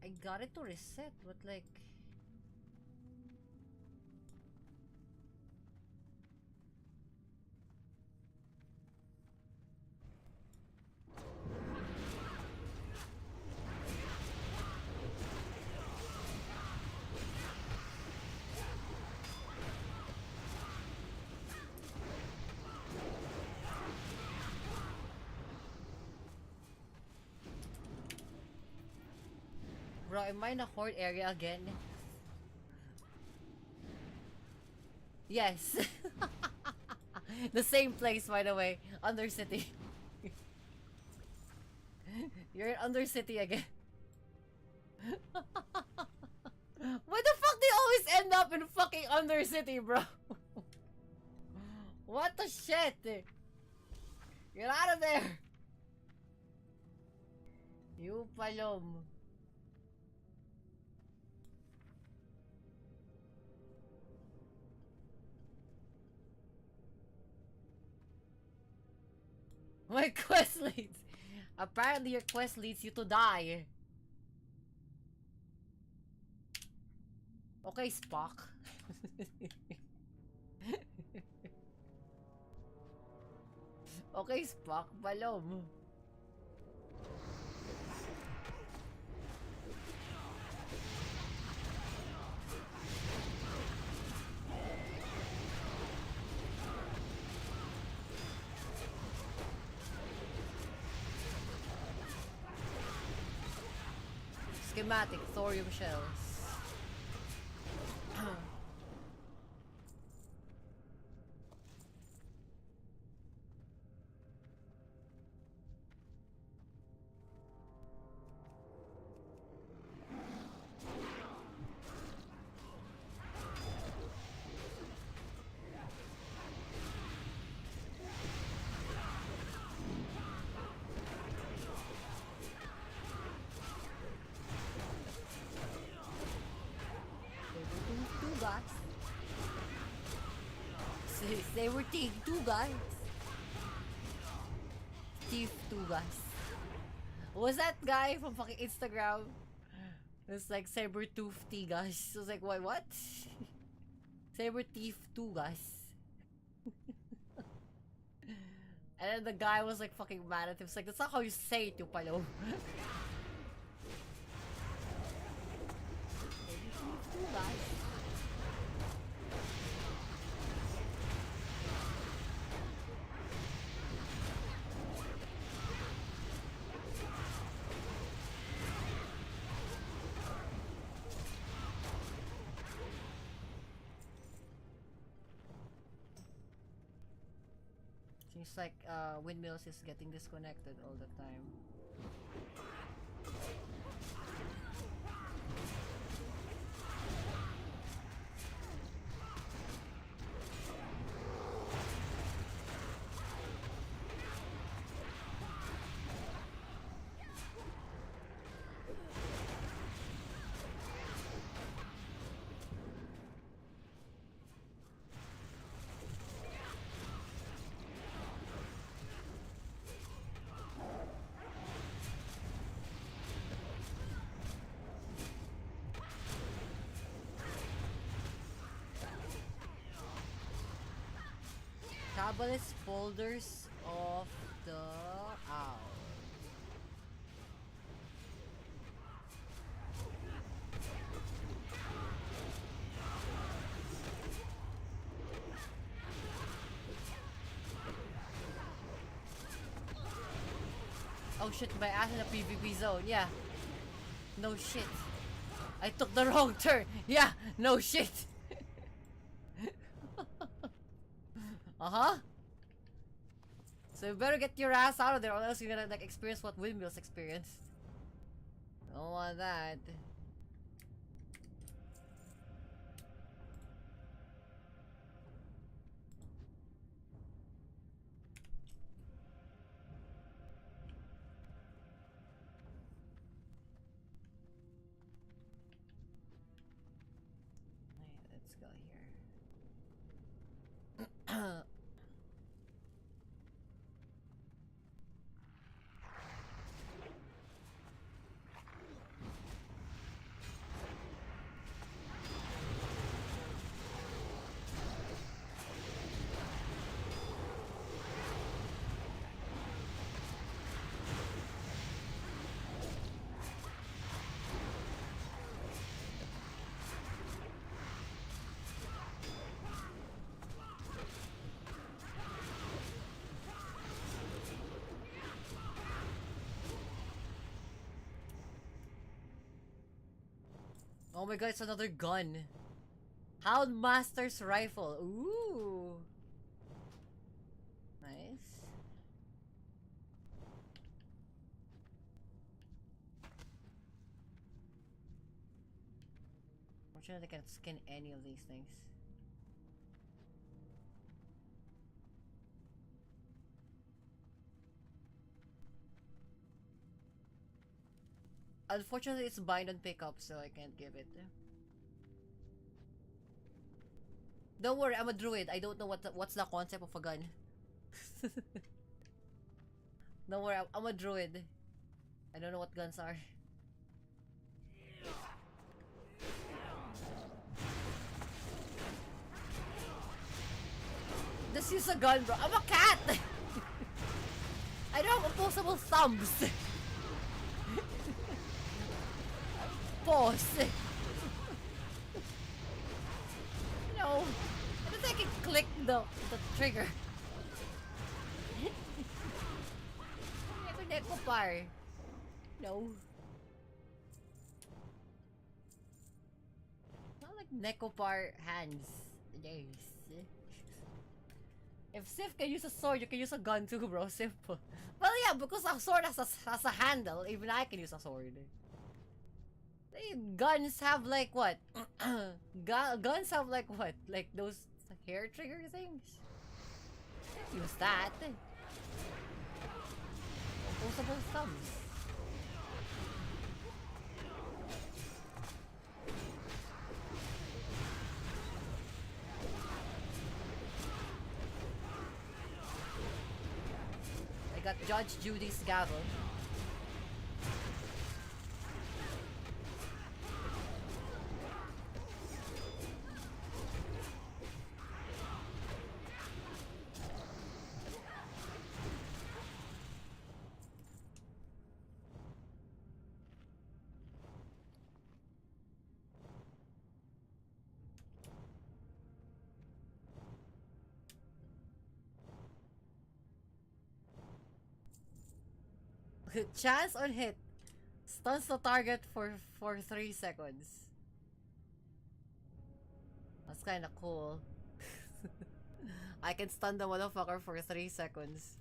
I got it to reset, but like... Bro, am I in a horde area again? Yes. The same place, by the way. Undercity. You're in Undercity again. Why the fuck they always end up in fucking Undercity, bro? What the shit? Get out of there! You palom. My quest leads. Apparently your quest leads you to die. Okay, Spock. Okay, Spock, balom. Schematic thorium shells. Two guys. They were thief two guys. Thief two guys. Was that guy from fucking Instagram? It's like Sabertooth Tigas. I was like, what? Sabertooth two guys. And then the guy was like fucking mad at him. It's like, that's not how you say it, you palo. Sabertooth two guys. Seems like Windmills is getting disconnected all the time. Cabalist folders of the owl. Oh shit, my ass in a PvP zone, yeah. No shit. I took the wrong turn. Yeah, no shit. Uh-huh. So you better get your ass out of there or else you're gonna like experience what Windmills experienced. Don't want that. Alright, let's go here. Oh my god, it's another gun. Houndmaster's rifle. Ooh. Nice. Fortunately, I can't skin any of these things. Unfortunately, it's bind and pick up, so I can't give it. Don't worry, I'm a druid. I don't know what's the concept of a gun. Don't worry, I'm a druid. I don't know what guns are. Just use a gun, bro. I'm a cat! I don't have opposable thumbs. Pause. No. I don't think I can click the trigger. Never Necopar. No. Not like Necopar hands. Yes. If Sif can use a sword, you can use a gun too, bro. Simple. Well, yeah, because a sword has a handle. Even I can use a sword. Guns have like what? Guns have like what? Like those hair trigger things? Use that. Opposable thumbs. I got Judge Judy's gavel. Chance on hit. Stuns the target for 3 seconds. That's kinda cool. I can stun the motherfucker for 3 seconds.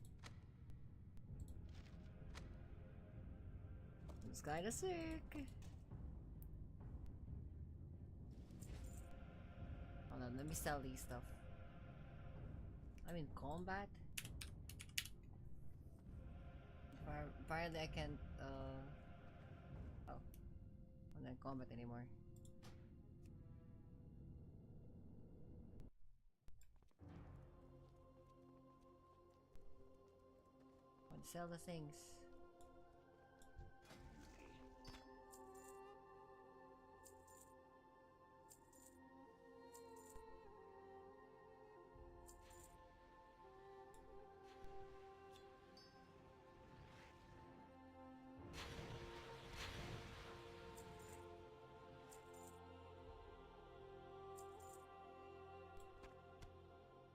It's kinda sick. Hold on, let me sell these stuff. I'm in combat. Apparently I can't, oh. I'm not in combat anymore. I'll sell the things.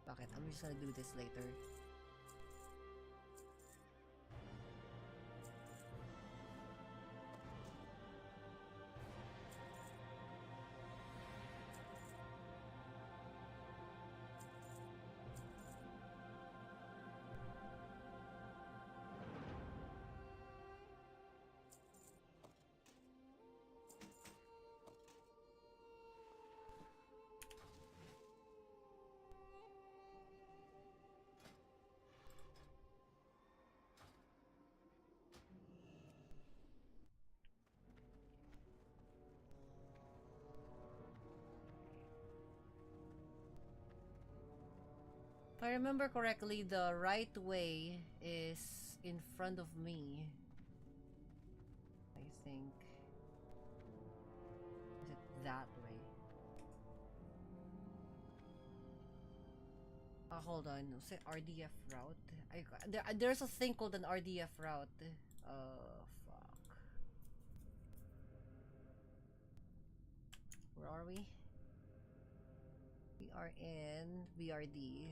Bakit? I'm just gonna do this later. If I remember correctly, the right way is in front of me. I think. Is it that way? Hold on. Say RDF route. There's a thing called an RDF route. Fuck. Where are we? We are in BRD.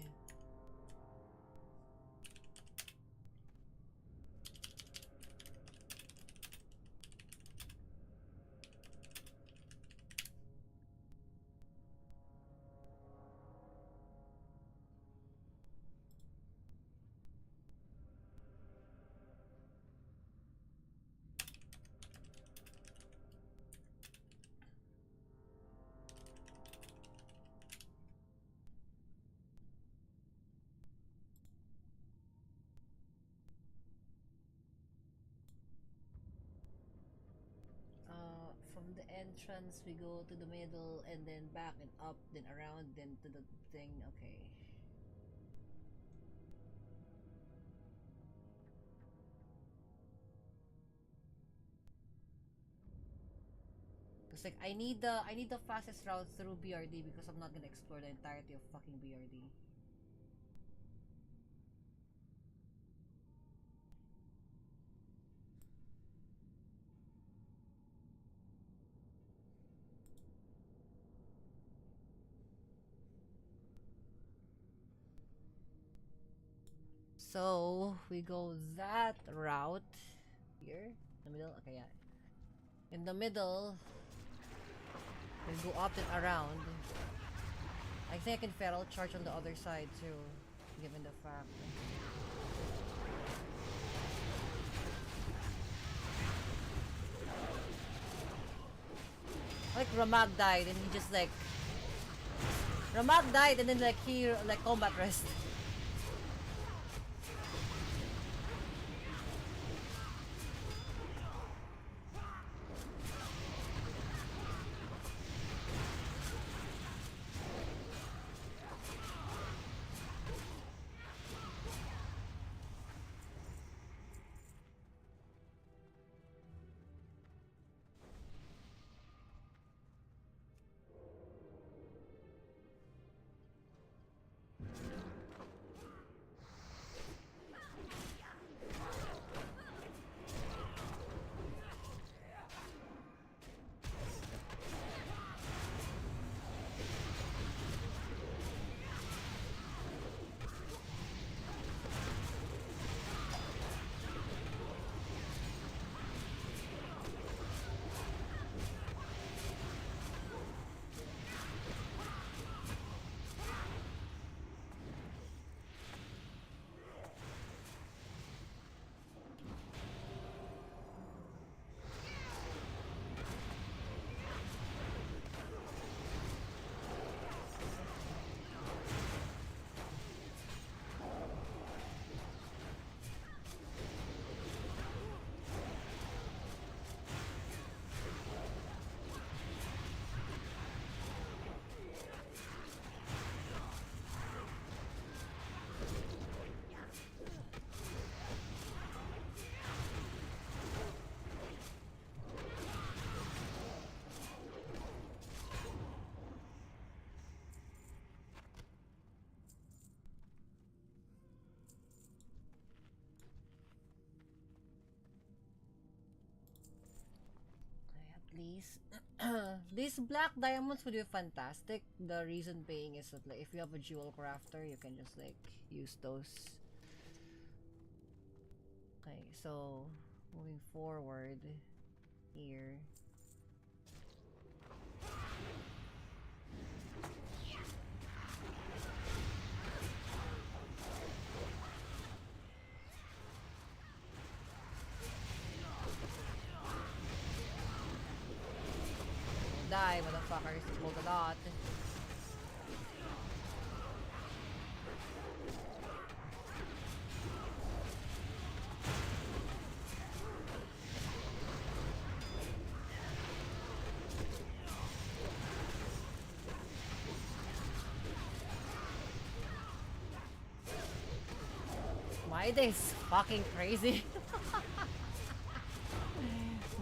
From the entrance we go to the middle and then back and up, then around, then to the thing. Okay. Cause like I need the fastest route through BRD because I'm not gonna explore the entirety of fucking BRD. So we go that route here. In the middle? Okay, yeah. In the middle, we go up and around. I think I can feral charge on the other side too, given the fact. Like Ramak died and he just like Ramak died and then like he like combat rest. These these black diamonds would be fantastic. The reason being is that like if you have a jewel crafter, you can just like use those. Okay, so moving forward here. Die, motherfuckers. Hold a lot. My day's fucking crazy.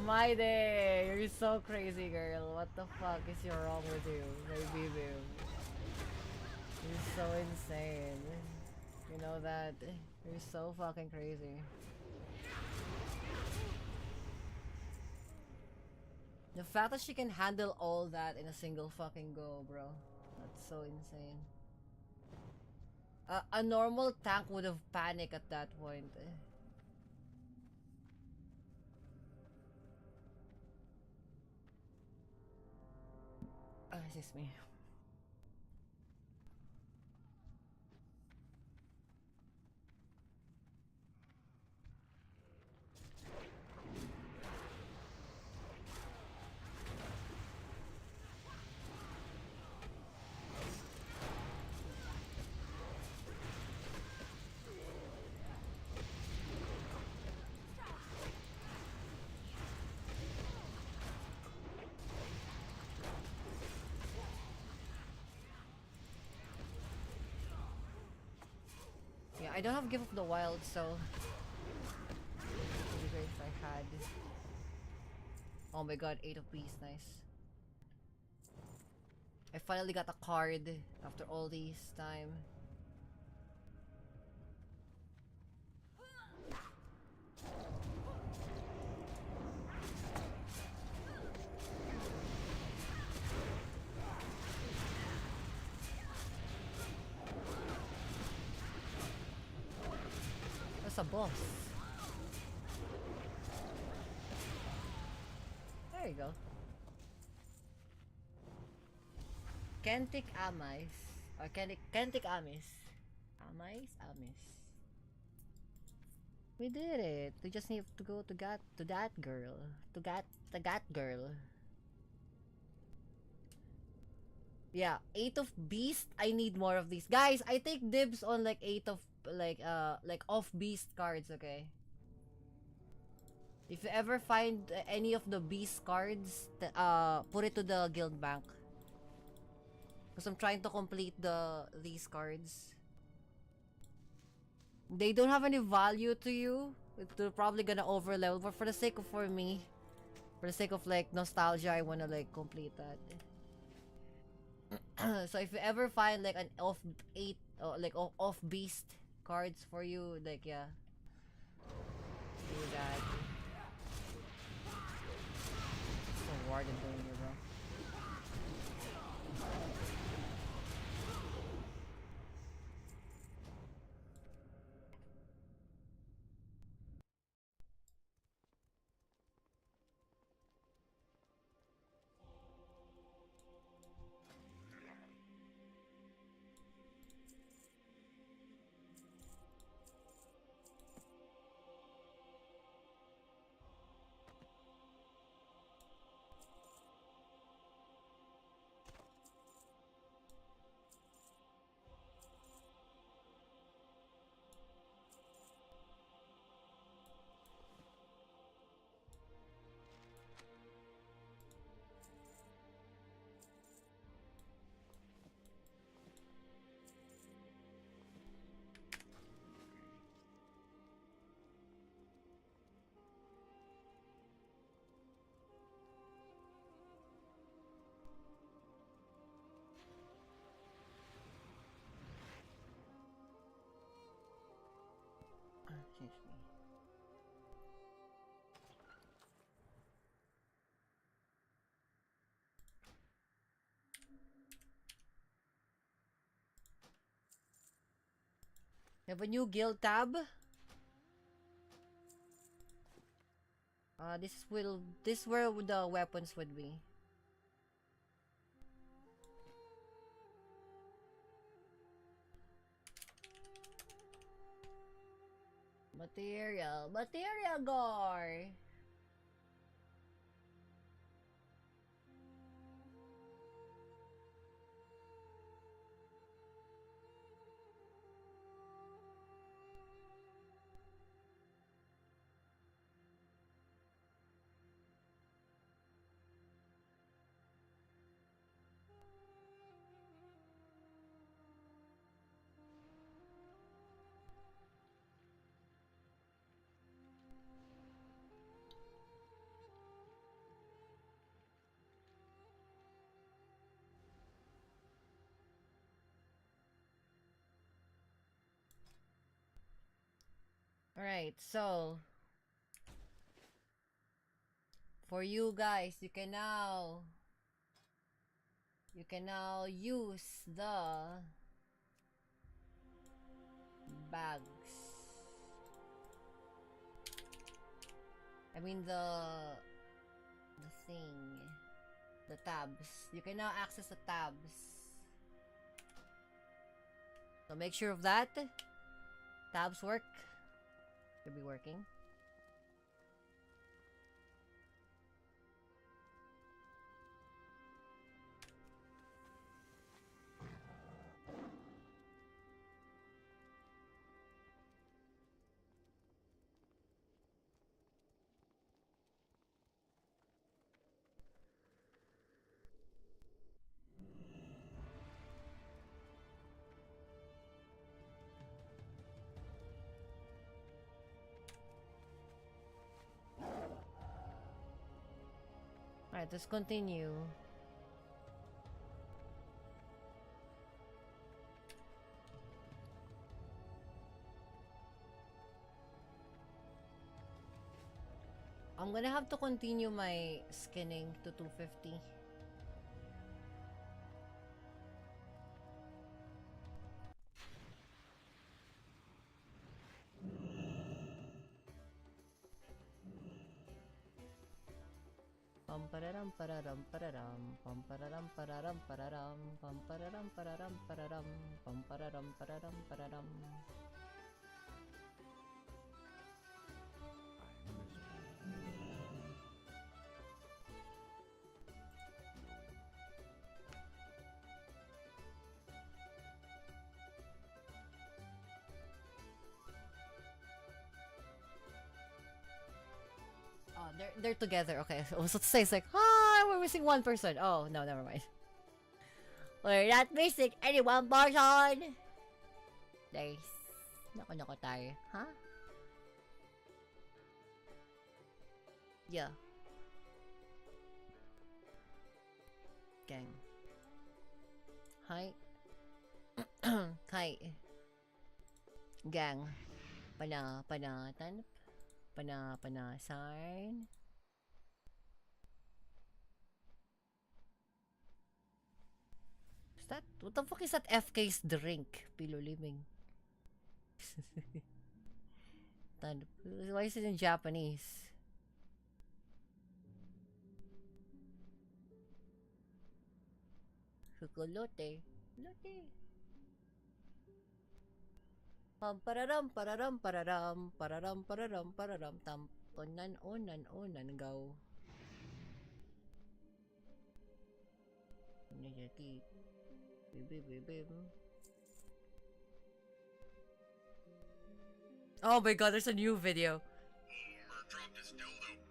My day, you're so crazy, girl. What the fuck is wrong with you, baby boo? You're so insane. You know that? You're so fucking crazy. The fact that she can handle all that in a single fucking go, bro. That's so insane. A normal tank would have panicked at that point. It's just me. Yeah, I don't have Gift of the Wild, so it'd be great if I had. Oh my god, 8 of Beast, nice. I finally got a card after all this time. That's a boss. There you go. Kentic Amais. Or Kentic Amis. Amis. We did it. We just need to go to that girl. To that girl. Yeah, 8 of Beast. I need more of these. Guys, I take dibs on like 8 of like off Beast cards, okay? If you ever find any of the Beast cards, put it to the guild bank. Because I'm trying to complete these cards. They don't have any value to you. They're probably gonna overlevel, but for the sake of me, for the sake of like nostalgia, I wanna like complete that. So if you ever find like an off 8 or like off beast cards for you, like yeah, do that. So warden doing here, bro. Excuse me. You have a new guild tab. This where the weapons would be. Material gore. Alright, so for you guys, you can now use the bags. I mean the thing, the tabs. You can now access the tabs. So make sure of that. Tabs work. Should be working. Alright, let's continue. I'm gonna have to continue my skinning to 250. Pam pararam pararam pararam pam pararam pararam pararam pam pararam pararam pararam pam pararam pararam pararam. Oh, they're together. Okay, so I was to say it's like, we're missing one person. Oh no, never mind. We're not missing any one person. Nice. Nako tayo, huh? Yeah. Gang. Hi. Hi. Gang. Panatan. Panasan. What's that? What the fuck is that FK's drink? Pilo Living. Why is it in Japanese? Chocolate. Lote. Pam pararam pararam pararam pararam pararam pararam tam onan go. Nijaki. Bim. Oh my god, there's a new video. Homer dropped his dildo.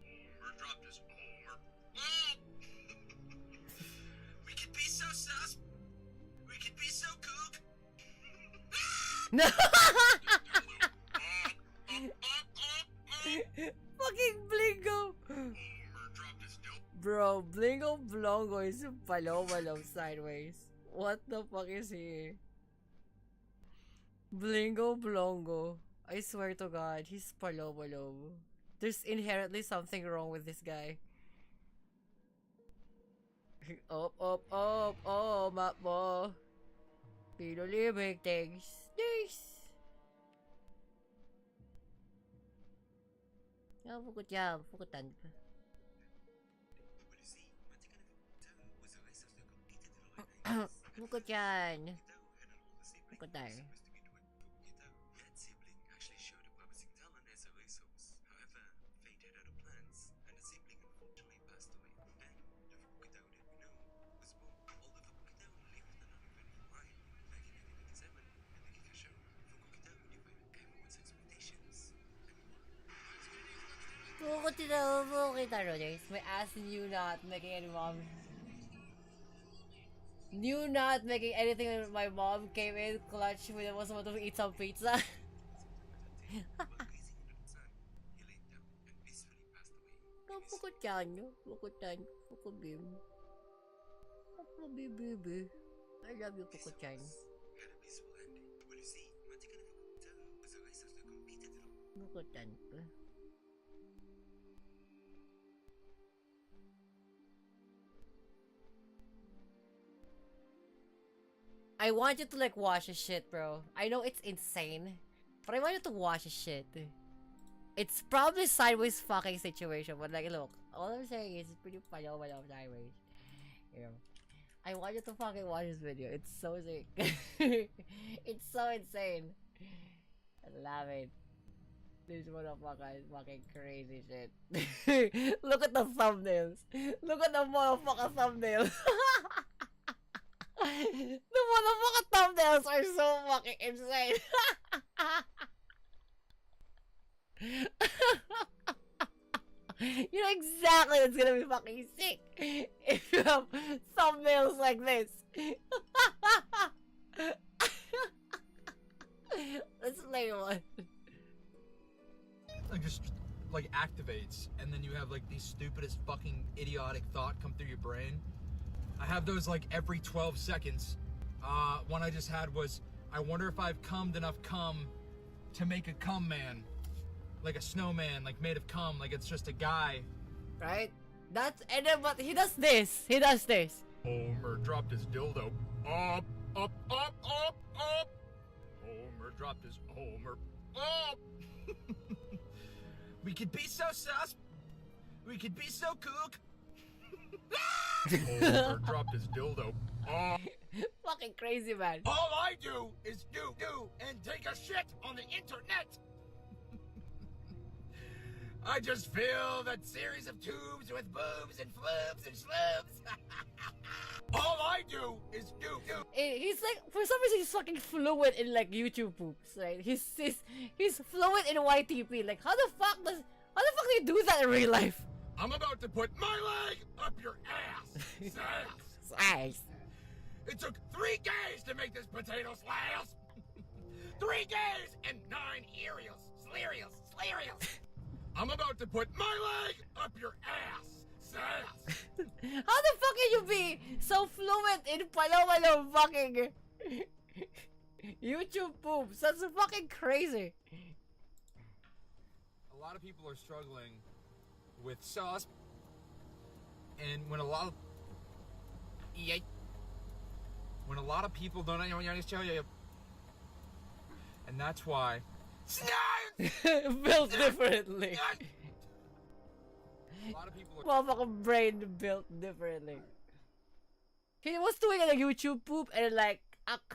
Homer dropped his Homer. We could be so sus. We could be so kook. No. Fucking Blingo. Homer dropped his dildo. Bro, Blingo Blongo is palomalo sideways. What the fuck is he? Blingo Blongo. I swear to God, he's palomalo. There's inherently something wrong with this guy. Up, map mo. Pilo Living things. Nice. Pukutan. Bukod yan. Pukutan. That sibling actually showed a promising talent as a resource. However, fate had other plans, and the sibling unfortunately passed away. Then, the Fukudao that we know was born. Although Fukudao lived another eventful life, back in 1987, in the Kika show, Fukudao defied everyone's expectations. Pukutan, Rodgers. My ass knew not making any mom. Knew not making anything when my mom came in clutch when I was about to eat some pizza. Pukutan. Pukubim. Baby. I love you, Pukutan. Had a peaceful ending. Well, you see, Matika na Fukudao was a racist that competed in Pukutan. I want you to like watch this shit, bro. I know it's insane, but I want you to watch this shit. It's probably sideways fucking situation, but like, look, all I'm saying is it's pretty palomalo sideways. You know, I want you to fucking watch this video. It's so sick. It's so insane. I love it. This motherfucker is fucking crazy shit. Look at the thumbnails. Look at the motherfucker thumbnails. The motherfucker thumbnails are so fucking insane. You know exactly what's gonna be fucking sick if you have thumbnails like this. Let's play one. Like just like activates, and then you have like the stupidest fucking idiotic thought come through your brain. I have those like every 12 seconds. One I just had was, I wonder if I've cummed enough cum to make a cum man. like a snowman, like made of cum, like it's just a guy. Right? And then but he does this. He does this. Homer dropped his dildo. Up, up, up, up, up. Homer dropped his Homer. Up. We could be so sus. We could be so kook. Homer dropped his dildo. Up. Fucking crazy, man. All I do is do and take a shit on the internet. I just fill that series of tubes with boobs and flubs and slubs. All I do is do. He's like, for some reason, he's fucking fluent in like YouTube poops, right? He's fluent in YTP. Like, how the fuck do you do that in real life? I'm about to put my leg up your ass. Sass. Nice. It took 3 days to make this potato slash. 3 days and 9 Cereals. I'm about to put my leg up your ass. Sass. How the fuck can you be so fluent in palo fucking YouTube poops? That's fucking crazy. A lot of people are struggling with sauce, and when a lot of people don't know, and that's why built differently. A lot of people are Motherfucking brain built differently. He was doing a YouTube poop and like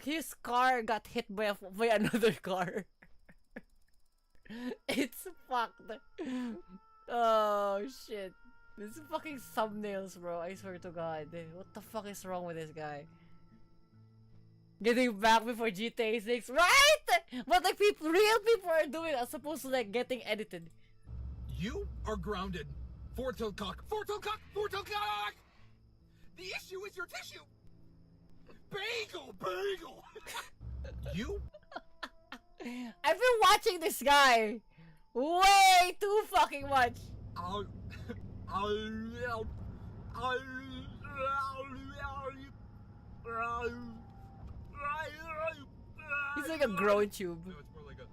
his car got hit by another car. It's fucked. Oh shit. This is fucking thumbnails, bro. I swear to God. What the fuck is wrong with this guy? Getting back before GTA 6, right? But like real people are doing as opposed to like getting edited. You are grounded. Four-tailed cock. The issue is your tissue. Bagel. You? I've been watching this guy way too fucking much. He's like a grown tube. No, it's more like a.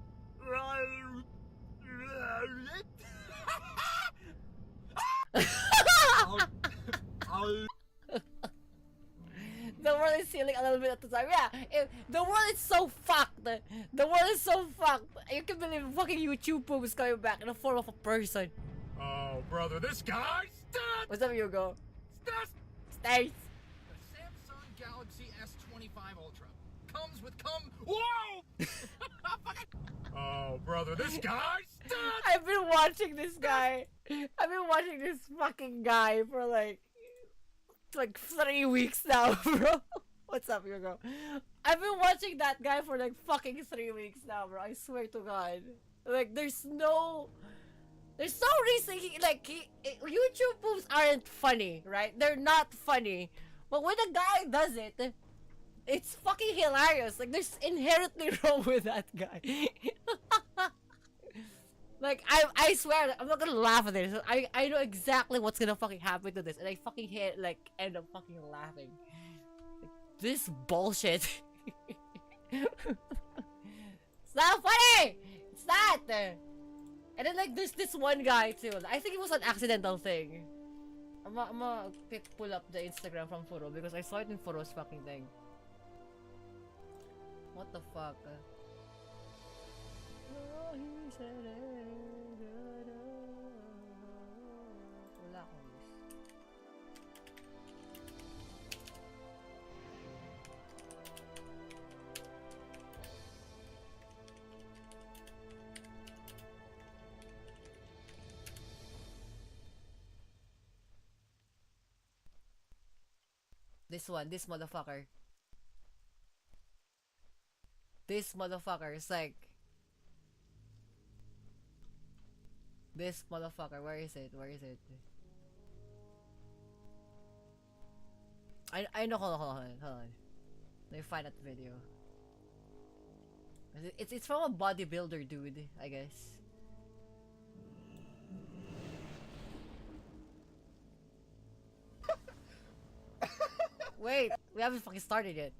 The world is healing a little bit at the time. Yeah, the world is so fucked. The world is so fucked. You can believe fucking YouTube poop is coming back in the form of a person. Oh, brother, this guy stats. What's up, Hugo? Stats. States. The Samsung Galaxy S25 Ultra comes with Whoa! Oh, brother, this guy stats. I've been watching this guy. I've been watching this fucking guy for like 3 weeks now, bro. What's up, Hugo? I've been watching that guy for like fucking 3 weeks now, bro. I swear to God. Like, there's no reason YouTube poops aren't funny, right? They're not funny. But when a guy does it, it's fucking hilarious. Like, there's inherently wrong with that guy. Like, I swear, I'm not gonna laugh at this. I know exactly what's gonna fucking happen to this, and I fucking end up fucking laughing. Like, this bullshit. It's not funny! It's not! And then, like, there's this one guy, too. I think it was an accidental thing. I'm gonna pull up the Instagram from Furo, because I saw it in Furo's fucking thing. What the fuck? Wala akong list. This motherfucker. This motherfucker is like... This motherfucker, where is it? I know, hold on. Let me find that video. It's from a bodybuilder dude, I guess. Wait, we haven't fucking started yet.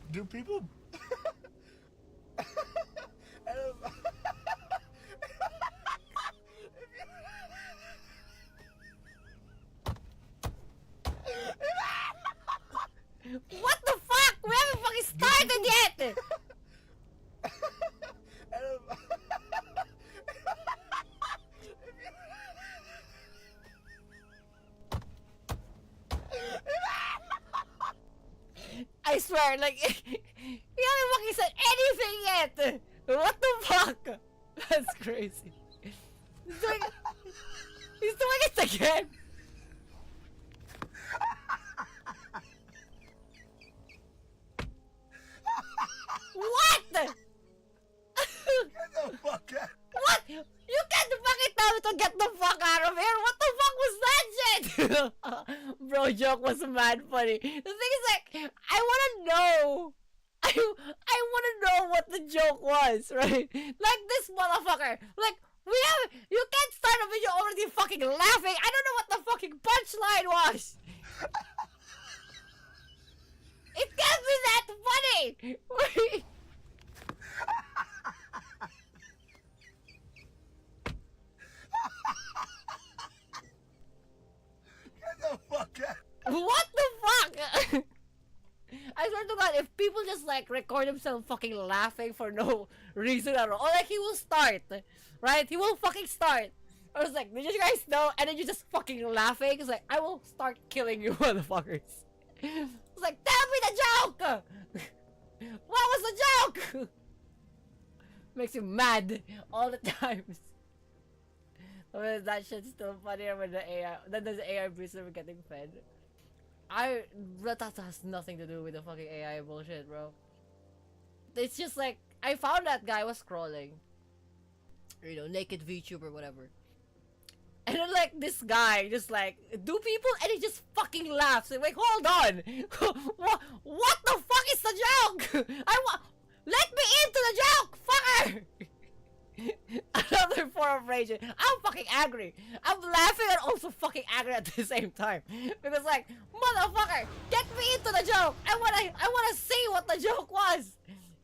Do people? I swear, like, he haven't fucking said anything yet! What the fuck? That's crazy. He's doing it again! What? Get the fuck out. What? You can't fucking tell me to get the fuck out of here! What the fuck was that shit? Bro, joke was mad funny. The thing is, like, I wanna know. I wanna know what the joke was, right? Like, this motherfucker. Like, you can't start a video already fucking laughing. I don't know what the fucking punchline was. It can't be that funny. Get the fuck out. What the fuck? I swear to God, if people just like record themselves fucking laughing for no reason at all, or like he will start, right? He will fucking start. I was like, did you guys know? And then you just fucking laughing. It's like, I will start killing you motherfuckers. It's like, tell me the joke! What was the joke? Makes you mad all the times. Well, that shit's still funnier when the AI, then there's the AI booster getting fed. That has nothing to do with the fucking AI bullshit, bro. It's just like, I found that guy was scrolling. You know, naked VTuber, whatever. And then like, this guy just like, do people? And he just fucking laughs. Like, hold on! What the fuck is the joke? Let me into the joke, fucker! Another form of rage. I'm fucking angry. I'm laughing and also fucking angry at the same time. Because like, motherfucker, get me into the joke. I wanna see what the joke was.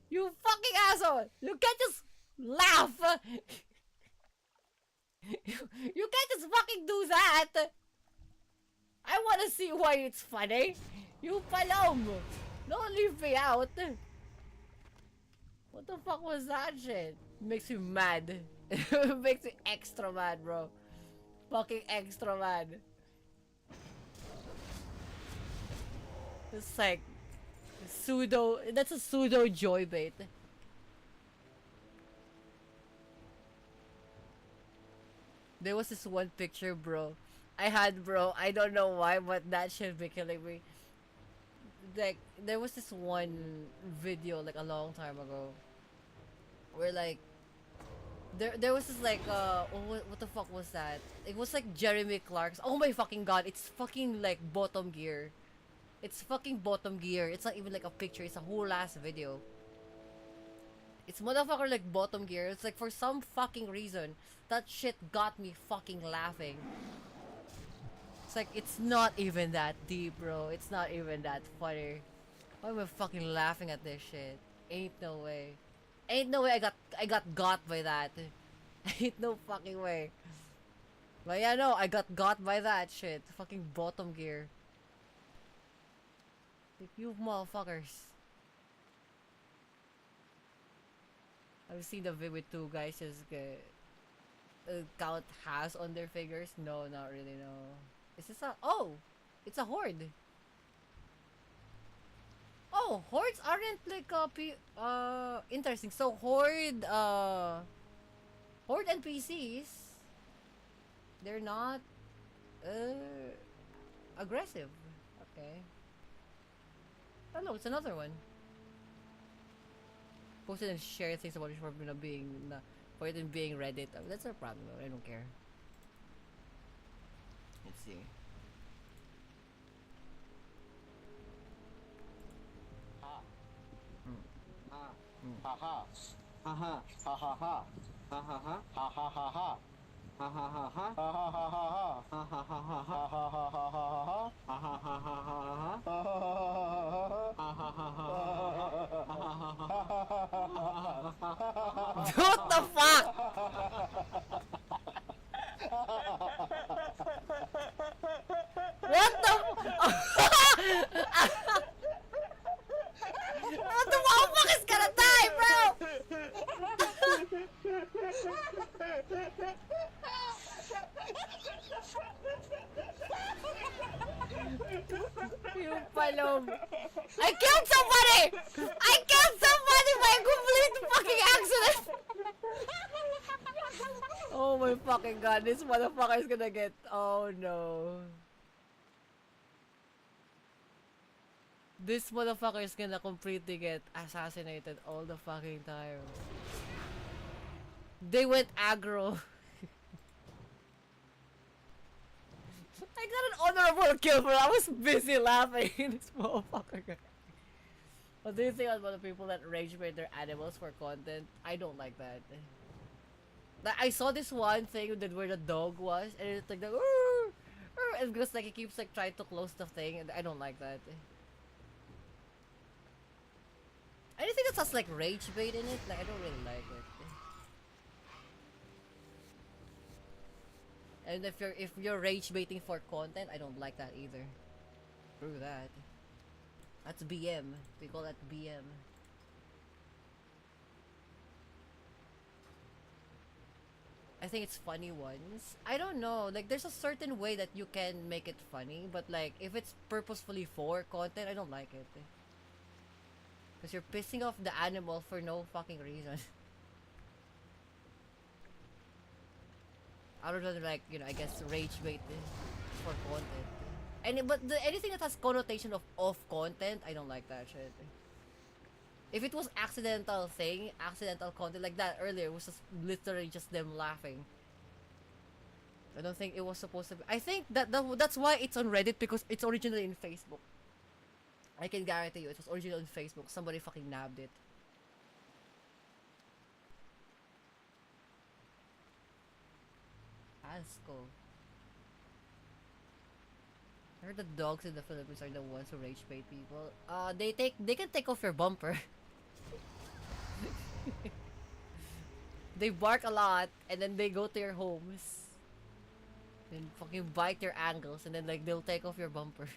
You fucking asshole. You can't just laugh. You can't just fucking do that. I wanna see why it's funny. You palom. Don't leave me out. What the fuck was that shit? Makes me mad. Makes me extra mad, bro. Fucking extra mad. It's like that's a pseudo joy bait. There was this one picture, bro. I don't know why, but that shit be killing me. Like, there was this one video like a long time ago where like there was this like what the fuck was that? It was like Jeremy Clark's. Oh my fucking god, it's fucking like bottom gear. It's fucking bottom gear. It's not even like a picture, it's a whole ass video. It's motherfucker like bottom gear. It's like for some fucking reason that shit got me fucking laughing. It's like, it's not even that deep, bro. It's not even that funny. Why am I fucking laughing at this shit? Ain't no way. Ain't no way I got by that. Ain't no fucking way. But yeah, no, I got by that shit. Fucking bottom gear. Like, you motherfuckers. I've seen the video with two guys just count has on their figures. No, not really, no. Is this a... Oh! It's a horde! Oh! Hordes aren't like interesting. So horde NPCs, they're not aggressive. Okay. Oh no, it's another one. Posted and share things about it for it being Reddit. I mean, that's a problem though. I don't care. Let's see. Ha ha. Ha ha. Ha ha ha. Ha ha ha. Ha ha ha ha. Ha ha ha ha. Ha ha ha ha. Ha ha ha ha. Ha ha ha ha ha. Ha ha ha ha ha. Ha ha ha ha. What the fuck? What the what the motherfucker is gonna die, bro? You palom. I killed somebody! I killed somebody by complete fucking accident! Oh my fucking god, this motherfucker is gonna get... Oh no. This motherfucker is gonna completely get assassinated all the fucking time. They went aggro. I got an honorable kill, but I was busy laughing. This motherfucker. What do you think about the people that rage bait their animals for content? I don't like that. Like, I saw this one thing that where the dog was, and it's like the and because like it keeps like trying to close the thing, and I don't like that. Anything that has like rage bait in it, like I don't really like it. And if you're rage baiting for content, I don't like that either. Screw that. That's BM. We call that BM. I think it's funny ones. I don't know. Like there's a certain way that you can make it funny, but like if it's purposefully for content, I don't like it. Because you're pissing off the animal for no fucking reason. Other than like, you know, I guess rage bait for content. But anything that has connotation of off content, I don't like that shit. If it was accidental content like that earlier, it was just literally just them laughing. I don't think it was supposed to be. I think that's why it's on Reddit, because it's originally in Facebook. I can guarantee you it was originally on Facebook. Somebody fucking nabbed it. Asco. I heard the dogs in the Philippines are the ones who rage bait people. They can take off your bumper. They bark a lot and then they go to your homes and fucking bite your ankles, and then like they'll take off your bumper.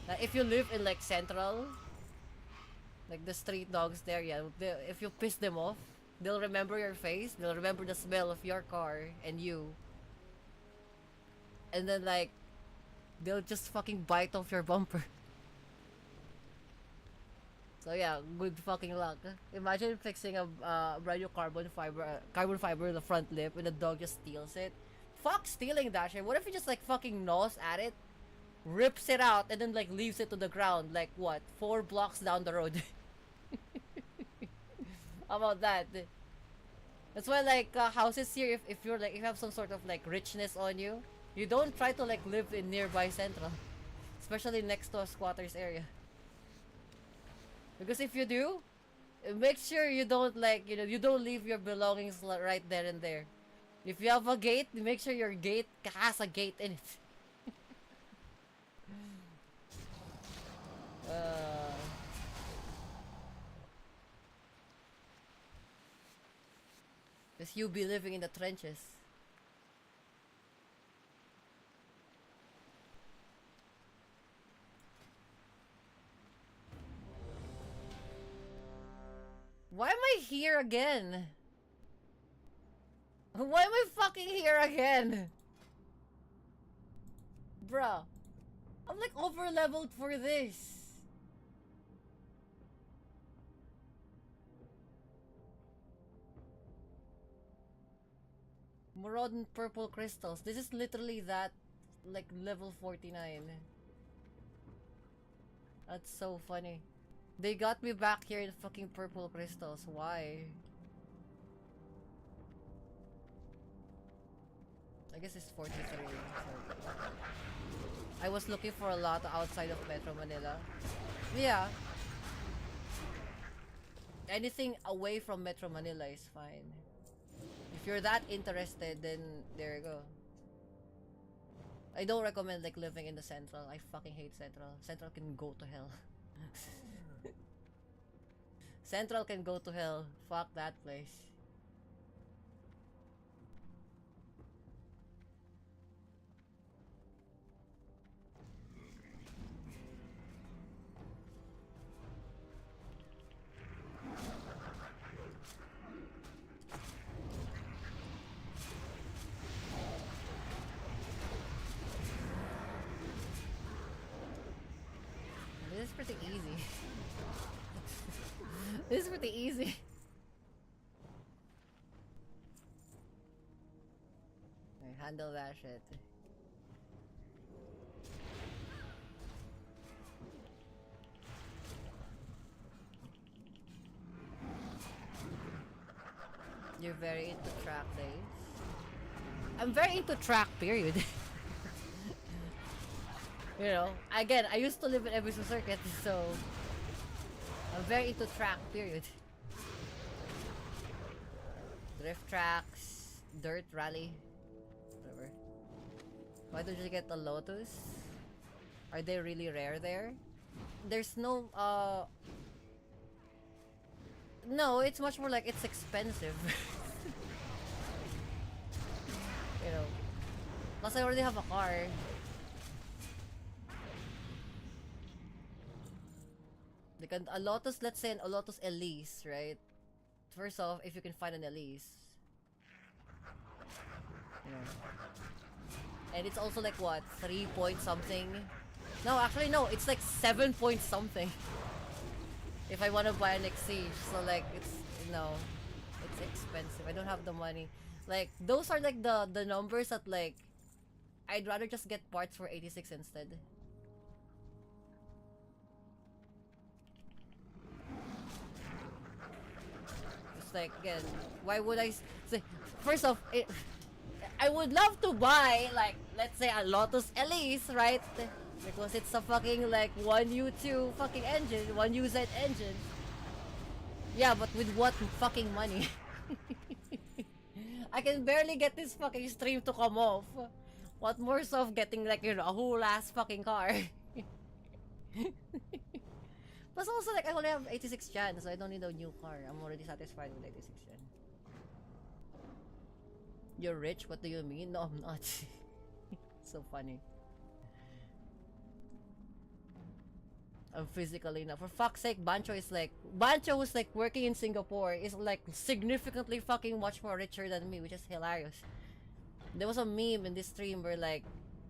Like if you live in like Central, like the street dogs there, yeah, if you piss them off, they'll remember your face, they'll remember the smell of your car and you. And then like, they'll just fucking bite off your bumper. So yeah, good fucking luck. Imagine fixing a brand new carbon fiber in the front lip and the dog just steals it. Fuck stealing that shit. What if he just like fucking gnaws at it, rips it out, and then like leaves it to the ground like what, 4 blocks down the road? How about that? That's why like houses here, if you're like, if you have some sort of like richness on you, you don't try to like live in nearby Central, especially next to a squatters area. Because if you do, make sure you don't like, you know, you don't leave your belongings right there and there. If you have a gate, make sure your gate has a gate in it. Because you be living in the trenches. Why am I here again? Why am I fucking here again? Bruh. I'm like over leveled for this. Marauding purple crystals. This is literally that, like level 49. That's so funny. They got me back here in fucking purple crystals. Why? I guess it's 43. So. I was looking for a lot outside of Metro Manila. Yeah. Anything away from Metro Manila is fine. If you're that interested, then there you go. I don't recommend like living in the Central. I fucking hate Central. Central can go to hell. Central can go to hell. Fuck that place. pretty easy. This is pretty easy. Handle that shit. You're very into track days. I'm very into track, period. You know, again, I used to live in Ebisu Circuit, so I'm very into track, period. Drift tracks, dirt rally, whatever. Why don't you get the Lotus? Are they really rare there? There's no, no, it's much more like it's expensive. You know, plus I already have a car. Like a Lotus, let's say a Lotus Elise, right? First off, if you can find an Elise. You know. And it's also like what, 3 point something? No, actually no, it's like 7 point something. If I want to buy an Exige, so like it's, no, it's expensive. I don't have the money. Like those are like the numbers that like I'd rather just get parts for 86 instead. It's like, again, why would I say, first off, I would love to buy like, let's say a Lotus Elise, right? Because it's a fucking like 1U2 fucking engine, 1UZ engine. Yeah, but with what fucking money? I can barely get this fucking stream to come off. What more so of getting like, you know, a whole ass fucking car? Plus also like I only have 86 Jan, so I don't need a new car. I'm already satisfied with 86 Jan. You're rich? What do you mean? No, I'm not. So funny. I'm physically not. For fuck's sake, Bancho who's like working in Singapore is like significantly fucking much more richer than me, which is hilarious. There was a meme in this stream where like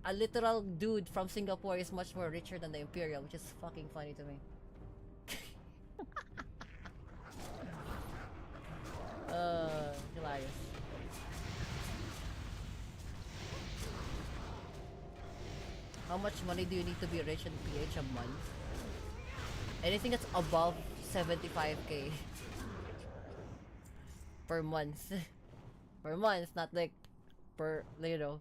a literal dude from Singapore is much more richer than the Imperial, which is fucking funny to me. Hilarious. How much money do you need to be rich in PH a month? Anything that's above 75k per month. Per month, not like per, you know.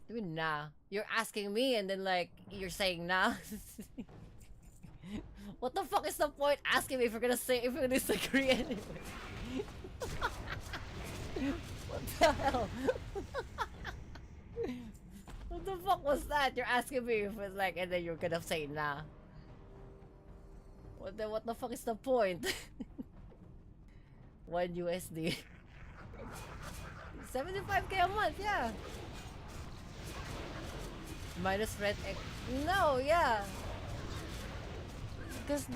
I mean, nah. You're asking me and then like you're saying nah. What the fuck is the point asking me if you're gonna disagree anyway? What the hell? What the fuck was that? You're asking me if it's like, and then you're gonna say nah. What the fuck is the point? 1 USD. 75k a month, yeah. Minus rent. No, yeah. Because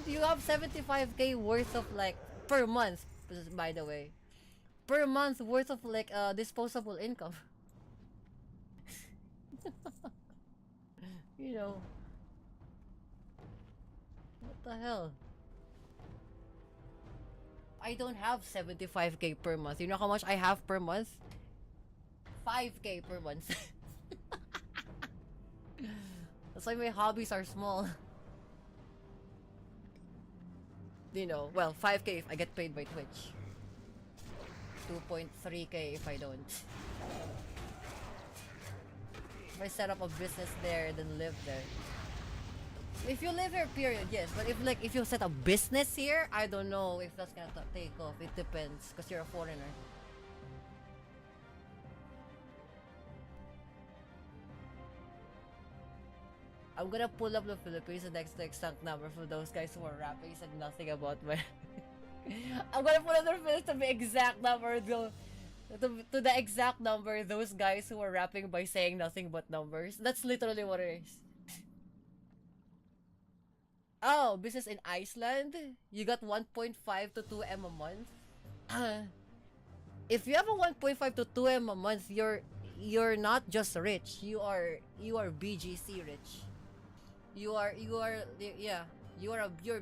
you have 75k worth of like per month, by the way. Per month worth of like disposable income. You know. What the hell? I don't have 75k per month. You know how much I have per month? 5k per month. That's why my hobbies are small. You know, well, 5k if I get paid by Twitch. 2.3k if I don't. If I set up a business there, then live there. If you live here, period, yes. But if you set a business here, I don't know if that's gonna take off. It depends, because you're a foreigner. I'm gonna pull up the Philippines and next the exact number for those guys who are rapping said nothing about my. I'm gonna pull up the Philippines to the exact number, to the exact number. Those guys who are rapping by saying nothing but numbers. That's literally what it is. Oh, business in Iceland? You got 1.5 to 2M a month? If you have a 1.5 to 2M a month, you're not just rich. You are BGC rich. you're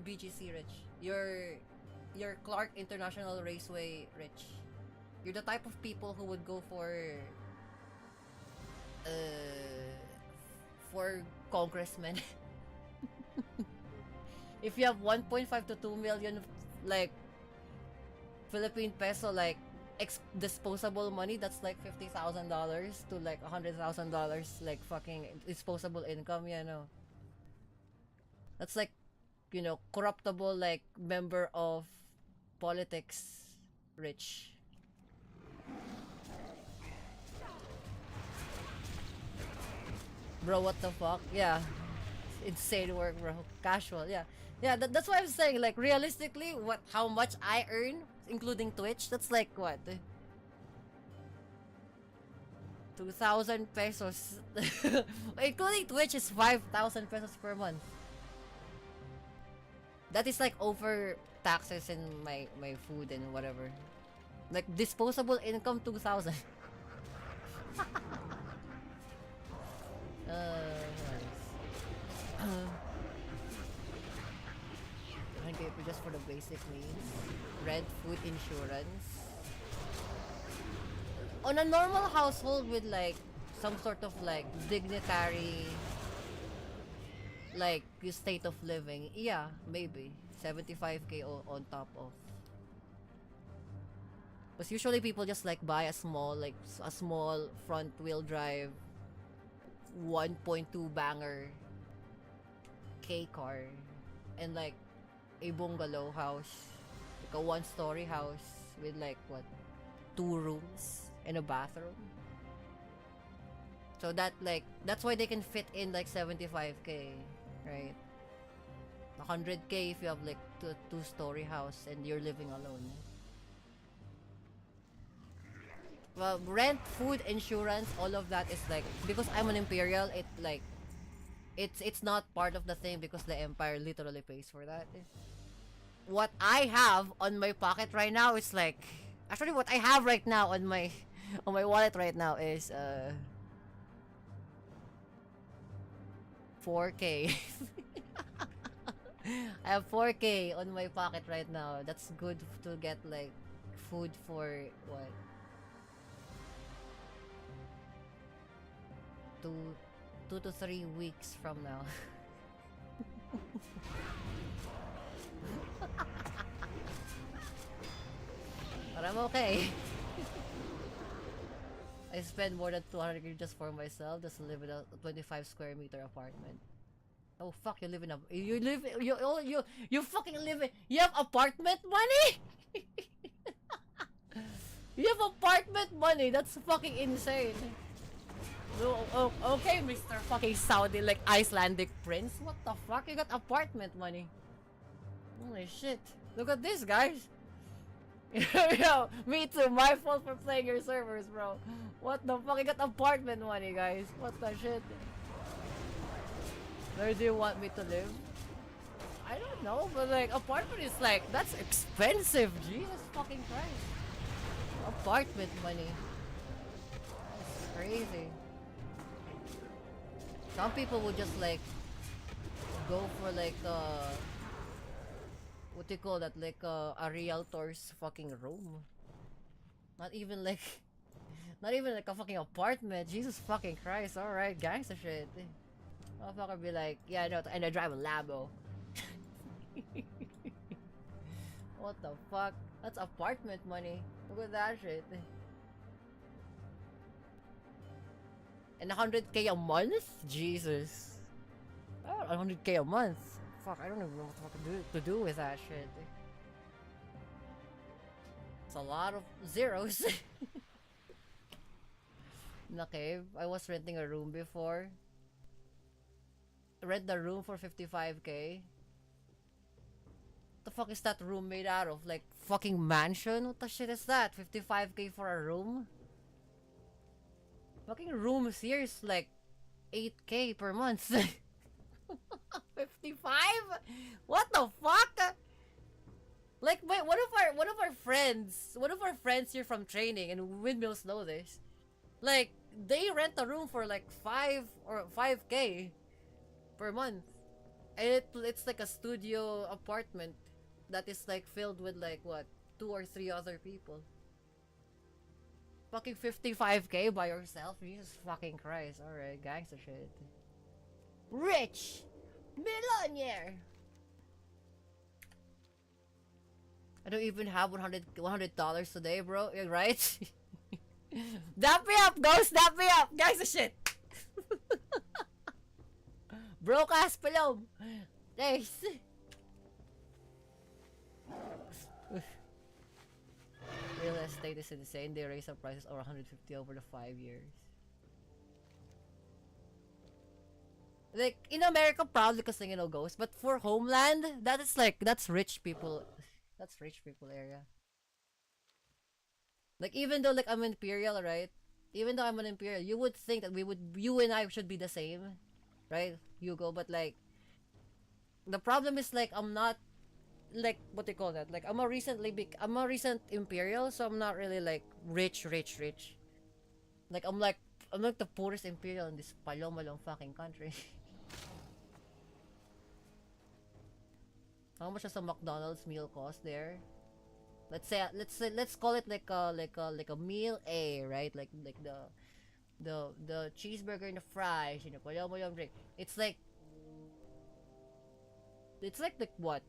BGC rich. You're Clark International Raceway rich. You're the type of people who would go for congressmen. If you have 1.5 to 2 million like Philippine peso like disposable money, that's like $50,000 to like $100,000 like fucking disposable income, you know. That's like, you know, corruptible like member of politics rich. Bro, what the fuck? Yeah. Insane work, bro. Casual, yeah. Yeah, that's why I'm saying, like, realistically, how much I earn, including Twitch, that's like, what? 2,000 pesos. Including Twitch is 5,000 pesos per month. That is like over taxes and my food and whatever. Like, disposable income, 2,000. Okay, just for the basic needs. Rent, food, insurance. On a normal household with like some sort of like dignitary like state of living, yeah, maybe 75k on top of. Because usually people just like buy a small front wheel drive 1.2 banger K car and like a bungalow house, like a 1-story house with like what, 2 rooms and a bathroom. So that's why they can fit in like 75k, right? 100k if you have like 2-story house and you're living alone. Well, rent, food, insurance, all of that is like, because I'm an Imperial, it like it's not part of the thing because the Empire literally pays for that. What I have on my pocket right now is like, actually what I have right now on my wallet right now is 4k. I have 4k on my pocket right now. That's good to get like food for what, 2 to 3 weeks from now. But I'm okay. I spend more than 200 just for myself, just to live in a 25 square meter apartment. Oh fuck, you fucking live in, you have apartment money? You have apartment money, that's fucking insane. No, okay, Mr. fucking Saudi, like Icelandic prince. What the fuck? You got apartment money. Holy shit. Look at this, guys. Yo, me too. My fault for playing your servers, bro. What the fuck? You got apartment money, guys. What the shit? Where do you want me to live? I don't know, but like, apartment is like, that's expensive. Jesus fucking Christ. Apartment money. That's crazy. Some people would just like go for like what do you call that, like a realtor's fucking room. Not even like a fucking apartment. Jesus fucking Christ. Alright, gangsta shit. Motherfucker be like, yeah, no, and I drive a Lambo. What the fuck? That's apartment money. Look at that shit. And 100k a month? Jesus. Oh, 100k a month. Fuck, I don't even know what to do with that shit. It's a lot of zeros. Okay, I was renting a room before. Rent the room for 55k. The fuck is that room made out of? Like fucking mansion? What the shit is that? 55k for a room? Fucking rooms here is like 8k per month. 55? What the fuck? Like, wait, one of our friends here from training, and Windmills know this. Like, they rent a room for like 5k per month. It's like a studio apartment that is like filled with like what, 2 or 3 other people. Fucking 55k by yourself? Jesus fucking Christ. Alright, gangster shit. Rich! Millionaire! I don't even have $100 today, bro. You're right? Dap me up, ghost! Dap me up! Gangster shit! Broke ass palom! Thanks! Real estate is insane. They raise the prices over 150 over the 5 years. Like, in America, probably kasi, you know, ghost. But for homeland, that is like, that's rich people. That's rich people area. Like, even though, like, I'm Imperial, right? Even though I'm an Imperial, you would think that you and I should be the same. Right? Hugo, but like, the problem is like, I'm not, like, what do you call that? Like, I'm a recent Imperial, so I'm not really like, rich. Like, I'm like the poorest Imperial in this palong fucking country. How much does a McDonald's meal cost there? Let's call it like a meal A, right? Like the cheeseburger and the fries, you know, palong drink. It's like what?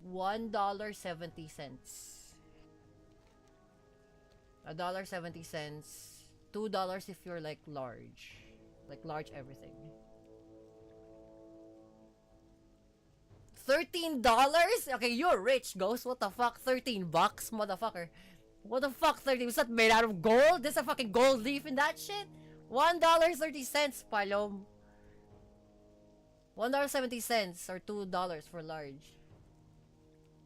$1.70. $1.70. $2 if you're like large. Like large everything. $13? Okay, you're rich, Ghost. What the fuck? $13, motherfucker. What the fuck? 30? Was that made out of gold? There's a fucking gold leaf in that shit? $1.30, palom. $1.70 or $2 for large.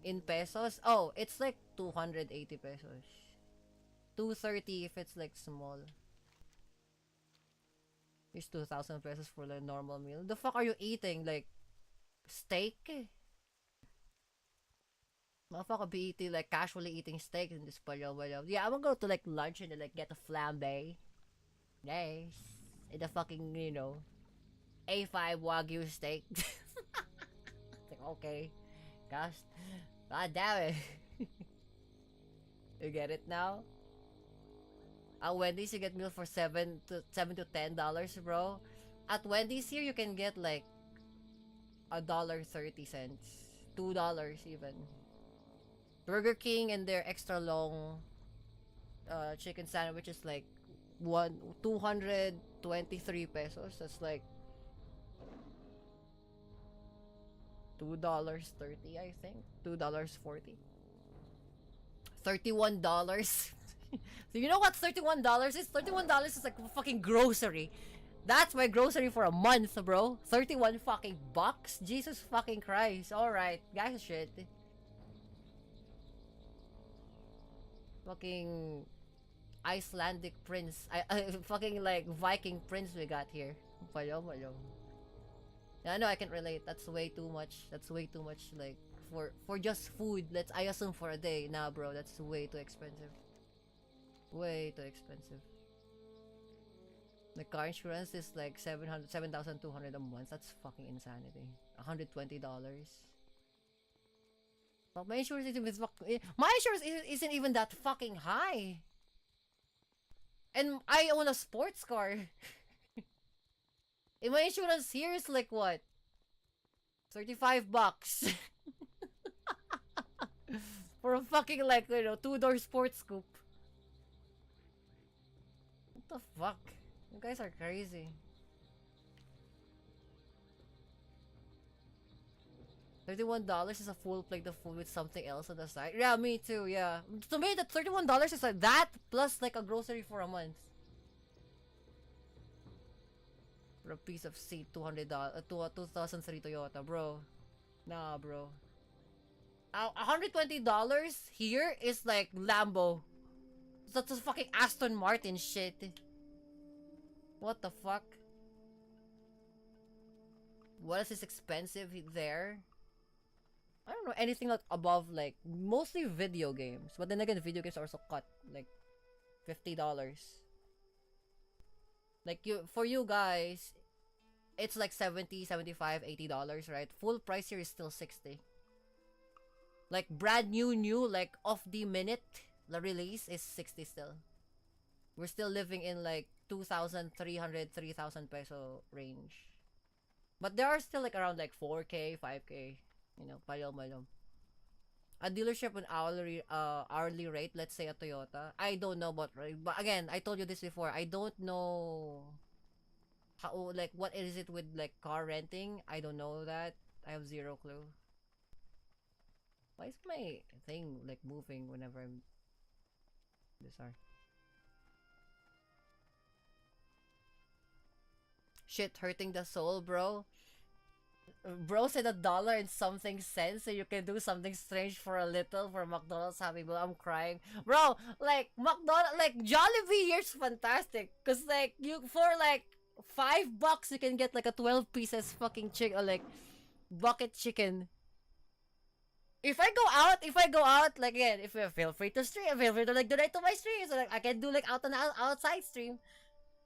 In pesos? Oh, it's like 280 pesos. 230 if it's like small. It's 2,000 pesos for the normal meal. The fuck are you eating? Like, steak? Motherfucker be eating, like, casually eating steak in this palyo. Yeah, I'm gonna go to, like, lunch and then, like, get a flambe. Nice. And a fucking, you know, A5 Wagyu steak. Like, okay. Gosh. God damn it. You get it now? At Wendy's, you get meal for $7 to $10, bro. At Wendy's here, you can get, like, $1.30. $2 even. Burger King and their extra long chicken sandwich is like 223 pesos. That's like $2.30, I think. $2.40. $31. So you know what $31 is? $31 is like fucking grocery. That's my grocery for a month, bro. 31 fucking bucks? Jesus fucking Christ. Alright, guys, shit. Fucking Icelandic prince. Fucking like Viking prince we got here. Malo. Yeah, I know I can relate. That's way too much. That's way too much, like, for just food. I assume for a day. Nah, bro, that's way too expensive. Way too expensive. The car insurance is like 7,200 a month. That's fucking insanity. $120. But my insurance isn't even that fucking high. And I own a sports car. And my insurance here is like what? $35. For a fucking, like, you know, 2-door sports coupe. What the fuck? You guys are crazy. $31 is a full plate of food with something else on the side. Yeah, me too, yeah. To me, that $31 is like that plus like a grocery for a month. For a piece of seat, $200 to a 2003 Toyota, bro. Nah, bro. $120 here is like Lambo. That's a fucking Aston Martin shit. What the fuck? What else is expensive there? I don't know, anything like above, like, mostly video games. But then again, video games also cut, like, $50. Like, for you guys, it's like 70, 75, $80, right? Full price here is still 60. Like brand new, like off the minute, the release is 60 still. We're still living in like 2,300, 3,000 peso range. But there are still like around like 4K, 5K, you know, palom. A dealership with hourly rate, let's say a Toyota. I don't know about, but again, I told you this before. I don't know how, like, what is it with like car renting. I don't know that. I have zero clue. Why is my thing like moving whenever I'm sorry. Shit, hurting the soul, bro. Bro said $1 and something cents, so you can do something strange for a little for McDonald's Happy Meal. I'm crying, bro. Like McDonald's, like Jollibee here's fantastic, cause like you for like $5 you can get like a 12 pieces fucking chicken, or like bucket chicken. If I go out, like again, if you feel free to stream, feel free to like donate to my streams, so like I can do like outside stream.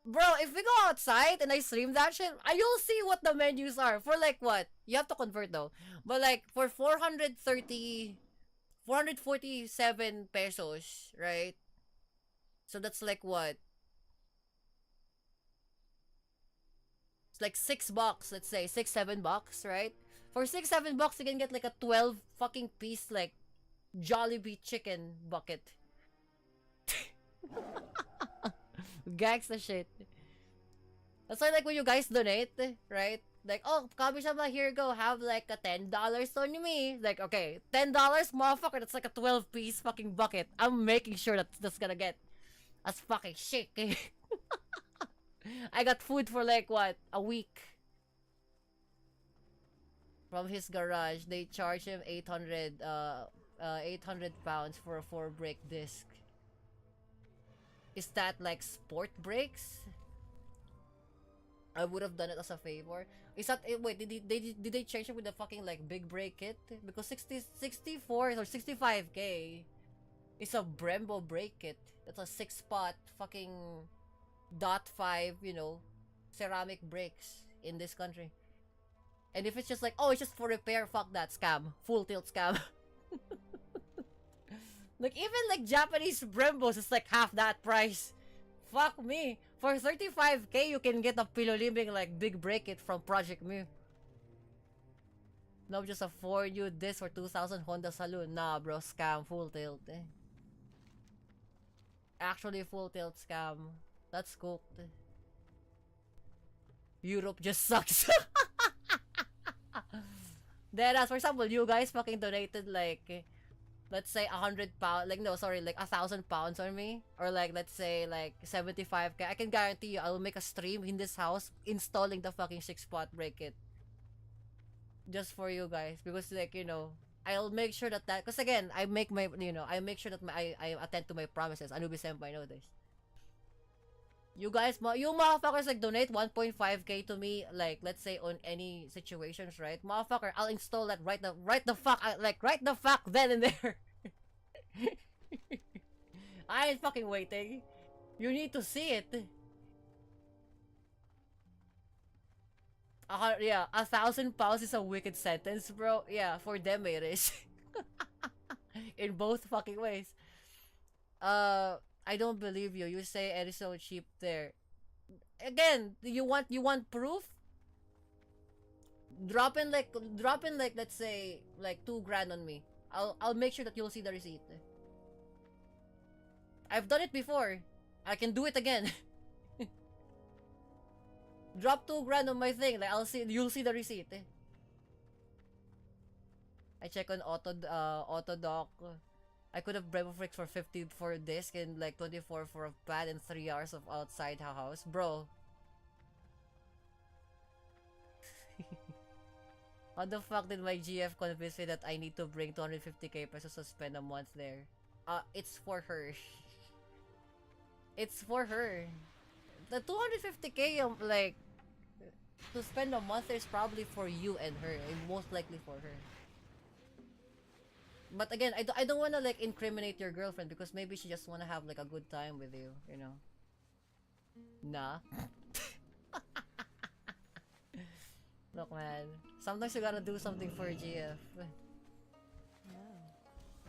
Bro, if we go outside and I stream that shit, you'll see what the menus are. For like what? You have to convert though. But like for 447 pesos, right? So that's like what? It's like $6, let's say. $6-7, right? For $6-7 you can get like a 12 fucking piece like Jollibee chicken bucket. Gags the shit. That's why like when you guys donate, right? Like, oh, Kami-sama, here you go, have like a $10 on me. Like, okay, $10, motherfucker, that's like a 12 piece fucking bucket. I'm making sure that's gonna get as fucking shit. I got food for like what? A week. From his garage, they charge him 800 pounds for a 4-brake disc. Is that like sport brakes? I would have done it as a favor. Is that wait, did they change it with the fucking like big brake kit? Because 64 or 65K is a Brembo brake kit. That's a 6-spot fucking .5, you know, ceramic brakes in this country. And if it's just like, oh, it's just for repair, fuck that, scam. Full tilt scam. Like, even like Japanese Brembos is like half that price. Fuck me. For 35K, you can get a Pilolimbing like big brake kit from Project Me. No, just a 4U disc for 2,000 Honda Saloon. Nah, bro, scam. Full tilt, eh. Actually, full tilt scam. That's cooked. Europe just sucks. Deadass, for example, you guys fucking donated like, let's say 100 pounds, like no, sorry, like 1,000 pounds on me, or like let's say like 75K. I can guarantee you, I will make a stream in this house installing the fucking 6-spot brake kit, just for you guys, because like, you know, I'll make sure that because again, I make my, you know, I make sure that I attend to my promises. Anubi Senpai know this. You guys, you motherfuckers like donate 1.5K to me, like let's say on any situations, right? Motherfucker, I'll install that right the fuck then and there. I ain't fucking waiting. You need to see it. Yeah, 1,000 pounds is a wicked sentence, bro. Yeah, for them it is. In both fucking ways. I don't believe you. You say it is so cheap there. Again, you want proof? Drop in like let's say like 2 grand on me. I'll make sure that you'll see the receipt. I've done it before. I can do it again. Drop 2 grand on my thing. Like you'll see the receipt. I check on Autodoc. I could have Brembo Freaks for 50 for a disc and like 24 for a pad and 3 hours of outside house. Bro. How the fuck did my GF convince me that I need to bring 250k pesos to spend a month there? It's for her. It's for her. The 250k, like, to spend a month is probably for you and her. And most likely for her. But again, I don't want to like incriminate your girlfriend because maybe she just want to have like a good time with you, you know. Nah. Look, man. Sometimes you gotta do something for GF. No.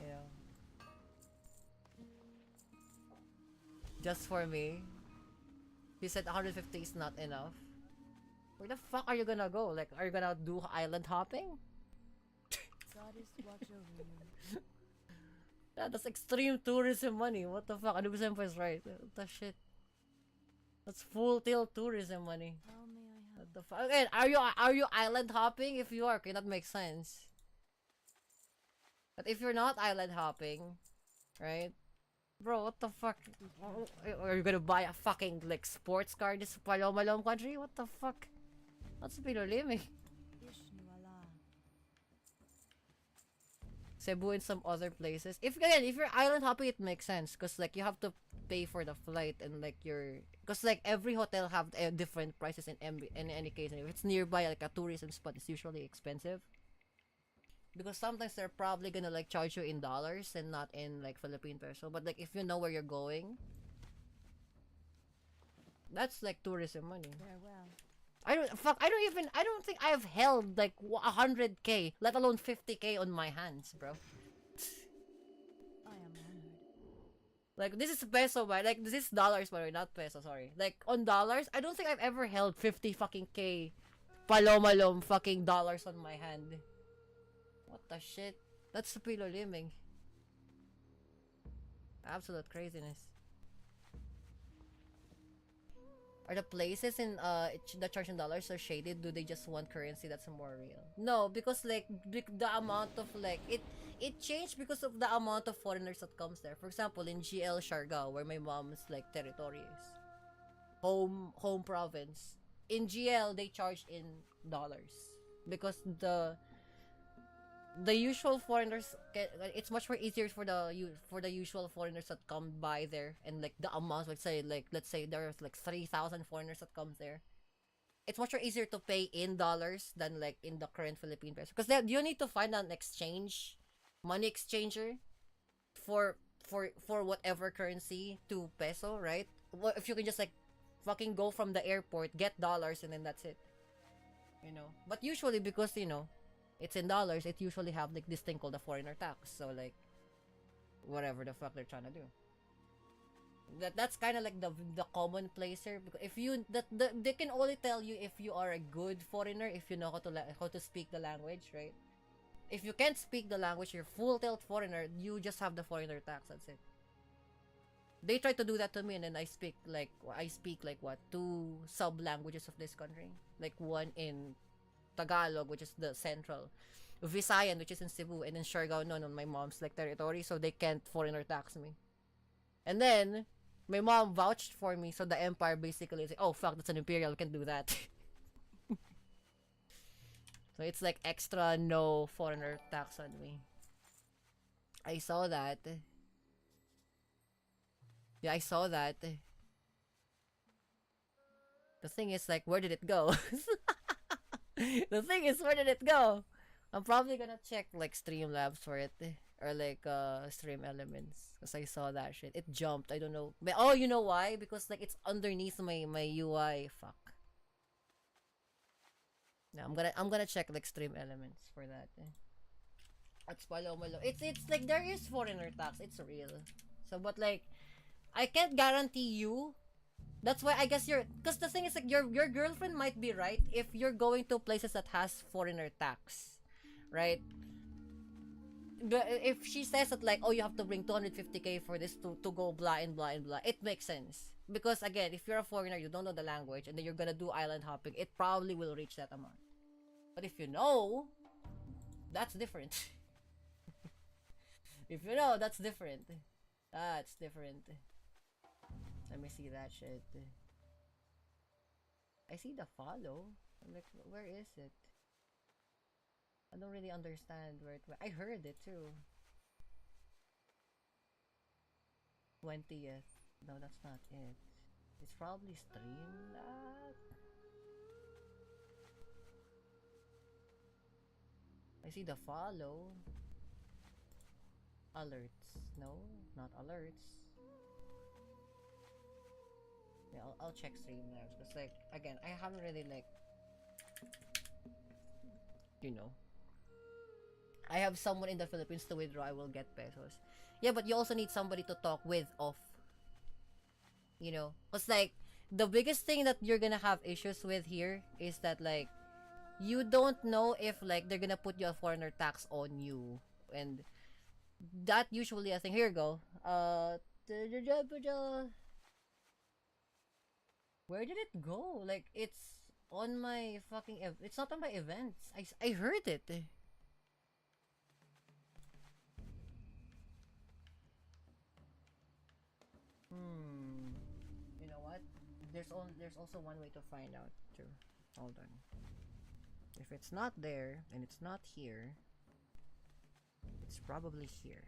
Yeah. Just for me. You said 150 is not enough. Where the fuck are you gonna go? Like, are you gonna do island hopping? Goddess watch over you. Yeah, that's extreme tourism money. What the fuck? Anubis Empire is right. What the shit? That's full tilt tourism money. How may I help? What the fuck? Again, are you island hopping? If you are, okay, that makes sense. But if you're not island hopping, right? Bro, what the fuck? Are you gonna buy a fucking like sports car in this Paloma country? What the fuck? That's Pino living. Ishnu Allah. Cebu and some other places. If again, if you're island hopping, it makes sense because like you have to pay for the flight and like your because like every hotel have different prices in any case. And if it's nearby like a tourism spot, it's usually expensive because sometimes they're probably gonna like charge you in dollars and not in like Philippine peso. But like if you know where you're going, that's like tourism money. Farewell. I don't think I've held like 100k, let alone 50k on my hands, bro. I am honored. Like this is peso, by like this is dollars, by the way, not peso. Sorry. Like on dollars, I don't think I've ever held 50 fucking k, palomalom fucking dollars on my hand. What the shit? That's Pilo living. Absolute craziness. Are the places in the charge in dollars so shaded? Do they just want currency that's more real? No, because like the amount of like it changed because of the amount of foreigners that comes there. For example, in GL Siargao, where my mom's like territory is, home province. In GL they charge in dollars because the usual foreigners it's much more easier for the usual foreigners that come by there and like the amount let's say there's like 3,000 foreigners that comes there. It's much more easier to pay in dollars than like in the current Philippine peso because you need to find an money exchanger for whatever currency to peso, right? What if you can just like fucking go from the airport, get dollars, and then that's it, you know? But usually because it's in dollars, it usually have like this thing called the foreigner tax. So like whatever the fuck they're trying to do. That's kind of like the common place here because if you they can only tell you if you are a good foreigner if you know how to speak the language, right? If you can't speak the language, you're full tilt foreigner, you just have the foreigner tax, that's it. They try to do that to me and then I speak like what, 2 sub languages of this country. Like one in Tagalog, which is the central, Visayan, which is in Cebu, and then Siargao on my mom's like territory, so they can't foreigner tax me. And then my mom vouched for me, so the empire basically is like, oh fuck, that's an imperial, we can do that. So it's like extra no foreigner tax on me. I saw that. Yeah, I saw that. The thing is like, where did it go? The thing is, where did it go? I'm probably gonna check like Streamlabs for it or like Stream Elements because I saw that shit. It jumped. I don't know. But, oh, you know why? Because like it's underneath my UI. Fuck. No, I'm gonna check like Stream Elements for that. That's Palomalo. It's like there is foreigner tax. It's real. So but like I can't guarantee you. That's why I guess because the thing is like your girlfriend might be right if you're going to places that has foreigner tax, right? But if she says that like, oh, you have to bring 250k for this to go blah and blah and blah, it makes sense. Because again, if you're a foreigner, you don't know the language, and then you're gonna do island hopping, it probably will reach that amount. But if you know, that's different. If you know, that's different. That's different. Let me see that shit. I see the follow. I'm like, where is it? I don't really understand where it went. I heard it too. 20th. No, that's not it. It's probably Streamlab. I see the follow. Alerts. No, not alerts. Yeah, I'll check Streamlabs because like again I haven't really like you know, I have someone in the Philippines to withdraw, I will get pesos. Yeah, but you also need somebody to talk with off. You know, it's like the biggest thing that you're gonna have issues with here is that like you don't know if like they're gonna put you a foreigner tax on you, and that usually I think here you go. Where did it go? Like it's on my fucking it's not on my events. I heard it. You know what? There's also one way to find out too. Hold on. If it's not there and it's not here, it's probably here.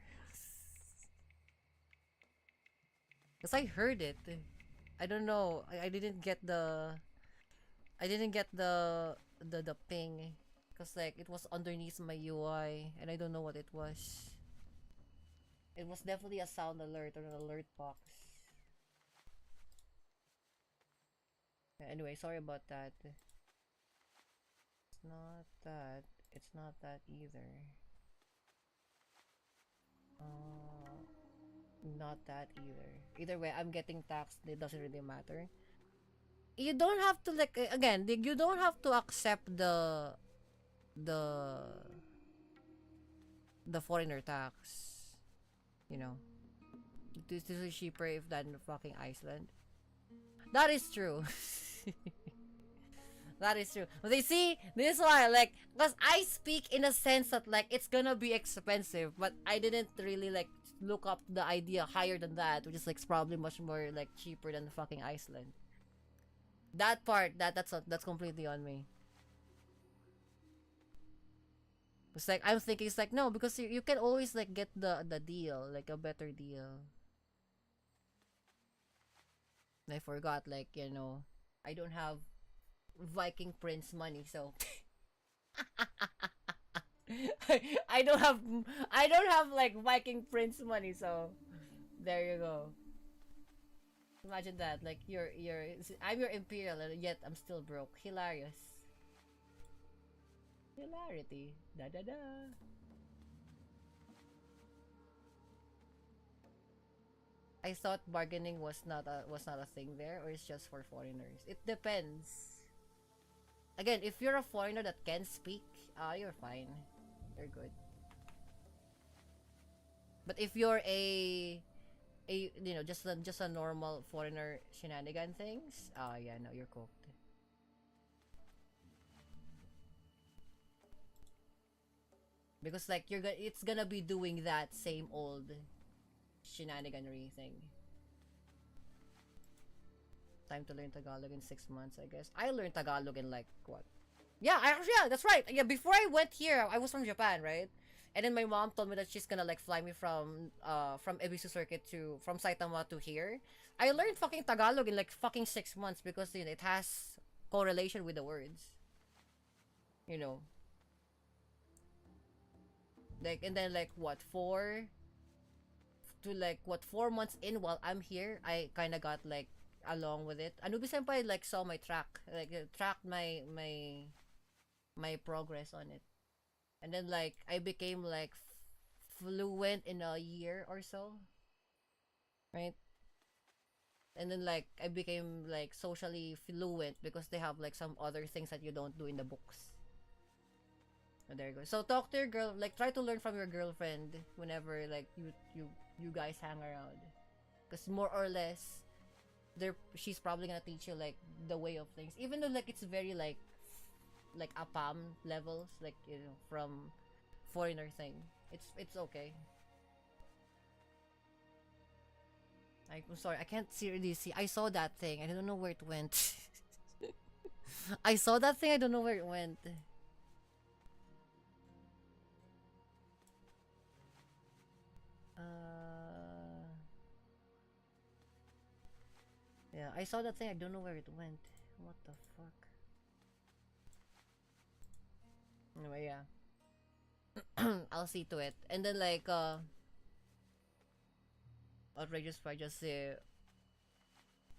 Cause I heard it. I don't know. I didn't get the. I didn't get the ping. Cause like it was underneath my UI and I don't know what it was. It was definitely a sound alert or an alert box. Yeah, anyway, sorry about that. It's not that. It's not that either. Not that either. Either way, I'm getting taxed. It doesn't really matter. You don't have to like again. You don't have to accept the the foreigner tax. You know, this is cheaper if than fucking Iceland. That is true. That is true. But they see, this is why, like, because I speak in a sense that, like, it's gonna be expensive, but I didn't really, like, look up the idea higher than that, which is, like, probably much more, like, cheaper than fucking Iceland. That part, that's completely on me. It's like, I'm thinking, it's like, no, because you can always, like, get the deal, like, a better deal. I forgot, like, you know, I don't have Viking Prince money, so I don't have like Viking Prince money, so there you go. Imagine that, like I'm your imperial, yet I'm still broke. Hilarious. Hilarity. Da da da. I thought bargaining was not a thing there, or it's just for foreigners. It depends. Again, if you're a foreigner that can speak, you're fine. You're good. But if you're you know, just a normal foreigner shenanigan things, yeah, no, you're cooked. Because like it's gonna be doing that same old shenaniganry thing. Time to learn Tagalog in 6 months, I guess. I learned Tagalog in like what? Yeah, yeah, that's right. Yeah, before I went here, I was from Japan, right? And then my mom told me that she's gonna like fly me from Ebisu Circuit from Saitama to here. I learned fucking Tagalog in like fucking 6 months because you know, it has correlation with the words. You know. Like and then like what 4 months in while I'm here, I kind of got like along with it. Anubi Senpai like saw my track, like tracked my progress on it, and then like I became like fluent in a year or so, right? And then like I became like socially fluent because they have like some other things that you don't do in the books. And there you go. So talk to your girl, like try to learn from your girlfriend whenever like you guys hang around, because more or less she's probably gonna teach you like the way of things, even though like it's very like APAM levels, like you know, from foreigner thing. It's okay. I'm sorry, I can't really see. I saw that thing, I don't know where it went. I saw that thing, I don't know where it went. Yeah, I saw that thing, I don't know where it went. What the fuck? Anyway, yeah. I'll see to it. And then like outrageous I just say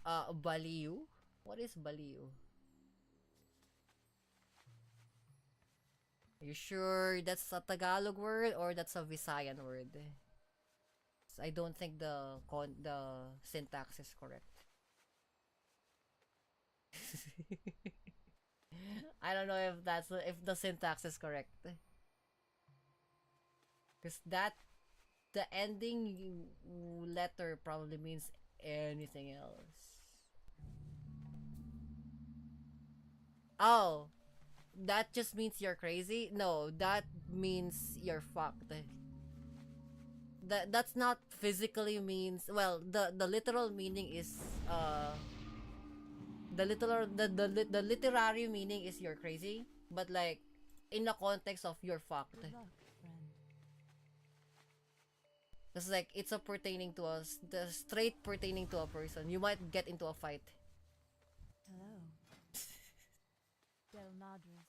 Baliu? What is Baliu? You sure that's a Tagalog word or that's a Visayan word? I don't think the syntax is correct. I don't know if if the syntax is correct. Cause the ending letter probably means anything else. Oh, that just means you're crazy? No, that means you're fucked. That's not physically means, well, the literal meaning is the literary meaning is you're crazy, but like in the context of you're fucked. Good luck, friend. It's like it's a pertaining to us, the straight pertaining to a person. You might get into a fight. Hello. Del Madras.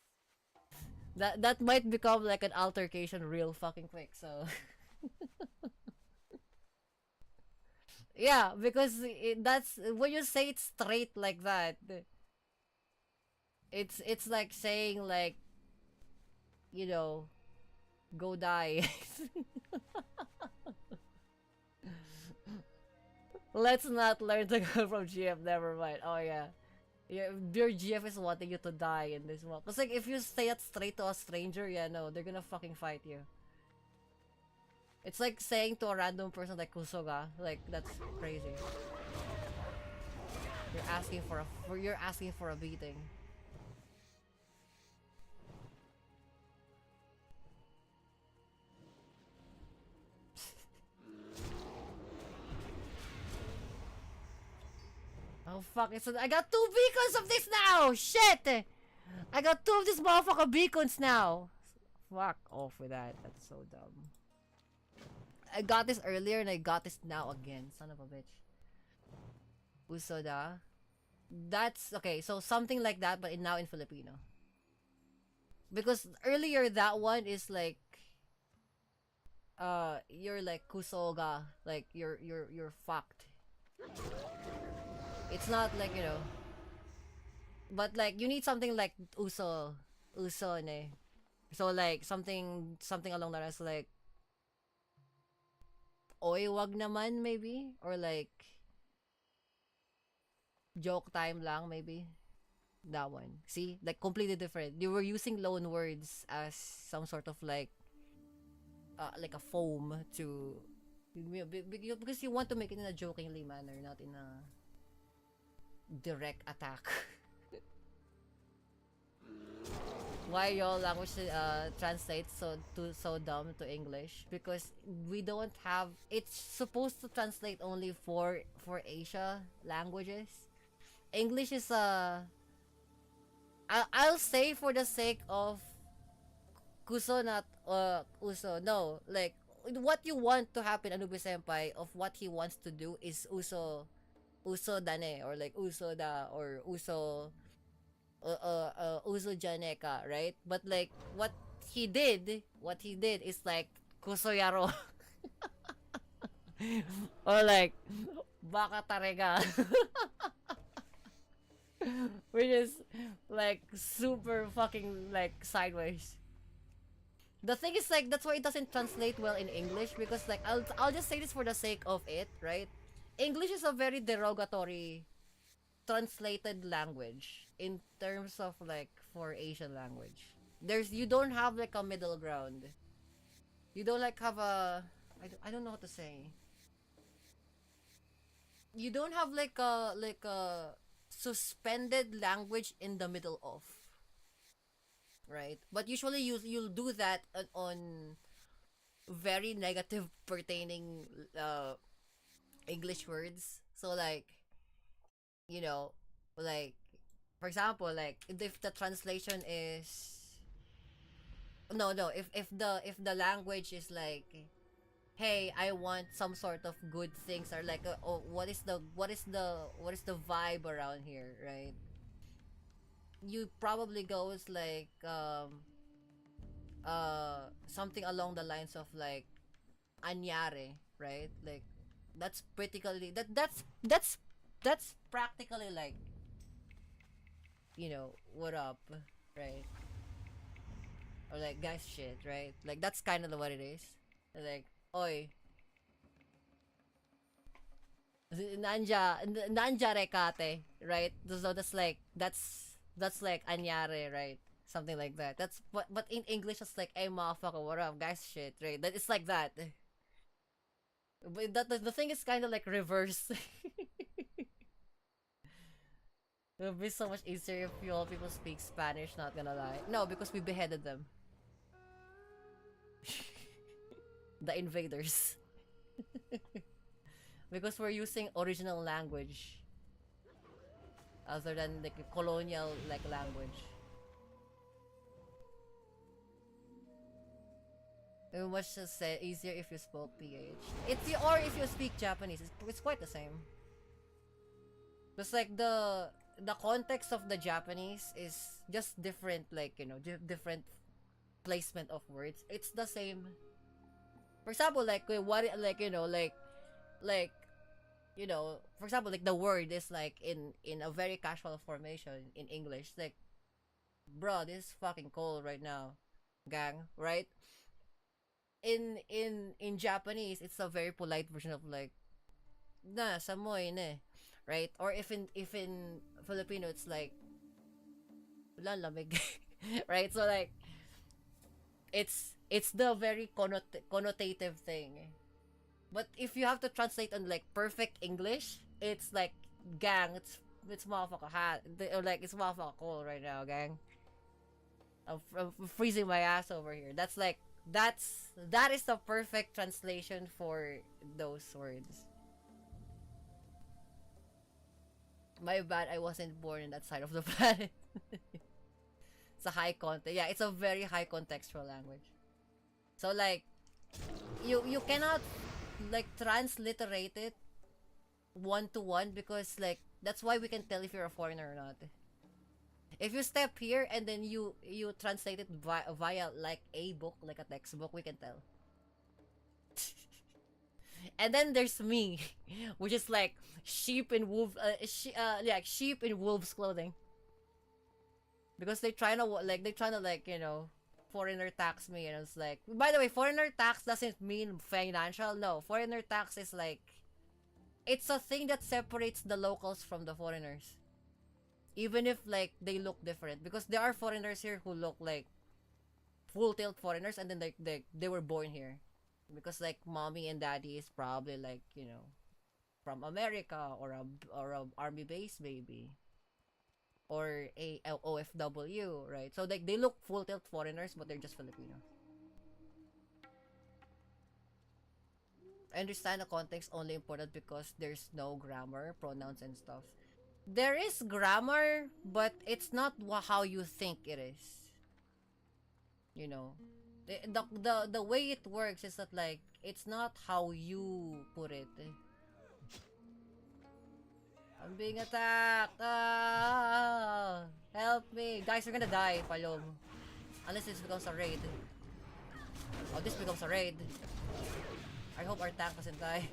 That might become like an altercation real fucking quick. So yeah, because that's when you say it straight like that. It's like saying like, you know, go die. Let's not learn to go from GF. Never mind. Oh yeah. Yeah, your GF is wanting you to die in this one. Cause like if you say it straight to a stranger, yeah, no, they're gonna fucking fight you. It's like saying to a random person like Kusoga, like that's crazy. You're asking for a beating. Oh fuck, I got 2 beacons of this now! Shit! I got 2 of these motherfucker beacons now! Fuck off with that, that's so dumb. I got this earlier and I got this now again, son of a bitch. Usoda. That's, okay, so something like that but now in Filipino. Because earlier that one is like, you're like kusoga, like you're fucked. It's not like, you know, but like you need something like uso ne. So like something along the lines like oy wag naman maybe, or like joke time lang maybe. That one. See, like completely different. You were using loan words as some sort of like a foam to, because you want to make it in a jokingly manner, not in a direct attack. Why your language translates so dumb to English? Because we don't have, it's supposed to translate only for Asia languages. English is I'll say for the sake of kuso, not uso. No, like what you want to happen, Anubi Senpai, of what he wants to do is uso dane, or like uso da, or uso uso janeka, right? But like what he did is like kusoyaro. Or like baka tarega. Which is like super fucking like sideways. The thing is like that's why it doesn't translate well in English, because like I'll just say this for the sake of it, right? English is a very derogatory translated language in terms of like for Asian language. You don't have like a middle ground. You don't like have I don't know what to say. You don't have like a suspended language in the middle of, right? But usually you'll do that on very negative pertaining English words. So like, you know, like for example, like if the translation is if the language is like, hey, I want some sort of good things, or like oh, what is the vibe around here, right? You probably goes like something along the lines of like anyare, right? Like that's practically that's practically like, you know, what up, right? or like guys shit, right? Like that's kind of what it is. Like, oi, nanja rekate, right? So that's like anyare, right? Something like that. That's but in English it's like, hey motherfucker, what up, guys shit, right? That it's like that. But the thing is kind of like reverse. It would be so much easier if you all people speak Spanish, not gonna lie. No, because we beheaded them. The invaders. Because we're using original language. Other than like a colonial like language. It would much say easier if you spoke PH. Or if you speak Japanese, it's quite the same. It's like the context of the Japanese is just different, like, you know, different placement of words. It's the same. For example, like what, like, you know, like you know, for example, like the word is like in a very casual formation in English, like, bro, this is fucking cold right now, gang, right? In Japanese, it's a very polite version of like, na samoy ne, right? Or if in Filipino, it's like, lalamig, right? So like, it's the very connotative thing. But if you have to translate on like perfect English, it's like, gang, it's motherfucker hot, or like, it's motherfucker cold right now, gang. I'm freezing my ass over here. That's like, that is the perfect translation for those words. My bad, I wasn't born in that side of the planet. It's a high context. Yeah, it's a very high contextual language. So like, you cannot like transliterate it one to one, because like that's why we can tell if you're a foreigner or not. If you step here and then you translate it via like a book, like a textbook, we can tell. And then there's me, which is like sheep in sheep in wolves clothing. Because they're trying to like, you know, foreigner tax me, and it's like, by the way, foreigner tax doesn't mean financial. No, foreigner tax is like, it's a thing that separates the locals from the foreigners. Even if like they look different, because there are foreigners here who look like full tilt foreigners, and then they were born here, because like mommy and daddy is probably like, you know, from America, or a army base maybe, or a OFW, right? So like they look full tilt foreigners, but they're just Filipino. I understand the context only important because there's no grammar, pronouns, and stuff. There is grammar, but it's not how you think it is. You know, the way it works is that like, it's not how you put it. I'm being attacked. Ah, help me, guys! We're gonna die, Palom. Unless this becomes a raid. Oh, this becomes a raid. I hope our tank doesn't die.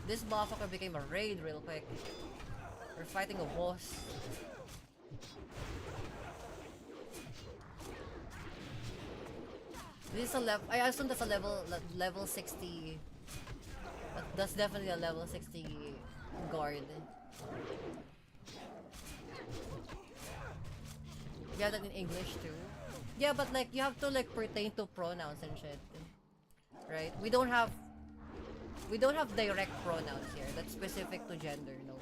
This motherfucker became a raid real quick. We're fighting a boss. This is a level. I assume that's a level 60. That's definitely a level 60 guard. Yeah, that in English too. Yeah, but like, you have to like pertain to pronouns and shit, right? We don't have direct pronouns here that's specific to gender. No,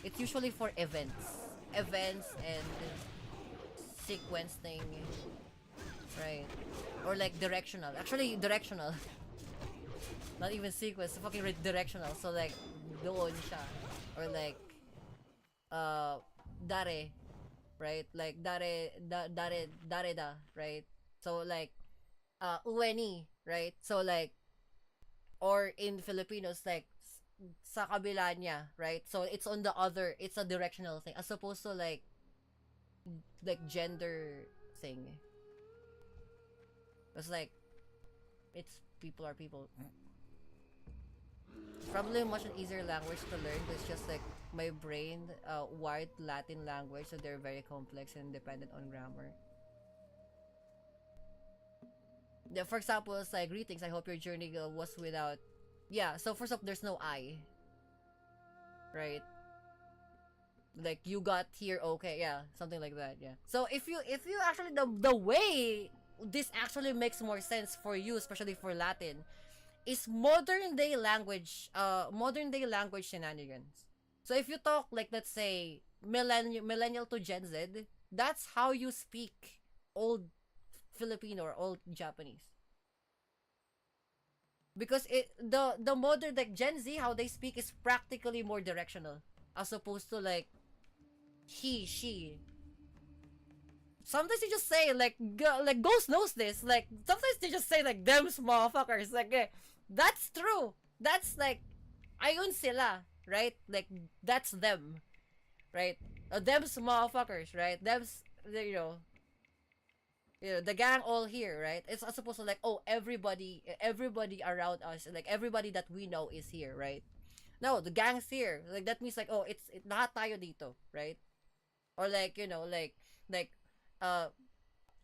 it's usually for events and sequence thing, right? Or like directional. Actually, directional. Not even sequence, fucking directional. So like, doon siya. Or like, dare, right? Like dare da, right? So like, uweni, right? So like, or in Filipinos, like, sa kabila niya, right? So it's on the other, it's a directional thing, as opposed to like gender thing. It's like, it's people are people. It's probably a much an easier language to learn, but it's just like, my brain wired Latin language, so they're very complex and dependent on grammar. Yeah, for example, it's like greetings. I hope your journey was without. Yeah. So first off, there's no I. Right. Like you got here, okay, yeah, something like that, yeah. So if you actually the way this actually makes more sense for you, especially for Latin, is modern day language shenanigans. So if you talk like, let's say, millennial to Gen Z, that's how you speak old Filipino or old Japanese. Because the modern, like Gen Z, how they speak is practically more directional as opposed to like he, she. Sometimes you just say like like Ghost knows this. Like sometimes they just say like them small fuckers. Like that's true. That's like ayun sila, right? Like that's them, right? Them small fuckers, right? Them's the gang all here, right? It's as opposed to like, oh, everybody around us, like everybody that we know is here, right? No, the gang's here. Like that means like, oh, it's lahat tayo dito, right? Or like, like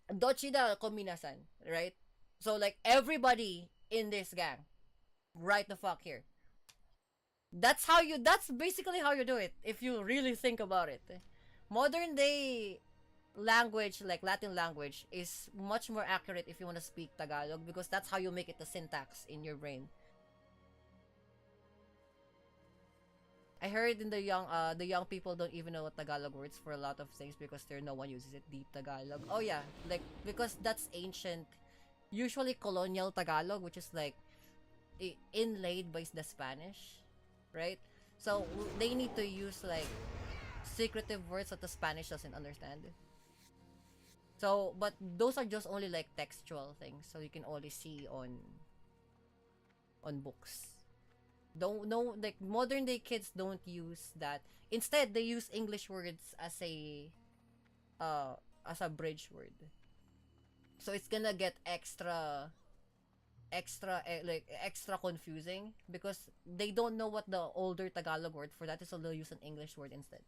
dochida kominasan, right? So like everybody in this gang, right the fuck here. That's basically how you do it if you really think about it. Modern day language, like Latin language, is much more accurate if you want to speak Tagalog, because that's how you make it the syntax in your brain. I heard in the young people don't even know what Tagalog words for a lot of things because no one uses it, deep Tagalog. Oh yeah, like because that's ancient, usually colonial Tagalog, which is like inlaid by the Spanish, right? So they need to use like secretive words that the Spanish doesn't understand. So, but those are just only like textual things, so you can only see on books. Don't know, like modern day kids don't use that. Instead, they use English words as a bridge word. So it's gonna get extra confusing because they don't know what the older Tagalog word for that is, so they'll use an English word instead.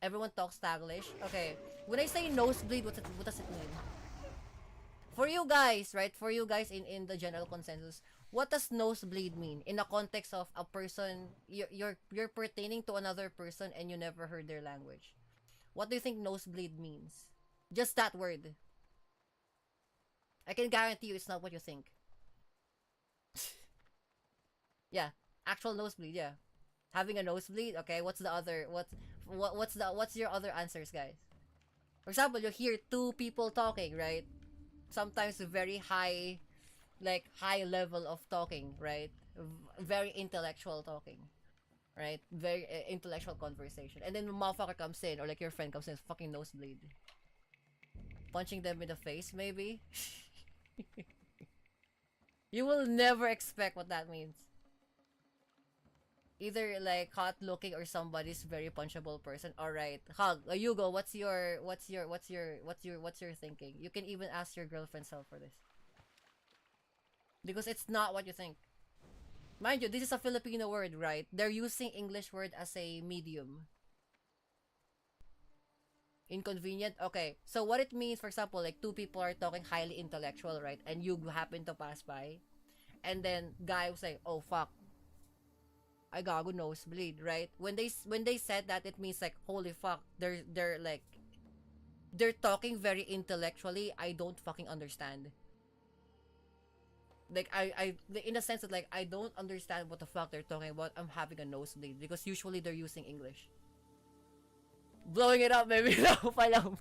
Everyone talks Taglish. Okay, when I say nosebleed, what does it mean? For you guys, right? For you guys in the general consensus, what does nosebleed mean in the context of a person you're pertaining to another person and you never heard their language? What do you think nosebleed means? Just that word. I can guarantee you it's not what you think. Yeah, actual nosebleed, yeah. Having a nosebleed, okay, what's your other answers, guys? For example, you hear two people talking, right? Sometimes very high level of talking, right? Very intellectual talking, right? Very intellectual conversation. And then the motherfucker comes in, or like your friend comes in, fucking nosebleed. Punching them in the face, maybe? You will never expect what that means. Either like hot looking or somebody's very punchable person. Alright. Hug, Hugo, what's your thinking? You can even ask your girlfriend self for this. Because it's not what you think. Mind you, this is a Filipino word, right? They're using English word as a medium. Inconvenient? Okay. So what it means, for example, like two people are talking highly intellectual, right? And you happen to pass by. And then guy was like, oh fuck, I gago nosebleed, right? When they said that, it means like, holy fuck, they're like, they're talking very intellectually. I don't fucking understand. Like I in a sense that like I don't understand what the fuck they're talking about. I'm having a nosebleed because usually they're using English. Blowing it up, maybe. No,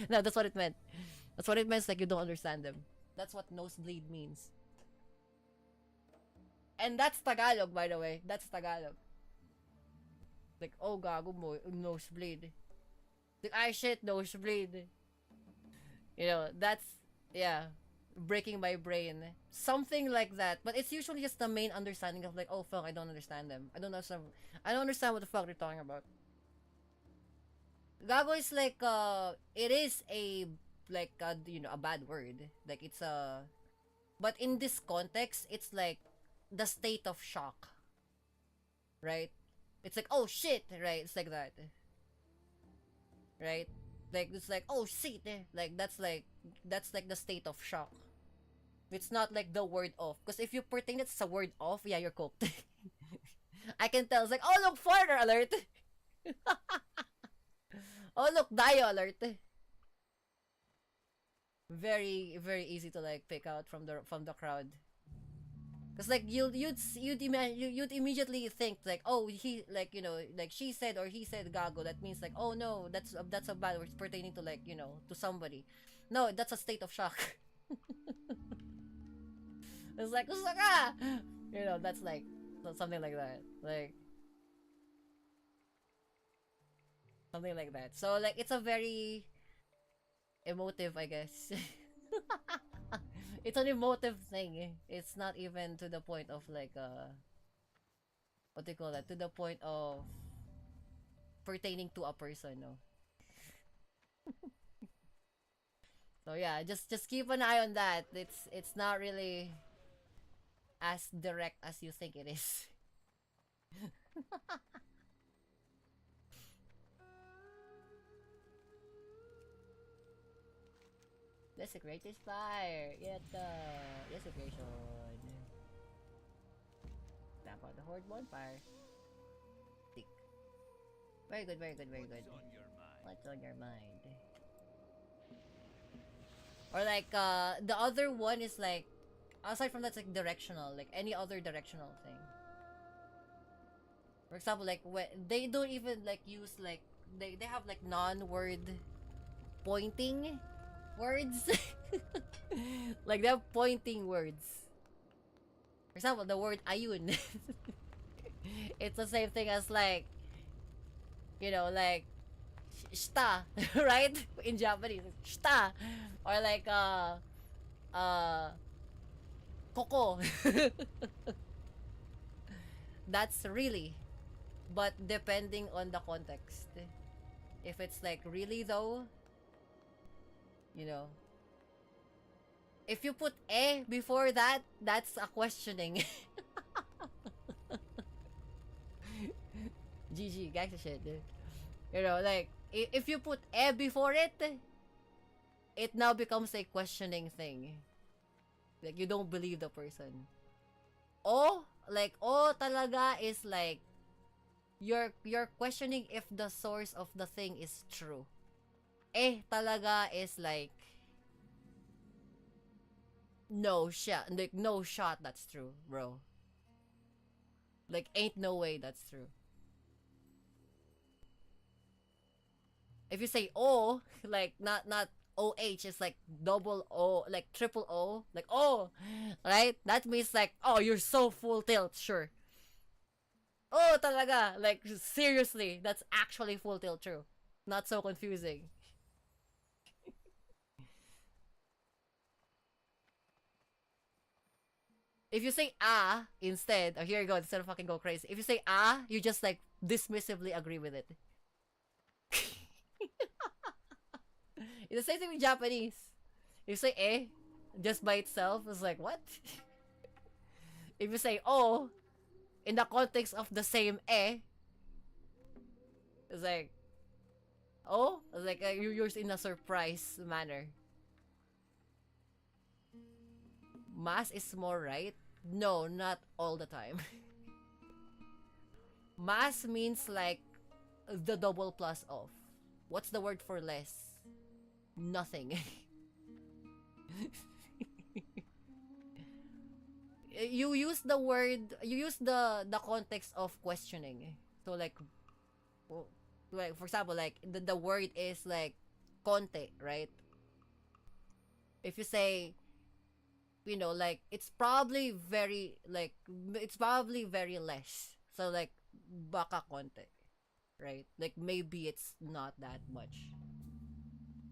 no, that's what it meant. That's what it means. Like you don't understand them. That's what nosebleed means. And that's Tagalog, by the way. That's Tagalog. Like, oh, gago mo, nosebleed. Like, ay, shit, nosebleed. You know, that's, yeah, breaking my brain. Something like that. But it's usually just the main understanding of like, oh, fuck, I don't understand them. I don't understand what the fuck they're talking about. Gago is like, it is a, like, a bad word. Like, it's a, but in this context, it's like, the state of shock. right? It's like, oh shit, right? It's like that, right? Like it's like, oh shit, like that's like the state of shock. It's not like the word off, because if you pretend it's a word off, yeah, you're cooked. I can tell. It's like, oh look, foreigner alert. Oh look, Dio alert. Very very easy to like pick out from the crowd. Cause like you'd immediately think like, oh, he, like, you know, like she said or he said gago, that means like, oh no, that's a bad word pertaining to, like, you know, to somebody. No, that's a state of shock. It's like ah! You know, that's like something like that, like something like that. So like it's a very emotive, I guess. It's an emotive thing. It's not even to the point of like what do you call that? To the point of pertaining to a person, no. So yeah, just keep an eye on that. It's not really as direct as you think it is. Desecrated fire. Desecration. Tap out the horde bonfire. Tick. Very good, very good, very good. What's on your mind? Or like the other one is like, aside from that's like directional, like any other directional thing. For example, like when they don't even like use like they have like non-word pointing words. Like they have pointing words. For example, the word ayun. It's the same thing as like, you know, like shita, right? In Japanese, shita. Or like koko. That's really, but depending on the context. If it's like really though, you know, if you put before that, that's a questioning. GG, gangsta shit, dude. You know, like if you put before it, it now becomes a questioning thing. Like you don't believe the person. Oh, like talaga is like you're questioning if the source of the thing is true. Talaga is like no shot, like no shot that's true, bro. Like ain't no way that's true. If you say O, like not OH, it's like double O, like triple O, like oh, right? That means like, oh, you're so full tilt, sure. Oh, talaga, like seriously, that's actually full tilt true. Not so confusing. If you say instead, here you go, instead of fucking go crazy. If you say you just like dismissively agree with it. It's the same thing with Japanese. If you say just by itself, it's like, what? If you say in the context of the same it's like, it's like you're in a surprise manner. Mass is more right? No, not all the time. Mass means like the double plus of. What's the word for less? Nothing. You use the word, you use the context of questioning. So like for example, like the word is like konte, right? If you say, you know, like it's probably very less. So like baka konte, right? Like maybe it's not that much.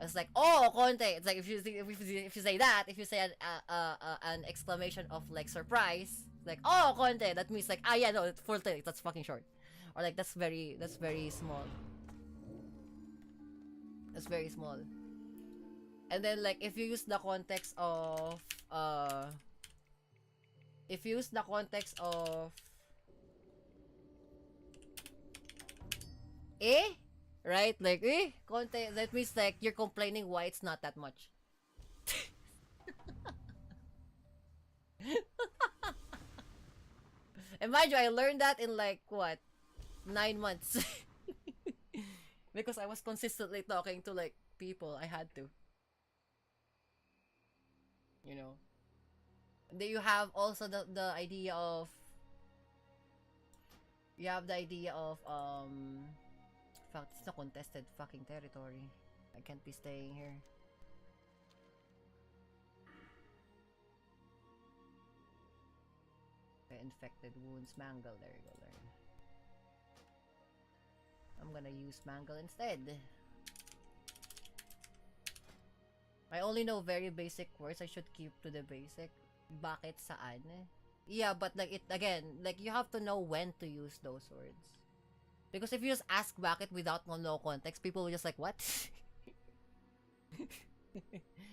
It's like, konte. It's like if you say that, if you say an exclamation of like surprise, like konte, that means like yeah, no, it's full tilt, that's fucking short. Or like that's very small. That's very small. And then like if you use the context of eh? Right? Like, eh? Konti. That means like you're complaining why it's not that much. And mind you, I learned that in like, what? 9 months. Because I was consistently talking to like people. I had to. You know. Then you have also the idea of, you have the idea of fuck, it's a contested fucking territory. I can't be staying here. Okay, infected wounds, mangle. There you go, learn. I'm gonna use mangle instead. I only know very basic words. I should keep to the basic. Bakit, saan? Yeah, but like it again, like you have to know when to use those words. Because if you just ask bakit without no context, people will just like, what?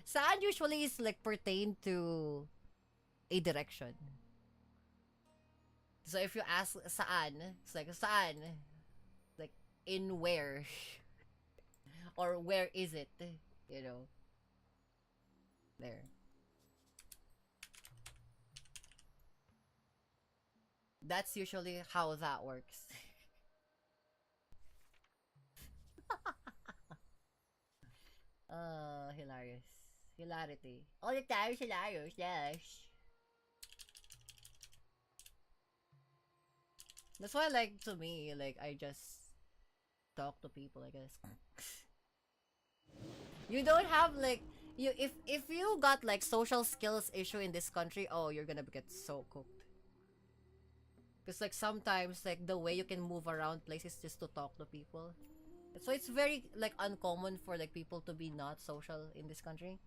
Saan usually is like pertain to a direction. So if you ask saan, it's like saan? Like in where? Or where is it? You know. There. That's usually how that works. Hilarious. Hilarity. All the time, hilarious, yes. That's why, like, to me, like, I just talk to people, I guess. You don't have, like, if you got, like, social skills issue in this country, oh, you're gonna get so cooked. Because, like, sometimes, like, the way you can move around places just to talk to people. So it's very, like, uncommon for, like, people to be not social in this country.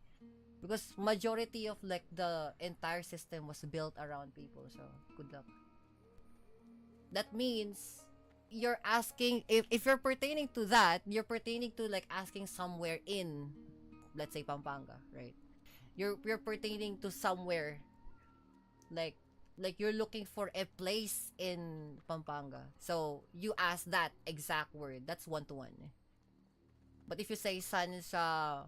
Because majority of, like, the entire system was built around people. So, good luck. That means you're asking, if you're pertaining to that, you're pertaining to, like, asking somewhere in, let's say, Pampanga, right? You're pertaining to somewhere, like you're looking for a place in Pampanga. So, you ask that exact word. That's one-to-one. But if you say, saan sa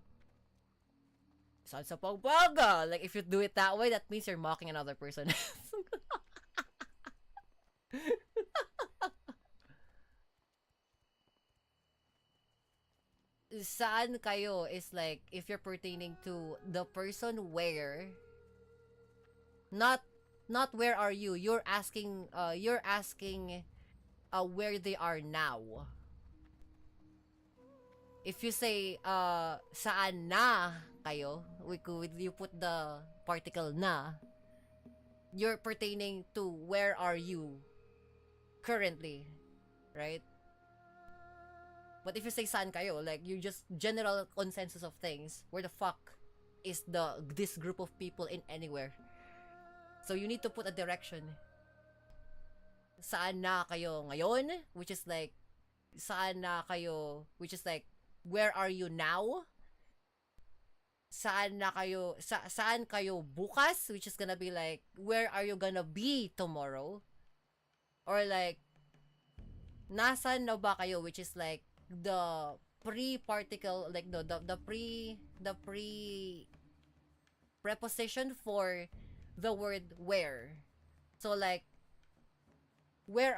Pampanga, like, if you do it that way, that means you're mocking another person. Saan kayo is like, if you're pertaining to the person where, not where are you, you're asking where they are now. If you say saan na kayo, you put the particle na, you're pertaining to where are you currently, right? But if you say saan kayo, like, you just general consensus of things, where the fuck is this group of people in anywhere? So you need to put a direction. Saan na kayo ngayon? Which is like, saan na kayo, which is like, where are you now? Saan na kayo, saan kayo bukas? Which is gonna be like, where are you gonna be tomorrow? Or like, nasan na ba kayo? Which is like, the pre-particle, like the preposition for the word where. So like, where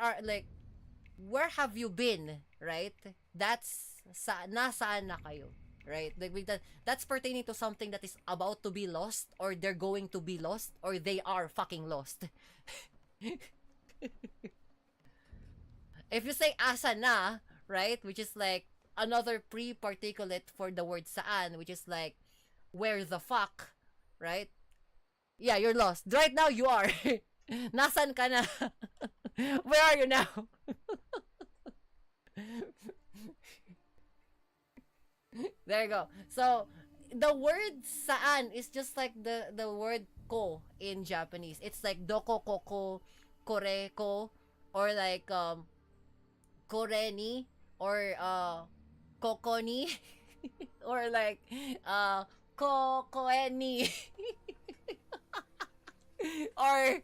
have you been, right? That's nasaan na kayo, right? Like that's pertaining to something that is about to be lost, or they're going to be lost, or they are fucking lost. If you say asa na, right, which is like another pre-particulate for the word saan, which is like, where the fuck, right? Yeah, you're lost. Right now, you are. Nasan ka na? Where are you now? There you go. So, the word saan is just like the word ko in Japanese. It's like doko koko kore ko, or like kore ni, or koko ni, or like kokoe ni. Or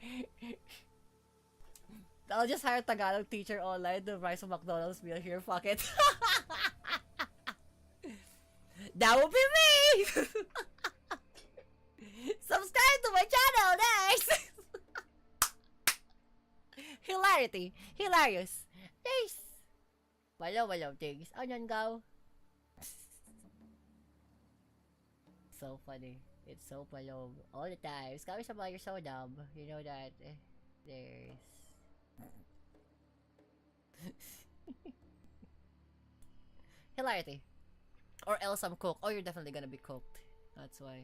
I'll just hire a Tagalog teacher online to write some McDonald's meal here. Fuck it. That would be me! Subscribe to my channel, guys! Hilarity. Hilarious. Nice. Walo things. Onion go. So funny. It's so palom. All the time. Kami sa you're so dumb. You know that. There's... Hilarity. Or else I'm cooked. Oh, you're definitely gonna be cooked. That's why.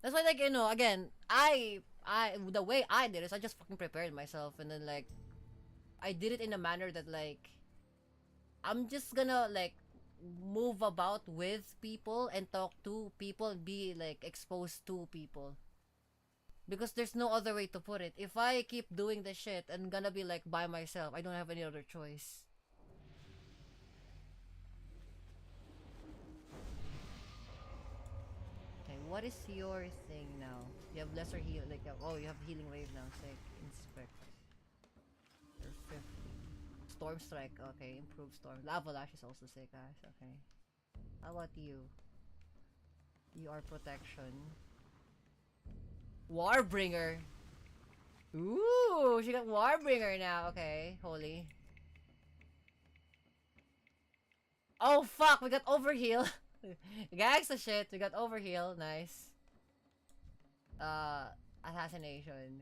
That's why, like, you know, again, the way I did it is I just fucking prepared myself, and then, like, I did it in a manner that, like, I'm just gonna, like, move about with people and talk to people and be, like, exposed to people. Because there's no other way to put it. If I keep doing this shit, I'm gonna be, like, by myself. I don't have any other choice. Okay, what is your thing now? You have lesser heal, like, oh, you have healing wave now. Sick. Inspect. You're 50. Storm strike. Okay, improve storm. Lava lash is also sick, guys. Okay. How about you? You are protection. Warbringer. Ooh, she got Warbringer now. Okay, holy. Oh fuck, we got overheal. Gangsta shit, we got overheal. Nice. Assassination.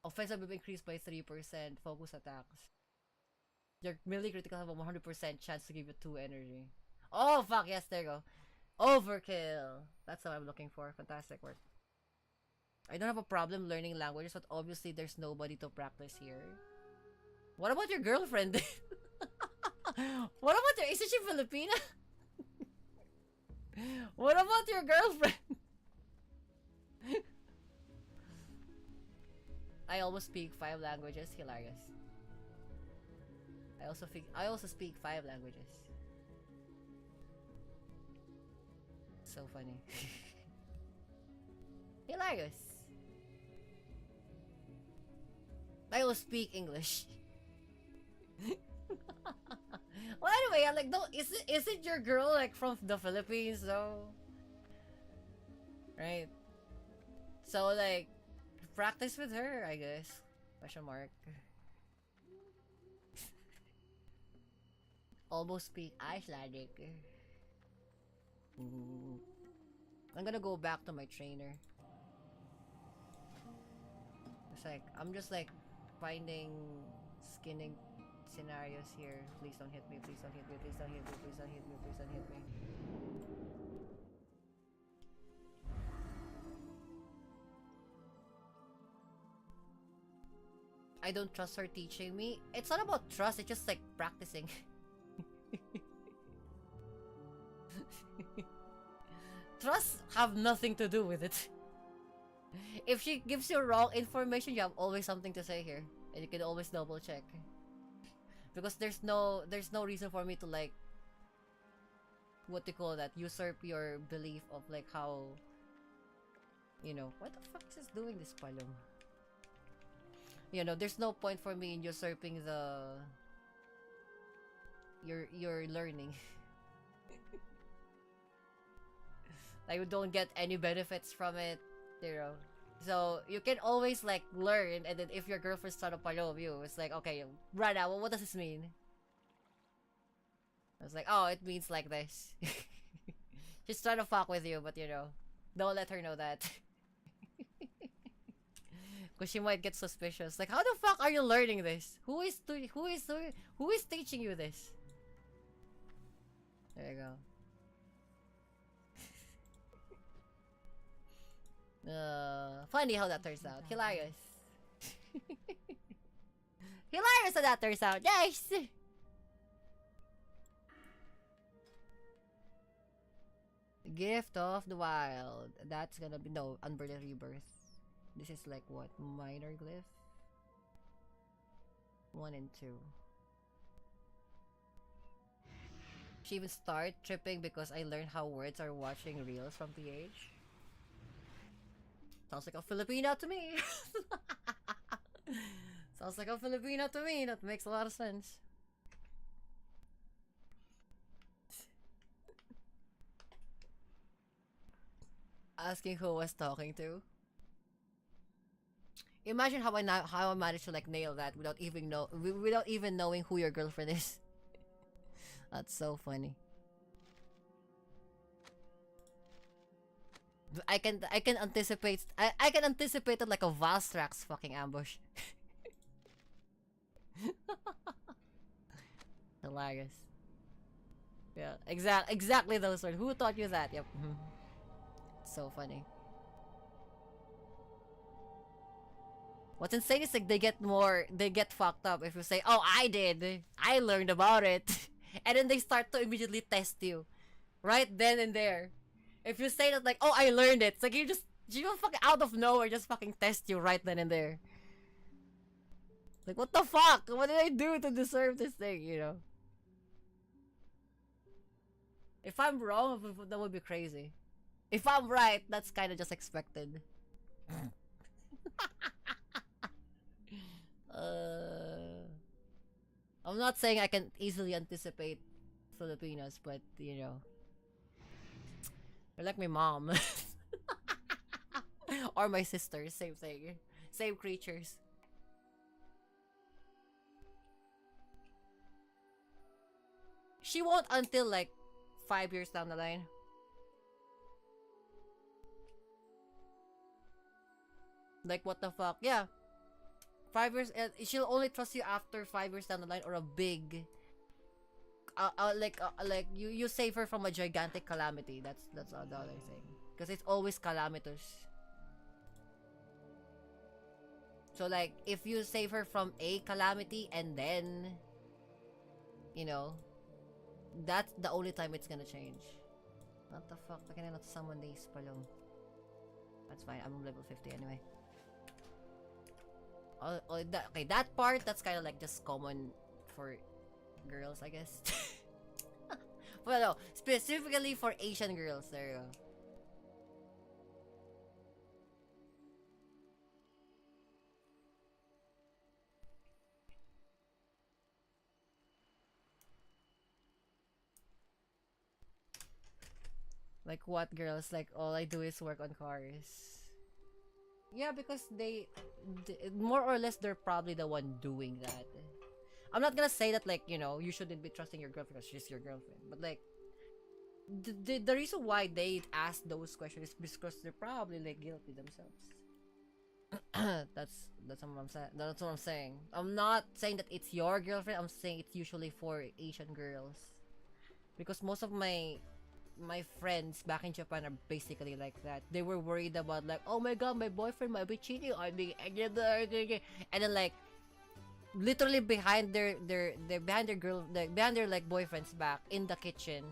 Offensive will increased by 3%. Focus attacks. Your melee critical have a 100% chance to give you 2 energy. Oh fuck, yes, there you go. Overkill. That's what I'm looking for. Fantastic work. I don't have a problem learning languages, but obviously there's nobody to practice here. What about your girlfriend? What about your... Isn't she Filipina? What about your girlfriend? I almost speak 5 languages. Hilarious. I also speak 5 languages. So funny. Hilarious. I will speak English. Well, anyway, I'm like, don't. Is it your girl like from the Philippines though? Right. So like, practice with her, I guess. Question mark. Almost speak Icelandic. I'm gonna go back to my trainer. It's like, I'm just like finding skinning scenarios here. Please don't hit me, please don't hit me, please don't hit me, please don't hit me, please don't hit me. I don't trust her teaching me. It's not about trust, it's just like practicing. Trust have nothing to do with it. If she gives you wrong information, you have always something to say here, and you can always double check. Because there's no reason for me to like, what do you call that, usurp your belief of like how, you know, what the fuck is this doing this palom? You know, there's no point for me in usurping the your learning. Like, you don't get any benefits from it, you know. So you can always like learn, and then if your girlfriend's trying to follow you, it's like, okay, right now, what does this mean? I was like, oh, it means like this. She's trying to fuck with you, but you know, don't let her know that. Because she might get suspicious. Like, how the fuck are you learning this? Who is teaching you this? There you go. Funny how that turns out. Hilarious. Hilarious how that turns out. Nice! Gift of the Wild. That's gonna be... No, Unburied Rebirth. This is like what? Minor Glyph? 1 and 2. She even start tripping because I learned how words are watching reels from PH. Sounds like a Filipino to me. Sounds like a Filipino to me. That makes a lot of sense. Asking who I was talking to. Imagine how I managed to like nail that without even knowing who your girlfriend is. That's so funny. I can anticipate I can anticipate it like a Valstrax fucking ambush. Hilarious. Yeah, exactly those words. Who taught you that? Yep. So funny. What's insane is like they get fucked up if you say, "Oh, I learned about it," and then they start to immediately test you, right then and there. If you say that like, "Oh, I learned it," it's like you fucking out of nowhere just fucking test you right then and there. Like, what the fuck? What did I do to deserve this thing? You know. If I'm wrong, that would be crazy. If I'm right, that's kind of just expected. I'm not saying I can easily anticipate Filipinos, but you know, they're like my mom or my sister. Same thing, same creatures. She won't until like 5 years down the line. Like, what the fuck? Yeah. 5 years, she'll only trust you after 5 years down the line or a big, like you save her from a gigantic calamity. That's the other thing, because it's always calamitous. So like, if you save her from a calamity and then, you know, that's the only time it's gonna change. What the fuck? I cannot summon these palong. That's fine. I'm level 50 anyway. Okay, that part, that's kind of like just common for girls, I guess. Well, no, specifically for Asian girls. There you go. Like, what girls? Like, all I do is work on cars. Yeah, because they more or less, they're probably the one doing that. I'm not gonna say that, like, you know, you shouldn't be trusting your girlfriend because she's your girlfriend. But, like, the reason why they ask those questions is because they're probably, like, guilty themselves. that's what I'm saying. That's what I'm saying. I'm not saying that it's your girlfriend. I'm saying it's usually for Asian girls. Because most of my friends back in Japan are basically like that. They were worried about like, oh my god, my boyfriend might be cheating on me, and then like literally behind their like boyfriend's back in the kitchen,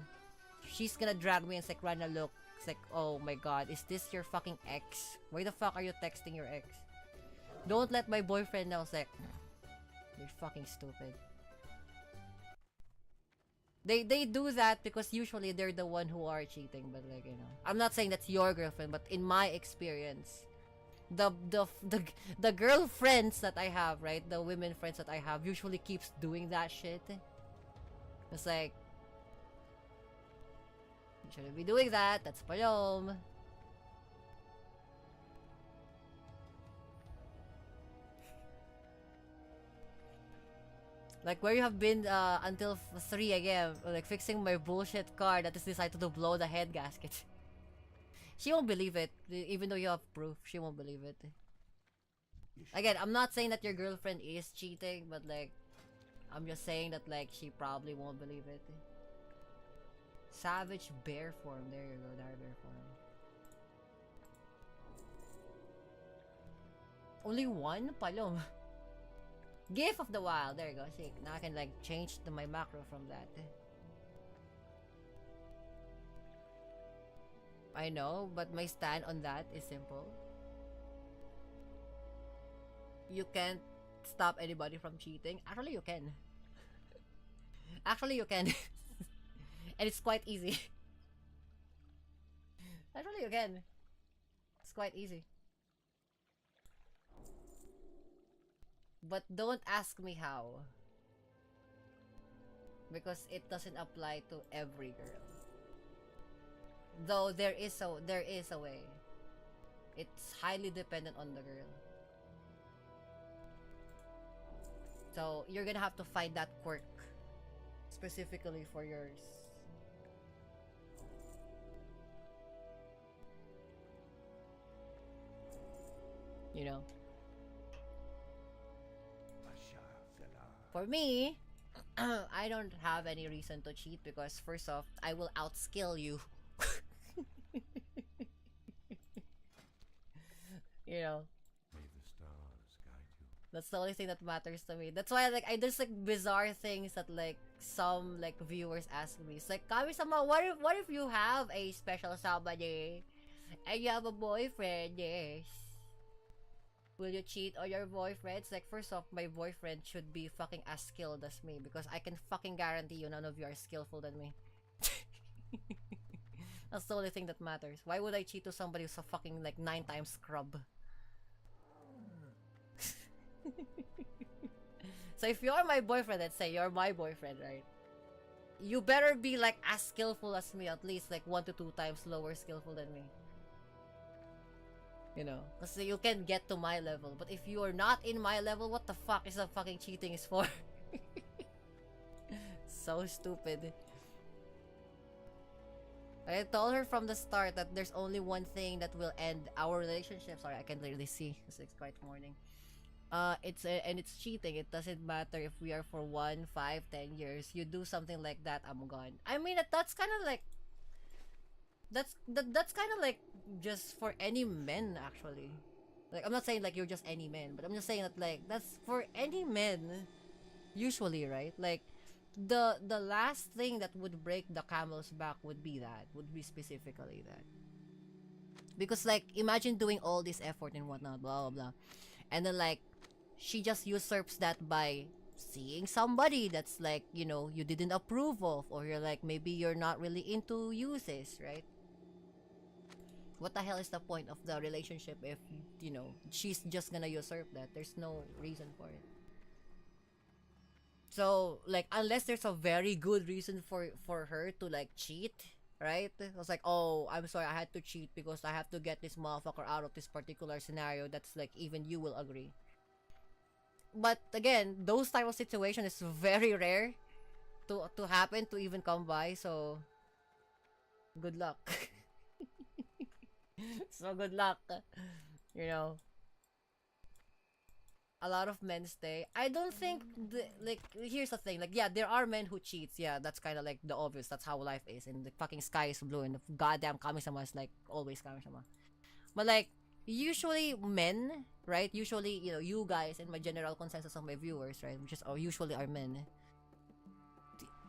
she's gonna drag me and it's like, Rana, look, it's like, oh my god, is this your fucking ex? Why the fuck are you texting your ex? Don't let my boyfriend know. It's like, you're fucking stupid. They do that because usually they're the one who are cheating, but like, you know, I'm not saying that's your girlfriend, but in my experience, the girlfriends that I have, right, the women friends that I have usually keeps doing that shit. It's like, you shouldn't be doing that. That's palom. Like, where you have been until 3 again, like fixing my bullshit car that is decided to blow the head gasket. She won't believe it, even though you have proof. She won't believe it. Again, I'm not saying that your girlfriend is cheating, but like, I'm just saying that like she probably won't believe it. Savage bear form. There you go, dire bear form. Only one? Palom. Gift of the Wild. There you go. See, now I can like change my macro from that. I know, but my stand on that is simple. You can't stop anybody from cheating. Actually, you can. Actually, you can. And it's quite easy. Actually, again, it's quite easy. But don't ask me how. Because it doesn't apply to every girl. Though there is a way. It's highly dependent on the girl. So you're gonna have to find that quirk specifically for yours. You know. For me, I don't have any reason to cheat because first off, I will outskill you. You know. May the stars guide you. That's the only thing that matters to me. That's why like there's like bizarre things that like some like viewers ask me. It's like, Kami-sama, what if you have a special somebody and you have a boyfriend? Yes. Will you cheat on your boyfriend? It's like, first off, my boyfriend should be fucking as skilled as me because I can fucking guarantee you none of you are skillful than me. That's the only thing that matters. Why would I cheat to somebody who's a fucking like 9 times scrub? So if you're my boyfriend, let's say you're my boyfriend, right? You better be like as skillful as me, at least like 1 to 2 times lower skillful than me. You know, because you can get to my level. But if you are not in my level, what the fuck is the fucking cheating is for? So stupid. I told her from the start that there's only one thing that will end our relationship. Sorry, I can literally see because it's quite morning. And it's cheating. It doesn't matter if we are for 1, 5, 10 years. You do something like that, I'm gone. I mean, that's kind of like that's kind of like just for any men actually. Like, I'm not saying like you're just any man, but I'm just saying that like that's for any men usually, right? Like the last thing that would break the camel's back would be specifically that. Because like imagine doing all this effort and whatnot, blah blah blah, and then like she just usurps that by seeing somebody that's like, you know, you didn't approve of, or you're like maybe you're not really into uses, right? What the hell is the point of the relationship if, you know, she's just gonna usurp that? There's no reason for it. So, like, unless there's a very good reason for her to, like, cheat, right? I was like, oh, I'm sorry, I had to cheat because I have to get this motherfucker out of this particular scenario. That's, like, even you will agree. But, again, those type of situation is very rare to happen, to even come by, so good luck. So good luck, you know. A lot of men stay. I don't think like, here's the thing, like, yeah, there are men who cheats. Yeah, that's kind of like the obvious. That's how life is, and the fucking sky is blue, and the goddamn Kami-sama is like always Kami-sama. But like usually men, right? Usually, you know, you guys and my general consensus of my viewers, right, which is usually are men.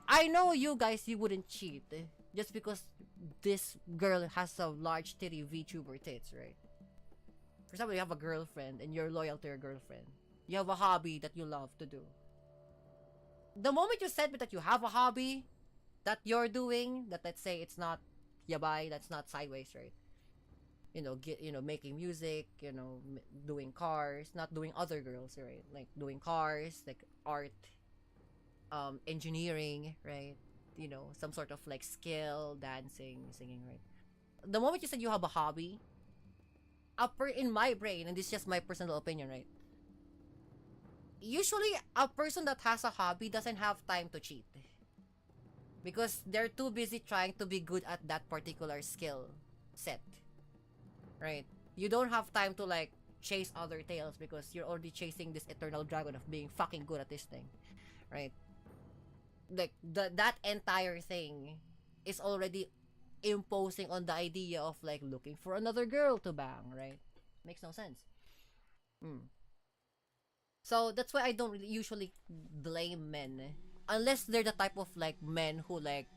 I know you guys, you wouldn't cheat just because this girl has a large titty VTuber tits, right? For example, you have a girlfriend and you're loyal to your girlfriend. You have a hobby that you love to do. The moment you said me that you have a hobby that you're doing, that let's say it's not yabai, that's not sideways, right? You know, making music, you know, doing cars, not doing other girls, right? Like doing cars, like art, engineering, right? You know, some sort of like skill, dancing, singing, right? The moment you said you have a hobby, in my brain, and this is just my personal opinion, right? Usually, a person that has a hobby doesn't have time to cheat. Because they're too busy trying to be good at that particular skill set. Right? You don't have time to like chase other tails because you're already chasing this eternal dragon of being fucking good at this thing. Right? Like, that entire thing is already imposing on the idea of like looking for another girl to bang, right? Makes no sense. So that's why I don't really usually blame men, unless they're the type of like men who like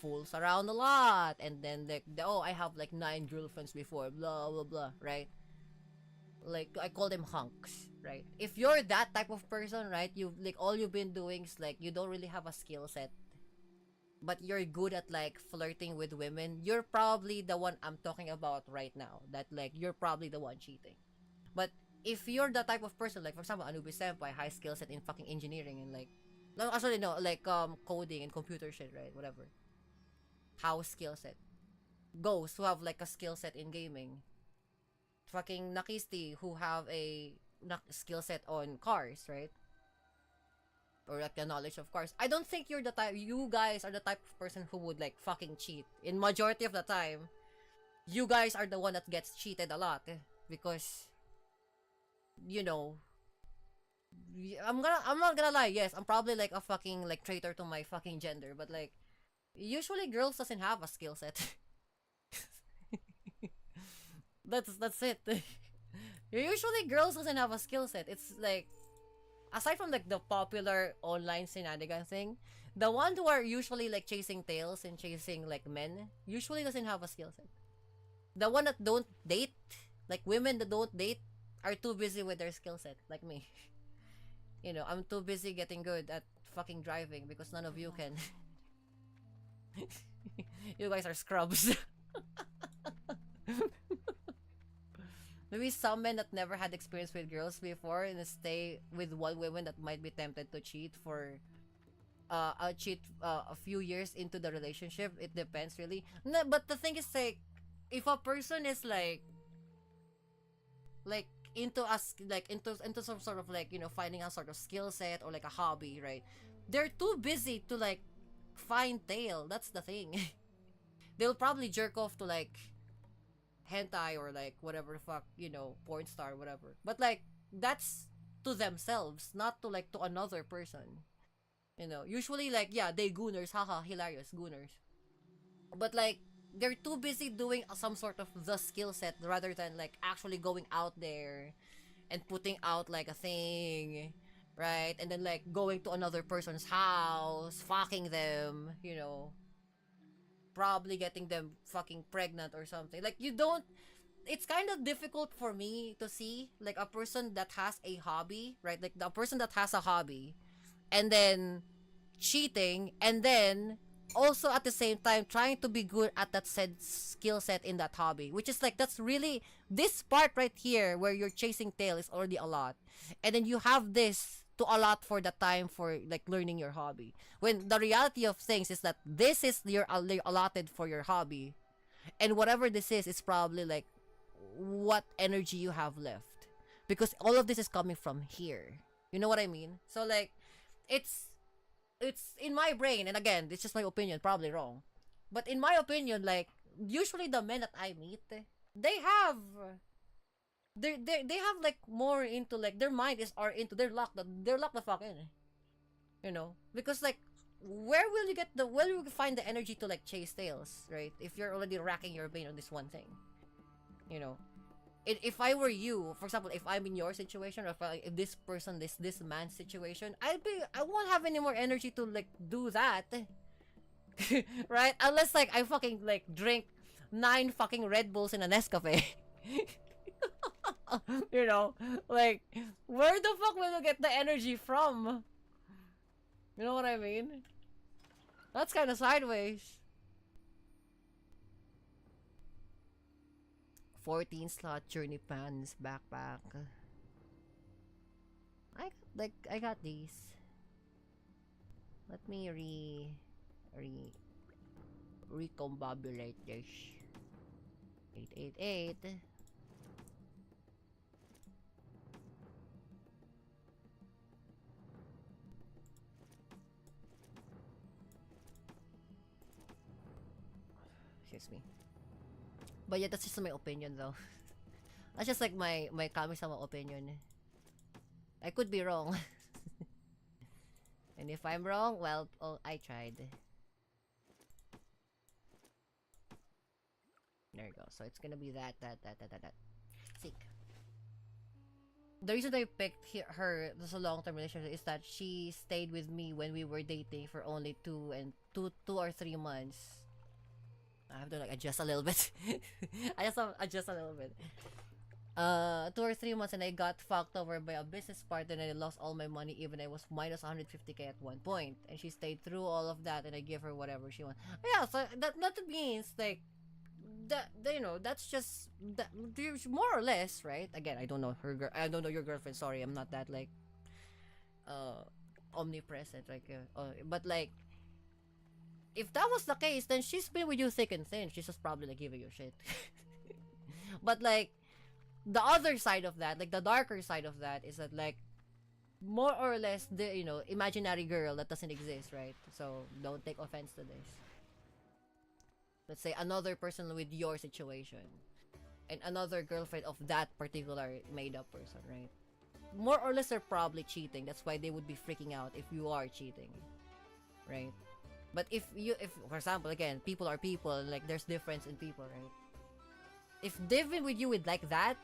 fools around a lot and then like, oh, I have like 9 girlfriends before, blah blah blah, right? Like, I call them hunks, right? If you're that type of person, right, you like all you've been doing is like you don't really have a skill set. but you're good at like flirting with women, you're probably the one I'm talking about right now. That like you're probably the one cheating. But if you're the type of person, like for example, Anubi Senpai, high skill set in fucking engineering and like, no, actually no, like coding and computer shit, right? Whatever. House skill set. Ghosts who have like a skill set in gaming. Fucking Nakisti who have a skill set on cars, right? Or like the knowledge of cars. I don't think you're the type. You guys are the type of person who would like fucking cheat. In majority of the time, you guys are the one that gets cheated a lot because, you know, I'm not gonna lie. Yes, I'm probably like a fucking like traitor to my fucking gender, but like usually girls doesn't have a skill set. that's it. Usually girls doesn't have a skill set. It's like, aside from like the popular online shenanigans thing, the ones who are usually like chasing tails and chasing like men usually doesn't have a skill set. The one that don't date, like women that don't date, are too busy with their skill set, like me. You know, I'm too busy getting good at fucking driving because none of you can. You guys are scrubs. Maybe some men that never had experience with girls before and stay with one woman that might be tempted to cheat for a few years into the relationship. It depends really. No, but the thing is like, if a person is like into us, like into some sort of like, you know, finding a sort of skill set or like a hobby, right? They're too busy to like find tail. That's the thing. They'll probably jerk off to like hentai or like whatever the fuck, you know, porn star, whatever. But like that's to themselves, not to like to another person. You know, usually like, yeah, they gooners, haha, hilarious gooners. But like they're too busy doing some sort of the skill set rather than like actually going out there and putting out like a thing, right? And then like going to another person's house, fucking them, you know, probably getting them fucking pregnant or something. Like you don't, it's kind of difficult for me to see like a person that has a hobby, right? Like the person that has a hobby and then cheating and then also at the same time trying to be good at that said skill set in that hobby, which is like, that's really this part right here where you're chasing tail is already a lot, and then you have this to allot for the time for like learning your hobby, when the reality of things is that this is your allotted for your hobby, and whatever this is probably like what energy you have left, because all of this is coming from here, you know what I mean? So like it's in my brain, and again, it's just my opinion, probably wrong, but in my opinion, like usually the men that I meet, they have they have like more into like their mind is are into they're locked the fuck in, you know, because like where will you find the energy to like chase tails, right, if you're already racking your brain on this one thing, you know? If I were you, for example, if I'm in your situation, or if this person, this man's situation, I won't have any more energy to like do that. Right? Unless like I fucking like drink 9 fucking Red Bulls in a Nescafe. You know, like where the fuck will you get the energy from? You know what I mean? That's kind of sideways. 14 slot journey pants backpack. I got these. Let me recombobulate this. 888. Excuse me. But yeah, that's just my opinion though. That's just like my kami-sama opinion. I could be wrong. And if I'm wrong, well, oh, I tried. There you go. So it's gonna be that. Sick. The reason I picked her as a long-term relationship is that she stayed with me when we were dating for only 2 or 3 months. I have to like adjust a little bit. I just have to adjust a little bit. 2 or 3 months, and I got fucked over by a business partner, and I lost all my money, even I was minus 150k at one point. And she stayed through all of that, and I give her whatever she wants. Yeah, so that means like that, you know, that's just that, more or less, right? Again, I don't know I don't know your girlfriend. Sorry, I'm not that like omnipresent, like but like, if that was the case, then she's been with you thick and thin. She's just probably like giving you shit. But like, the other side of that, like the darker side of that, is that like, more or less, the, you know, imaginary girl that doesn't exist, right? So don't take offense to this. Let's say another person with your situation and another girlfriend of that particular made up person, right? More or less, they're probably cheating. That's why they would be freaking out if you are cheating, right? But if for example, again, people are people, and like there's difference in people, right? If they've been with you with like that,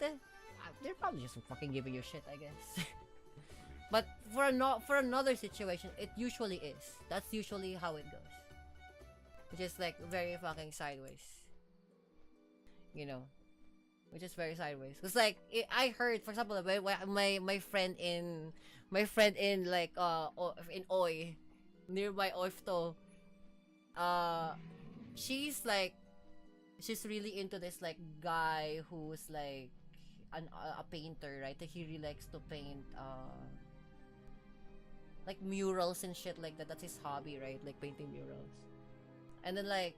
they're probably just fucking giving you shit, I guess. But for another situation, it usually is. That's usually how it goes. Which is like very fucking sideways. You know, which is very sideways. Cause like I heard, for example, my friend in like in Oy, nearby Oifto, she's like, she's really into this like guy who's like a painter, right? He really likes to paint like murals and shit like that. That's his hobby, right? Like painting murals. And then like,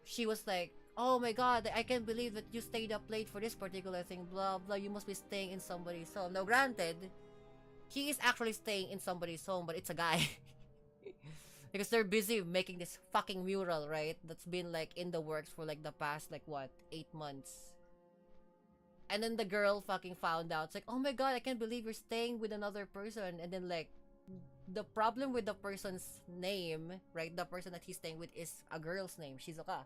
she was like, oh my god, I can't believe that you stayed up late for this particular thing, blah blah, you must be staying in somebody's home. Now granted, he is actually staying in somebody's home, but it's a guy. Because they're busy making this fucking mural, right? That's been like in the works for like the past like what, 8 months. And then the girl fucking found out. It's like, oh my god, I can't believe you're staying with another person. And then like, the problem with the person's name, right? The person that he's staying with is a girl's name, Shizuka.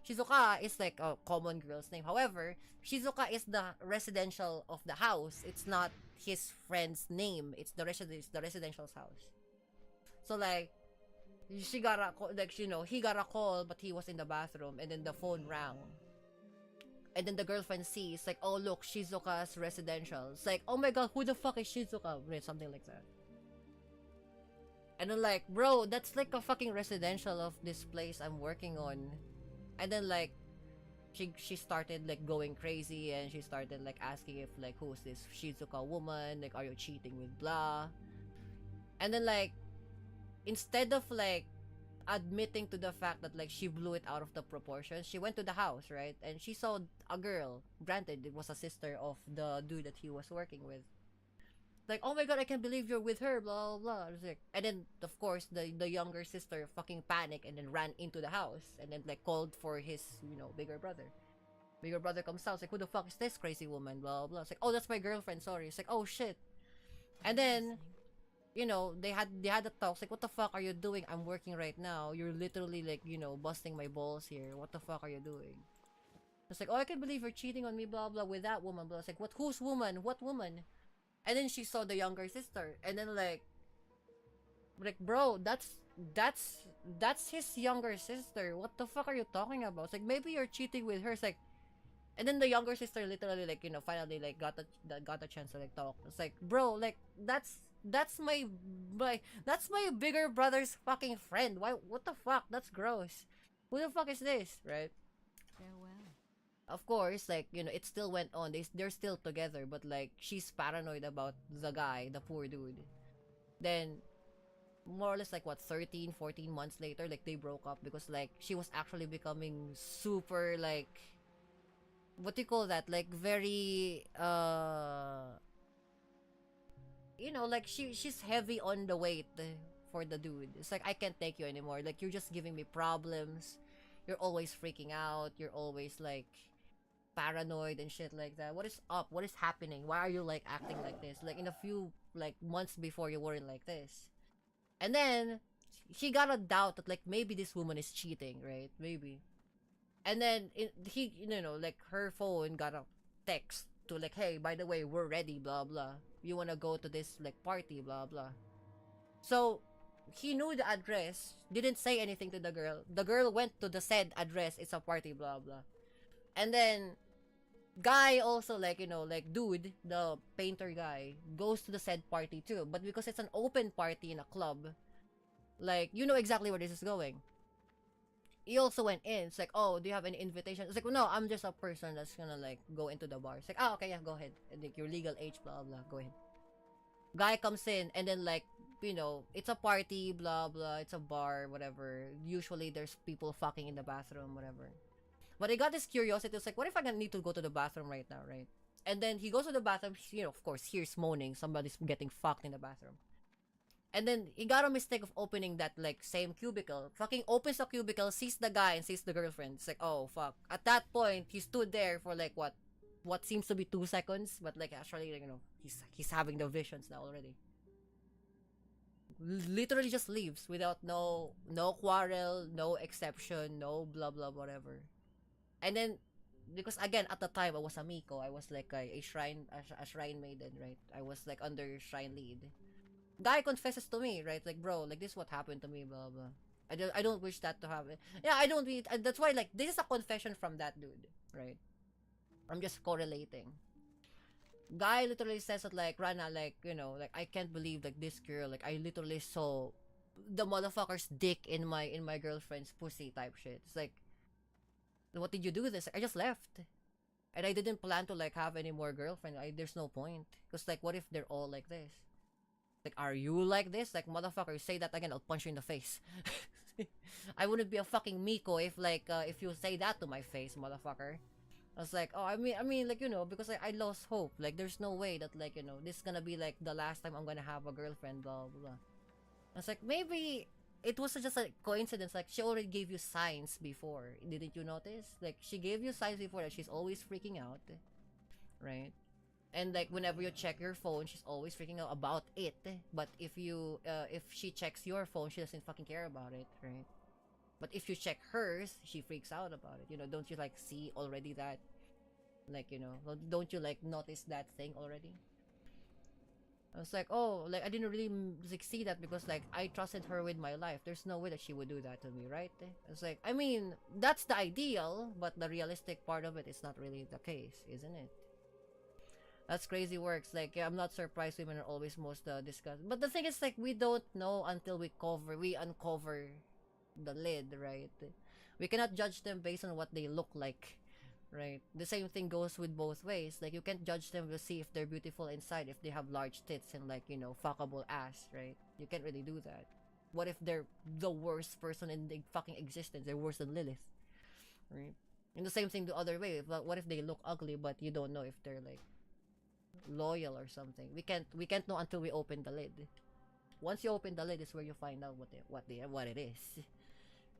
Shizuka is like a common girl's name. However, Shizuka is the residential of the house. It's not his friend's name. It's the residential's house. So like, she got a like, you know, he got a call, but he was in the bathroom, and then the phone rang. And then the girlfriend sees like, oh look, Shizuka's residential. It's like, oh my god, who the fuck is Shizuka? Something like that. And then like, bro, that's like a fucking residential of this place I'm working on. And then like, she started like going crazy, and she started like asking if like, who's this Shizuka woman? Like, are you cheating with blah? And then like, instead of like admitting to the fact that like she blew it out of the proportions, she went to the house, right? And she saw a girl. Granted, it was a sister of the dude that he was working with. Like, oh my god, I can't believe you're with her, blah blah blah. And then of course the younger sister fucking panicked and then ran into the house, and then like called for his, you know, bigger brother. Bigger brother comes out, it's like, who the fuck is this crazy woman, blah blah. It's like, oh, that's my girlfriend, sorry. It's like, oh shit. And then, you know, they had the talks like, what the fuck are you doing? I'm working right now. You're literally like, you know, busting my balls here. What the fuck are you doing? It's like, oh, I can't believe you're cheating on me, blah blah, with that woman, blah. It's like, what? Whose woman? What woman? And then she saw the younger sister, and then like, bro, that's his younger sister. What the fuck are you talking about? It's like, maybe you're cheating with her. It's like, and then the younger sister literally like, you know, finally like got a chance to like talk. It's like, bro, like that's my bigger brother's fucking friend. Why? What the fuck? That's gross. Who the fuck is this, right? Farewell. Of course, like, you know, it still went on. They're still together, but like, she's paranoid about the guy, the poor dude. Then, more or less like what, 13, 14 months later, like they broke up because like she was actually becoming super like, what do you call that? Like very you know, like she's heavy on the weight for the dude. It's like, I can't take you anymore. Like, you're just giving me problems. You're always freaking out. You're always like paranoid and shit like that. What is up? What is happening? Why are you like acting like this? Like, in a few like months before, you weren't like this. And then he got a doubt that like, maybe this woman is cheating, right? Maybe. And then he, you know, like her phone got a text to like, hey, by the way, we're ready, blah blah. You wanna go to this like party, blah blah. So he knew the address, didn't say anything to the girl. The girl went to the said address, it's a party, blah blah. And then Guy also, like, you know, like, dude, the painter guy, goes to the said party too. But because it's an open party in a club, like, you know exactly where this is going. He also went in. It's like, oh, do you have any invitation? It's like, no, I'm just a person that's gonna, like, go into the bar. It's like, oh, okay, yeah, go ahead. And, like, your legal age, blah, blah, go ahead. Guy comes in, and then, like, you know, it's a party, blah, blah, it's a bar, whatever. Usually, there's people fucking in the bathroom, whatever. But I got this curiosity. It's like, what if I need to go to the bathroom right now, right? And then he goes to the bathroom, you know, of course, hears moaning. Somebody's getting fucked in the bathroom. And then he got a mistake of opening that, like, same cubicle. Fucking opens the cubicle, sees the guy, and sees the girlfriend. It's like, oh, fuck. At that point, he stood there for, like, what seems to be 2 seconds. But, like, actually, like, you know, he's having the visions now already. Literally just leaves without no quarrel, no exception, no blah, blah, whatever. And then, because again, at the time, I was a Miko. I was like a shrine maiden, right? I was like under shrine lead. Guy confesses to me, right? Like, bro, like, this is what happened to me, blah, blah. I don't wish that to happen. Yeah, I don't read. That's why, like, this is a confession from that dude, right? I'm just correlating. Guy literally says that, like, Rana, like, you know, like, I can't believe, like, this girl, like, I literally saw the motherfucker's dick in my girlfriend's pussy type shit. It's like, what did you do this? I just left. And I didn't plan to, like, have any more girlfriends. There's no point. Because, like, what if they're all like this? Like, are you like this? Like, motherfucker, you say that again, I'll punch you in the face. I wouldn't be a fucking Miko if, like, if you say that to my face, motherfucker. I was like, oh, I mean, like, you know, because I lost hope. Like, there's no way that, like, you know, this is gonna be, like, the last time I'm gonna have a girlfriend, blah, blah. I was like, maybe it was just a coincidence. Like, she already gave you signs before. Didn't you notice? Like, she gave you signs before that she's always freaking out, right? And, like, whenever you check your phone, she's always freaking out about it. But if she checks your phone, she doesn't fucking care about it, right? But if you check hers, she freaks out about it. You know, don't you, like, see already that? Like, you know, don't you, like, notice that thing already? I was like, oh, like, I didn't really, like, see that because, like, I trusted her with my life. There's no way that she would do that to me, right? I was like, I mean, that's the ideal, but the realistic part of it is not really the case, isn't it? That's crazy works. Like, I'm not surprised women are always most discussed. But the thing is, like, we don't know until we uncover the lid, right? We cannot judge them based on what they look like, right? The same thing goes with both ways. Like, you can't judge them to see if they're beautiful inside, if they have large tits and, like, you know, fuckable ass, right? You can't really do that. What if they're the worst person in the fucking existence? They're worse than Lilith, right? And the same thing the other way. But what if they look ugly, but you don't know if they're, like, loyal or something? We can't know until we open the lid. Once you open the lid is where you find out what it is,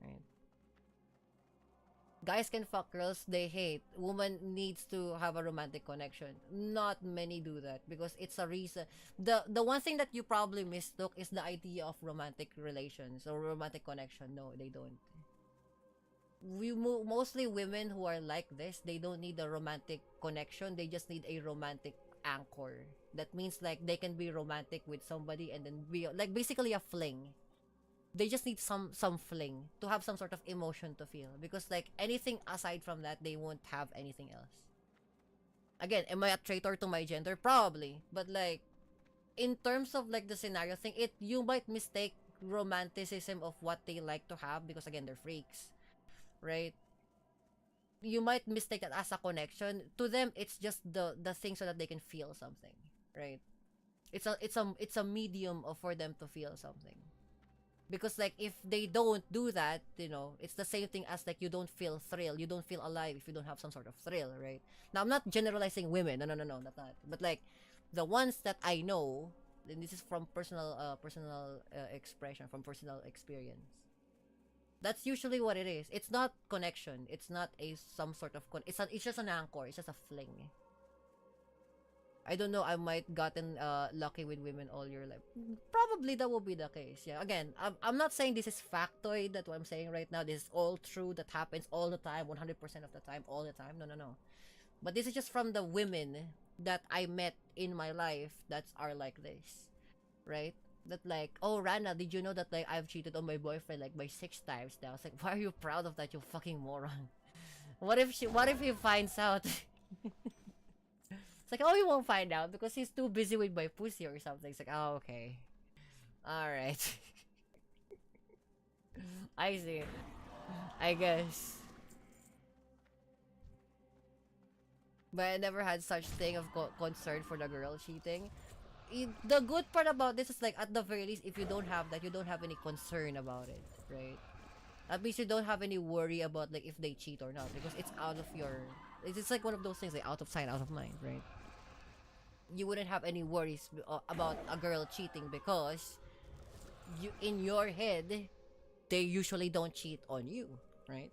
right? Guys can fuck girls they hate. Woman needs to have a romantic connection. Not many do that because it's a reason. The one thing that you probably mistook is the idea of romantic relations or romantic connection. No, they don't. Mostly women who are like this, they don't need a romantic connection. They just need a romantic anchor. That means, like, they can be romantic with somebody and then be, like, basically a fling. They just need some fling to have some sort of emotion to feel, because, like, anything aside from that, they won't have anything else. Again, am I a traitor to my gender? Probably. But, like, in terms of, like, the scenario thing, you might mistake romanticism of what they like to have because, again, they're freaks, right? You might mistake that as a connection. To them, it's just the thing so that they can feel something, right? It's a medium for them to feel something. Because, like, if they don't do that, you know, it's the same thing as, like, you don't feel thrill. You don't feel alive if you don't have some sort of thrill, right? Now, I'm not generalizing women. No, not that. But, like, the ones that I know, and this is from personal expression, from personal experience. That's usually what it is. It's not connection. It's not some sort of it's just an anchor. It's just a fling. I don't know. I might gotten lucky with women all your life. Probably that will be the case. Yeah. Again, I'm not saying this is factoid. That what I'm saying right now. This is all true. That happens all the time, 100% of the time, all the time. No. But this is just from the women that I met in my life that are like this, right? That, like, oh, Rana, did you know that, like, I've cheated on my boyfriend, like, by 6 times now? I was like, why are you proud of that, you fucking moron? What if he finds out? It's like, oh, he won't find out because he's too busy with my pussy or something. It's like, oh, okay. Alright. I see. I guess. But I never had such thing of concern for the girl cheating. The good part about this is like, at the very least, if you don't have that, you don't have any concern about it, right? At least you don't have any worry about like if they cheat or not, because it's out of your... It's like one of those things, like out of sight, out of mind, right? You wouldn't have any worries about a girl cheating because you, in your head, they usually don't cheat on you, right?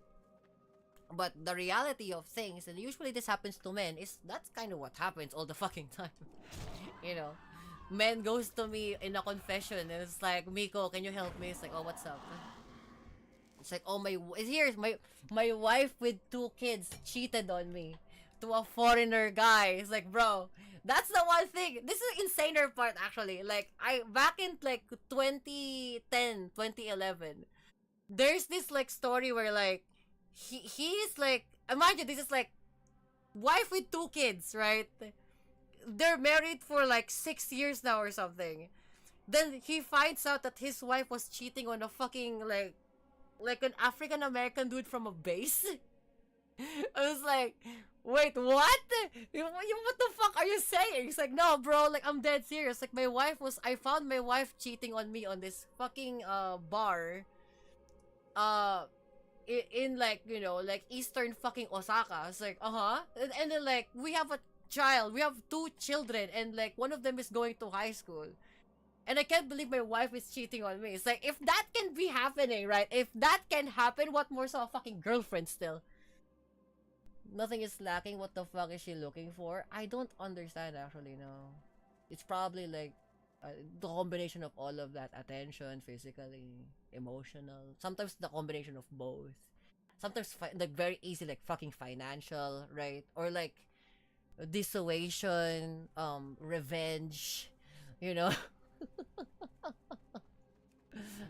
But the reality of things, and usually this happens to men, is that's kind of what happens all the fucking time. You know, men goes to me in a confession and it's like, Miko, can you help me? It's like, oh, what's up? It's like, oh, here's my wife with 2 kids cheated on me to a foreigner guy. It's like, bro, that's the one thing. This is the insaner part, actually. Like, back in like 2010, 2011, there's this like story where like he's like, imagine this is like wife with 2 kids, right? They're married for like 6 years now or something. Then he finds out that his wife was cheating on a fucking like an African American dude from a base. I was like, wait, what? What the fuck are you saying? He's like, no, bro, like, I'm dead serious. Like, I found my wife cheating on me on this fucking bar in like, you know, like eastern fucking Osaka. It's like, and then like we have a child, we have 2 children, and like one of them is going to high school. And I can't believe my wife is cheating on me. It's like, if that can be happening, right? If that can happen, what more so a fucking girlfriend still? Nothing is lacking. What the fuck is she looking for? I don't understand, actually, no. It's probably like the combination of all of that. Attention, physically, emotional. Sometimes the combination of both. Sometimes like very easy, like fucking financial, right? Or like dissuasion, revenge, you know?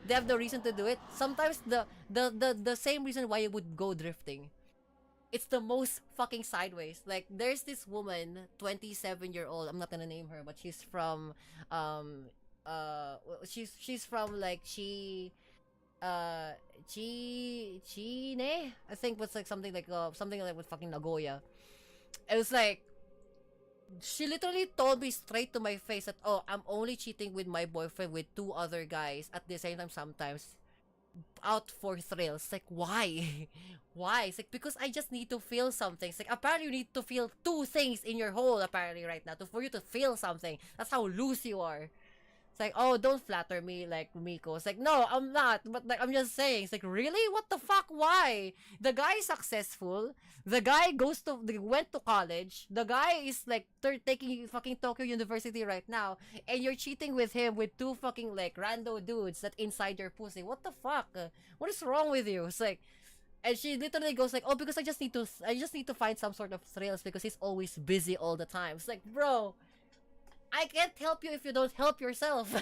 They have the reason to do it. Sometimes the same reason why you would go drifting. It's the most fucking sideways. Like, there's this woman, 27-year-old, I'm not gonna name her, but she's from she's from like Chine, I think, was like something like with fucking Nagoya. It was like, she literally told me straight to my face that, oh, I'm only cheating with my boyfriend with 2 other guys at the same time sometimes, out for thrills. Like, why? Why? It's like, because I just need to feel something. It's like, apparently you need to feel 2 things in your hole apparently right now for you to feel something. That's how loose you are. It's like, oh, don't flatter me like Miko. It's like, no, I'm not. But like, I'm just saying. It's like, really? What the fuck? Why? The guy is successful. The guy went to college. The guy is like taking fucking Tokyo University right now. And you're cheating with him with 2 fucking like rando dudes that inside your pussy. What the fuck? What is wrong with you? It's like, and she literally goes like, oh, because I just need to find some sort of thrills because he's always busy all the time. It's like, bro, I can't help you if you don't help yourself.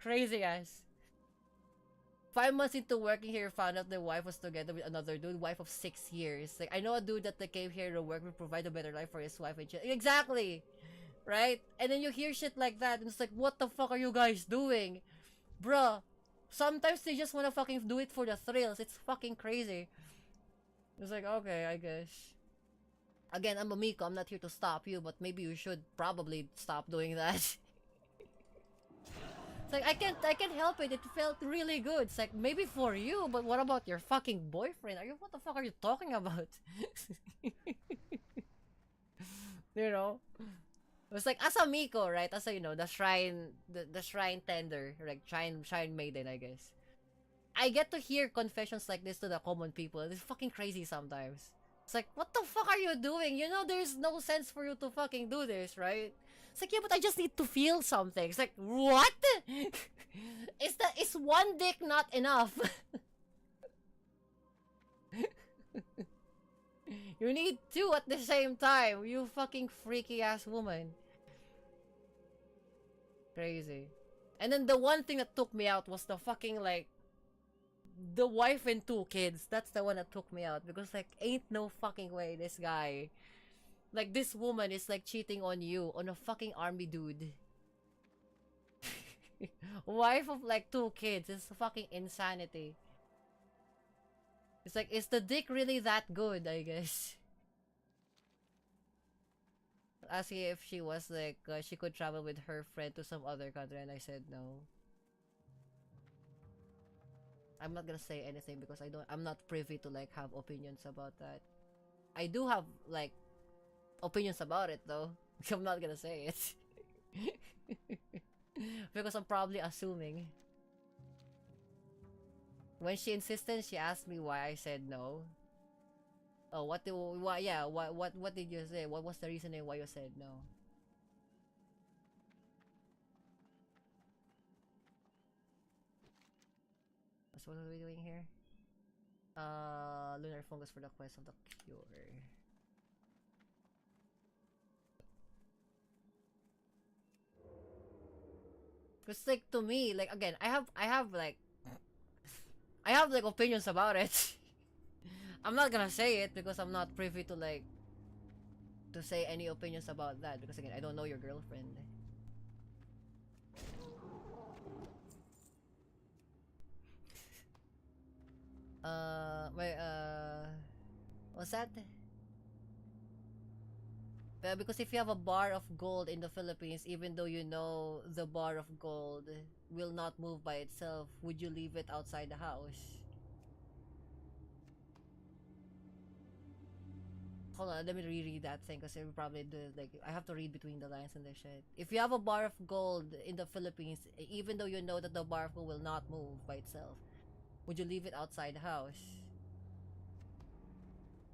Crazy ass. 5 months into working here, found out the wife was together with another dude, wife of 6 years. Like, I know a dude that came here to work will provide a better life for his wife and children. Exactly, right? And then you hear shit like that, and it's like, what the fuck are you guys doing, bruh? Sometimes they just wanna fucking do it for the thrills. It's fucking crazy. It's like, okay, I guess. Again, I'm a Miko. I'm not here to stop you, but maybe you should probably stop doing that. It's like, I can't help it. It felt really good. It's like, maybe for you, but what about your fucking boyfriend? What the fuck are you talking about? You know? It's like, as a Miko, right? As a, you know, the shrine tender, like shrine maiden, I guess. I get to hear confessions like this to the common people. It's fucking crazy sometimes. It's like, what the fuck are you doing? You know, there's no sense for you to fucking do this, right? It's like, yeah, but I just need to feel something. It's like, what? Is 1 dick not enough? You need 2 at the same time. You fucking freaky ass woman. Crazy. And then the one thing that took me out was the fucking like the wife and 2 kids. That's the one that took me out because like ain't no fucking way this guy, like this woman is like cheating on you on a fucking army dude. Wife of like 2 kids is fucking insanity. It's like, is the dick really that good? I guess. Asking if she was like she could travel with her friend to some other country, and I said no. I'm not gonna say anything because I'm not privy to like have opinions about that. I do have like opinions about it though. I'm not gonna say it. Because I'm probably assuming. When she insisted, she asked me why I said no. Oh, what did you say? What was the reasoning why you said no? So what are we doing here? Lunar fungus for the quest of the cure. Cause like to me, like again, I have like opinions about it. I'm not gonna say it because I'm not privy to like to say any opinions about that because again, I don't know your girlfriend. What's that? Because if you have a bar of gold in the Philippines, even though you know the bar of gold will not move by itself, would you leave it outside the house? Hold on, let me reread that thing because it will probably do like I have to read between the lines and the shit. If you have a bar of gold in the Philippines, even though you know that the bar of gold will not move by itself, would you leave it outside the house?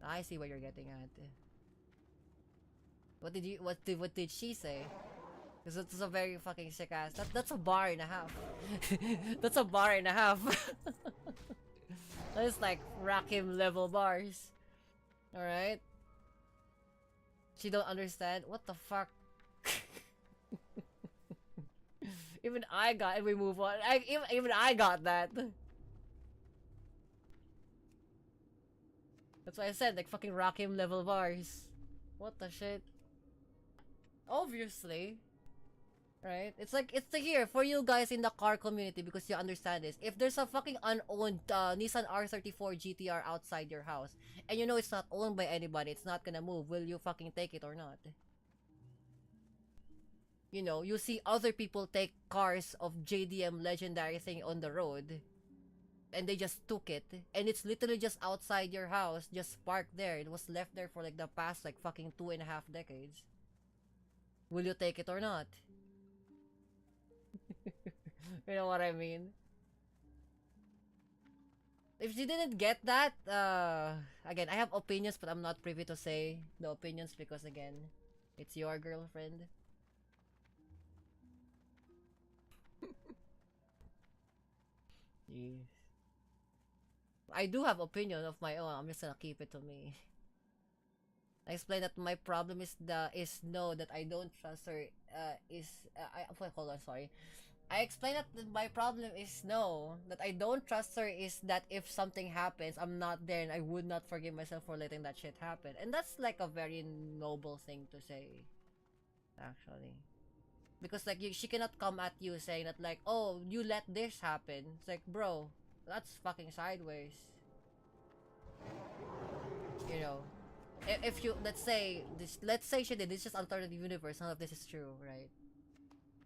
I see what you're getting at. What did she say? Because it's a very fucking sick ass. That's a bar and a half. That's a bar and a half. That's like Rakim level bars. Alright? She don't understand? What the fuck? Even I got it, we move on. Even I got that. That's why I said like fucking Rakim level bars. What the shit? Obviously. Right? It's like, it's here for you guys in the car community because you understand this. If there's a fucking unowned Nissan R34 GTR outside your house, and you know it's not owned by anybody, it's not gonna move, will you fucking take it or not? You know, you see other people take cars of JDM legendary thing on the road, and they just took it, and it's literally just outside your house, just parked there. It was left there for like the past like fucking 2.5 decades. Will you take it or not? You know what I mean? If she didn't get that, again, I have opinions, but I'm not privy to say the opinions because again, it's your girlfriend. Jeez. I do have opinion of my own. I'm just gonna keep it to me. I explained that my problem is no, that I don't trust her. Hold on, sorry. I explained that my problem is no, that I don't trust her is that if something happens, I'm not there and I would not forgive myself for letting that shit happen. And that's like a very noble thing to say, actually. Because like she cannot come at you saying that like, oh, you let this happen. It's like, bro, that's fucking sideways. You know, if you let's say she did this, just alternative universe, none of this is true, right?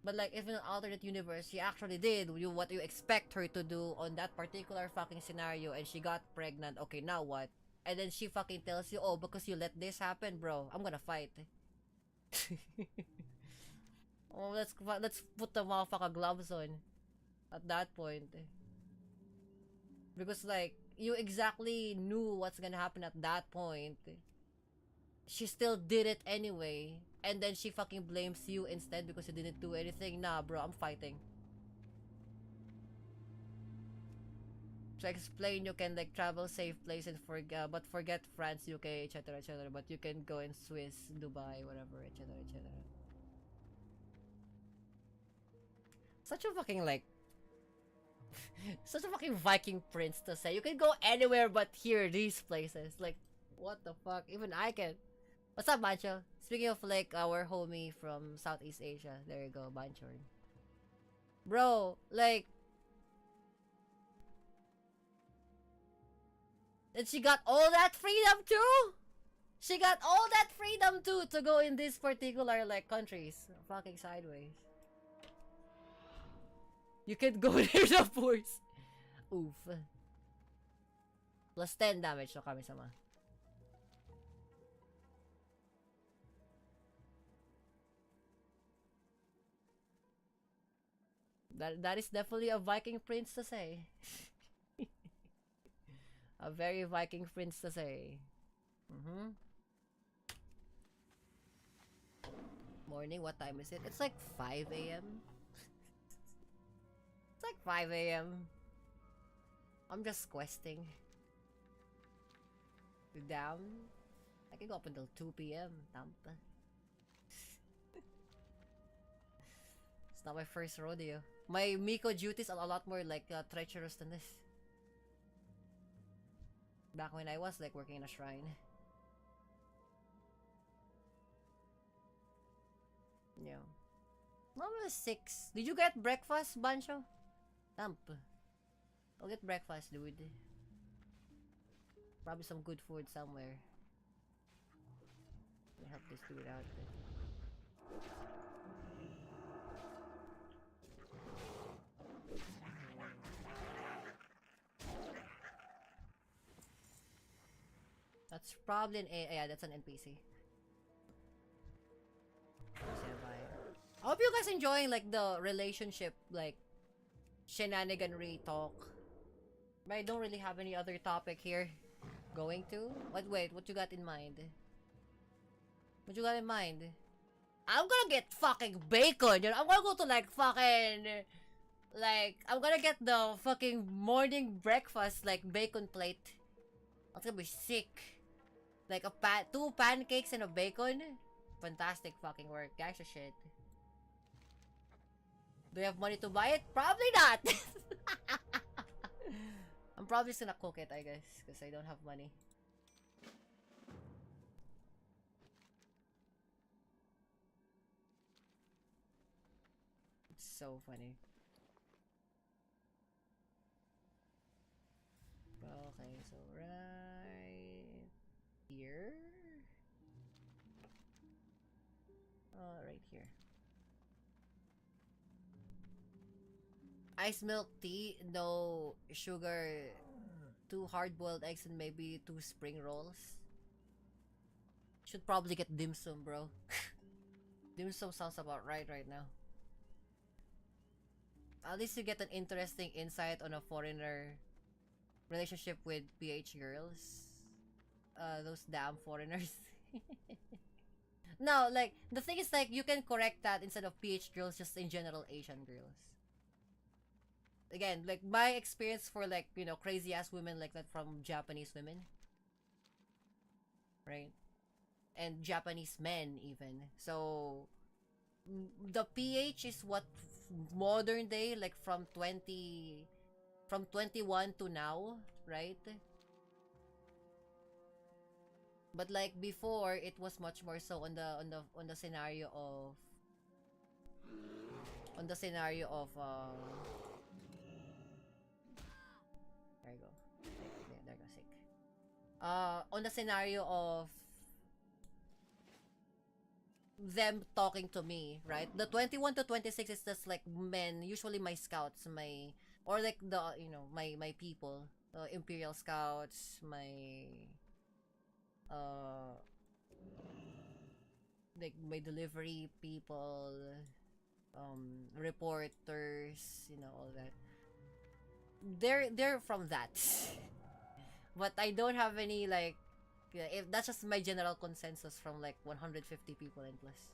But like if in an alternate universe she actually did what you expect her to do on that particular fucking scenario and she got pregnant, okay, now what? And then she fucking tells you, oh, because you let this happen, bro, I'm gonna fight. Oh, let's put the motherfucker gloves on at that point. Because like you exactly knew what's gonna happen at that point. She still did it anyway, and then she fucking blames you instead because you didn't do anything. Nah, bro, I'm fighting. To explain, you can like travel safe place and but forget France, UK, etc., etc. But you can go in Swiss, Dubai, whatever, etc., etc. Such a fucking like Such a fucking Viking prince to say. You can go anywhere but here, these places. Like, what the fuck? Even I can. What's up, Bancho? Speaking of like our homie from Southeast Asia. There you go, Banchorn. Bro, like... And she got all that freedom too? She got all that freedom too to go in these particular like countries. Fucking sideways. You can go near the force. Oof. Plus 10 damage to Kami-sama. That is definitely a Viking prince to say. A very Viking prince to say. Morning, what time is it? It's like 5 a.m. It's like 5 a.m. I'm just questing. Damn. I can go up until 2 p.m. Tampa. It's not my first rodeo. My Miko duties are a lot more like treacherous than this. Back when I was like working in a shrine. Yeah. Mama 6. Did you get breakfast, Bancho? Tamp. I'll get breakfast, dude. Probably some good food somewhere. Let me help this dude out. That's probably an yeah, that's an NPC. I hope you guys enjoying like the relationship like shenaniganry talk. But I don't really have any other topic here. Going to? Wait, what you got in mind? What you got in mind? I'm gonna get fucking bacon, you know? I'm gonna go to like fucking like I'm gonna get the fucking morning breakfast like bacon plate. That's gonna be sick. Like a 2 pancakes and a bacon. Fantastic fucking work. Gangsta shit. Do you have money to buy it? Probably not! I'm probably just gonna cook it, I guess. Because I don't have money. It's so funny. Okay, so right here. Right here. Ice milk tea, no sugar, 2 hard-boiled eggs, and maybe 2 spring rolls. Should probably get dim sum, bro. Dim sum sounds about right now. At least you get an interesting insight on a foreigner relationship with PH girls. Those damn foreigners. No, like, the thing is, like, you can correct that instead of PH girls, just in general Asian girls. Again, like, my experience for, like, you know, crazy-ass women like that from Japanese women. Right? And Japanese men, even. So, the PH is what modern day, like, from 21 to now, right? But like before, it was much more so on the scenario of there you go. Yeah, there you go, sick. On the scenario of them talking to me, right? The 21 to 26 is just like men, usually my scouts, or like the, you know, my people, Imperial Scouts, like my delivery people, reporters, you know, all that. They're from that. But I don't have any like, if that's just my general consensus from like 150 people and plus.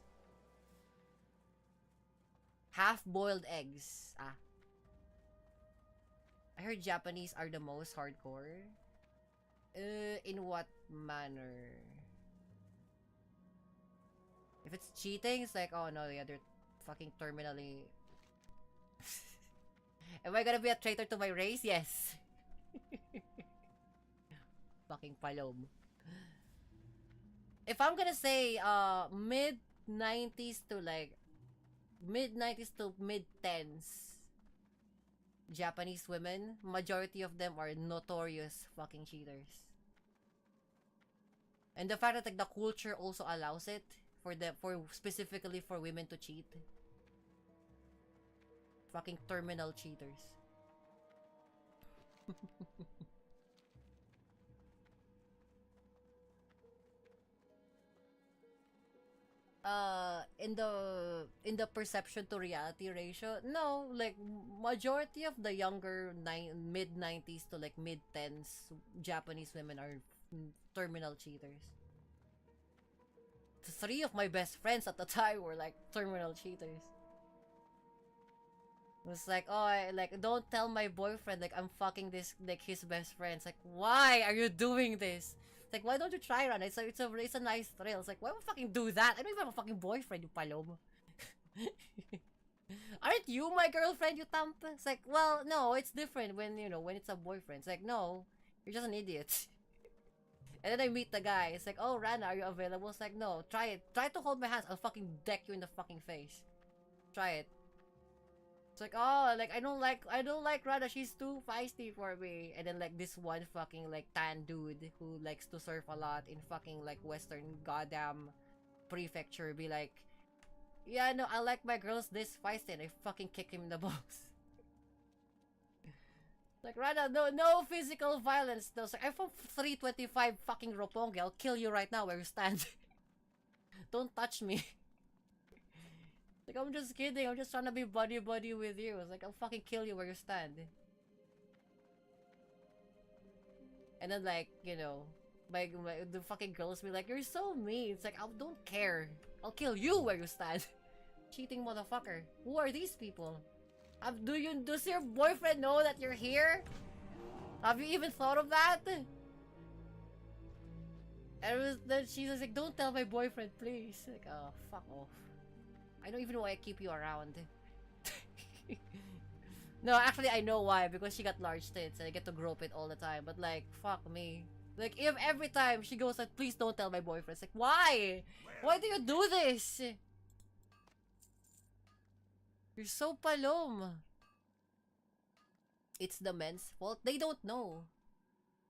Half-boiled eggs. I heard Japanese are the most hardcore. In what manner? If it's cheating, it's like, oh no, yeah, they're fucking terminally Am I gonna be a traitor to my race? Yes. Fucking palom. If I'm gonna say mid 90s to like mid 90s to mid 10s Japanese women, majority of them are notorious fucking cheaters. And the fact that like the culture also allows it for specifically for women to cheat. Fucking terminal cheaters. In the perception to reality ratio, no, like majority of the younger mid 90s to like mid 10s Japanese women are terminal cheaters. Three of my best friends at the time were like terminal cheaters. It was like, oh, like don't tell my boyfriend like I'm fucking this like his best friend. It's like, why are you doing this? It's like, why don't you try run? It's a nice thrill. It's like, why would I fucking do that? I don't even have a fucking boyfriend, you palom. Aren't you my girlfriend, you thump? It's like, well, no, it's different when when it's a boyfriend. It's like, no, you're just an idiot. And then I meet the guy. It's like, oh, Rana, are you available? It's like, no, try it. Try to hold my hands. I'll fucking deck you in the fucking face. Try it. It's like, oh, like I don't like Rana. She's too feisty for me. And then like this one fucking like tan dude who likes to surf a lot in fucking like Western goddamn prefecture be like, yeah, no, I like my girls this feisty, and I fucking kick him in the balls. Like, Rana, no physical violence. No, like, I'm from 325 fucking Roppongi. I'll kill you right now where you stand. Don't touch me. Like, I'm just kidding. I'm just trying to be buddy with you. It's like, I'll fucking kill you where you stand. And then, like, the fucking girls be like, you're so mean. It's like, I don't care. I'll kill you where you stand. Cheating motherfucker. Who are these people? Does your boyfriend know that you're here? Have you even thought of that? And then she was like, don't tell my boyfriend, please. Like, oh, fuck off. I don't even know why I keep you around. No, actually, I know why. Because she got large tits and I get to grope it all the time. But, like, fuck me. Like, if every time she goes like, please don't tell my boyfriend. It's like, why? Why do you do this? You're so palom. It's the men's fault. They don't know.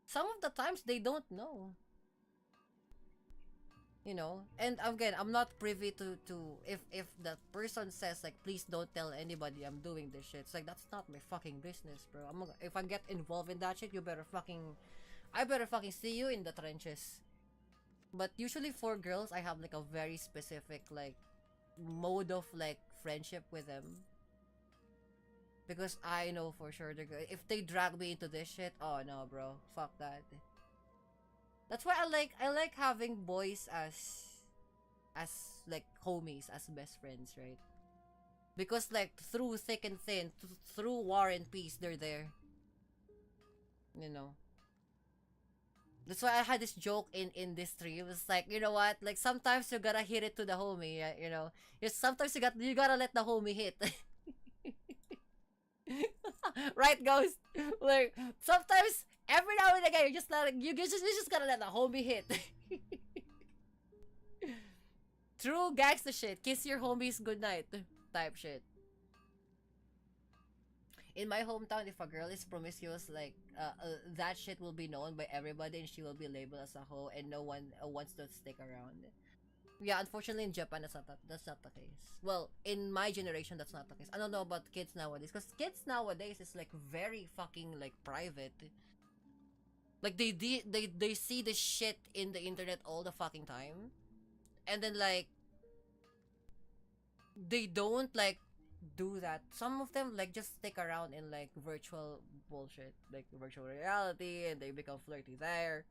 Some of the times, they don't know. And again, I'm not privy to if the person says like, please don't tell anybody I'm doing this shit. It's like, that's not my fucking business, bro. If I get involved in that shit, I better fucking see you in the trenches. But usually for girls, I have like a very specific like mode of like friendship with them. Because I know for sure if they drag me into this shit, oh no, bro, fuck that. That's why I like having boys as like homies, as best friends, right? Because like through thick and thin, through war and peace, they're there. That's why I had this joke in this tree. It was like, you know what? Like sometimes you gotta hit it to the homie, sometimes you gotta let the homie hit. Right, Ghost? Like sometimes every now and again you just gotta let the homie hit. True gangsta shit. Kiss your homies goodnight type shit. In my hometown, if a girl is promiscuous, like that shit will be known by everybody and she will be labeled as a hoe and no one wants to stick around. Yeah, unfortunately in Japan that's not the case. Well, in my generation that's not the case. I don't know about kids nowadays, because kids nowadays is like very fucking like private. Like they see the shit in the internet all the fucking time, and then like they don't like do that. Some of them like just stick around in like virtual bullshit, like virtual reality, and they become flirty there.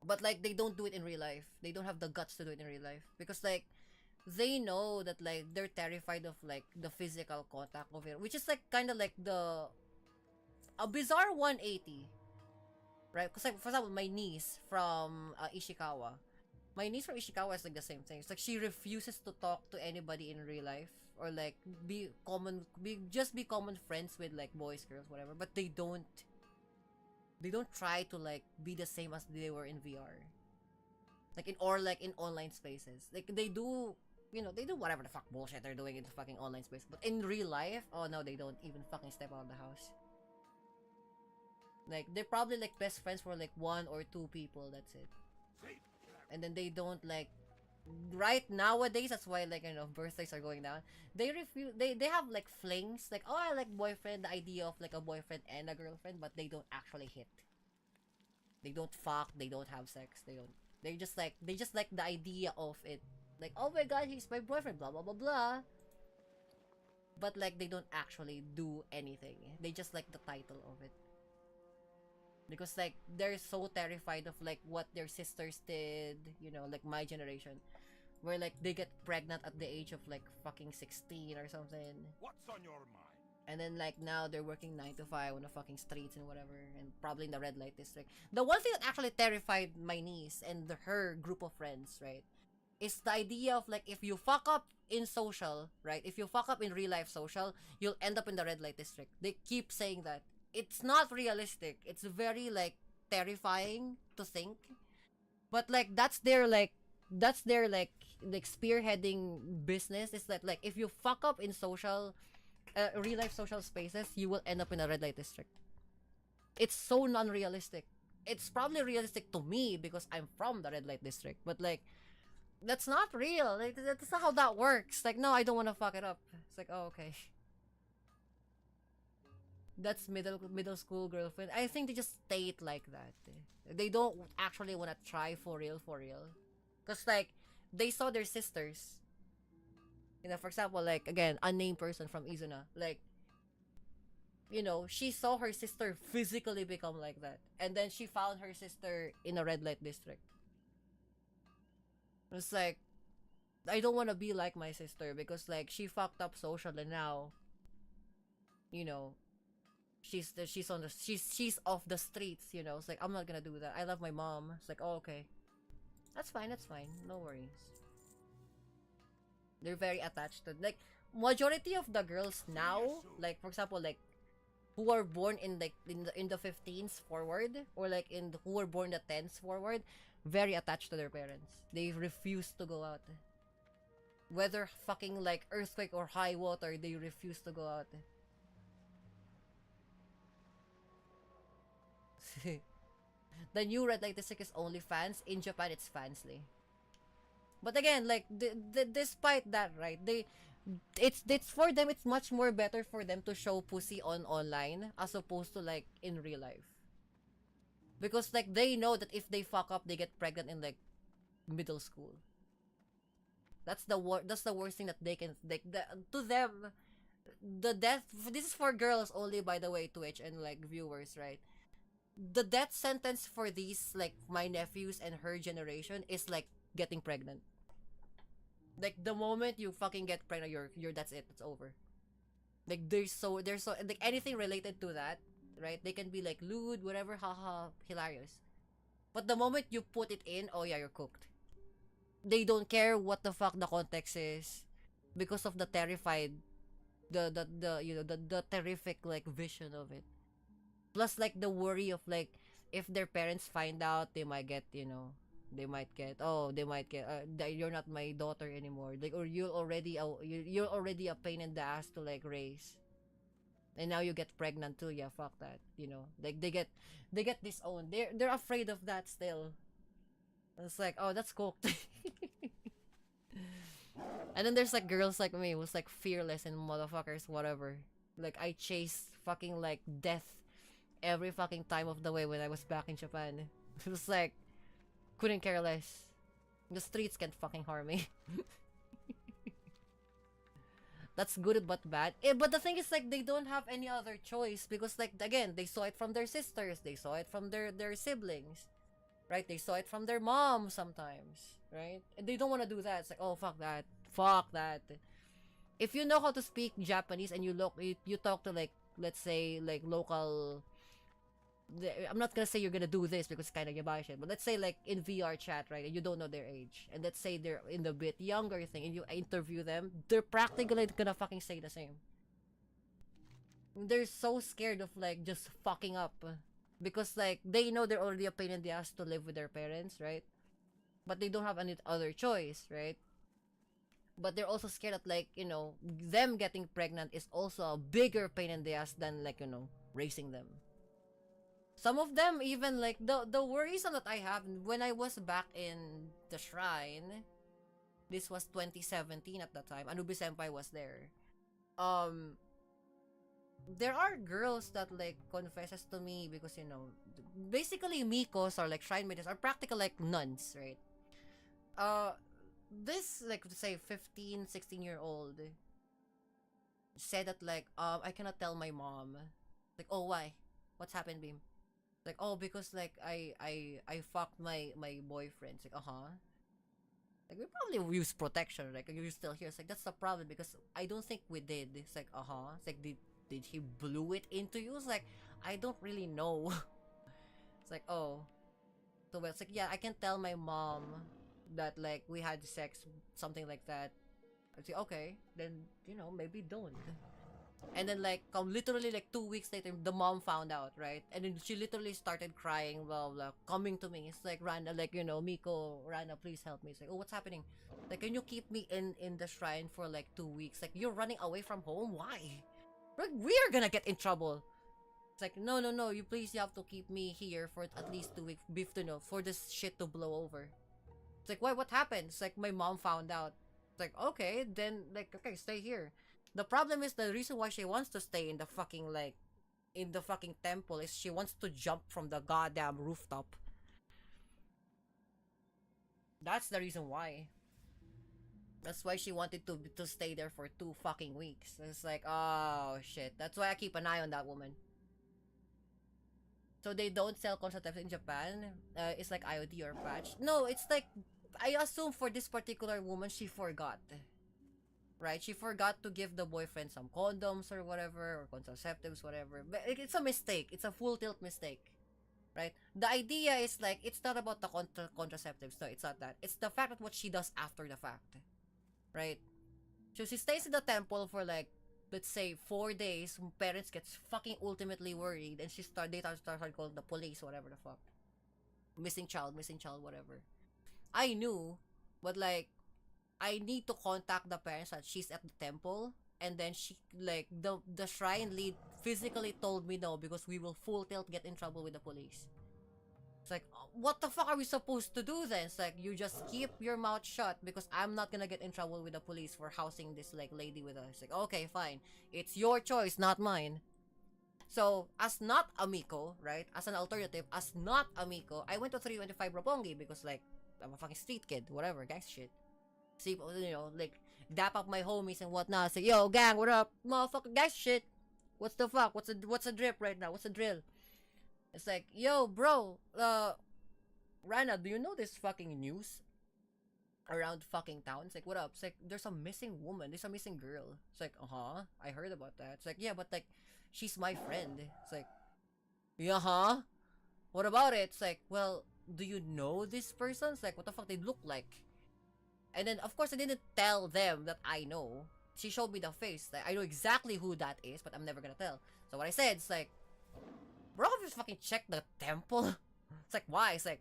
But like they don't do it in real life. They don't have the guts to do it in real life because like they know that like they're terrified of like the physical contact of it, which is like kind of like a bizarre 180, right? Because like for example, my niece from Ishikawa is like the same thing. It's like she refuses to talk to anybody in real life or like be common friends with like boys, girls, whatever, but they don't try to like be the same as they were in VR. Like in online spaces. Like they do, they do whatever the fuck bullshit they're doing in the fucking online space. But in real life, oh no, they don't even fucking step out of the house. Like they're probably like best friends for like 1 or 2 people, that's it. And then they don't like right nowadays, that's why like birthdays are going down. They refuse they have like flings, like, oh, I like boyfriend, the idea of like a boyfriend and a girlfriend, but they don't actually hit. They don't fuck, they don't have sex, they just like the idea of it. Like, oh my god, he's my boyfriend, blah blah blah blah. But like they don't actually do anything. They just like the title of it. Because like they're so terrified of like what their sisters did, like my generation, where like they get pregnant at the age of like fucking 16 or something. What's on your mind? And then like now they're working 9 to 5 on the fucking streets and whatever, and probably in the red light district. The one thing that actually terrified my niece and her group of friends, right, is the idea of like, if you fuck up in social, right, if you fuck up in real life social, you'll end up in the red light district. They keep saying that. It's not realistic. It's very like terrifying to think. But like that's their spearheading business. Is that like, if you fuck up in social real life social spaces, you will end up in a red light district. It's so non-realistic. It's probably realistic to me because I'm from the red light district, but like that's not real. Like, that's not how that works. Like, no, I don't want to fuck it up. It's like, oh, okay. That's middle school girlfriend. I think they just state like that. They don't actually want to try for real. Because like they saw their sisters. For example, like again, unnamed person from Izuna. Like, she saw her sister physically become like that. And then she found her sister in a red light district. It's like, I don't want to be like my sister because like she fucked up socially now. She's off the streets, It's like, I'm not gonna do that. I love my mom. It's like, oh, okay. That's fine, no worries. They're very attached to, like, majority of the girls now, like, for example, like, who are born in like in the 15s forward, or like who were born the 10s forward, very attached to their parents. They refuse to go out. Whether fucking like earthquake or high water, they refuse to go out. The new red light district is only fans. In Japan, it's fansly. But again, like despite that, right? It's for them. It's much more better for them to show pussy online as opposed to like in real life. Because like they know that if they fuck up, they get pregnant in like middle school. That's the worst thing that they can to them. The death. This is for girls only, by the way, Twitch and like viewers, right? The death sentence for these, like my nephews and her generation, is like getting pregnant. Like the moment you fucking get pregnant, you're that's it. It's over. Like they're so like anything related to that, right? They can be like lewd, whatever, haha, hilarious. But the moment you put it in, oh yeah, you're cooked. They don't care what the fuck the context is, because of the terrified, the terrific like vision of it. Plus like the worry of like, if their parents find out, they might get you're not my daughter anymore, like, or you're already a pain in the ass to like raise, and now you get pregnant too. Yeah, fuck that. Like they get disowned. They're afraid of that still. It's like, oh, that's cooked. And then there's like girls like me who's like fearless and motherfuckers, whatever. Like I chased fucking like death every fucking time of the way when I was back in Japan. It was like, couldn't care less. The streets can't fucking harm me. That's good but bad. But the thing is, like, they don't have any other choice because, like, again, they saw it from their sisters. They saw it from their siblings. Right? They saw it from their mom sometimes. Right? And they don't want to do that. It's like, oh, fuck that. Fuck that. If you know how to speak Japanese and you talk to, like, let's say, like, local I'm not gonna say you're gonna do this because it's kind of yabai shit, but let's say like in VR chat, right, and you don't know their age, and let's say they're in the bit younger thing, and you interview them, they're practically gonna fucking say the same. They're so scared of like just fucking up, because like they know they're already a pain in the ass to live with their parents, right? But they don't have any other choice, right? But they're also scared that like, you know, them getting pregnant is also a bigger pain in the ass than like, you know, raising them. Some of them even like the worrisome that I have when I was back in the shrine. This was 2017 at that time. Anubi Senpai was there. There are girls that like confesses to me because, you know, basically Mikos or like shrine maidens are practical like nuns, right? This like say 15-16-year-old said that like I cannot tell my mom. Like, oh, why? What's happened, Beam? Like, oh, because like I fucked my boyfriend. It's like, like we probably use protection, like you're still here. It's like that's the problem because I don't think we did. It's like, it's like did he blew it into you? It's like I don't really know. It's like, oh, so well, it's like, yeah, I can tell my mom that like we had sex, something like that. I say, okay, then you know, maybe don't. And then like literally like 2 weeks later, the mom found out, right? And then she literally started crying, blah blah, coming to me. It's like, Rana, like, you know, Miko, Rana, please help me. It's like, oh, what's happening? Like, can you keep me in the shrine for like 2 weeks? Like, you're running away from home. Why? Like, we're gonna get in trouble. It's like, no, you have to keep me here for at least 2 weeks, for this shit to blow over. It's like, why? What happened? It's like my mom found out. It's like, okay, then like, okay, stay here. The problem is the reason why she wants to stay in the fucking like in the fucking temple is she wants to jump from the goddamn rooftop. That's the reason why. That's why she wanted to stay there for 2 fucking weeks. It's like, oh shit. That's why I keep an eye on that woman. So they don't sell contraceptives in Japan. It's like IOD or patch. No, it's like I assume for this particular woman she forgot. Right? She forgot to give the boyfriend some condoms or whatever, or contraceptives, whatever. But it's a mistake. It's a full tilt mistake. Right? The idea is like, it's not about the contraceptives. No, it's not that. It's the fact that what she does after the fact. Right? So she stays in the temple for like, let's say 4 days. Parents gets fucking ultimately worried, and they start calling the police, whatever the fuck. Missing child, whatever. I knew, but like, I need to contact the parents that she's at the temple, and then she like the shrine lead physically told me no because we will full tilt get in trouble with the police. It's like, what the fuck are we supposed to do then? It's like, you just keep your mouth shut because I'm not gonna get in trouble with the police for housing this like lady with us. It's like, okay, fine, it's your choice, not mine. So as not Amico, right? As an alternative, as not Amico, I went to 325 Roppongi because like I'm a fucking street kid, whatever, guys, shit. See, you know, like dap up my homies and whatnot. Say, yo, gang, what up, motherfucker, guys, shit. What's the fuck? What's the drip right now? What's the drill? It's like, yo, bro, Rana, do you know this fucking news around fucking town? It's like, what up? It's like, there's a missing woman. There's a missing girl. It's like, I heard about that. It's like, yeah, but like, she's my friend. It's like, yeah, what about it? It's like, well, do you know this person? It's like, what the fuck they look like? And then, of course, I didn't tell them that I know. She showed me the face. Like, I know exactly who that is, but I'm never gonna tell. So what I said, it's like, bro, have you fucking checked the temple? It's like, why? It's like,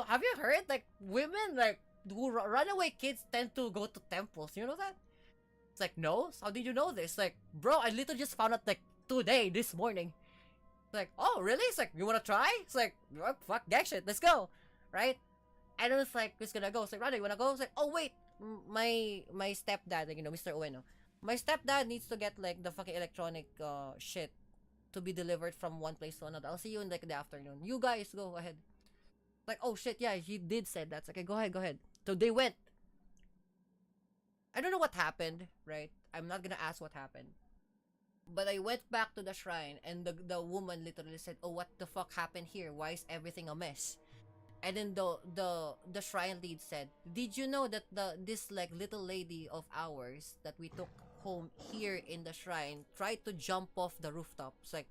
have you heard? Like, women, like, who runaway kids tend to go to temples. You know that? It's like, no? So how did you know this? Like, bro, I literally just found out, like, today, this morning. It's like, oh, really? It's like, you wanna try? It's like, oh, fuck, gang shit, let's go. Right? And it was like, who's gonna go? It's like, Rana, you wanna go? It's like, oh, wait, my stepdad, like, you know, Mr. Ueno. My stepdad needs to get, like, the fucking electronic, shit to be delivered from one place to another. I'll see you in, like, the afternoon. You guys go ahead. Like, oh, shit, yeah, he did say that. It's like, okay, go ahead. So they went. I don't know what happened, right? I'm not gonna ask what happened. But I went back to the shrine, and the woman literally said, oh, what the fuck happened here? Why is everything a mess? And then the shrine lead said, did you know that this like little lady of ours that we took home here in the shrine tried to jump off the rooftop? It's like,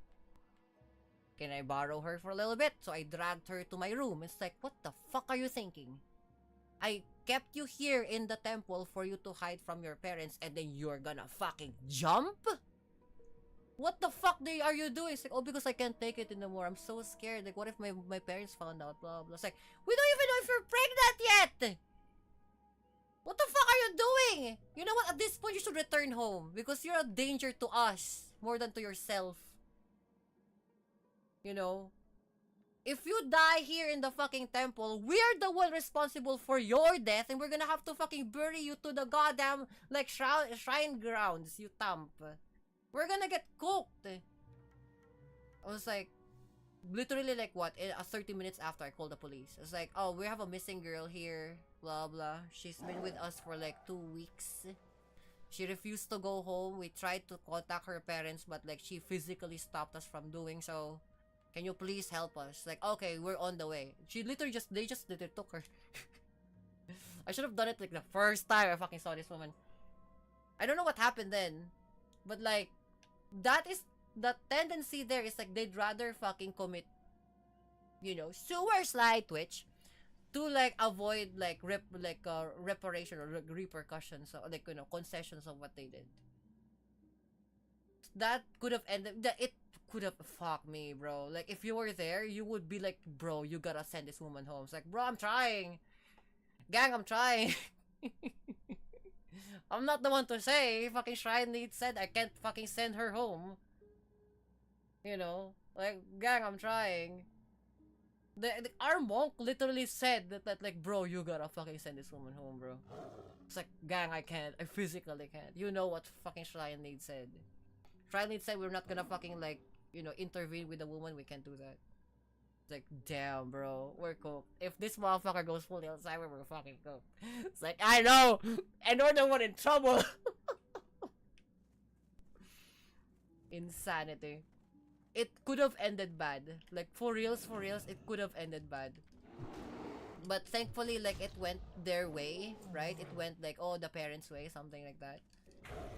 can I borrow her for a little bit? So I dragged her to my room. It's like, what the fuck are you thinking? I kept you here in the temple for you to hide from your parents, and then you're gonna fucking jump? What the fuck are you doing? It's like, oh, because I can't take it anymore. I'm so scared. Like, what if my parents found out? Blah, blah. It's like, we don't even know if you're pregnant yet! What the fuck are you doing? You know what? At this point, you should return home. Because you're a danger to us. More than to yourself. You know? If you die here in the fucking temple, we're the one responsible for your death. And we're gonna have to fucking bury you to the goddamn, like, shrine grounds, you thump. We're gonna get cooked. I was like, literally like what? 30 minutes after I called the police. It's like, oh, we have a missing girl here. Blah, blah. She's been with us for like 2 weeks. She refused to go home. We tried to contact her parents, but like she physically stopped us from doing so. Can you please help us? Like, okay, we're on the way. She literally they just literally took her. I should have done it like the first time I fucking saw this woman. I don't know what happened then. But like, that is the tendency there is like they'd rather fucking commit, you know, sewer slide twitch to like avoid like reparation or repercussions or like, you know, concessions of what they did. That could have ended. It could have fucked me, bro. Like if you were there, you would be like, bro, you gotta send this woman home. It's like, bro, I'm trying, gang, I'm trying. I'm not the one to say. Fucking Shrine Lead said I can't fucking send her home. You know? Like, gang, I'm trying. Our monk literally said that like, bro, you gotta fucking send this woman home, bro. It's like, gang, I can't. I physically can't. You know what fucking Shrine Lead said. Shrine Lead said we're not gonna fucking like, you know, intervene with the woman. We can't do that. It's like, damn, bro, we're cooked. If this motherfucker goes fully outside, we're fucking cooked. It's like, I know, and we're the one in trouble. Insanity. It could have ended bad. Like, for reals, it could have ended bad. But thankfully, like, it went their way, right? It went like, oh, the parents' way, something like that.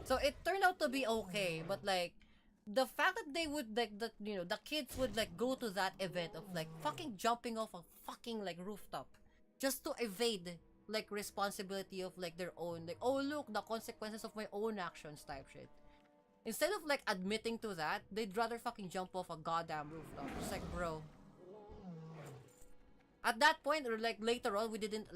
So it turned out to be okay, but like, the fact that they would like that, you know, the kids would like go to that event of like fucking jumping off a fucking like rooftop just to evade like responsibility of like their own, like, oh look, the consequences of my own actions type shit. Instead of like admitting to that, they'd rather fucking jump off a goddamn rooftop. It's like, bro. At that point, or like later on, we didn't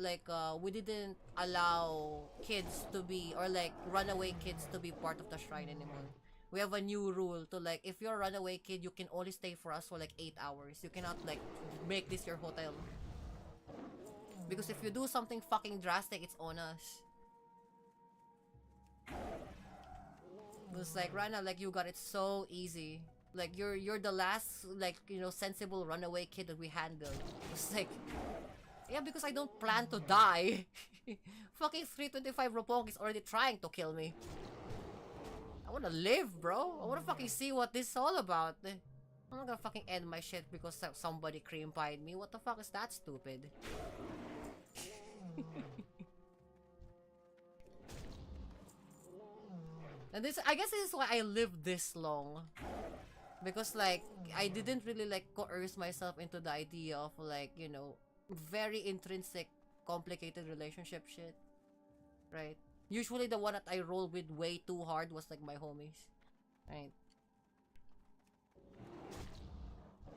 allow kids to be, or like runaway kids to be part of the shrine anymore. We have a new rule to like, if you're a runaway kid, you can only stay for us for like 8 hours. You cannot like make this your hotel. Because if you do something fucking drastic, it's on us. It's like right now, like you got it so easy. Like you're the last like, you know, sensible runaway kid that we handled. It's like, yeah, because I don't plan to die. Fucking 325 Roppongi is already trying to kill me. I wanna live, bro. I wanna fucking see what this is all about. I'm not gonna fucking end my shit because somebody cream pied me. What the fuck is that stupid? And this, I guess this is why I lived this long. Because like, I didn't really like coerce myself into the idea of like, you know, very intrinsic, complicated relationship shit. Right? Usually the one that I rolled with way too hard was like my homies. Right?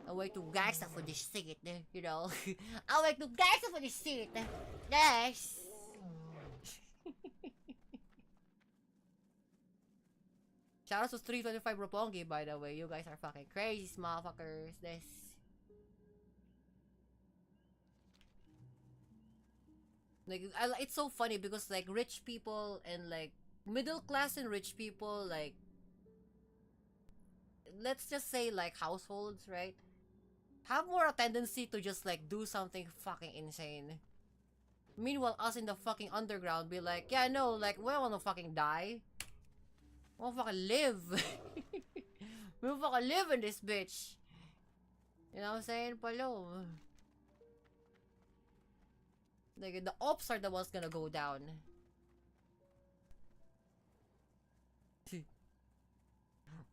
I wait to gangsta for this shit, you know? I wait to gangsta for this shit. Yes! Shoutouts to 325 Roppongi, by the way. You guys are fucking crazy, motherfuckers. This. Like, it's so funny because, like, rich people and, like, middle class and rich people, like, let's just say, like, households, right? Have more a tendency to just, like, do something fucking insane. Meanwhile, us in the fucking underground be like, yeah, no, like, we don't wanna fucking die. We wanna fucking live. We wanna fucking live in this bitch. You know what I'm saying? Palo. Like, the ops are the ones gonna go down.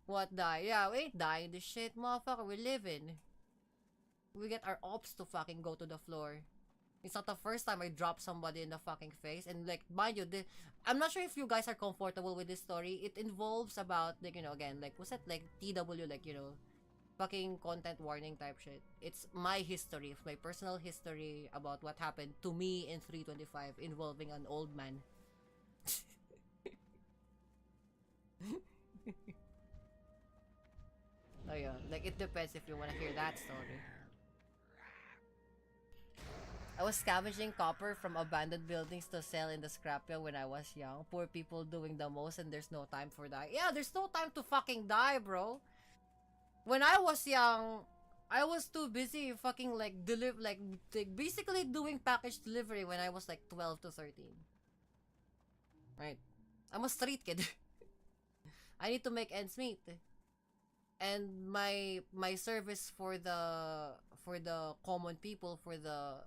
What die? Yeah, we ain't dying this shit, motherfucker. We're living. we get our ops to fucking go to the floor. It's not the first time I drop somebody in the fucking face. And like, mind you, I'm not sure if you guys are comfortable with this story. It involves about, like, you know, again, like, was that like TW, like, you know, fucking content warning type shit. It's my history, my personal history about what happened to me in 325 involving an old man. Oh yeah, like it depends if you want to hear that story. I was scavenging copper from abandoned buildings to sell in the scrapyard when I was young. Poor people doing the most and there's no time for that. Yeah, there's no time to fucking die, bro. When I was young, I was too busy fucking like basically doing package delivery when I was like 12 to 13. Right. I'm a street kid. I need to make ends meet. And my service for the common people, for the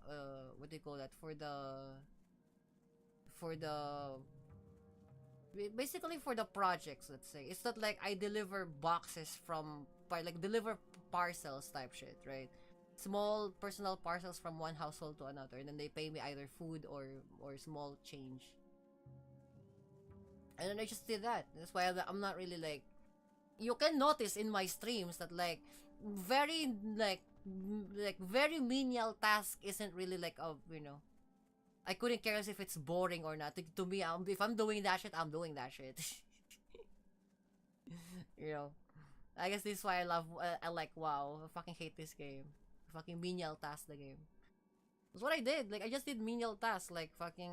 what do you call that, for the basically for the projects, let's say, it's not like I deliver boxes from like deliver parcels type shit, right? Small personal parcels from one household to another, and then they pay me either food or small change. And then I just did that. That's why I'm not really like, you can notice in my streams that like very very menial task isn't really like a, you know, I couldn't care less if it's boring or not. To me, if I'm doing that shit, I'm doing that shit. You know, I guess this is why I like WoW. I fucking hate this game. Fucking menial task the game. That's what I did. Like I just did menial tasks, like fucking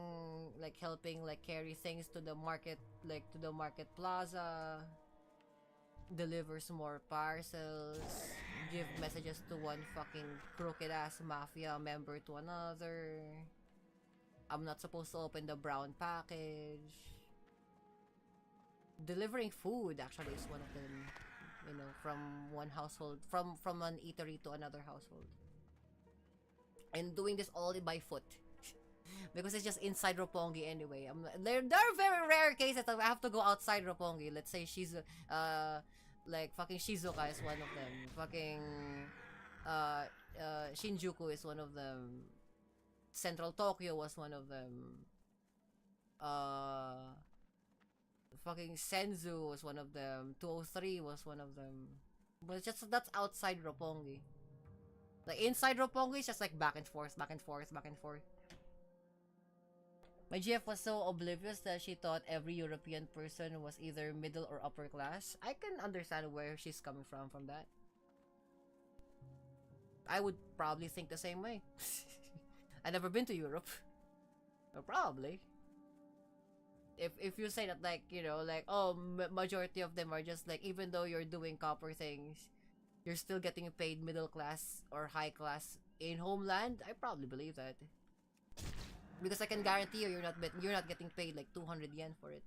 like helping like carry things to the market, like to the market plaza, deliver some more parcels, give messages to one fucking crooked ass mafia member to another. I'm not supposed to open the brown package. Delivering food actually is one of them, you know, from one household, from an eatery to another household. And doing this all by foot. Because it's just inside Roppongi anyway. There are very rare cases that I have to go outside Roppongi. Let's say she's like fucking Shizuoka is one of them. Fucking Shinjuku is one of them. Central Tokyo was one of them. Fucking Senzu was one of them. 203 was one of them. But just that's outside Roppongi. Like inside Roppongi, it's just like back and forth, back and forth, back and forth. My GF was so oblivious that she thought every European person was either middle or upper class. I can understand where she's coming from that. I would probably think the same way. I've never been to Europe. But probably. If you say that, like, you know, like, oh, majority of them are just like, even though you're doing copper things, you're still getting paid middle class or high class in homeland, I probably believe that. Because I can guarantee you're not getting paid like 200 yen for it.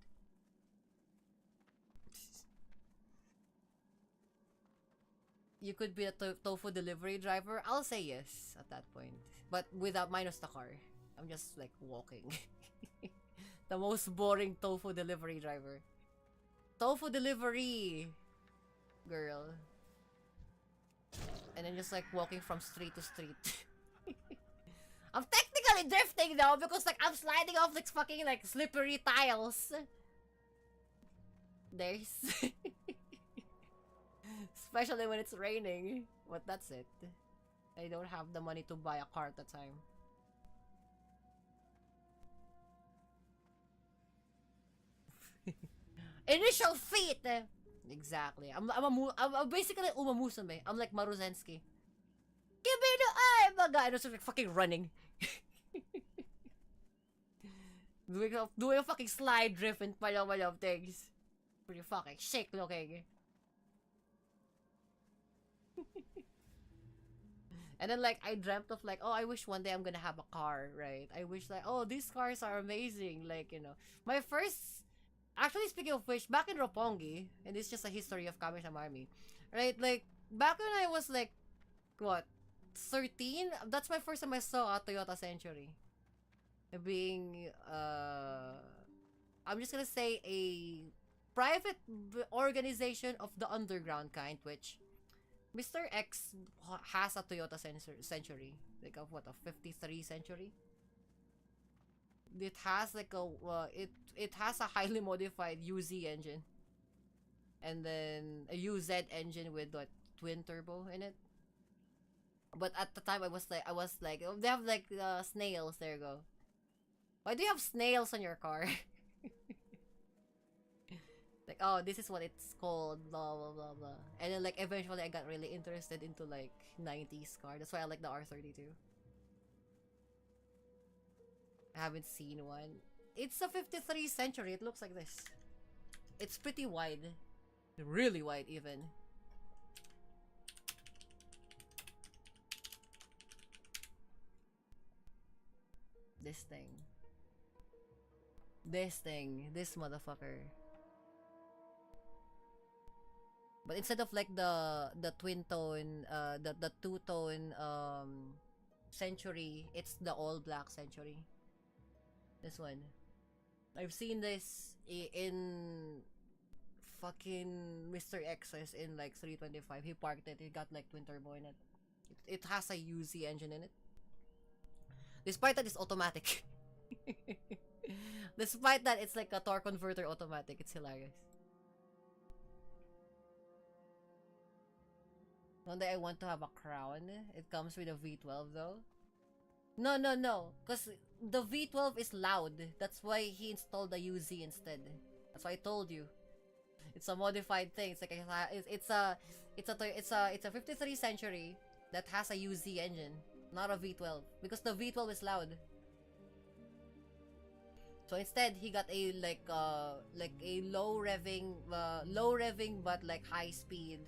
You could be a tofu delivery driver. I'll say yes at that point, but without minus the car. I'm just like walking. The most boring tofu delivery driver. Tofu delivery, girl. And then just like walking from street to street. I'm technically drifting now because like I'm sliding off like fucking like slippery tiles. There's especially when it's raining. But that's it. I don't have the money to buy a car at the time. Initial feat! Exactly. I'm basically Uma Musume. I'm like Maruzensky. Give me the eye, baga! I was like fucking running. doing a fucking slide drift and palaw things. Pretty fucking sick looking. And then like I dreamt of like, oh, I wish one day I'm gonna have a car, right? I wish like, oh, these cars are amazing. Like, you know, my first, actually speaking of which, back in Roppongi, and this is just a history of Kami-sama Army, right? Like back when I was like, what, 13? That's my first time I saw a Toyota Century. Being I'm just gonna say a private organization of the underground kind, which Mr. X has a Toyota Century, like a what, a 53 Century. It has like a it has a highly modified UZ engine, and then a UZ engine with what, twin turbo in it. But at the time I was like, oh, they have like snails. There you go. Why do you have snails on your car? Like, oh, this is what it's called, blah blah blah blah. And then like eventually I got really interested into like 90s car. That's why I like the R32. I haven't seen one. It's a 53 Century. It looks like this. It's pretty wide. Really wide even. This thing. This motherfucker. But instead of like the twin tone, the two-tone Century, it's the all black Century. This one. I've seen this in fucking Mr. X's in like 325. He parked it. He got like twin turbo in it. It has a UZ engine in it. Despite that, it's automatic. Despite that, it's like a torque converter automatic. It's hilarious. One day I want to have a crown. It comes with a V12 though. No. Because the V12 is loud. That's why he installed the UZ instead. That's why I told you. It's a modified thing. It's like it's a 53 Century that has a UZ engine, not a V12, because the V12 is loud. So instead, he got a like a low revving but like high speed,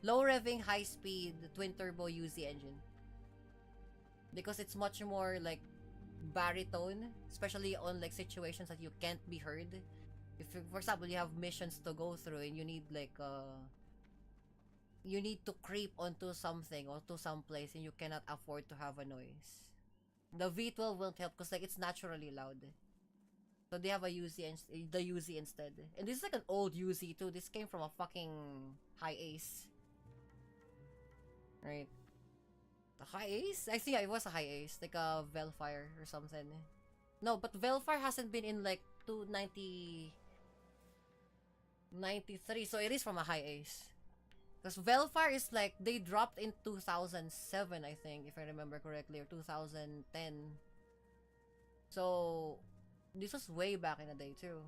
low revving, high speed twin turbo UZ engine. Because it's much more like baritone, especially on like situations that you can't be heard. If for example you have missions to go through and you need like you need to creep onto something or to some place and you cannot afford to have a noise. The V12 won't help because like it's naturally loud. So they have a the UZ instead. And this is like an old UZ too. This came from a fucking high ace. Right. The high ace? I think it was a high ace. Like a Velfire or something. No, but Velfire hasn't been in like 93. So it is from a high ace. Because Velfire is like, they dropped in 2007, I think, if I remember correctly, or 2010. So, this was way back in the day too.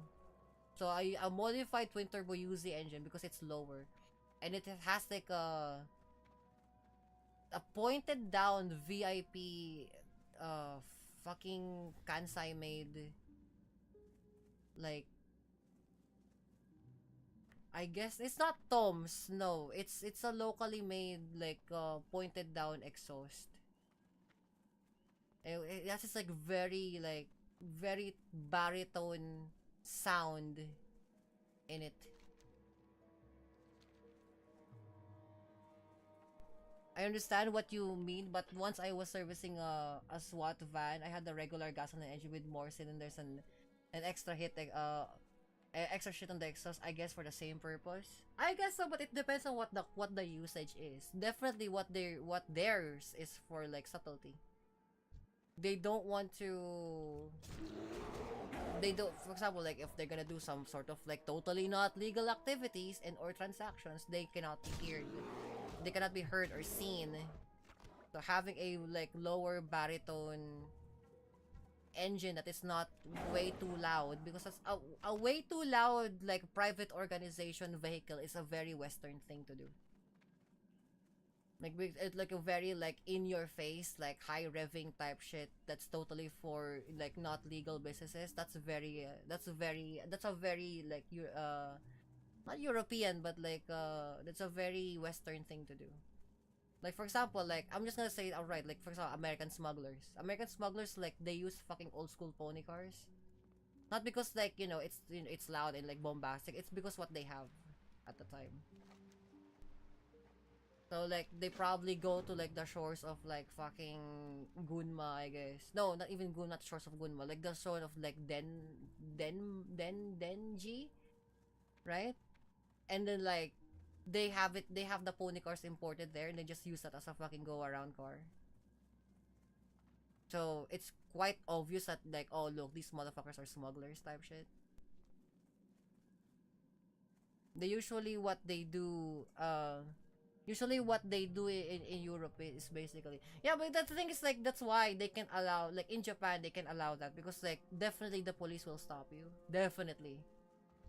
So, I modified twin turbo UZ engine because it's lower. And it has like a pointed down VIP fucking Kansai made, like, I guess it's not Tom's. No, it's a locally made like pointed down exhaust. It has this like very baritone sound in it. I understand what you mean, but once I was servicing a SWAT van, I had the regular gasoline engine with more cylinders and an extra extra shit on the exhaust, I guess for the same purpose. I guess so, but it depends on what the usage is. Definitely what theirs is for like subtlety. They don't want to. They don't, for example, like if they're gonna do some sort of like totally not legal activities and or transactions, they cannot be heard. They cannot be heard or seen. So having a like lower baritone engine that is not way too loud, because that's a way too loud like private organization vehicle is a very Western thing to do. Like it's like a very like in your face like high revving type shit that's totally for like not legal businesses. That's a very like not European, but like that's a very Western thing to do. Like for example, like I'm just gonna say it outright, like for example, American smugglers like they use fucking old school pony cars. Not because like it's loud and like bombastic, it's because what they have at the time. So like they probably go to like the shores of like fucking Gunma, I guess. No, not even Gunma, not shores of Gunma, like the shore of like Denji, right? And then like they have it. They have the pony cars imported there, and they just use that as a fucking go around car. So it's quite obvious that like, oh look, these motherfuckers are smugglers type shit. They usually what they do in Europe is basically, yeah, but the thing is like that's why they can allow, like in Japan they can allow that, because like definitely the police will stop you, definitely,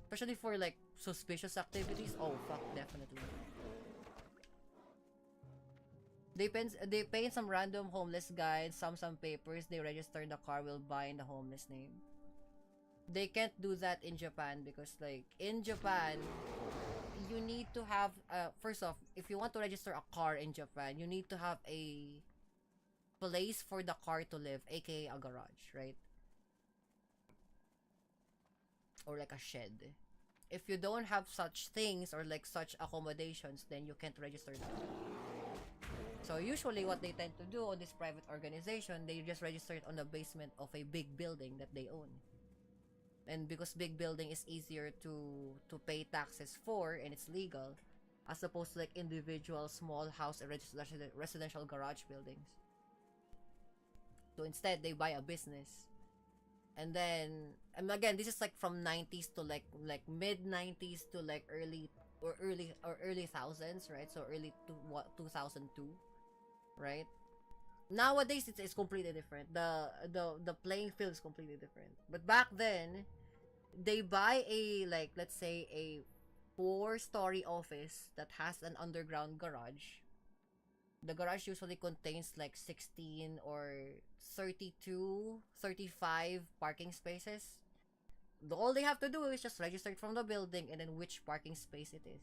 especially for like suspicious activities. Oh fuck, definitely. They pay some random homeless guy some papers, they register the car will buy in the homeless name. They can't do that in Japan because like in Japan you need to have first off, if you want to register a car in Japan, you need to have a place for the car to live, aka a garage, right? Or like a shed. If you don't have such things or like such accommodations, then you can't register that. So usually what they tend to do on this private organization, they just register it on the basement of a big building that they own. And because big building is easier to pay taxes for and it's legal, as opposed to like individual small house and residential garage buildings. So instead they buy a business. And then, and again, this is like from 90s to like mid 90s to like early thousands, right? So early to what 2002, right? Nowadays it's completely different. The playing field is completely different. But back then, they buy a, like, let's say a 4-story office that has an underground garage. The garage usually contains like 16 or 32, 35 parking spaces. All they have to do is just register it from the building and then which parking space it is.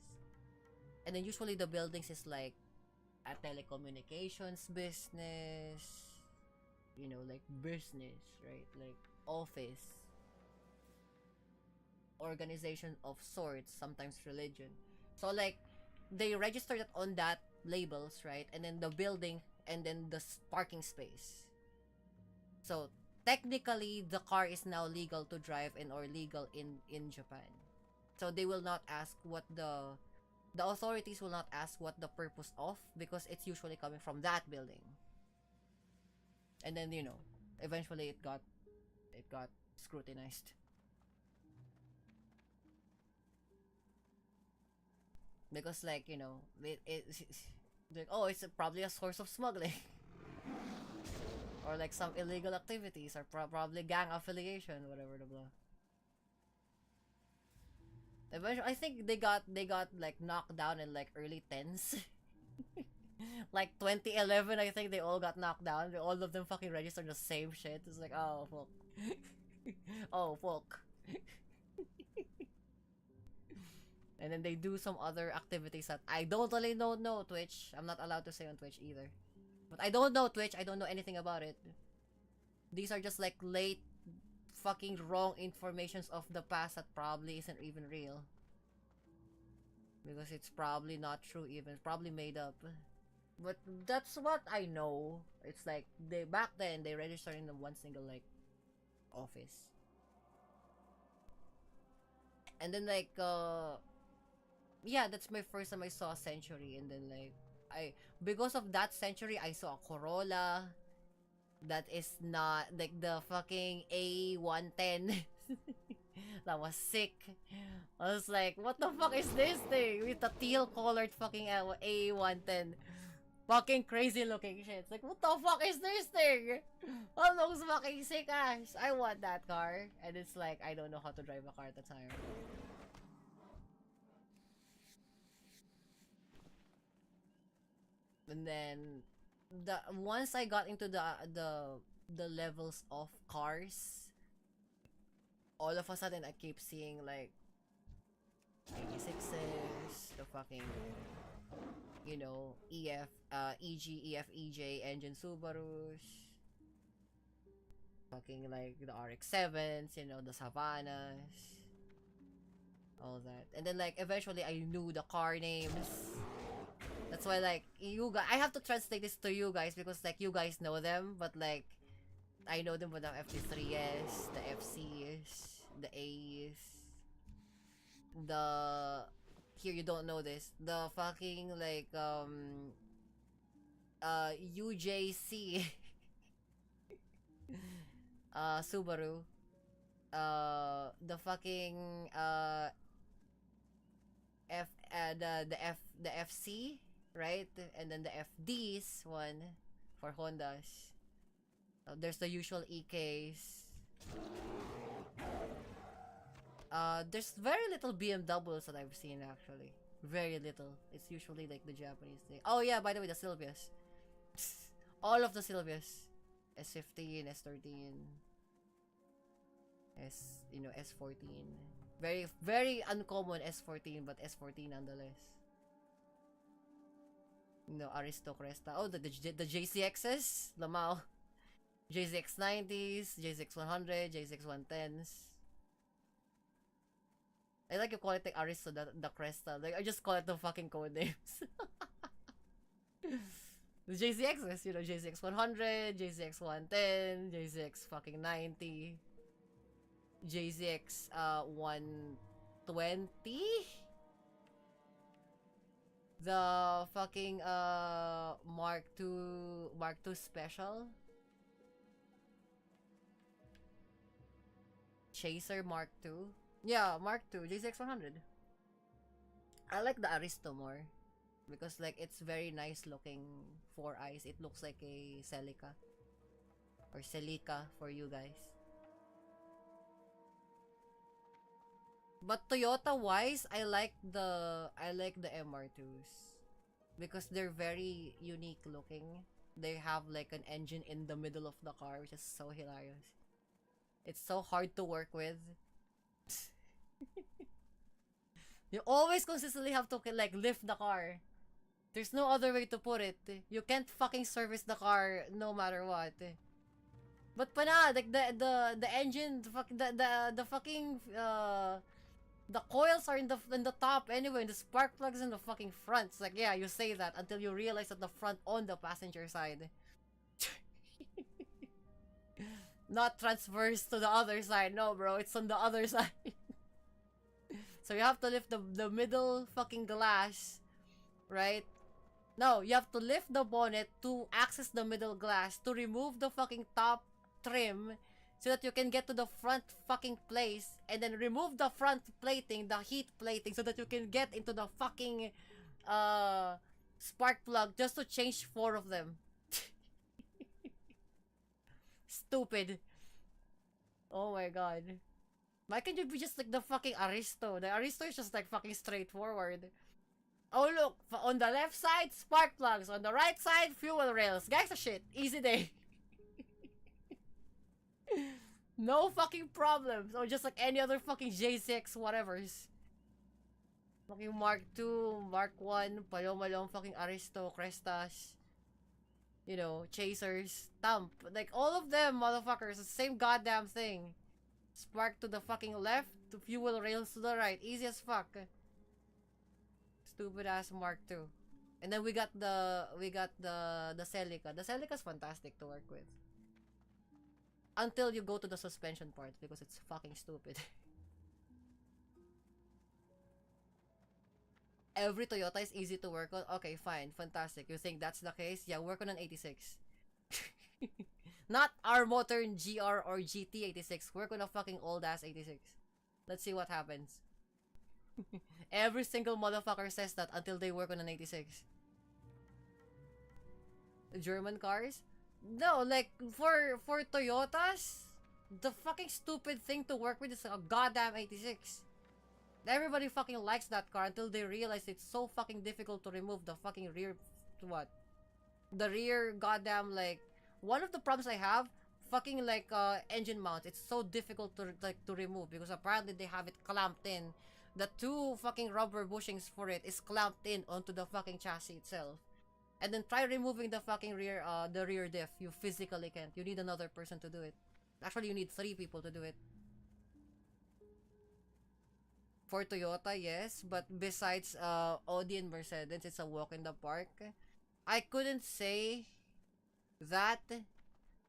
And then usually the buildings is like a telecommunications business, you know, like business, right? Like office, organization of sorts, sometimes religion. So like they registered it on that labels, right? And then the building and then the parking space. So technically the car is now legal to drive and or legal in Japan. So they will not ask what the authorities will not ask what the purpose of, because it's usually coming from that building. And then, you know, eventually it got scrutinized. Because like, you know, it's like, oh, it's probably a source of smuggling. Or like some illegal activities, or probably gang affiliation, whatever the blah. Eventually, I think they got like knocked down in like early 10s. Like 2011, I think they all got knocked down. All of them fucking registered the same shit. It's like, oh fuck. Oh fuck. And then they do some other activities that I don't really know Twitch. I'm not allowed to say on Twitch either. But I don't know Twitch. I don't know anything about it. These are just like late fucking wrong informations of the past that probably isn't even real. Because it's probably not true even. It's probably made up. But that's what I know. It's like they back then they registered in the one single like office. And then like yeah, that's my first time I saw a Century. And then like because of that Century I saw a Corolla that is not like the fucking A110. That was sick. I was like, what the fuck is this thing with the teal colored fucking A110? Fucking crazy looking shit. It's like, what the fuck is this thing? Oh, looks fucking sick ass. I want that car. And it's like, I don't know how to drive a car at the time. And then once I got into the levels of cars, all of a sudden I keep seeing like 86s, the fucking, you know, EJ engine Subarus, fucking like the RX-7s, you know, the Savannas, all that. And then like eventually I knew the car names. That's why like you guys, I have to translate this to you guys because like you guys know them, but like I know them with the FD3s, the FCs, the A's, the here you don't know this. The fucking like UJC Subaru. The fucking the FC, right? And then the FDs one for Hondas. There's the usual EKs. There's very little BMWs that I've seen actually. Very little. It's usually like the Japanese thing. Oh yeah, by the way, the Silvias. All of the Silvias. S15, S13, S14. Very, very uncommon S14, but S14 nonetheless. Aristo Cresta. Oh, the JCXs, Lamau. JZX 90s, JZX 100, JZX 110s. I like you call it like Aristo, the Cresta. Like, I just call it the fucking code names. The JZXs, JZX 100, JZX 110, JZX fucking 90, JZX 120. The fucking Mark II special. Chaser Mark II. Yeah, Mark II, JZX 100. I like the Aristo more because like it's very nice looking 4 eyes. It looks like a Celica or Celica for you guys. But Toyota wise, I like the MR2s because they're very unique looking. They have like an engine in the middle of the car, which is so hilarious. It's so hard to work with. You always consistently have to like lift the car. There's no other way to put it. You can't fucking service the car no matter what. But pana, like the engine, the fucking the coils are in the top anyway, and the spark plugs in the fucking front. It's like, yeah, you say that until you realize that the front on the passenger side. Not transverse to the other side. No, bro, it's on the other side. So you have to lift the middle fucking glass, right? No, you have to lift the bonnet to access the middle glass to remove the fucking top trim so that you can get to the front fucking place, and then remove the front plating, the heat plating, so that you can get into the fucking spark plug just to change 4 of them. Stupid. Oh my god. Why can't you be just like the fucking Aristo? The Aristo is just like fucking straightforward. Oh look, on the left side, spark plugs. On the right side, fuel rails. Guys, a shit. Easy day. No fucking problems. Or just like any other fucking J6 whatevers. Fucking Mark II, Mark I, Paloma fucking Aristo, Crestas. Chasers, Thump. Like, all of them, motherfuckers, the same goddamn thing. Spark to the fucking left, to fuel rails to the right. Easy as fuck. Stupid ass Mark II. And then we got the Celica. The Celica's fantastic to work with. Until you go to the suspension part, because it's fucking stupid. Every Toyota is easy to work on. Okay, fine, fantastic. You think that's the case? Yeah, work on an 86. Not our modern GR or GT 86. Work on a fucking old ass 86. Let's see what happens. Every single motherfucker says that until they work on an 86. German cars? No, like for Toyotas, the fucking stupid thing to work with is a goddamn 86. Everybody fucking likes that car until they realize it's so fucking difficult to remove the fucking rear, the rear goddamn, like, one of the problems I have, fucking like engine mount, it's so difficult to remove because apparently they have it clamped in. The 2 fucking rubber bushings for it is clamped in onto the fucking chassis itself. And then try removing the fucking rear, the rear diff. You physically can't. You need another person to do it. Actually, you need 3 people to do it. For Toyota, yes, but besides Audi and Mercedes, it's a walk in the park. I couldn't say that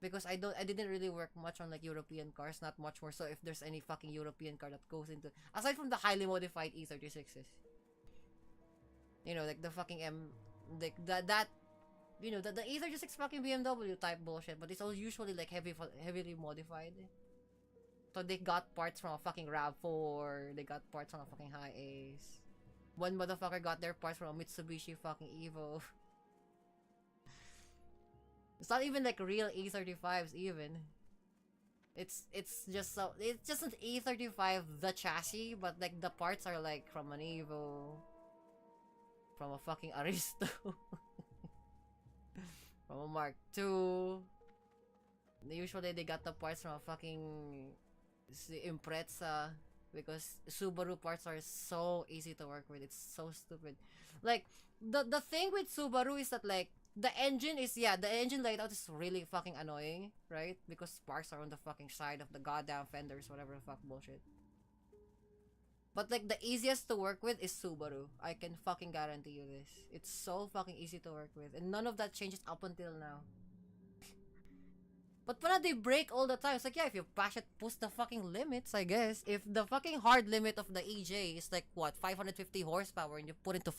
because I didn't really work much on like European cars, not much more so if there's any fucking European car that goes into, aside from the highly modified E36s. You know, like the fucking like that you know, the E36 fucking BMW type bullshit, but it's all usually like heavily modified. So they got parts from a fucking RAV4, they got parts from a fucking High Ace. One motherfucker got their parts from a Mitsubishi fucking Evo. It's not even like real E35s even. It's just an E35 the chassis, but like the parts are like from an Evo, from a fucking Aristo, from a Mark II. Usually they got the parts from a fucking Impreza, because Subaru parts are so easy to work with. It's so stupid. Like the thing with Subaru is that like the engine layout is really fucking annoying, right? Because sparks are on the fucking side of the goddamn fenders, whatever the fuck bullshit. But like the easiest to work with is Subaru. I can fucking guarantee you this. It's so fucking easy to work with, and none of that changes up until now. But when they break all the time, it's like, yeah, if you push the fucking limits, I guess. If the fucking hard limit of the EJ is like what, 550 horsepower, and you put it to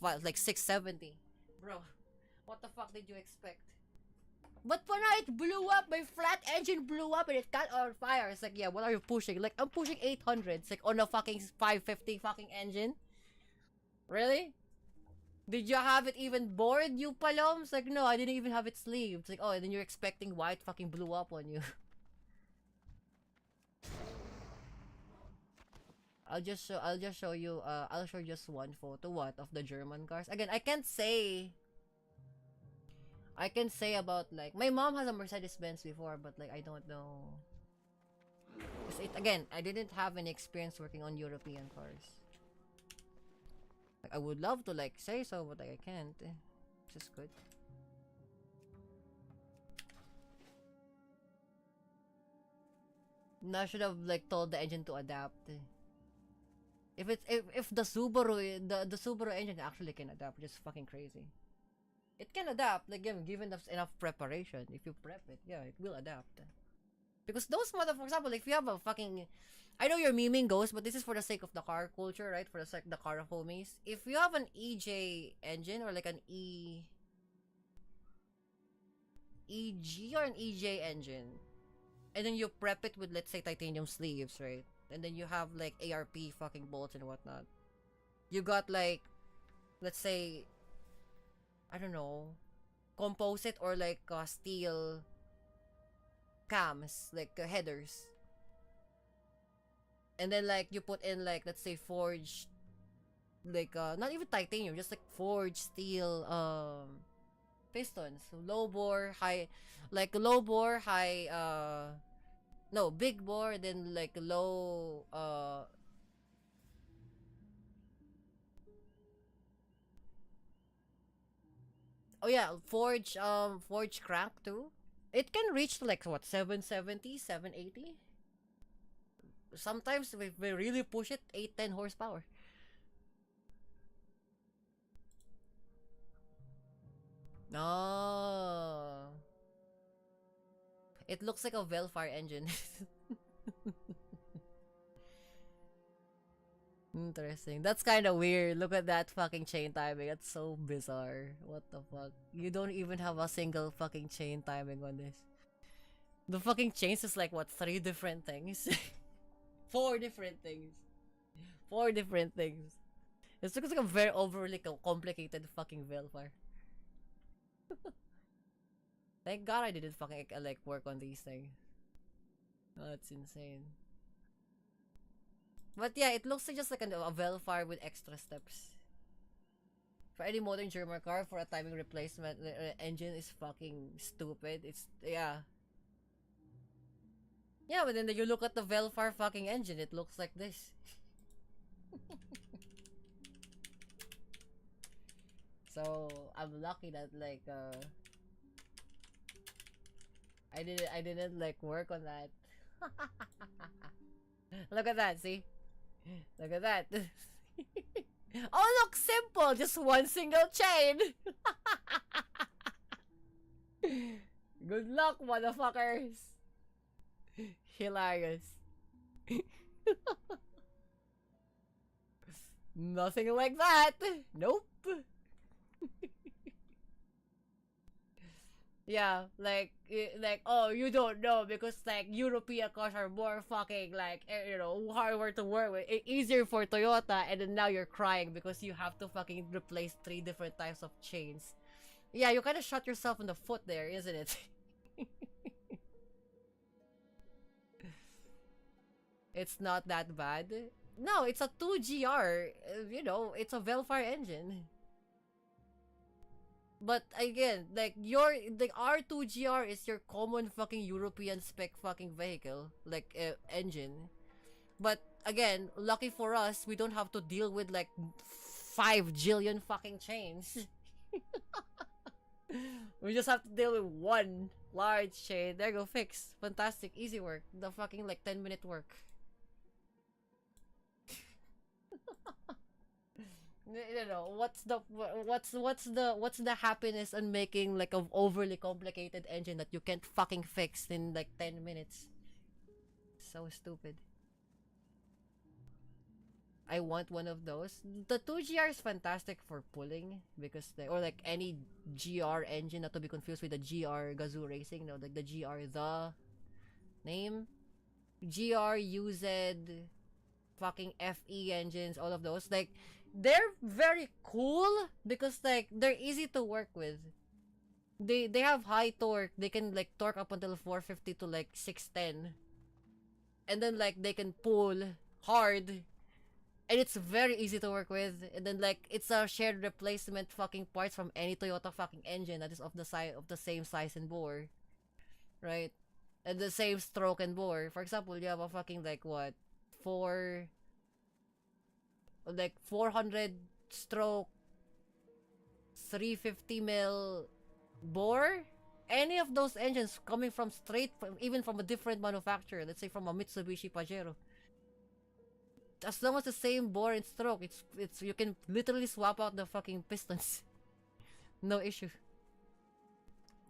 like 670, bro, what the fuck did you expect? But when it blew up, my flat engine blew up and it caught on fire. It's like, yeah, what are you pushing? Like, I'm pushing 800. It's like on a fucking 550 fucking engine. Really? Did you have it even bored, you paloms? Like, no, I didn't even have it sleeved. It's like, oh, and then you're expecting why it fucking blew up on you. I'll just show you, I'll show just one photo, of the German cars. Again, I can say about, like, my mom has a Mercedes-Benz before, but, like, I don't know. Again, I didn't have any experience working on European cars. Like, I would love to like say so, but like, I can't. It's just good. No, I should have like told the engine to adapt. If the Subaru the Subaru engine actually can adapt, which is fucking crazy. It can adapt, like given enough preparation. If you prep it, yeah, it will adapt. Because those for example, if you have a fucking, I know you're memeing Ghost, but this is for the sake of the car culture, right? For the sake of the car homies. If you have an EJ engine or like an EG or an EJ engine, and then you prep it with, let's say, titanium sleeves, right? And then you have like ARP fucking bolts and whatnot. You got like, let's say, I don't know, composite or like steel cams, like headers. And then like you put in like, let's say, forged, like not even titanium, just like forged steel pistons. So low bore, high, no, big bore, then like low oh yeah, forged crank too. It can reach to like what, 770, 780. Sometimes if we really push it, 810 horsepower. No. It looks like a Velfire engine. Interesting. That's kind of weird. Look at that fucking chain timing. That's so bizarre. What the fuck? You don't even have a single fucking chain timing on this. The fucking chains is like what, 3 different things? 4 different things. 4 different things. It looks like a very overly complicated fucking Velfire. Thank God I didn't fucking like work on these things. Oh, that's insane. But yeah, it looks like just like a Velfire with extra steps. For any modern German car, for a timing replacement engine is fucking stupid. It's, yeah. Yeah, but then you look at the Velfire fucking engine, it looks like this. So I'm lucky that like I didn't like work on that. Look at that, see? Look at that. Oh, look, simple, just one single chain. Good luck, motherfuckers. Hilarious. Nothing like that. Nope. Yeah, like, oh, you don't know because, like, European cars are more fucking, like, you know, harder to work with, easier for Toyota, and then now you're crying because you have to fucking replace 3 different types of chains. Yeah, you kind of shot yourself in the foot there, isn't it? It's not that bad. No, it's a 2GR. You know, it's a Velfire engine. But again, like the R2GR is your common fucking European spec fucking vehicle, like engine. But again, lucky for us, we don't have to deal with like 5 jillion fucking chains. We just have to deal with one large chain. There you go, fix. Fantastic, easy work. The fucking like 10-minute work. You know, what's the happiness in making like an overly complicated engine that you can't fucking fix in like 10 minutes? So stupid. I want one of those. The 2GR is fantastic for pulling because or like any GR engine, not to be confused with the GR Gazoo Racing, no, like the GR the name GR UZ fucking FE engines, all of those, like they're very cool because like they're easy to work with. They have high torque. They can like torque up until 450 to like 610. And then like they can pull hard. And it's very easy to work with. And then like it's a shared replacement fucking parts from any Toyota fucking engine that is of the same size and bore. Right? And the same stroke and bore. For example, you have a fucking like what? 400 stroke 350 mil bore. Any of those engines coming from even from a different manufacturer, let's say from a Mitsubishi Pajero, as long as the same bore and stroke, it's you can literally swap out the fucking pistons. No issue.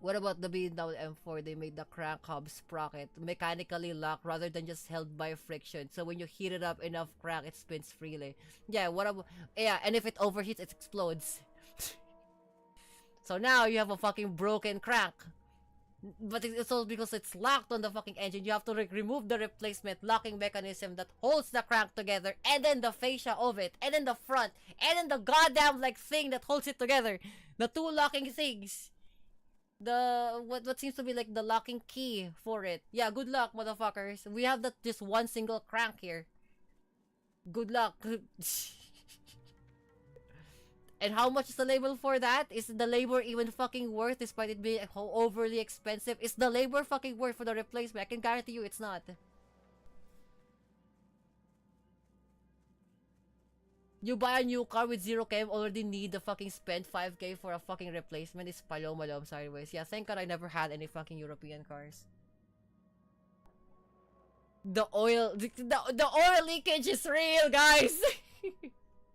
What about the BMW M4? They made the crank hub sprocket mechanically locked rather than just held by friction. So when you heat it up enough crank, it spins freely. Yeah, what about... Yeah, and if it overheats, it explodes. So now you have a fucking broken crank. But it's all because it's locked on the fucking engine. You have to remove the replacement locking mechanism that holds the crank together, and then the fascia of it, and then the front, and then the goddamn like thing that holds it together. The 2 locking things. The what seems to be like the locking key for it. Yeah, good luck, motherfuckers. We have that just one single crank here. Good luck. And how much is the labor for that? Is the labor even fucking worth, despite it being overly expensive? Is the labor fucking worth for the replacement? I can guarantee you it's not. You buy a new car with 0 km, already need the fucking spend 5K for a fucking replacement. It's palom sideways. Yeah, thank God I never had any fucking European cars. The oil leakage is real, guys.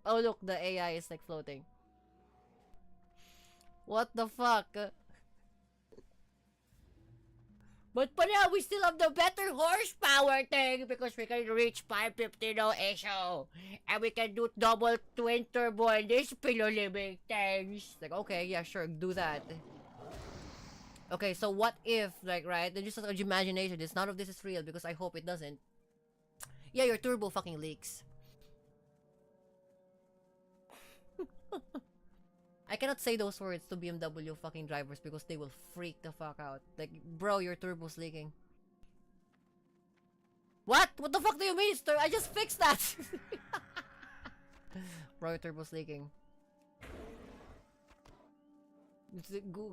Oh look, the AI is like floating. What the fuck? But yeah, we still have the better horsepower thing because we can reach 550, no issue. And we can do double twin turbo and this pillow living things. Like, okay, yeah, sure, do that. Okay, so what if, like, right, then just like imagination, it's none of this is real because I hope it doesn't. Yeah, your turbo fucking leaks. I cannot say those words to BMW fucking drivers because they will freak the fuck out. Like, bro, your turbo's leaking. What? What the fuck do you mean? I just fixed that! Bro, your turbo's leaking.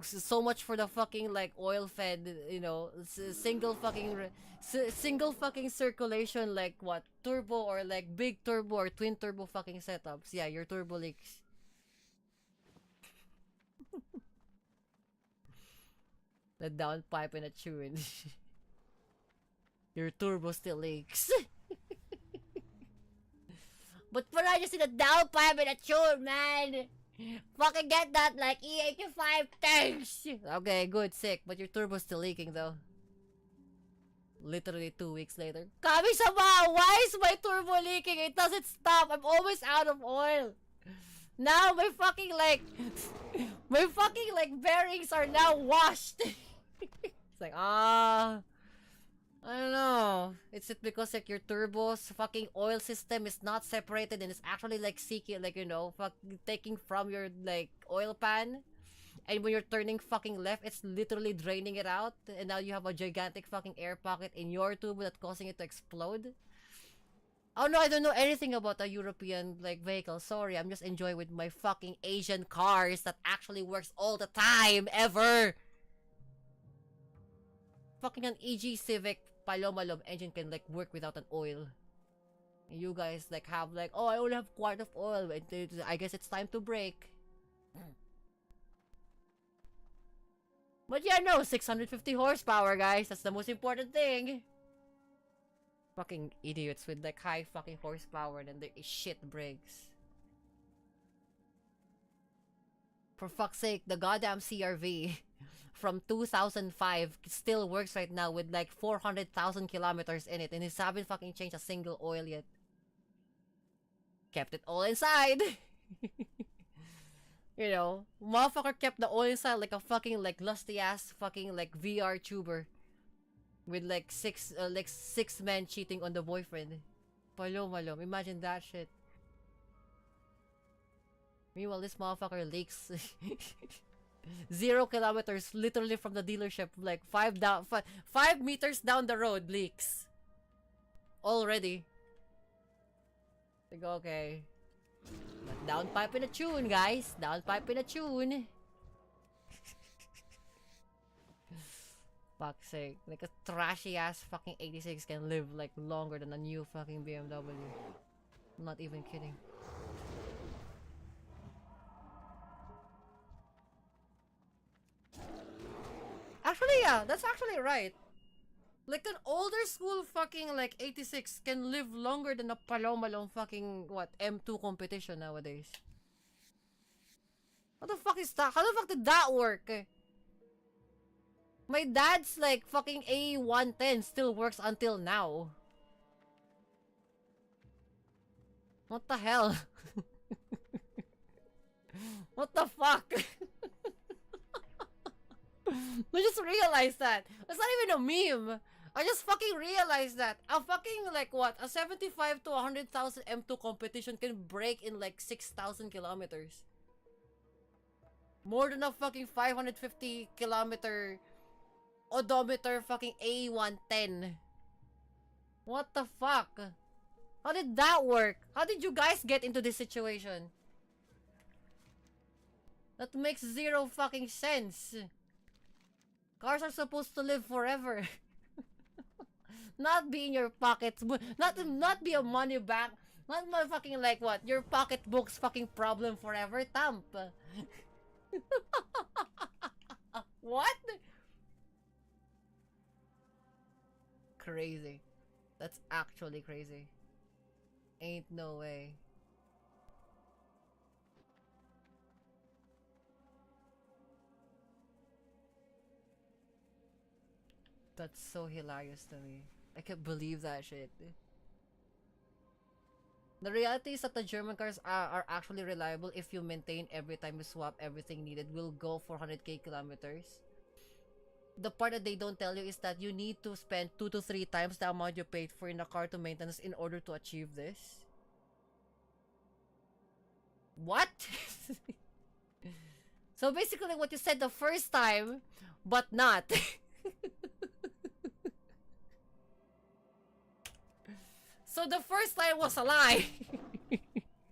So much for the fucking, like, oil-fed, you know, single fucking circulation, like, what? Turbo or, like, big turbo or twin turbo fucking setups. Yeah, your turbo leaks. The downpipe and a tune. Your turbo still leaks. But for I just need a downpipe and a tune, man. Fucking get that like E85 tanks. Okay, good, sick. But your turbo's still leaking though. Literally 2 weeks later. Kami-sama! Why is my turbo leaking? It doesn't stop. I'm always out of oil. Now my fucking like my fucking like bearings are now washed. It's like I don't know. Is it because like your turbo's fucking oil system is not separated and it's actually like seeking like, you know, taking from your like oil pan? And when you're turning fucking left, it's literally draining it out. And now you have a gigantic fucking air pocket in your turbo that's causing it to explode. Oh no, I don't know anything about a European like vehicle. Sorry, I'm just enjoying with my fucking Asian cars that actually works all the time, ever. Fucking an EG Civic Paloma engine can like work without an oil. And you guys like have like, oh, I only have quart of oil. I guess it's time to break. But yeah, no, 650 horsepower, guys. That's the most important thing. Fucking idiots with like high fucking horsepower and their shit brakes. For fuck's sake, the goddamn CRV from 2005 still works right now with like 400,000 kilometers in it, and it haven't fucking changed a single oil yet. Kept it all inside. You know, motherfucker kept the oil inside like a fucking like lusty ass fucking like VR tuber. With like six men cheating on the boyfriend. Paloma, imagine that shit. Meanwhile, this motherfucker leaks 0 kilometers literally from the dealership, like 5 meters down the road leaks. Already. Like, okay. But downpipe in a tune, guys. Downpipe in a tune. Fuck's sake. Like a trashy ass fucking 86 can live like longer than a new fucking BMW. I'm not even kidding. Actually, yeah, that's actually right. Like an older school fucking like 86 can live longer than a Paloma fucking what M2 competition nowadays. What the fuck is that? How the fuck did that work? My dad's like fucking A110 still works until now. What the hell? What the fuck? I just realized that. It's not even a meme. I just fucking realized that. A fucking like what? A 75 to 100,000 M2 competition can break in like 6,000 kilometers. More than a fucking 550 kilometer odometer fucking A110. What the fuck? How did that work? How did you guys get into this situation? That makes zero fucking sense. Cars are supposed to live forever. Not be in your pockets. Not be a money bank. Not my fucking like what? Your pocketbook's fucking problem forever. Thump. What? Crazy. That's actually crazy. Ain't no way. That's so hilarious to me. I can't believe that shit. The reality is that the German cars are actually reliable if you maintain every time you swap everything needed. Will go 400k kilometers. The part that they don't tell you is that you need to spend 2 to 3 times the amount you paid for in a car to maintenance in order to achieve this. What? So basically what you said the first time, but not. So the first time was a lie.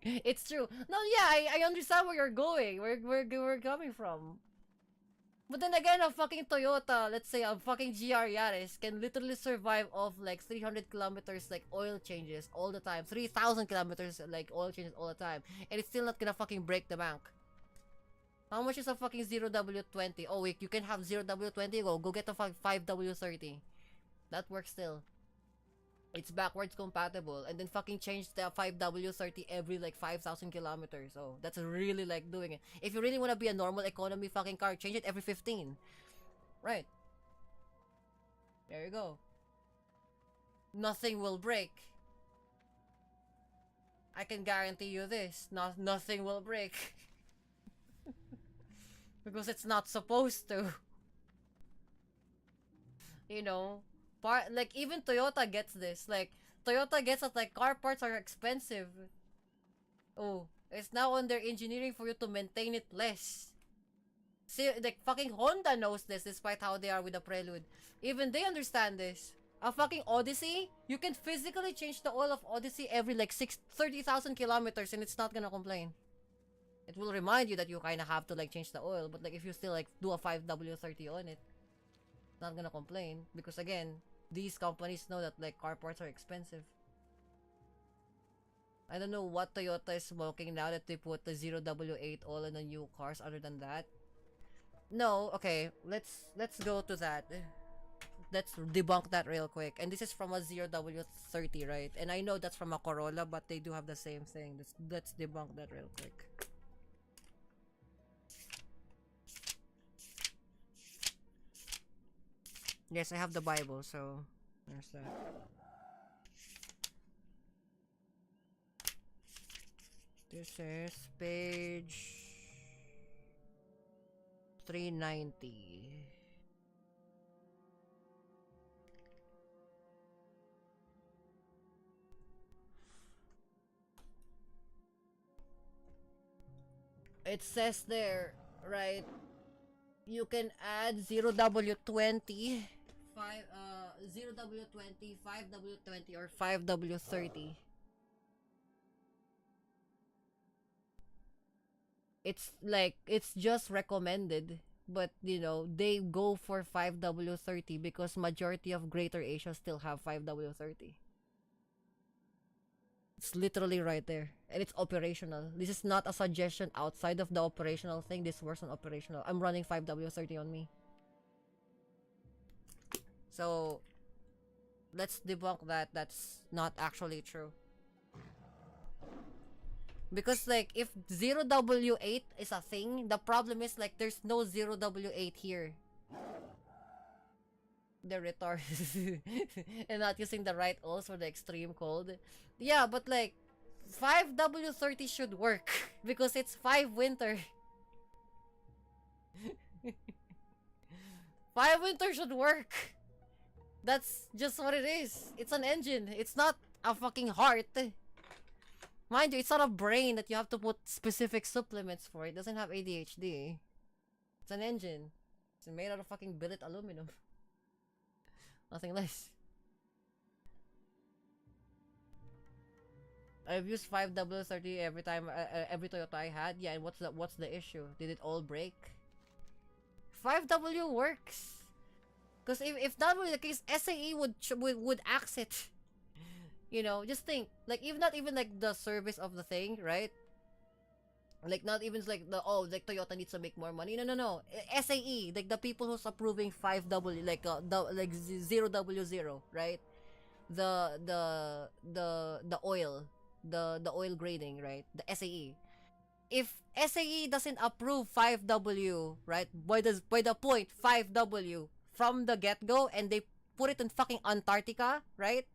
It's true. No, yeah, I understand where you're going. Where we're coming from. But then again, a fucking Toyota, let's say a fucking GR Yaris, can literally survive off like 300 kilometers like oil changes all the time. 3,000 kilometers like oil changes all the time. And it's still not gonna fucking break the bank. How much is a fucking 0W20? Oh wait, you can have 0W20, go get a 5W30. That works still. It's backwards compatible, and then fucking change the 5W30 every like 5,000 kilometers. Oh, that's really like doing it. If you really want to be a normal economy fucking car, change it every 15. Right. There you go. nothing will break. I can guarantee you this. Nothing will break. Because it's not supposed to. You know, like even Toyota gets this. Like Toyota gets that like car parts are expensive. Oh, it's now on their engineering for you to maintain it less. See, like fucking Honda knows this despite how they are with the Prelude. Even they understand this. A fucking Odyssey, you can physically change the oil of Odyssey every like 30,000 kilometers and it's not gonna complain. It will remind you that you kind of have to like change the oil, but like if you still like do a 5W30 on it, it's not gonna complain because again, these companies know that like car parts are expensive. I don't know what Toyota is smoking now that they put the 0W8 oil in the new cars other than that. No, okay, let's go to that. Let's debunk that real quick. And this is from a 0W30, right? And I know that's from a Corolla, but they do have the same thing. Let's debunk that real quick. Yes, I have the Bible, so there's that. This is page 390. It says there, right? You can add 0W20, 0W20, 5W20, or 5W30. It's like, it's just recommended, but you know, they go for 5W30 because majority of Greater Asia still have 5W30. It's literally right there. And it's operational. This is not a suggestion outside of the operational thing. This works on operational. I'm running 5W30 on me. So, let's debunk that. That's not actually true. Because like, if 0W8 is a thing, the problem is like, there's no 0W8 here. They're retarded. And not using the right oils for the extreme cold. Yeah, but like 5W30 should work because it's 5 winter. 5 winter should work. That's just what it is. It's an engine. It's not a fucking heart. Mind you, it's not a brain that you have to put specific supplements for. It doesn't have ADHD. It's an engine. It's made out of fucking billet aluminum. Nothing less. I've used 5W30 every time, every Toyota I had. Yeah, and what's the issue? Did it all break? 5W works. Because if that were the case, SAE would axe it. You know, just think, like, not even like the service of the thing, right? Like, not even like like Toyota needs to make more money. No. SAE, like the people who's approving 5W, like 0W0, right? The oil, the oil grading, right? The SAE. If SAE doesn't approve 5W, right? By the point 5W from the get-go, and they put it in fucking Antarctica, right?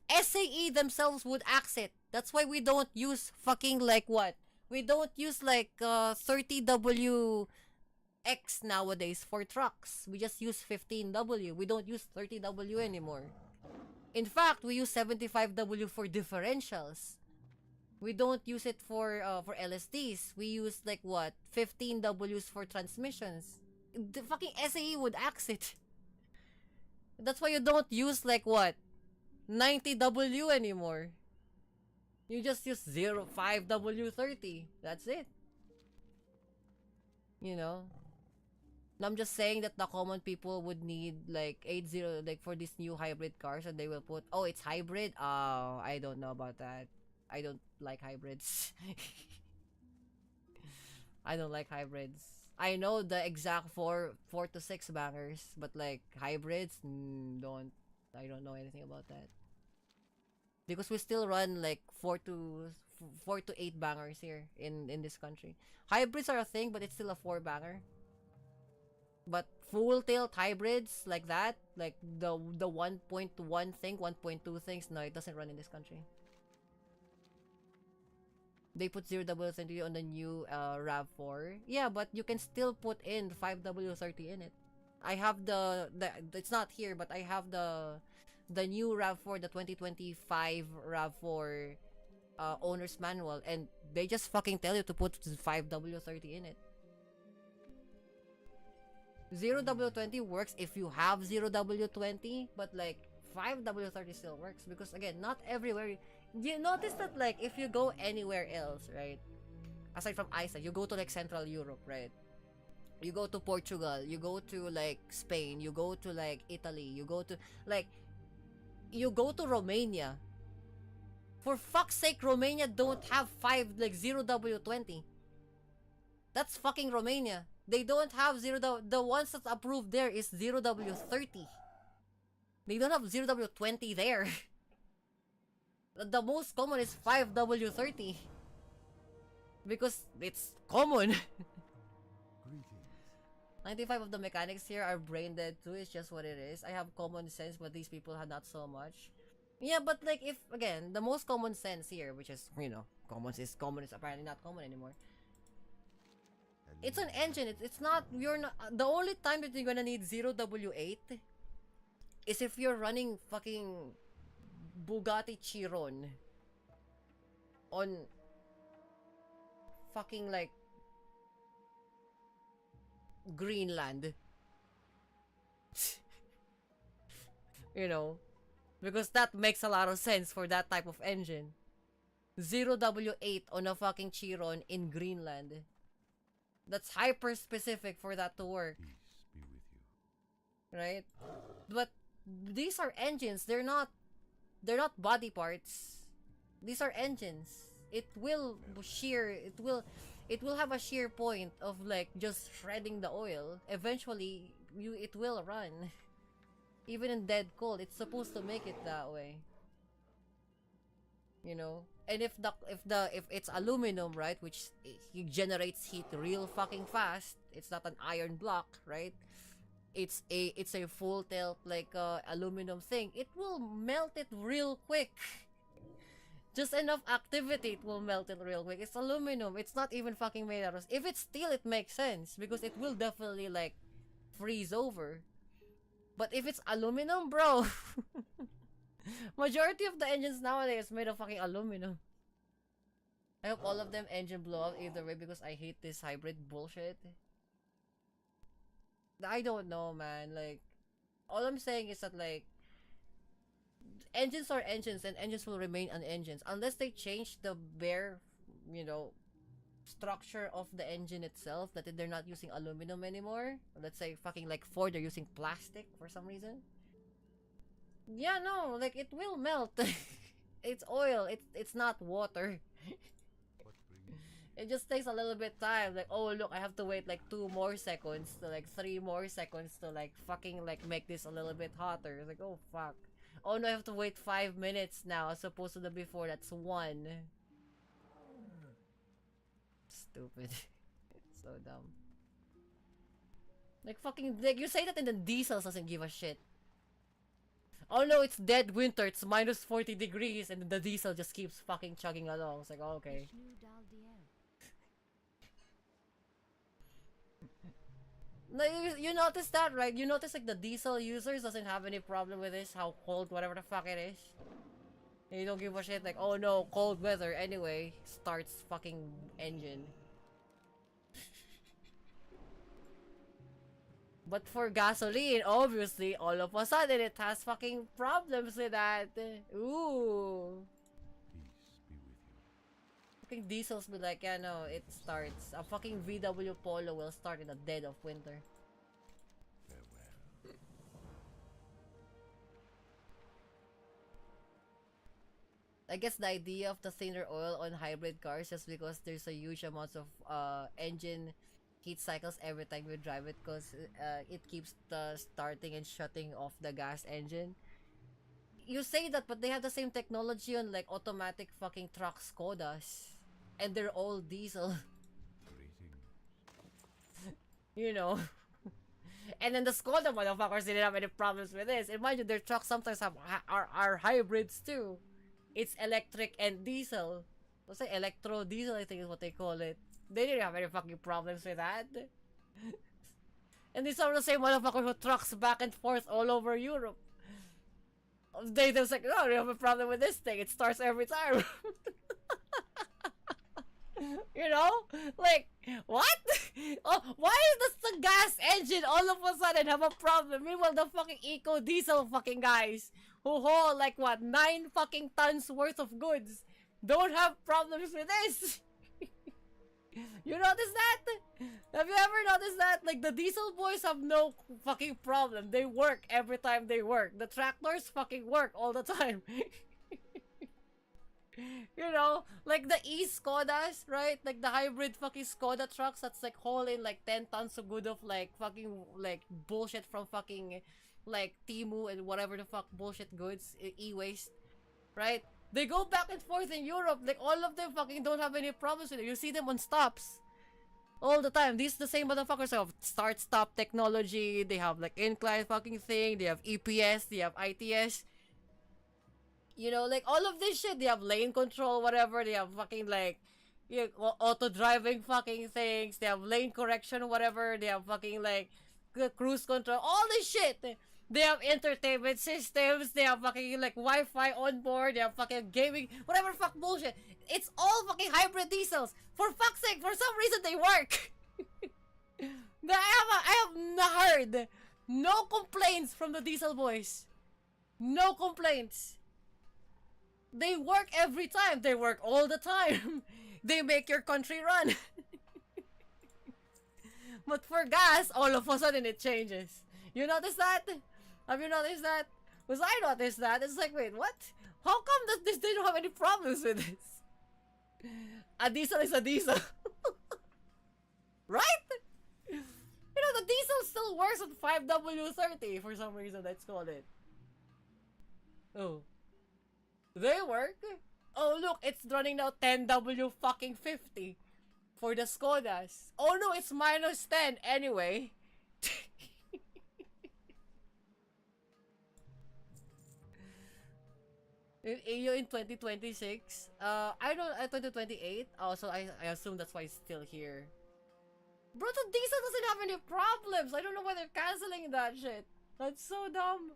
SAE themselves would axe it. That's why we don't use fucking like what? We don't use like 30WX nowadays for trucks. We just use 15W. We don't use 30W anymore. In fact, we use 75W for differentials. We don't use it for LSDs. We use like what? 15Ws for transmissions. The fucking SAE would axe it. That's why you don't use like what? 90W anymore. You just use 5W30. That's it. You know? And I'm just saying that the common people would need like 80, like for these new hybrid cars, and they will put, oh, it's hybrid? Oh, I don't know about that. I don't like hybrids. I don't like hybrids. I know the exact 4 to 6 bangers, but like hybrids, I don't know anything about that. Because we still run like 4 to 8 bangers here in this country. Hybrids are a thing, but it's still a 4 banger. But full tilt hybrids like that, like the 1.1 thing, 1.2 things, no, it doesn't run in this country. They put 0W30 on the new RAV4. Yeah, but you can still put in 5W30 in it. I have the it's not here, but I have the new RAV4, the 2025 RAV4 owner's manual, and they just fucking tell you to put 5W30 in it. 0W20 works if you have 0W20, but like 5W30 still works because again, not everywhere. You notice that like if you go anywhere else, right? Aside from Iceland, you go to like Central Europe, right? You go to Portugal, you go to like Spain, you go to like Italy, you go to Romania. For fuck's sake, Romania don't have 0W20. That's fucking Romania. They don't have the ones that's approved there is 0W30. They don't have 0W20 there. The most common is 5W30. Because it's common. 95 of the mechanics here are brain dead too. It's just what it is. I have common sense, but these people have not so much. Yeah, but like if again, the most common sense here, which is, you know, common is apparently not common anymore. It's an engine. It's not. You're not. The only time that you're gonna need 0W8 is if you're running fucking Bugatti Chiron on fucking like Greenland. You know, because that makes a lot of sense for that type of engine. 0W8 on a fucking Chiron in Greenland. That's hyper specific for that to work. Peace be with you. Right? But these are engines. They're not body parts. These are engines. It will shear. It will have a shear point of like just shredding the oil. Eventually, it will run. Even in dead cold, it's supposed to make it that way. You know, and if it's aluminum, right, which it generates heat real fucking fast. It's not an iron block, right? It's a full tilt like aluminum thing. It will melt it real quick. Just enough activity, it will melt it real quick. It's aluminum. It's not even fucking made out of. If it's steel, it makes sense because it will definitely like freeze over. But if it's aluminum, bro. Majority of the engines nowadays is made of fucking aluminum. I hope all of them engine blow up either way because I hate this hybrid bullshit. I don't know, man. Like, all I'm saying is that like engines are engines and engines will remain on engines unless they change the bare, you know, structure of the engine itself, that they're not using aluminum anymore. Let's say fucking like Ford, they're using plastic for some reason. Yeah, no, like it will melt. It's oil. It's not water. It just takes a little bit time. Like, oh look, I have to wait like 2 more seconds to like 3 more seconds to like fucking like make this a little bit hotter. It's like, oh fuck. Oh no, I have to wait 5 minutes now as opposed to the before. That's 1. Stupid. So dumb. Like fucking like you say that and the diesel doesn't give a shit. Oh no, it's dead winter, it's minus 40 degrees and the diesel just keeps fucking chugging along. It's like, oh, okay. Like, you notice that, right? You notice like the diesel users doesn't have any problem with this, how cold, whatever the fuck it is. And you don't give a shit like, oh no, cold weather anyway, starts fucking engine. But for gasoline, obviously, all of a sudden it has fucking problems with that. Ooh. Peace be with you. Fucking diesels be like, yeah, no, it starts. A fucking VW Polo will start in the dead of winter. Farewell. I guess the idea of the thinner oil on hybrid cars is because there's a huge amount of engine heat cycles every time you drive it, because it keeps the starting and shutting off the gas engine. You say that, but they have the same technology on like automatic fucking truck Skodas, and they're all diesel. Greetings. You know. And then the Skoda motherfuckers didn't have any problems with this. And mind you, their trucks sometimes are hybrids too. It's electric and diesel. What's it? Electro diesel, I think is what they call it. They didn't have any fucking problems with that. And these are the same motherfuckers who trucks back and forth all over Europe. They was like, no, we have a problem with this thing. It starts every time. You know? Like, what? Oh, why does the gas engine all of a sudden have a problem? Meanwhile, the fucking eco diesel fucking guys who haul like what, 9 fucking tons worth of goods don't have problems with this. You notice that? Have you ever noticed that? Like, the diesel boys have no fucking problem. They work every time they work. The tractors fucking work all the time. You know, like the e-Skodas, right? Like the hybrid fucking Skoda trucks that's like hauling like 10 tons of good of like fucking like bullshit from fucking like Timu and whatever the fuck bullshit goods, e-waste, right? They go back and forth in Europe. Like all of them fucking don't have any problems with it. You see them on stops all the time. These the same motherfuckers have start-stop technology. They have like incline fucking thing. They have EPS. They have ITS. You know, like all of this shit. They have lane control, whatever. They have fucking like, you know, auto driving fucking things. They have lane correction, whatever. They have fucking like cruise control. All this shit. They have entertainment systems. They have fucking like Wi-Fi on board. They have fucking gaming, whatever fuck bullshit. It's all fucking hybrid diesels. For fuck's sake, for some reason they work. I have heard no complaints from the diesel boys. No complaints. They work every time. They work all the time. They make your country run. But for gas, all of a sudden it changes. You notice that? Have you noticed that? Because I noticed that. It's like, wait, what? How come that they don't have any problems with this? A diesel is a diesel. Right? You know, the diesel still works on 5W30 for some reason, let's call it. Oh. They work? Oh, look, it's running now 10W fucking 50 for the Skodas. Oh no, it's minus 10 anyway. In EU in 2026? I don't, 2028? Oh, so I assume that's why it's still here. Bro, the diesel doesn't have any problems. I don't know why they're canceling that shit. That's so dumb.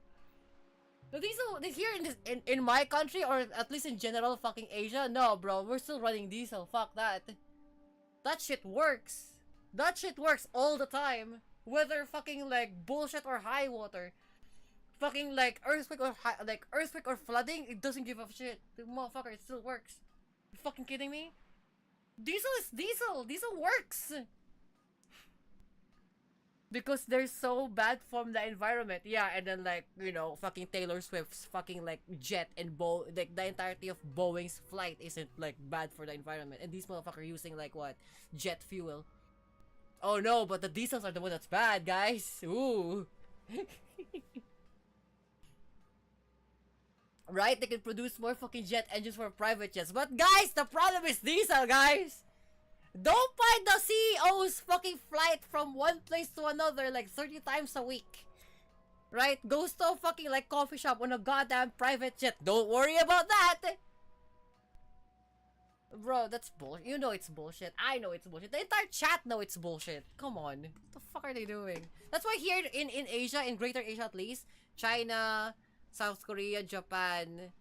The diesel here in my country, or at least in general fucking Asia, no bro, we're still running diesel. Fuck that. That shit works. That shit works all the time. Whether fucking like bullshit or high water. Fucking like earthquake or flooding, it doesn't give a shit. The motherfucker, it still works. You fucking kidding me? Diesel is diesel. Diesel works. Because they're so bad from the environment. Yeah, and then like, you know, fucking Taylor Swift's fucking like jet and like the entirety of Boeing's flight isn't like bad for the environment. And these motherfuckers using like what? Jet fuel. Oh no, but the diesels are the one that's bad, guys. Ooh. Right? They can produce more fucking jet engines for private jets. But guys, the problem is diesel, guys. Don't buy the CEO's fucking flight from one place to another like 30 times a week. Right? Goes to a fucking like coffee shop on a goddamn private jet. Don't worry about that. Bro, that's bullshit. You know it's bullshit. I know it's bullshit. The entire chat know it's bullshit. Come on. What the fuck are they doing? That's why here in Asia, in Greater Asia at least, China, South Korea, Japan,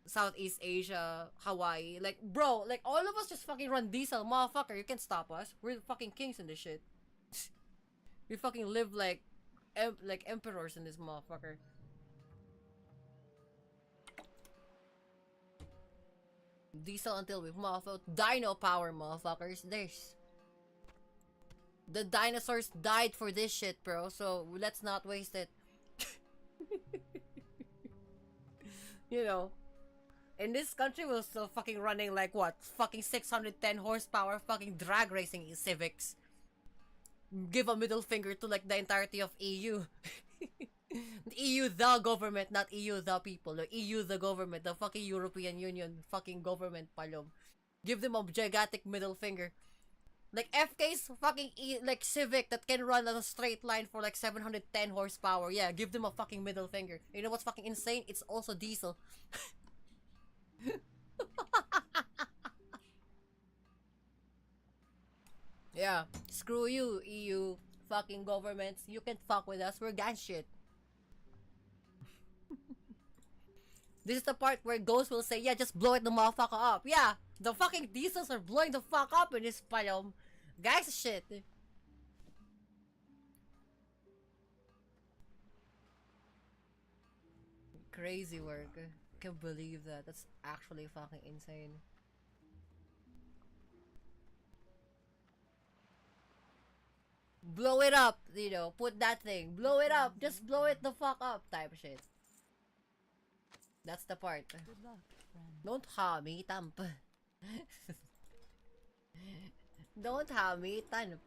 Southeast Asia, Hawaii, like, bro, like, all of us just fucking run diesel, motherfucker. You can't stop us. We're the fucking kings in this shit. We fucking live like emperors in this motherfucker. Diesel until we motherfucker. Dino power, motherfuckers. There's the dinosaurs died for this shit, bro. So let's not waste it. You know, in this country, we're still fucking running like what? Fucking 610 horsepower fucking drag racing Civics. Give a middle finger to like the entirety of EU. EU the government, not EU the people. The EU the government, the fucking European Union fucking government palom. Give them a gigantic middle finger. Like FK's fucking like Civic that can run on a straight line for like 710 horsepower. Yeah, give them a fucking middle finger. You know what's fucking insane? It's also diesel. Yeah, screw you, EU fucking governments. You can fuck with us. We're gang shit. This is the part where Ghost will say, yeah, just blow it the motherfucker up. Yeah, the fucking diesels are blowing the fuck up in this palom. Guys, shit. Crazy work. Can't believe that. That's actually fucking insane. Blow it up, you know, put that thing. Blow it up. Just blow it the fuck up type of shit. That's the part. Good luck, friend. Don't ha me, tamp. Don't ha me, tamp.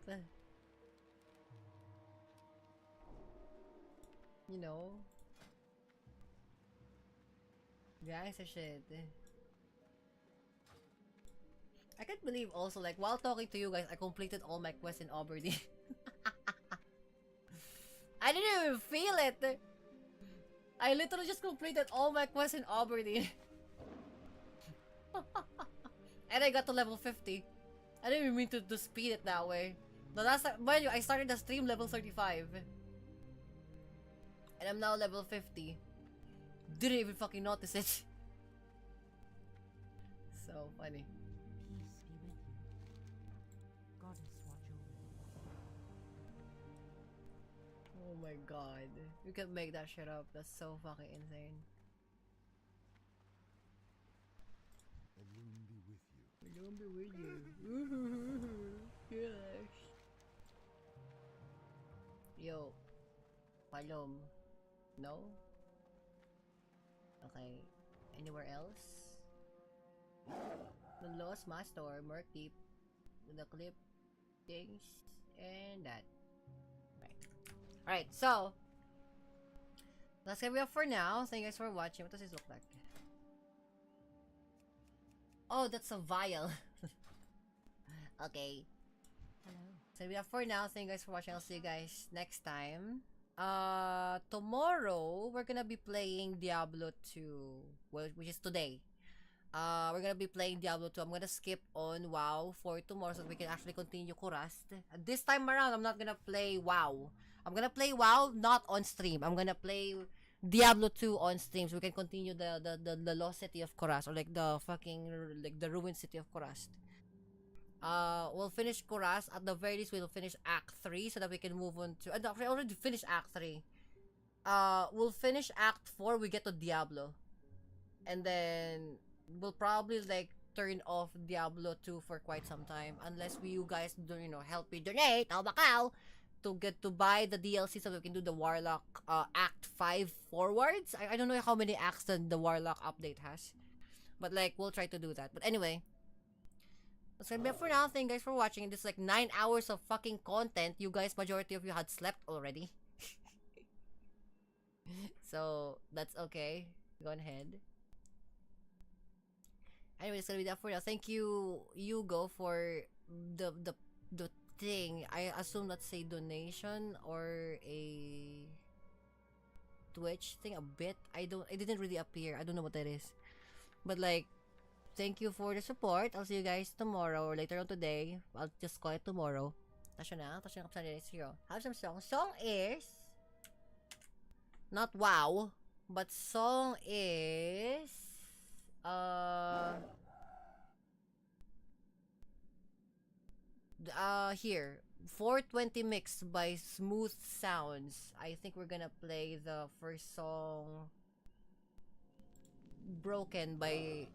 You know. Guys, shit. I can't believe also, like, while talking to you guys, I completed all my quests in Aberdeen. I didn't even feel it. I literally just completed all my quests in Aberdeen. And I got to level 50. I didn't even mean to speed it that way. The last time, mind you, I started the stream level 35. And I'm now level 50. Didn't even fucking notice it. So funny. Peace be with you. Goddess watch over you. Oh my god. You can make that shit up. That's so fucking insane. Alone be with you. Don't be with you. Yes. Yo. Palom. No? Okay. Anywhere else? The Lost Master, Merc Deep, the clip things, and that. Right. Alright, so that's gonna be up for now. Thank you guys for watching. What does this look like? Oh, that's a vial. Okay. Hello. So we have for now. Thank you guys for watching. I'll see you guys next time. Tomorrow we're gonna be playing Diablo 2, well, which is today. We're gonna be playing Diablo 2. I'm gonna skip on WoW for tomorrow so we can actually continue Kurast. This time around, I'm not gonna play WoW. I'm gonna play WoW not on stream. I'm gonna play Diablo 2 on stream so we can continue the lost city of Kurast, or like the fucking like the ruined city of Kurast. We'll finish Kurast. At the very least, we'll finish Act 3 so that we can move on to... I already finished Act 3. We'll finish Act 4, we get to Diablo. And then, we'll probably, like, turn off Diablo 2 for quite some time. Unless you guys, do, you know, help me donate, to get to buy the DLC so we can do the Warlock Act 5 forwards. I don't know how many acts the Warlock update has. But, like, we'll try to do that. But anyway... That's gonna be it for now. Thank you guys for watching. This is like 9 hours of fucking content. You guys, majority of you had slept already. So, that's okay. Go ahead. Anyway, it's gonna be that for now. Thank you, Hugo, for the thing. I assume that's a donation or a Twitch thing, a bit. It didn't really appear. I don't know what that is. But like, thank you for the support. I'll see you guys tomorrow or later on today. I'll just call it tomorrow. Tasyo na kapsan is hero. Have some song. Song is not WoW, but song is here 420 mix by Smooth Sounds. I think we're gonna play the first song, Broken by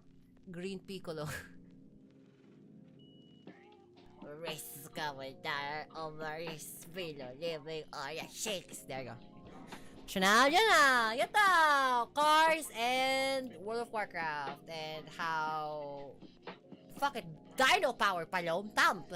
Green Piccolo. Race coming down over his pillow, living on your shakes. There you go. Yata! Cars and World of Warcraft and how fucking dino power palom tamp.